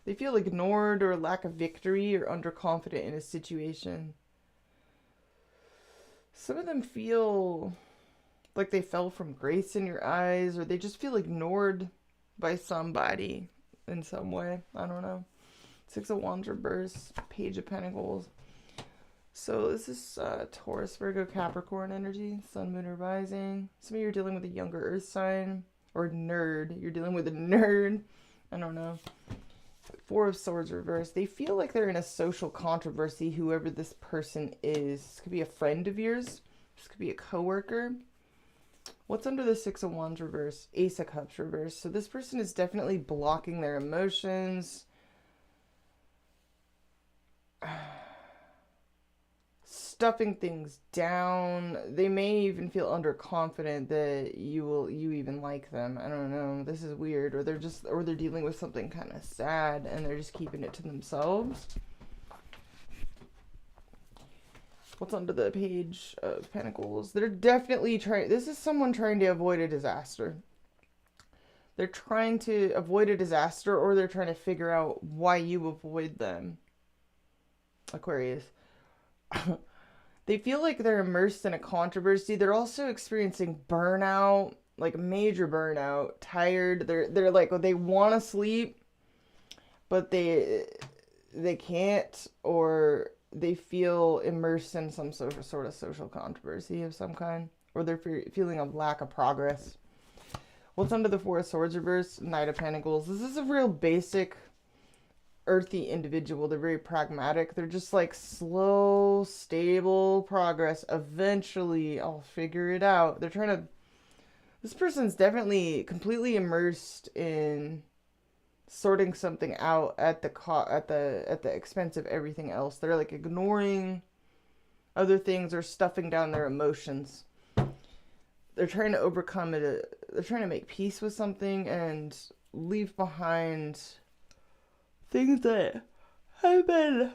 They feel ignored or lack of victory or underconfident in a situation. Some of them feel like they fell from grace in your eyes, or they just feel ignored by somebody in some way. I don't know. Six of Wands reverse, Page of Pentacles. So this is Taurus, Virgo, Capricorn energy, Sun, Moon, or Rising. Some of you are dealing with a younger Earth sign, or nerd. You're dealing with a nerd. I don't know. Four of Swords reverse. They feel like they're in a social controversy, whoever this person is. This could be a friend of yours. This could be a coworker. What's under the Six of Wands reverse? Ace of Cups reverse. So this person is definitely blocking their emotions. Stuffing things down. They may even feel underconfident that you even like them. I don't know. This is weird. Or they're dealing with something kind of sad and they're just keeping it to themselves. What's under the Page of Pentacles? They're definitely trying. This is someone trying to avoid a disaster. They're trying to avoid a disaster, or they're trying to figure out why you avoid them. Aquarius. They feel like they're immersed in a controversy. They're also experiencing burnout, like major burnout, tired. They're like, they want to sleep, but they can't, or they feel immersed in some sort of social controversy of some kind, or they're feeling a lack of progress. What's under the Four of Swords reverse? Knight of Pentacles. This is a real basic earthy individual. They're very pragmatic. They're just like slow, stable progress. Eventually, I'll figure it out. They're trying to... This person's definitely completely immersed in sorting something out at the expense of everything else. They're like ignoring other things or stuffing down their emotions. They're trying to overcome it. They're trying to make peace with something and leave behind things that have been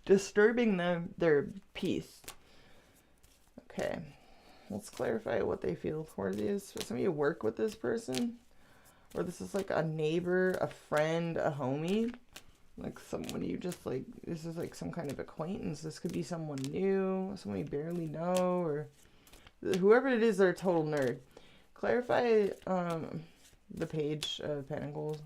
disturbing their peace. Okay, let's clarify what they feel towards these. Some of you work with this person, or this is like a neighbor, a friend, a homie, like someone you just like, this is like some kind of acquaintance. This could be someone new, someone you barely know, or whoever it is, they're a total nerd. Clarify the Page of Pentacles.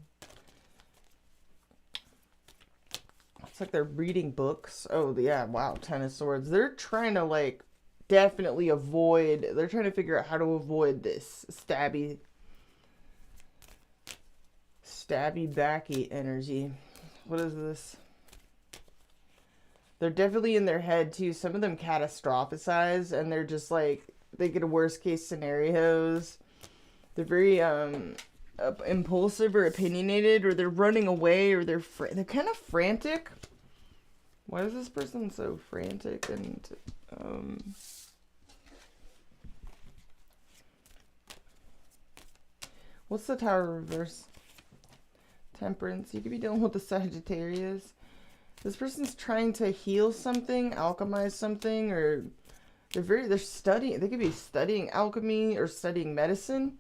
It's like they're reading books. Oh, yeah, wow, Ten of Swords. They're trying to, like, definitely avoid... They're trying to figure out how to avoid this stabby backy energy. What is this? They're definitely in their head, too. Some of them catastrophize, and they're just, like... They get worst-case scenarios. They're very, impulsive or opinionated, or they're running away, or they're kind of frantic. Why is this person so frantic? And what's the Tower reverse? Temperance. You could be dealing with the Sagittarius. This person's trying to heal something, alchemize something, or they're studying. They could be studying alchemy or studying medicine,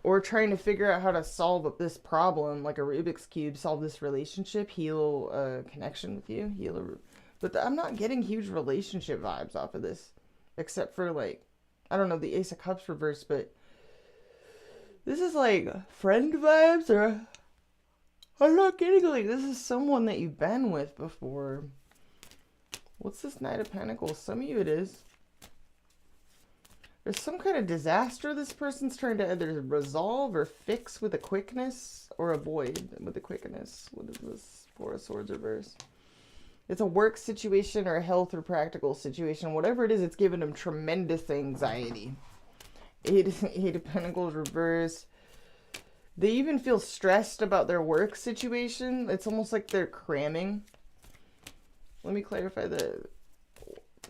or trying to figure out how to solve this problem, like a Rubik's Cube, solve this relationship, heal a connection with you, but I'm not getting huge relationship vibes off of this, except for, like, I don't know, the Ace of Cups reverse, but this is like friend vibes, or I'm not getting, like, this is someone that you've been with before. What's this Knight of Pentacles? Some of you it is. There's some kind of disaster this person's trying to either resolve or fix with a quickness, or avoid with a quickness. What is this? Four of Swords reverse. It's a work situation or a health or practical situation. Whatever it is, it's giving them tremendous anxiety. Eight of Pentacles reverse. They even feel stressed about their work situation. It's almost like they're cramming. Let me clarify the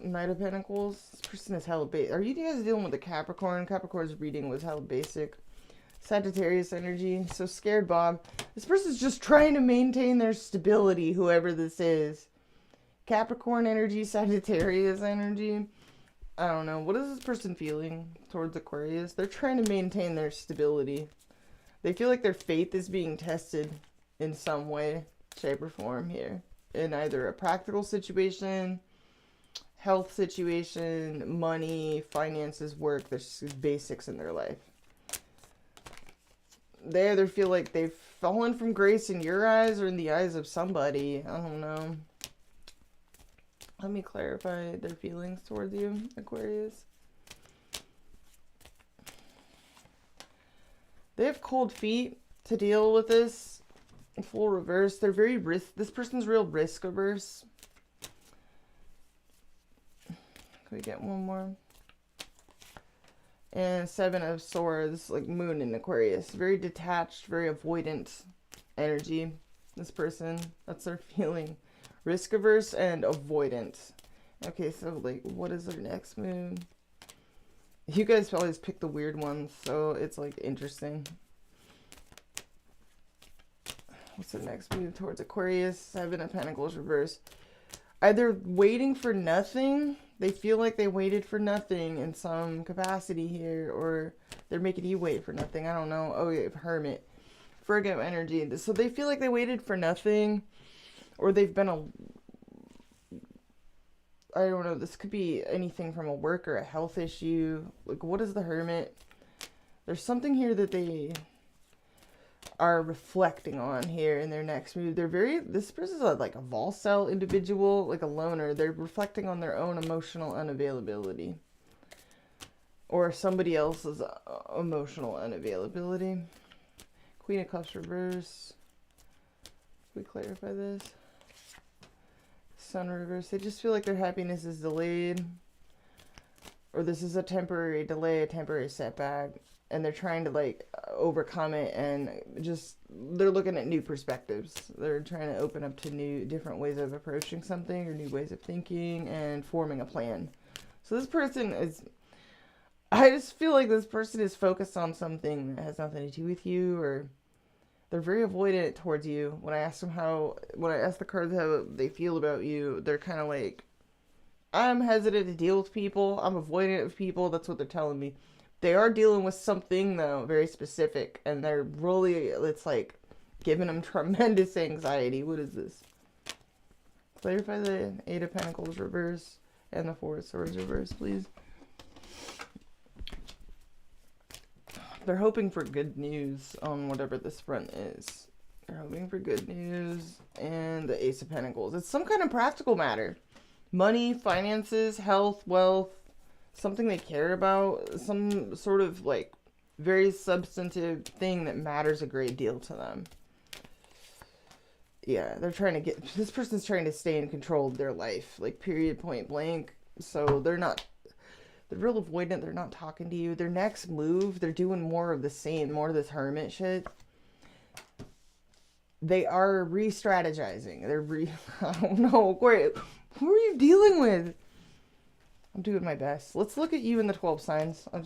Knight of Pentacles. This person is hella basic. Are you guys dealing with a Capricorn? Capricorn's reading was hella basic. Sagittarius energy. So scared Bob. This person's just trying to maintain their stability, whoever this is. Capricorn energy, Sagittarius energy. I don't know. What is this person feeling towards Aquarius? They're trying to maintain their stability. They feel like their faith is being tested in some way, shape, or form here. In either a practical situation, health situation, money, finances, work. There's basics in their life. They either feel like they've fallen from grace in your eyes or in the eyes of somebody. I don't know. Let me clarify their feelings towards you, Aquarius. They have cold feet to deal with this. Full reverse. They're very this person's real risk averse. Can we get one more? And Seven of Swords, like Moon in Aquarius. Very detached, very avoidant energy. This person, that's their feeling. Risk averse and avoidant. Okay, so like, what is their next move? You guys always pick the weird ones, so it's like interesting. What's the next move towards Aquarius? Seven of Pentacles reverse. Either waiting for nothing. They feel like they waited for nothing in some capacity here, or they're making you wait for nothing. I don't know. Oh, yeah, Hermit. Virgo energy. So they feel like they waited for nothing, or they've been I don't know, this could be anything from a work or a health issue. Like, what is the Hermit? There's something here that they are reflecting on here in their next move. This person's like a vol cell individual, like a loner. They're reflecting on their own emotional unavailability. Or somebody else's emotional unavailability. Queen of Cups reverse. Can we clarify this? Sun reverse. They just feel like their happiness is delayed. Or this is a temporary delay, a temporary setback. And they're trying to like overcome it, and just they're looking at new perspectives. They're trying to open up to different ways of approaching something, or new ways of thinking, and forming a plan. So this person is, I just feel like this person is focused on something that has nothing to do with you, or they're very avoidant towards you. When I ask the cards how they feel about you, they're kind of like, I'm hesitant to deal with people. I'm avoidant of people. That's what they're telling me. They are dealing with something, though, very specific, and they're really, it's like, giving them tremendous anxiety. What is this? Clarify the Eight of Pentacles reverse and the Four of Swords reverse, please. They're hoping for good news on whatever this front is. They're hoping for good news, and the Ace of Pentacles. It's some kind of practical matter. Money, finances, health, wealth. Something they care about, some sort of like very substantive thing that matters a great deal to them. Yeah, this person's trying to stay in control of their life, like period, point blank. So they're real avoidant. They're not talking to you. Their next move, they're doing more of the same, more of this hermit shit. They are re-strategizing. I don't know, great. Who are you dealing with? I'm doing my best. Let's look at you in the 12 signs. I'm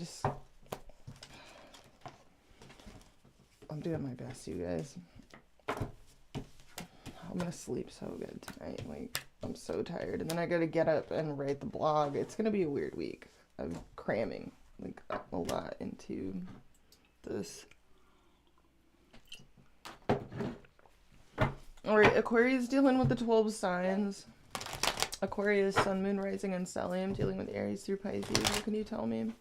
doing my best, you guys. I'm gonna sleep so good tonight. Like, I'm so tired. And then I gotta get up and write the blog. It's gonna be a weird week. I'm cramming, like, a lot into this. Alright, Aquarius dealing with the 12 signs. Aquarius, Sun, Moon, Rising, and Stellium, dealing with Aries through Pisces. What can you tell me?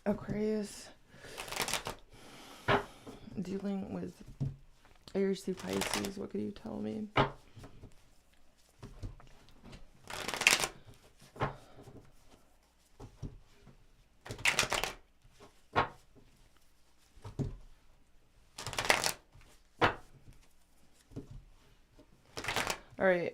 Aquarius, dealing with Aries through Pisces. What can you tell me? All right.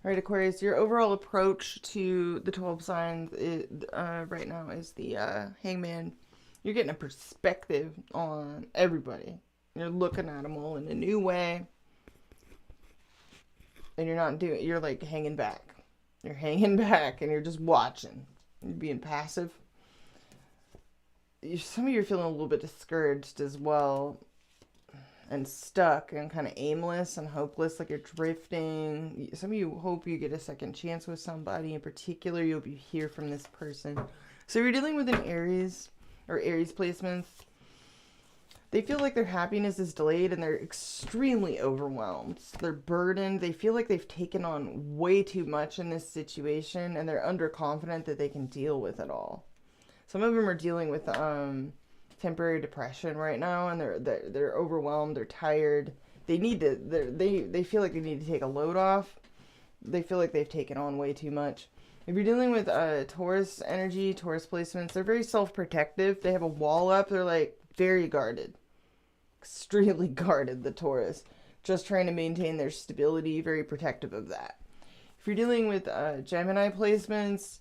All right, Aquarius, your overall approach to the 12 signs right now is the Hangman. You're getting a perspective on everybody. You're looking at them all in a new way. And you're like hanging back. You're hanging back and you're just watching. You're being passive. Some of you are feeling a little bit discouraged as well. And stuck and kind of aimless and hopeless, like you're drifting. Some of you hope you get a second chance with somebody in particular. You hope you hear from this person. So you're dealing with an Aries or Aries placements. They feel like their happiness is delayed and they're extremely overwhelmed. They're burdened. They feel like they've taken on way too much in this situation and they're underconfident that they can deal with it all. Some of them are dealing with temporary depression right now, and they're overwhelmed. They're tired. They feel like they need to take a load off. They feel like they've taken on way too much. If you're dealing with Taurus energy, Taurus placements, they're very self-protective. They have a wall up. They're like very guarded, extremely guarded. The Taurus, just trying to maintain their stability. Very protective of that. If you're dealing with Gemini placements,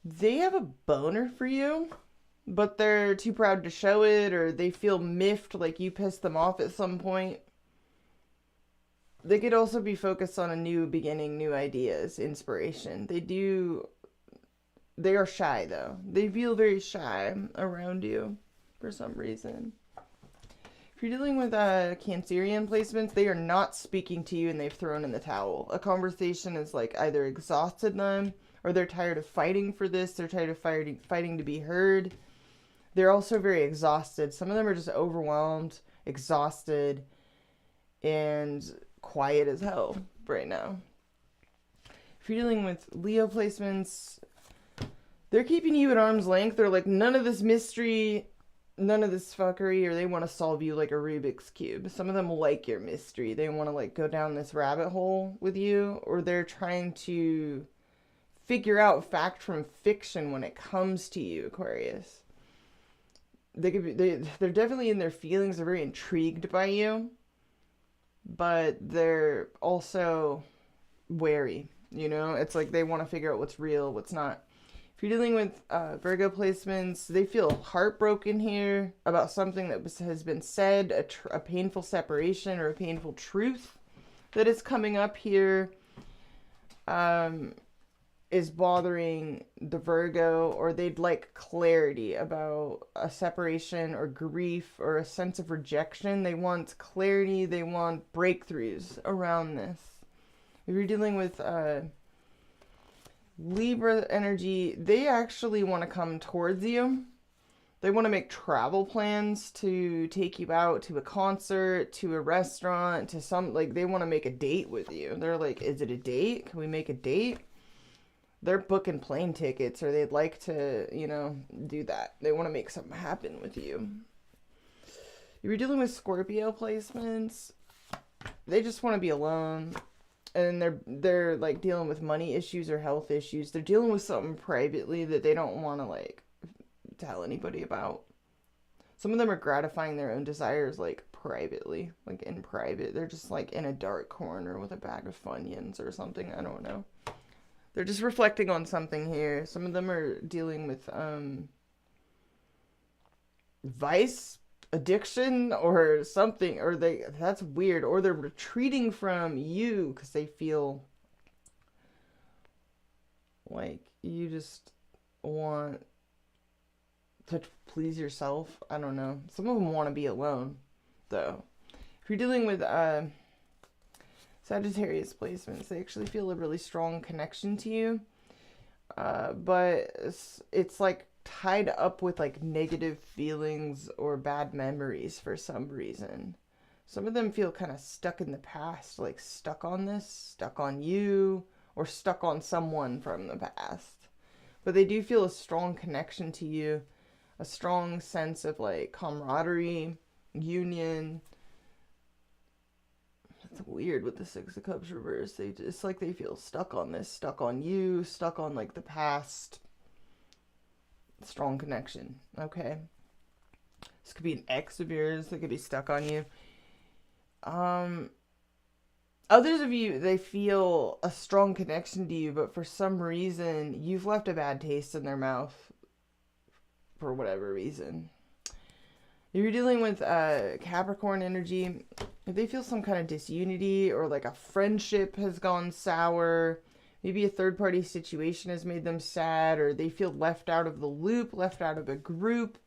they have a boner for you. But they're too proud to show it, or they feel miffed, like you pissed them off at some point. They could also be focused on a new beginning, new ideas, inspiration. They are shy, though. They feel very shy around you for some reason. If If you're dealing with Cancerian placements, they are not speaking to you and they've thrown in the towel. A conversation is like either exhausted them or they're tired of fighting for this. They're tired of fighting to be heard. They're also very exhausted. Some of them are just overwhelmed, exhausted, and quiet as hell right now. If you're dealing with Leo placements, they're keeping you at arm's length. They're like, none of this mystery, none of this fuckery, or they want to solve you like a Rubik's Cube. Some of them like your mystery. They want to like go down this rabbit hole with you, or they're trying to figure out fact from fiction when it comes to you, Aquarius. They could be, they're definitely in their feelings. They're very intrigued by you, but they're also wary. You know, it's like they want to figure out what's real, what's not. If you're dealing with Virgo placements, they feel heartbroken here about something that has been said, a painful separation or a painful truth that is coming up here is bothering the Virgo, or they'd like clarity about a separation or grief or a sense of rejection. They want clarity. They want breakthroughs around this. If you're dealing with Libra energy, they actually want to come towards you. They want to make travel plans to take you out to a concert, to a restaurant, to some, like, they want to make a date with you. They're like, is it a date? Can we make a date? They're booking plane tickets, or they'd like to, you know, do that. They want to make something happen with you. If you're dealing with Scorpio placements, they just want to be alone. And they're like dealing with money issues or health issues. They're dealing with something privately that they don't want to like tell anybody about. Some of them are gratifying their own desires like privately, like in private. They're just like in a dark corner with a bag of Funyuns or something. I don't know. They're just reflecting on something here. Some of them are dealing with vice, addiction, or something, or that's weird, or they're retreating from you because they feel like you just want to please yourself. I don't know. Some of them want to be alone, though. If you're dealing with Sagittarius placements, they actually feel a really strong connection to you, but it's like tied up with like negative feelings or bad memories for some reason. Some of them feel kind of stuck in the past, like stuck on this, stuck on you, or stuck on someone from the past. But they do feel a strong connection to you, a strong sense of like camaraderie, union. It's weird with the Six of Cups reversed. It's like they feel stuck on this, stuck on you, stuck on like the past. Strong connection. Okay. This could be an ex of yours that could be stuck on you. Others of you, they feel a strong connection to you, but for some reason, you've left a bad taste in their mouth for whatever reason. If you're dealing with Capricorn energy, if they feel some kind of disunity or like a friendship has gone sour, maybe a third-party situation has made them sad, or they feel left out of the loop, left out of a group,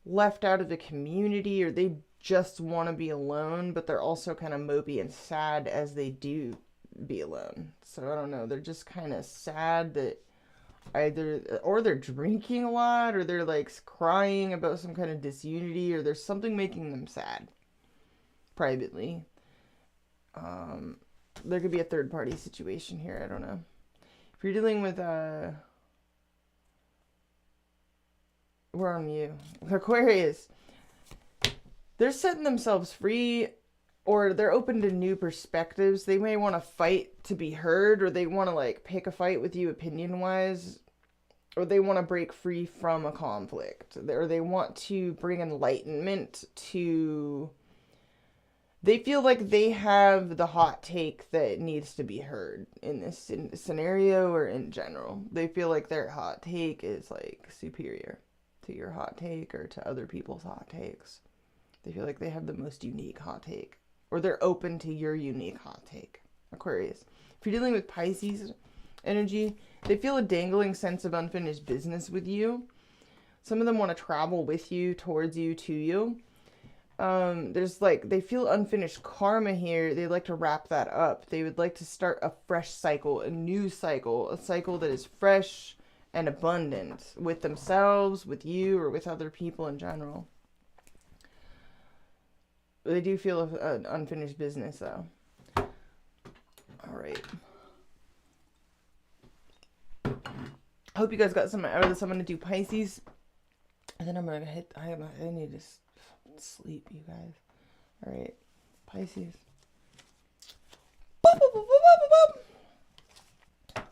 left out of the community, or they just want to be alone, but they're also kind of mopey and sad as they do be alone. So I don't know, they're just kind of sad that or they're drinking a lot, or they're like crying about some kind of disunity, or there's something making them sad privately. There could be a third-party situation here. I don't know. If you're dealing with where are you? Aquarius. They're setting themselves free, or they're open to new perspectives. They may want to fight to be heard, or they want to like pick a fight with you opinion-wise, or they want to break free from a conflict, or they want to bring enlightenment to... They feel like they have the hot take that needs to be heard in this scenario or in general. They feel like their hot take is like superior to your hot take or to other people's hot takes. They feel like they have the most unique hot take, or they're open to your unique hot take. Aquarius. If you're dealing with Pisces energy, they feel a dangling sense of unfinished business with you. Some of them want to travel with you, towards you, to you. There's like, they feel unfinished karma here. They like to wrap that up. They would like to start a fresh cycle, a new cycle, a cycle that is fresh and abundant with themselves, with you, or with other people in general. They do feel an unfinished business, though. All right. Hope you guys got something out of this. I'm going to do Pisces. And then I'm going to hit... I need to sleep, you guys. All right. Pisces. Boop, boop, boop, boop, boop,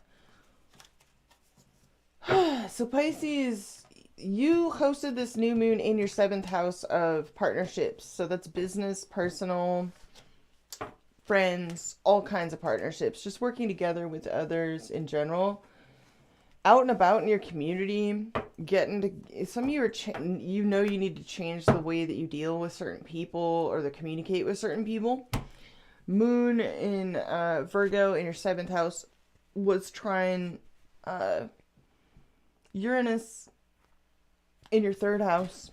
boop. So Pisces, you hosted this new moon in your 7th house of partnerships. So that's business, personal, friends, all kinds of partnerships. Just working together with others in general. Out and about in your community, getting to, some of you are, you know, you need to change the way that you deal with certain people or that communicate with certain people. Moon in Virgo in your 7th house was trying Uranus in your 3rd house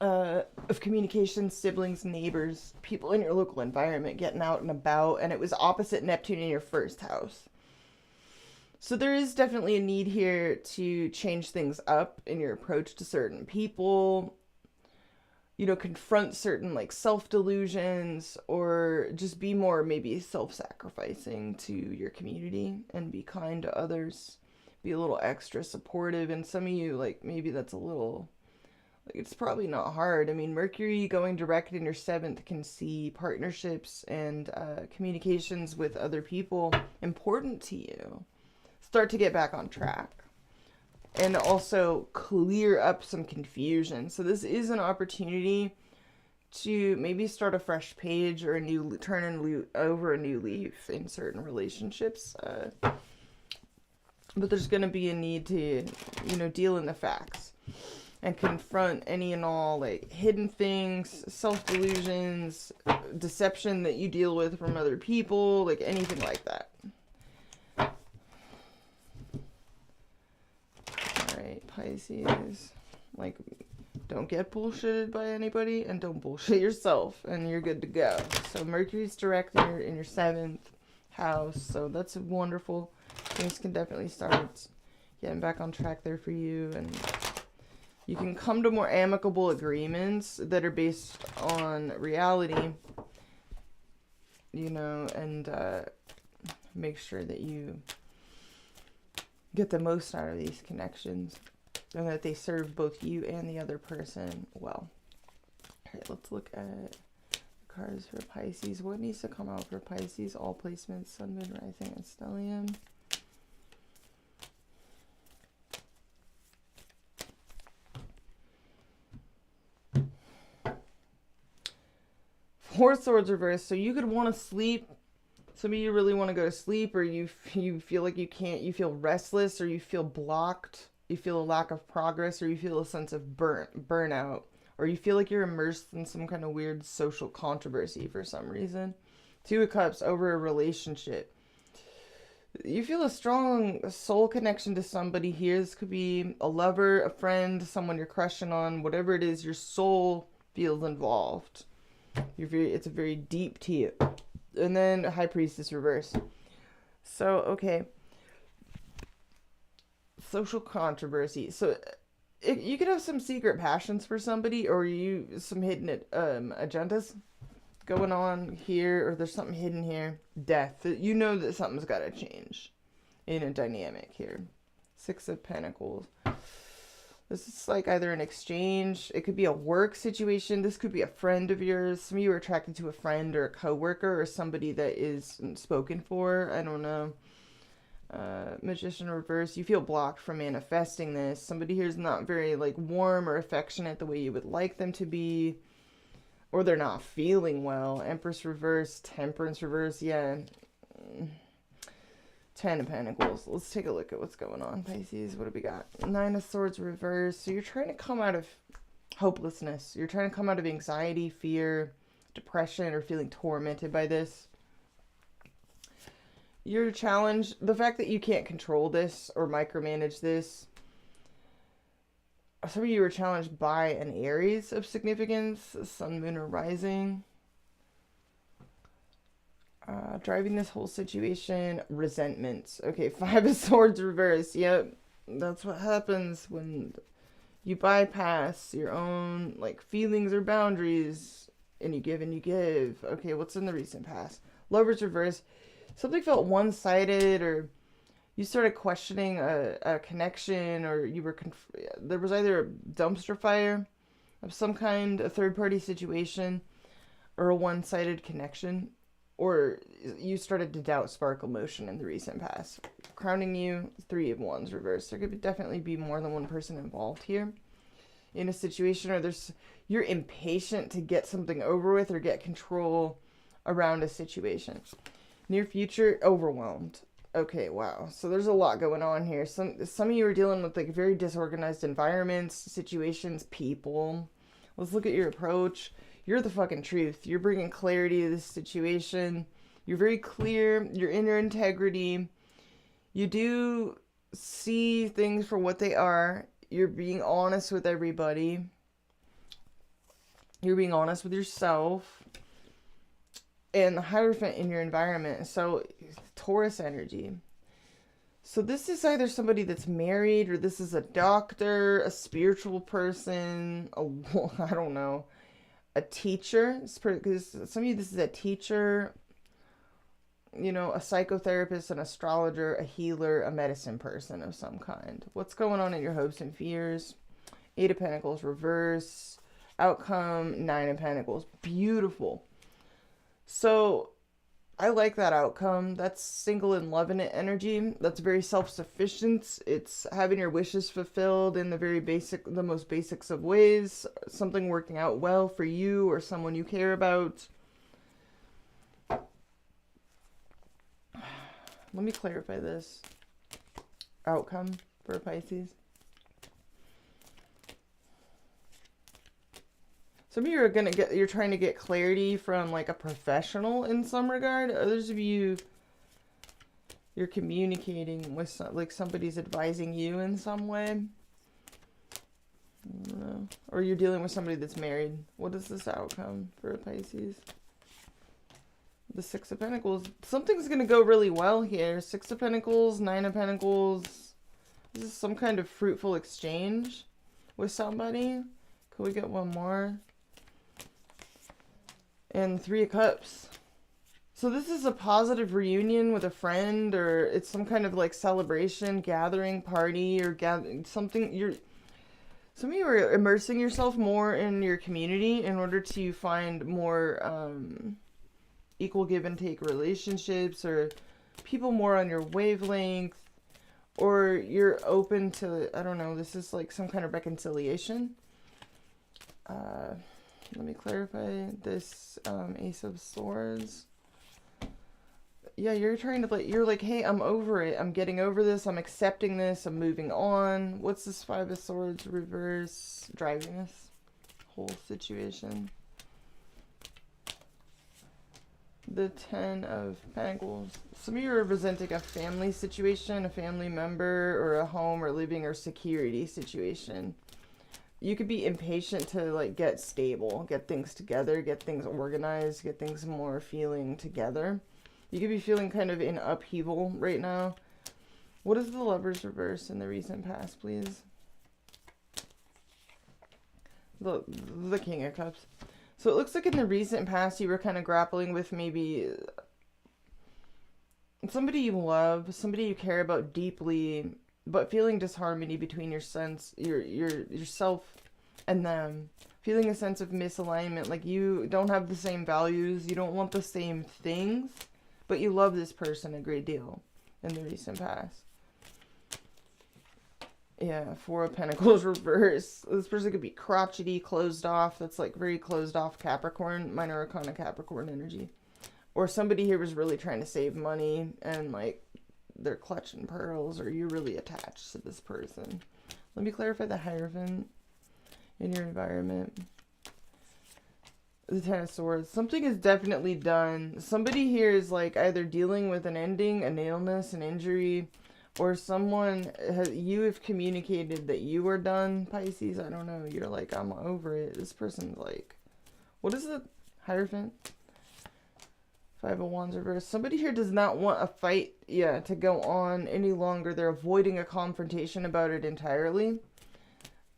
of communication, siblings, neighbors, people in your local environment, getting out and about, and it was opposite Neptune in your 1st house. So there is definitely a need here to change things up in your approach to certain people, you know, confront certain like self-delusions, or just be more maybe self-sacrificing to your community and be kind to others, be a little extra supportive. And some of you, like, maybe that's a little, like, it's probably not hard. I mean, Mercury going direct in your 7th can see partnerships and communications with other people important to you. Start to get back on track and also clear up some confusion. So this is an opportunity to maybe start a fresh page or a new over a new leaf in certain relationships. But there's going to be a need to, you know, deal in the facts and confront any and all like hidden things, self-delusions, deception that you deal with from other people, like anything like that. Pisces, like, don't get bullshitted by anybody and don't bullshit yourself and you're good to go. So Mercury's direct in your 7th house, so that's wonderful. Things can definitely start getting back on track there for you, and you can come to more amicable agreements that are based on reality, you know, and make sure that you get the most out of these connections and that they serve both you and the other person well. All right, let's look at cards for Pisces. What needs to come out for Pisces? All placements, Sun, Moon, Rising, and Stellium. Four Swords reversed. So you could want to sleep. Some of you really want to go to sleep, or you feel like you can't, you feel restless, or you feel blocked, you feel a lack of progress, or you feel a sense of burnout, or you feel like you're immersed in some kind of weird social controversy for some reason. 2 of Cups over a relationship. You feel a strong soul connection to somebody here. This could be a lover, a friend, someone you're crushing on, whatever it is, your soul feels involved. It's a very deep to you. And then High Priestess reverse. So, okay. Social controversy. So, you could have some secret passions for somebody, or some hidden agendas going on here, or there's something hidden here. Death. You know that something's got to change in a dynamic here. 6 of Pentacles. This is like either an exchange. It could be a work situation. This could be a friend of yours. Some of you are attracted to a friend or a coworker or somebody that is spoken for. I don't know. Magician reverse. You feel blocked from manifesting this. Somebody here is not very like warm or affectionate the way you would like them to be. Or they're not feeling well. Empress reverse. Temperance reverse. Yeah. 10 of Pentacles. Let's take a look at what's going on, Pisces. What do we got? 9 of Swords reverse. So you're trying to come out of hopelessness. You're trying to come out of anxiety, fear, depression, or feeling tormented by this. Your challenge, the fact that you can't control this or micromanage this, some of you were challenged by an Aries of significance, sun, moon, or rising. Driving this whole situation, resentments. Okay, Five of Swords reverse. Yep, that's what happens when you bypass your own, like, feelings or boundaries, and you give and you give. Okay, what's in the recent past? Lovers reverse. Something felt one-sided, or you started questioning a connection, or you were there was either a dumpster fire of some kind, a third-party situation, or a one-sided connection. Or you started to doubt sparkle motion in the recent past. Crowning you, Three of Wands reversed. There could definitely be more than one person involved here in a situation, or you're impatient to get something over with or get control around a situation. Near future, overwhelmed. Okay, wow. So there's a lot going on here. Some of you are dealing with, like, very disorganized environments, situations, people. Let's look at your approach. You're the fucking truth. You're bringing clarity to this situation. You're very clear. You're in your integrity. You do see things for what they are. You're being honest with everybody. You're being honest with yourself. And the Hierophant in your environment. So, Taurus energy. So this is either somebody that's married, or this is a doctor, a spiritual person, I don't know, a teacher, because some of you, this is a teacher, you know, a psychotherapist, an astrologer, a healer, a medicine person of some kind. What's going on in your hopes and fears? Eight of Pentacles reverse. Outcome, Nine of Pentacles. Beautiful. So I like that outcome. That's single and loving it energy. That's very self-sufficient. It's having your wishes fulfilled in the most basics of ways. Something working out well for you or someone you care about. Let me clarify this. Outcome for Pisces. Some of you are you're trying to get clarity from, like, a professional in some regard. Others of you, you're communicating with like somebody's advising you in some way. I don't know. Or you're dealing with somebody that's married. What is this outcome for a Pisces? The Six of Pentacles. Something's going to go really well here. Six of Pentacles, Nine of Pentacles. This is some kind of fruitful exchange with somebody. Could we get one more? And Three of Cups. So this is a positive reunion with a friend, or it's some kind of, like, celebration, gathering, party, or something. Some of you are immersing yourself more in your community in order to find more equal give and take relationships, or people more on your wavelength, or you're open to, I don't know, this is like some kind of reconciliation. Let me clarify this. Ace of Swords. Yeah, you're trying to, like, you're like, hey, I'm over it. I'm getting over this. I'm accepting this. I'm moving on. What's this Five of Swords reverse? Driving this whole situation. The Ten of Pentacles. Some of you are representing a family situation, a family member, or a home or living or security situation. You could be impatient to, like, get stable, get things together, get things organized, get things more feeling together. You could be feeling kind of in upheaval right now. What is the Lovers reverse in the recent past, please? The King of Cups. So it looks like in the recent past you were kind of grappling with maybe somebody you love, somebody you care about deeply, but feeling disharmony between yourself and them. Feeling a sense of misalignment, like you don't have the same values, you don't want the same things, but you love this person a great deal in the recent past. Yeah, Four of Pentacles reverse. This person could be crotchety, closed off. That's like very closed off Capricorn, Minor Arcana Capricorn energy. Or somebody here was really trying to save money and, like, they're clutching pearls, or you're really attached to this person. Let me clarify the Hierophant in your environment. The Ten of Swords. Something is definitely done. Somebody here is, like, either dealing with an ending, an illness, an injury, Or someone, you have communicated that you are done, Pisces. I don't know. You're like, I'm over it. This person's like, what is the Hierophant? Five of Wands reverse. Somebody here does not want a fight, to go on any longer. They're avoiding a confrontation about it entirely.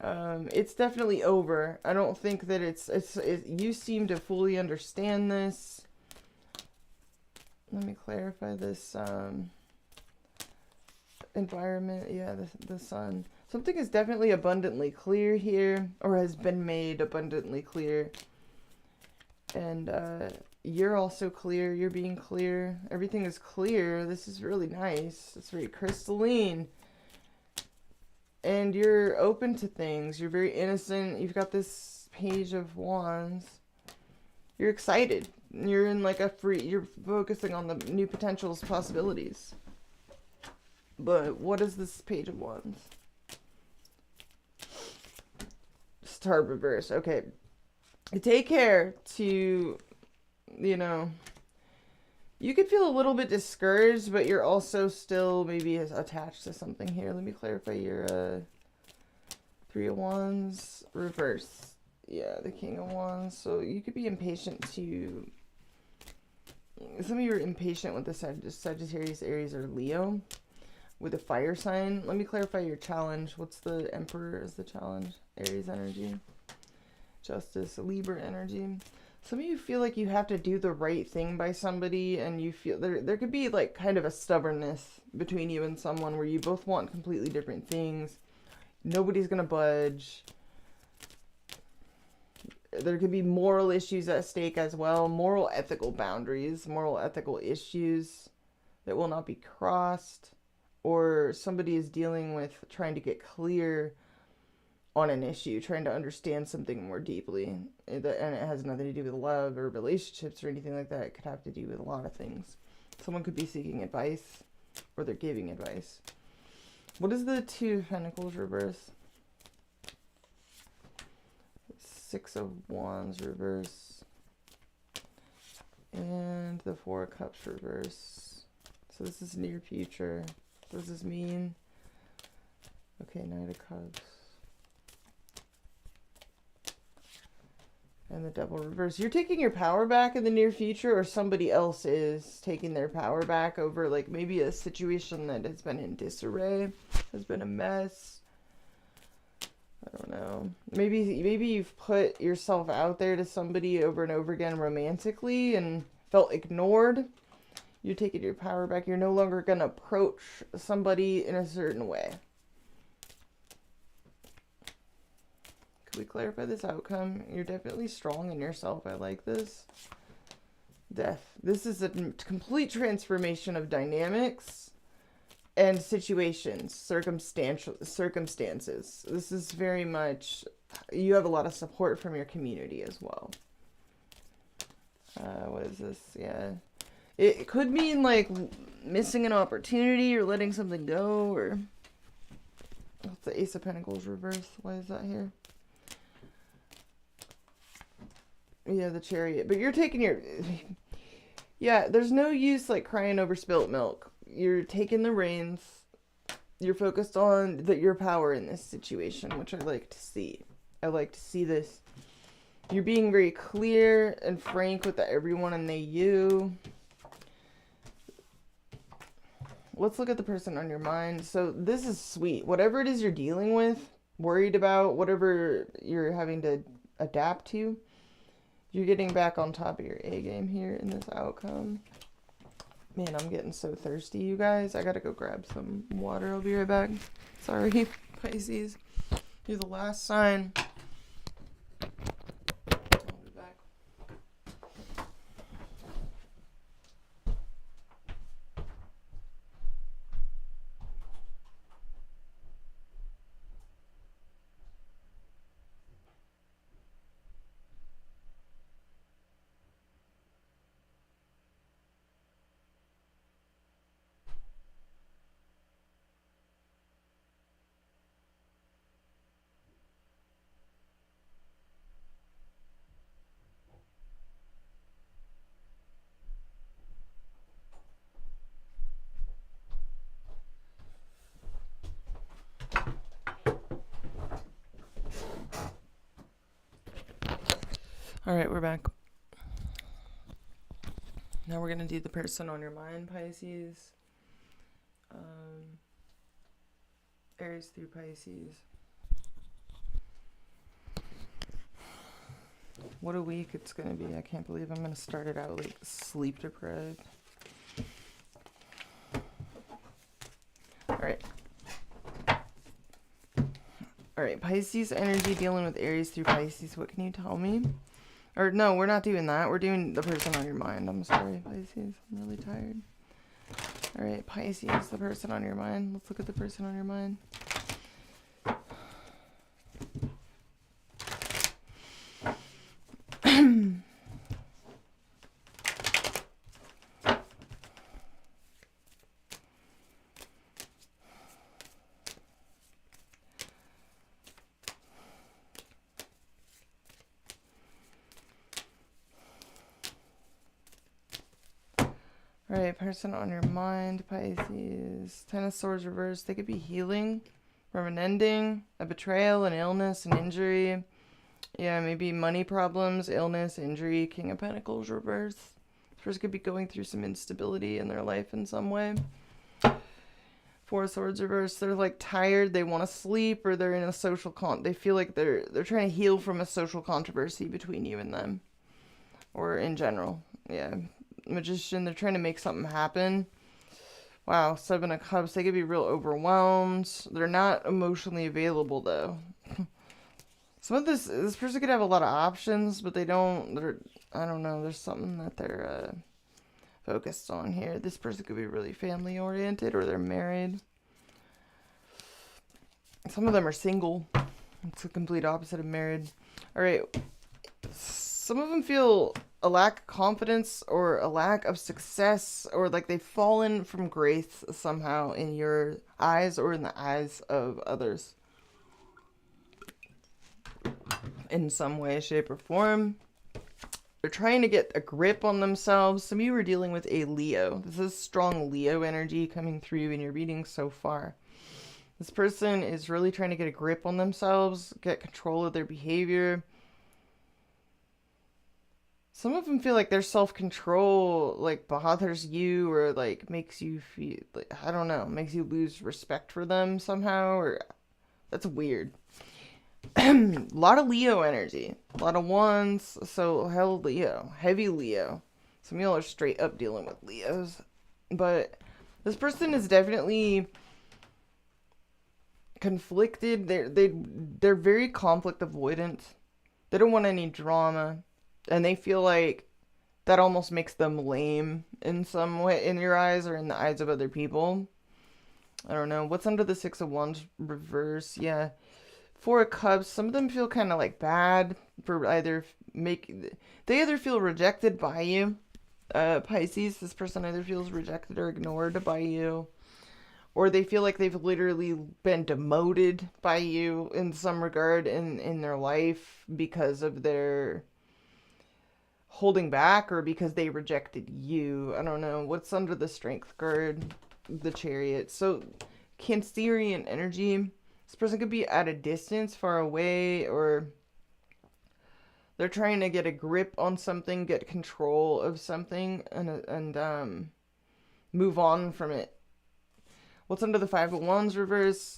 It's definitely over. I don't think that you seem to fully understand this. Let me clarify this, environment. Yeah, the sun. Something is definitely abundantly clear here, or has been made abundantly clear. And, you're also clear. You're being clear. Everything is clear. This is really nice. It's very crystalline. And you're open to things. You're very innocent. You've got this Page of Wands. You're excited. You're in like you're focusing on the new potentials, possibilities. But what is this Page of Wands? Star reverse. Okay. Take care to, you could feel a little bit discouraged, but you're also still maybe attached to something here. Let me clarify your Three of Wands reverse. Yeah, the King of Wands. So you could be impatient to... Some of you are impatient with the Sagittarius, Aries, or Leo with a fire sign. Let me clarify your challenge. What's the Emperor as the challenge? Aries energy. Justice, Libra energy. Some of you feel like you have to do the right thing by somebody, and you feel there could be like kind of a stubbornness between you and someone where you both want completely different things. Nobody's gonna budge. There could be moral issues at stake as well. Moral, ethical boundaries, moral, ethical issues that will not be crossed. Or somebody is dealing with trying to get clear on an issue, trying to understand something more deeply. And it has nothing to do with love or relationships or anything like that. It could have to do with a lot of things. Someone could be seeking advice, or they're giving advice. What is the Two of Pentacles reverse? Six of Wands reverse. And the Four of Cups reverse. So this is near future. What does this mean? Okay, Knight of Cups. And the Devil reverse. You're taking your power back in the near future, or somebody else is taking their power back over like maybe a situation that has been in disarray, has been a mess. I don't know. Maybe you've put yourself out there to somebody over and over again romantically and felt ignored. You're taking your power back. You're no longer going to approach somebody in a certain way. Could we clarify this outcome? You're definitely strong in yourself. I like this. Death. This is a complete transformation of dynamics and situations, circumstances. This is very much, you have a lot of support from your community as well. What is this? Yeah. It could mean like missing an opportunity or letting something go, or what's the Ace of Pentacles reverse? Why is that here? Yeah, the Chariot. But you're taking your... Yeah, there's no use like crying over spilt milk. You're taking the reins. You're focused on your power in this situation, which I like to see. I like to see this. You're being very clear and frank with everyone and you. Let's look at the person on your mind. So this is sweet. Whatever it is you're dealing with, worried about, whatever you're having to adapt to, you're getting back on top of your A game here in this outcome. Man, I'm getting so thirsty, you guys. I gotta go grab some water. I'll be right back. Sorry, Pisces. You're the last sign. I'll be back. All right, we're back. Now we're going to do the person on your mind, Pisces. Aries through Pisces. What a week it's going to be. I can't believe I'm going to start it out like sleep deprived. All right. All right, Pisces energy dealing with Aries through Pisces. What can you tell me? Or no, we're not doing that. We're doing the person on your mind. I'm sorry, Pisces. I'm really tired. All right, Pisces, the person on your mind. Let's look at the person on your mind. All right, person on your mind, Pisces. Ten of Swords reversed. They could be healing from an ending, a betrayal, an illness, an injury. Yeah, maybe money problems, illness, injury. King of Pentacles reversed. This person could be going through some instability in their life in some way. Four of Swords reversed. They're like tired. They want to sleep, or they're in a social they feel like they're trying to heal from a social controversy between you and them, or in general. Yeah. Magician, they're trying to make something happen. Wow, Seven of Cups, they could be real overwhelmed. They're not emotionally available though. Some of this person could have a lot of options, but I don't know, there's something that they're focused on here. This person could be really family oriented, or they're married. Some of them are single. It's the complete opposite of married. All right, some of them feel a lack of confidence or a lack of success, or like they've fallen from grace somehow in your eyes or in the eyes of others in some way, shape, or form. They're trying to get a grip on themselves. Some of you are dealing with a Leo. This is strong Leo energy coming through in your reading so far. This person is really trying to get a grip on themselves, get control of their behavior. Some of them feel like their self-control, like, bothers you, or, like, makes you feel, like, I don't know, makes you lose respect for them somehow, or, that's weird. A lot of Leo energy, a lot of wands, so hell Leo, heavy Leo. Some of y'all are straight up dealing with Leos, but this person is definitely conflicted. They're very conflict avoidant. They don't want any drama. And they feel like that almost makes them lame in some way, in your eyes or in the eyes of other people. I don't know. What's under the Six of Wands reverse? Yeah. Four of Cups. Some of them feel kind of like bad for they either feel rejected by you. Pisces, this person either feels rejected or ignored by you. Or they feel like they've literally been demoted by you in some regard in their life because of their holding back, or because they rejected you. I don't know. What's under the Strength card? The Chariot. So Cancerian energy. This person could be at a distance, far away, or they're trying to get a grip on something, get control of something, and move on from it. What's under the Five of Wands reverse?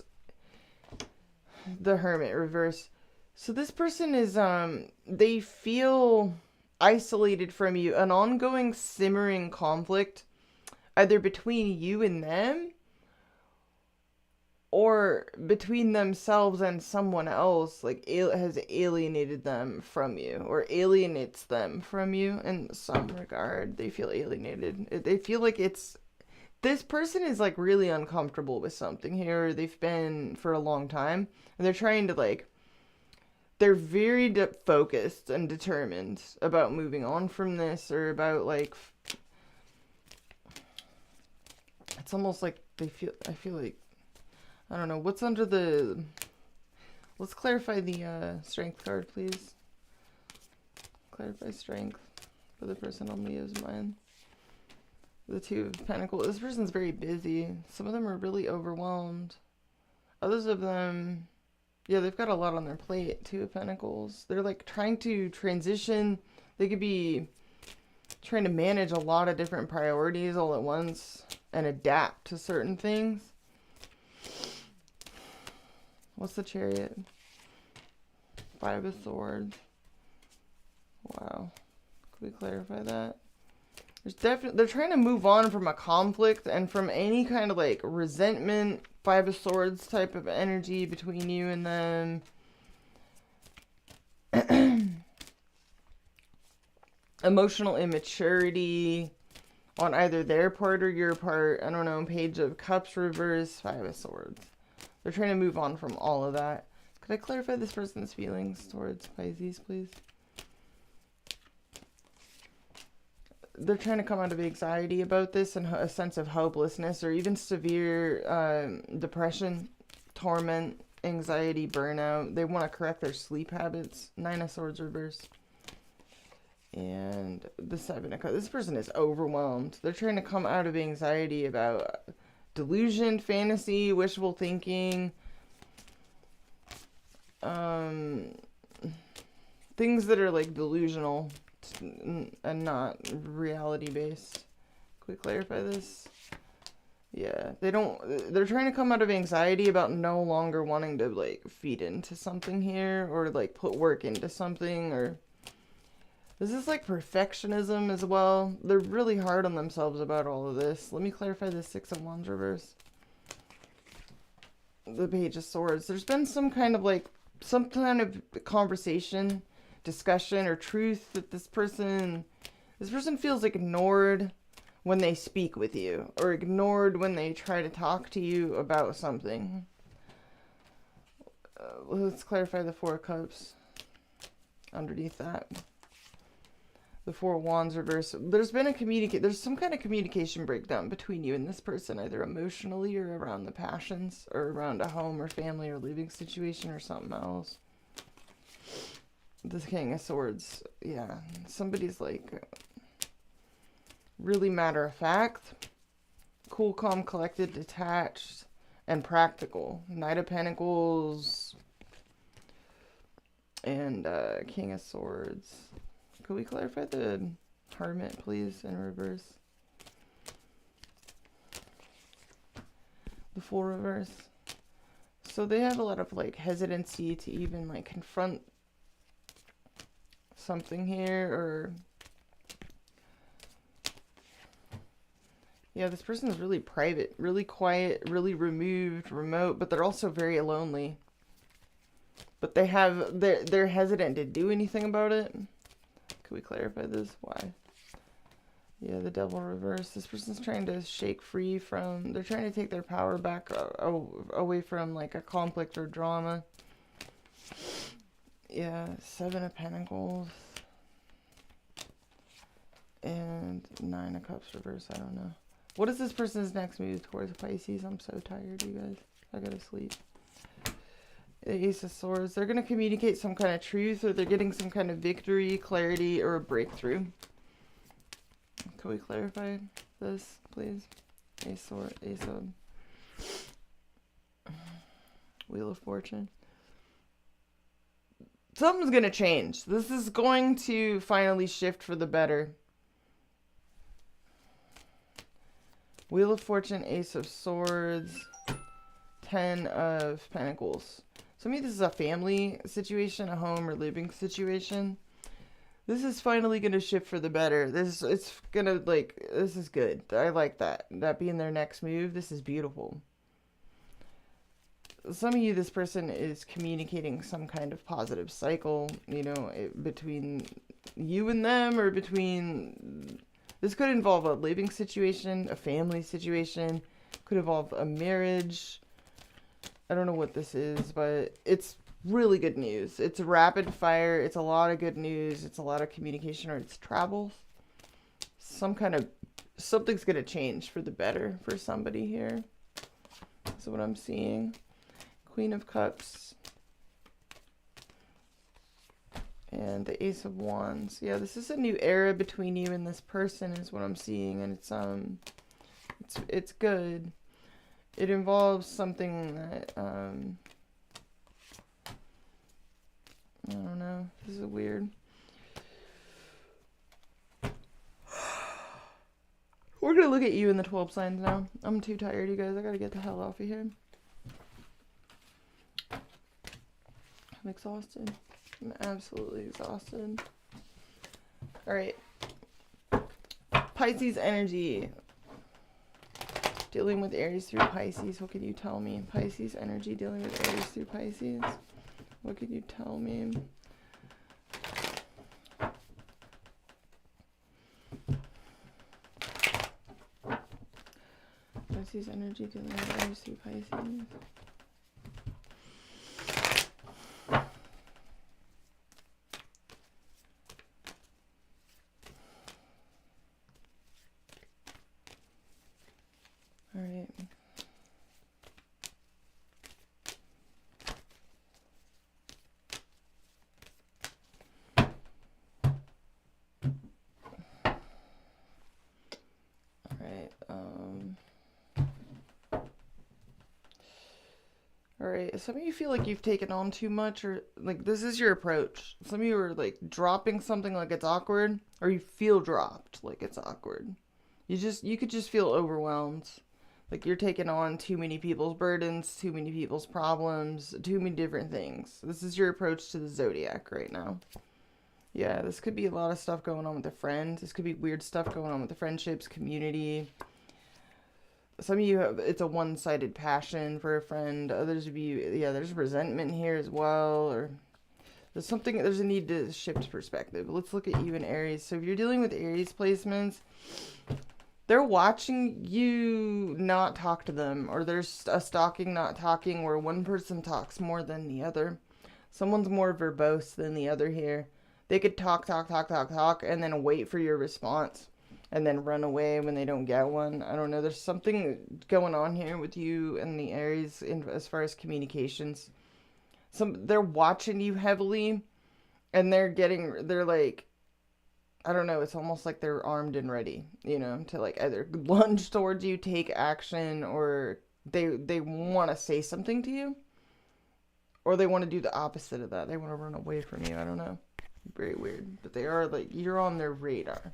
The Hermit reverse. So this person is they feel isolated from you, an ongoing simmering conflict either between you and them, or between themselves and someone else, like has alienated them from you, or alienates them from you in some regard. They feel alienated. They feel like this person is like really uncomfortable with something here. They've been for a long time, and they're trying to they're very focused and determined about moving on from this, or about it's almost like I feel like, I don't know, what's under the, let's clarify the Strength card, please. Clarify Strength for the person on Leo's mind. The Two of Pentacles. This person's very busy. Some of them are really overwhelmed. Others of them, Yeah, they've got a lot on their plate. Two of Pentacles. They're like trying to transition. They could be trying to manage a lot of different priorities all at once and adapt to certain things. What's the Chariot? Five of Swords. Wow. Could we clarify that? There's definitely, they're trying to move on from a conflict and from any kind of like resentment, Five of Swords type of energy between you and them. Emotional immaturity on either their part or your part. I don't know. Page of Cups reverse, Five of Swords. They're trying to move on from all of that. Could I clarify this person's feelings towards Pisces, please? They're trying to come out of anxiety about this and a sense of hopelessness or even severe depression, torment, anxiety, burnout. They want to correct their sleep habits. Nine of Swords reverse. And the Seven of Cups. This person is overwhelmed. They're trying to come out of anxiety about delusion, fantasy, wishful thinking. Things that are like delusional and not reality based. Can we clarify this? Yeah, they're trying to come out of anxiety about no longer wanting to like feed into something here or like put work into something, or this is like perfectionism as well. They're really hard on themselves about all of this. Let me clarify the Six of Wands reverse. The Page of Swords. There's been some kind of conversation, discussion, or truth that this person feels ignored when they speak with you, or ignored when they try to talk to you about something. Let's clarify the Four of Cups underneath that. The Four of Wands reverse. There's some kind of communication breakdown between you and this person, either emotionally or around the passions, or around a home or family or living situation or something else. The King of Swords. Yeah, somebody's like really matter of fact, cool, calm, collected, detached, and practical. Knight of Pentacles and King of Swords. Could we clarify the Hermit, please, in reverse? The Fool reverse. So they have a lot of like hesitancy to even like confront something here, or yeah, this person is really private, really quiet, really removed, remote, but they're also very lonely. But they're hesitant to do anything about it. Could we clarify this? Why? Yeah, the Devil reverse. This person's trying to shake free from, they're trying to take their power back away from like a conflict or drama. Yeah, Seven of Pentacles. And Nine of Cups reverse. I don't know. What is this person's next move towards Pisces? I'm so tired, you guys. I gotta sleep. The Ace of Swords. They're going to communicate some kind of truth, or they're getting some kind of victory, clarity, or a breakthrough. Can we clarify this, please? Ace of Wheel of Fortune. Something's going to change. This is going to finally shift for the better. Wheel of Fortune, Ace of Swords, Ten of Pentacles. So maybe this is a family situation, a home or living situation. This is finally going to shift for the better. This is good. I like that. That being their next move, this is beautiful. Some of you, this person is communicating some kind of positive cycle, you know, between you and them, or between, this could involve a living situation, a family situation, could involve a marriage. I don't know what this is, but it's really good news. It's rapid fire. It's a lot of good news. It's a lot of communication, or it's travels. Something's going to change for the better for somebody here. That's what I'm seeing. Queen of Cups. And the Ace of Wands. Yeah, this is a new era between you and this person is what I'm seeing. And it's good. It involves something that I don't know. This is weird. We're going to look at you in the 12 signs now. I'm too tired, you guys. I got to get the hell off of here. I'm exhausted. I'm absolutely exhausted. Alright. Pisces energy. Dealing with Aries through Pisces. What can you tell me? Pisces energy dealing with Aries through Pisces. What can you tell me? Pisces energy dealing with Aries through Pisces. All right. Alright, some of you feel like you've taken on too much, or like this is your approach. Some of you are like dropping something like it's awkward, or you feel dropped like it's awkward. You could just feel overwhelmed. Like you're taking on too many people's burdens, too many people's problems, too many different things. This is your approach to the zodiac right now. Yeah, this could be a lot of stuff going on with a friend. This could be weird stuff going on with the friendships, community. Some of you have, it's a one-sided passion for a friend. Others of you, yeah, there's resentment here as well. Or there's a need to shift perspective. Let's look at you in Aries. So if you're dealing with Aries placements, they're watching you not talk to them. Or there's a stalking, not talking, where one person talks more than the other. Someone's more verbose than the other here. They could talk, and then wait for your response. And then run away when they don't get one. I don't know. There's something going on here with you and the Aries as far as communications. They're watching you heavily, and they're like, I don't know. It's almost like they're armed and ready, you know, to like either lunge towards you, take action, or they want to say something to you, or they want to do the opposite of that. They want to run away from you. I don't know. Very weird. But they are like, you're on their radar.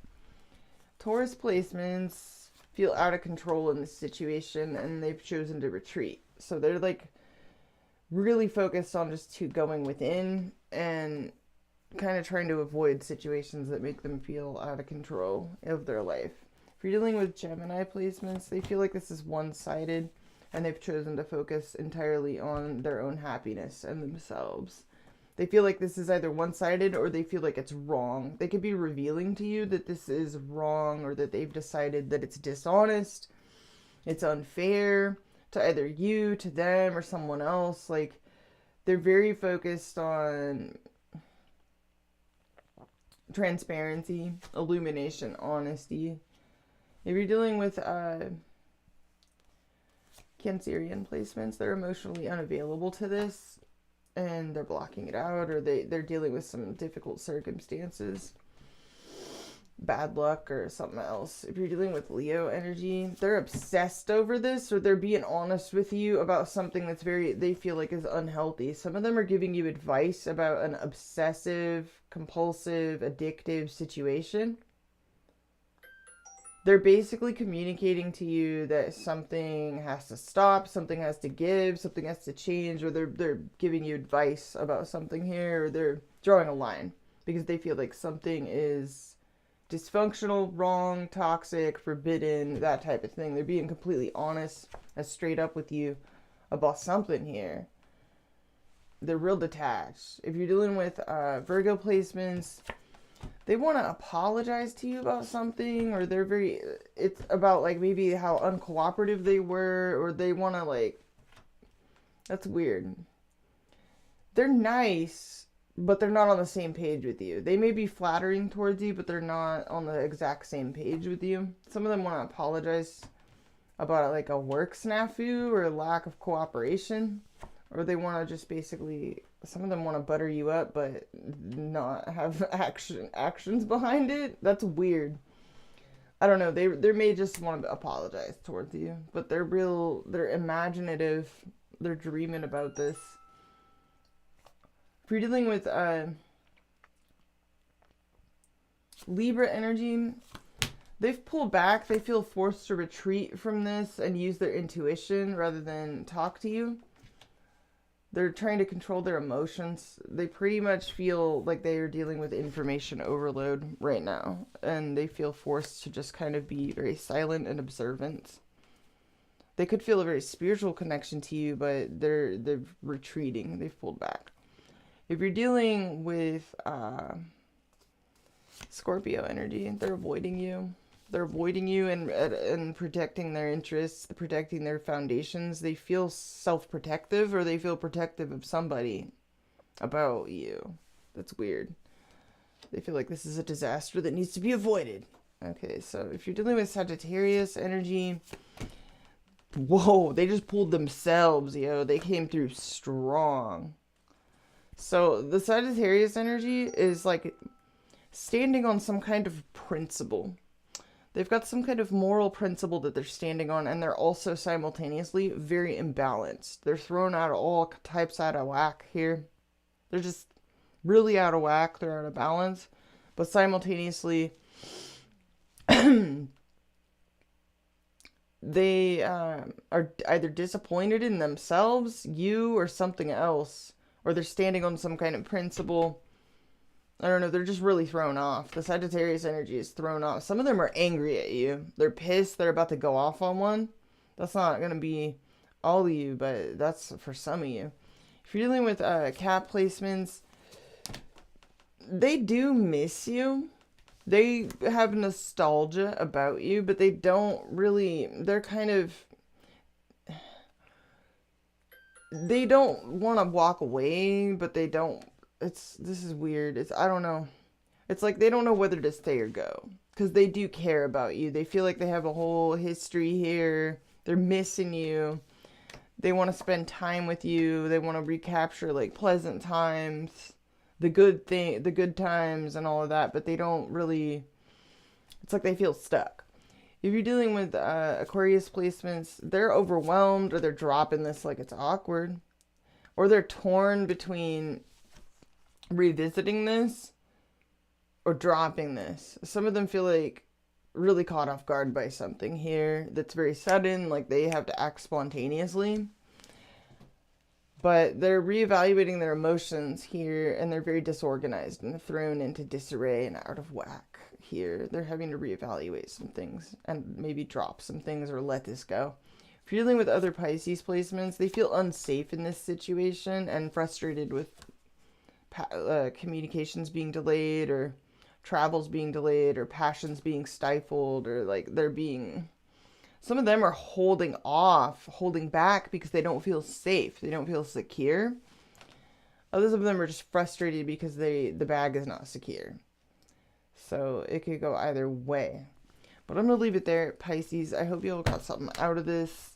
Taurus placements feel out of control in this situation, and they've chosen to retreat. So they're like really focused on just going within and kind of trying to avoid situations that make them feel out of control of their life. If you're dealing with Gemini placements, they feel like this is one-sided, and they've chosen to focus entirely on their own happiness and themselves. They feel like this is either one-sided or they feel like it's wrong. They could be revealing to you that this is wrong, or that they've decided that it's dishonest, it's unfair to either you, to them, or someone else. Like, they're very focused on transparency, illumination, honesty. If you're dealing with Cancerian placements, they're emotionally unavailable to this. And they're blocking it out, or they're dealing with some difficult circumstances, bad luck, or something else. If you're dealing with Leo energy, they're obsessed over this, or they're being honest with you about something that's they feel like is unhealthy. Some of them are giving you advice about an obsessive, compulsive, addictive situation. They're basically communicating to you that something has to stop, something has to give, something has to change, or they're giving you advice about something here, or they're drawing a line because they feel like something is dysfunctional, wrong, toxic, forbidden, that type of thing. They're being completely honest and straight up with you about something here. They're real detached. If you're dealing with Virgo placements, they want to apologize to you about something, or it's about like maybe how uncooperative they were, or they want to like, that's weird. They're nice, but they're not on the same page with you. They may be flattering towards you, but they're not on the exact same page with you. Some of them want to apologize about like a work snafu or lack of cooperation, or they want to just basically, some of them want to butter you up, but not have actions behind it. That's weird. I don't know. They may just want to apologize towards you, but they're imaginative. They're dreaming about this. If you're dealing with Libra energy, they've pulled back. They feel forced to retreat from this and use their intuition rather than talk to you. They're trying to control their emotions. They pretty much feel like they are dealing with information overload right now. And they feel forced to just kind of be very silent and observant. They could feel a very spiritual connection to you, but they're retreating. They've pulled back. If you're dealing with Scorpio energy, they're avoiding you. They're avoiding you and protecting their interests, protecting their foundations. They feel self-protective, or they feel protective of somebody about you. That's weird. They feel like this is a disaster that needs to be avoided. Okay, so if you're dealing with Sagittarius energy, whoa, they just pulled themselves, yo. They came through strong. So the Sagittarius energy is like standing on some kind of principle. They've got some kind of moral principle that they're standing on, and they're also simultaneously very imbalanced. They're thrown out of all types out of whack here. They're just really out of whack. They're out of balance. But simultaneously, they are either disappointed in themselves, you, or something else. Or they're standing on some kind of principle. I don't know, they're just really thrown off. The Sagittarius energy is thrown off. Some of them are angry at you. They're pissed. They're about to go off on one. That's not going to be all of you, but that's for some of you. If you're dealing with cap placements, they do miss you. They have nostalgia about you, but they don't really, they're kind of, they don't want to walk away, but they don't. This is weird. I don't know. It's like they don't know whether to stay or go. Because they do care about you. They feel like they have a whole history here. They're missing you. They want to spend time with you. They want to recapture like pleasant times. The good times and all of that. But they don't really, it's like they feel stuck. If you're dealing with Aquarius placements, they're overwhelmed, or they're dropping this like it's awkward. Or they're torn between revisiting this or dropping this. Some of them feel like really caught off guard by something here that's very sudden, like they have to act spontaneously. But they're reevaluating their emotions here, and they're very disorganized and thrown into disarray and out of whack here. They're having to reevaluate some things and maybe drop some things or let this go. If you're dealing with other Pisces placements, they feel unsafe in this situation and frustrated with communications being delayed, or travels being delayed, or passions being stifled, or like they're being, some of them are holding back because they don't feel safe, they don't feel secure. Others of them are just frustrated because the bag is not secure. So it could go either way. But I'm gonna leave it there, Pisces. I hope you all got something out of this.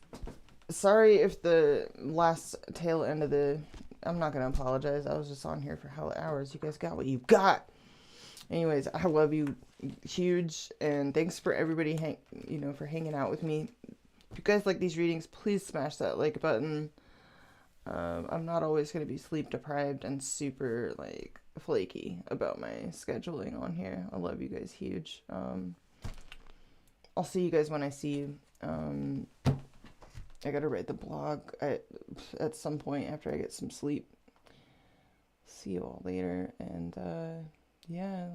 Sorry if the last tail end of the, I'm not going to apologize. I was just on here for hella hours. You guys got what you got. Anyways, I love you huge. And thanks for everybody, for hanging out with me. If you guys like these readings, please smash that like button. I'm not always going to be sleep deprived and super, flaky about my scheduling on here. I love you guys huge. I'll see you guys when I see you. I gotta write the blog at some point after I get some sleep. See you all later, and yeah,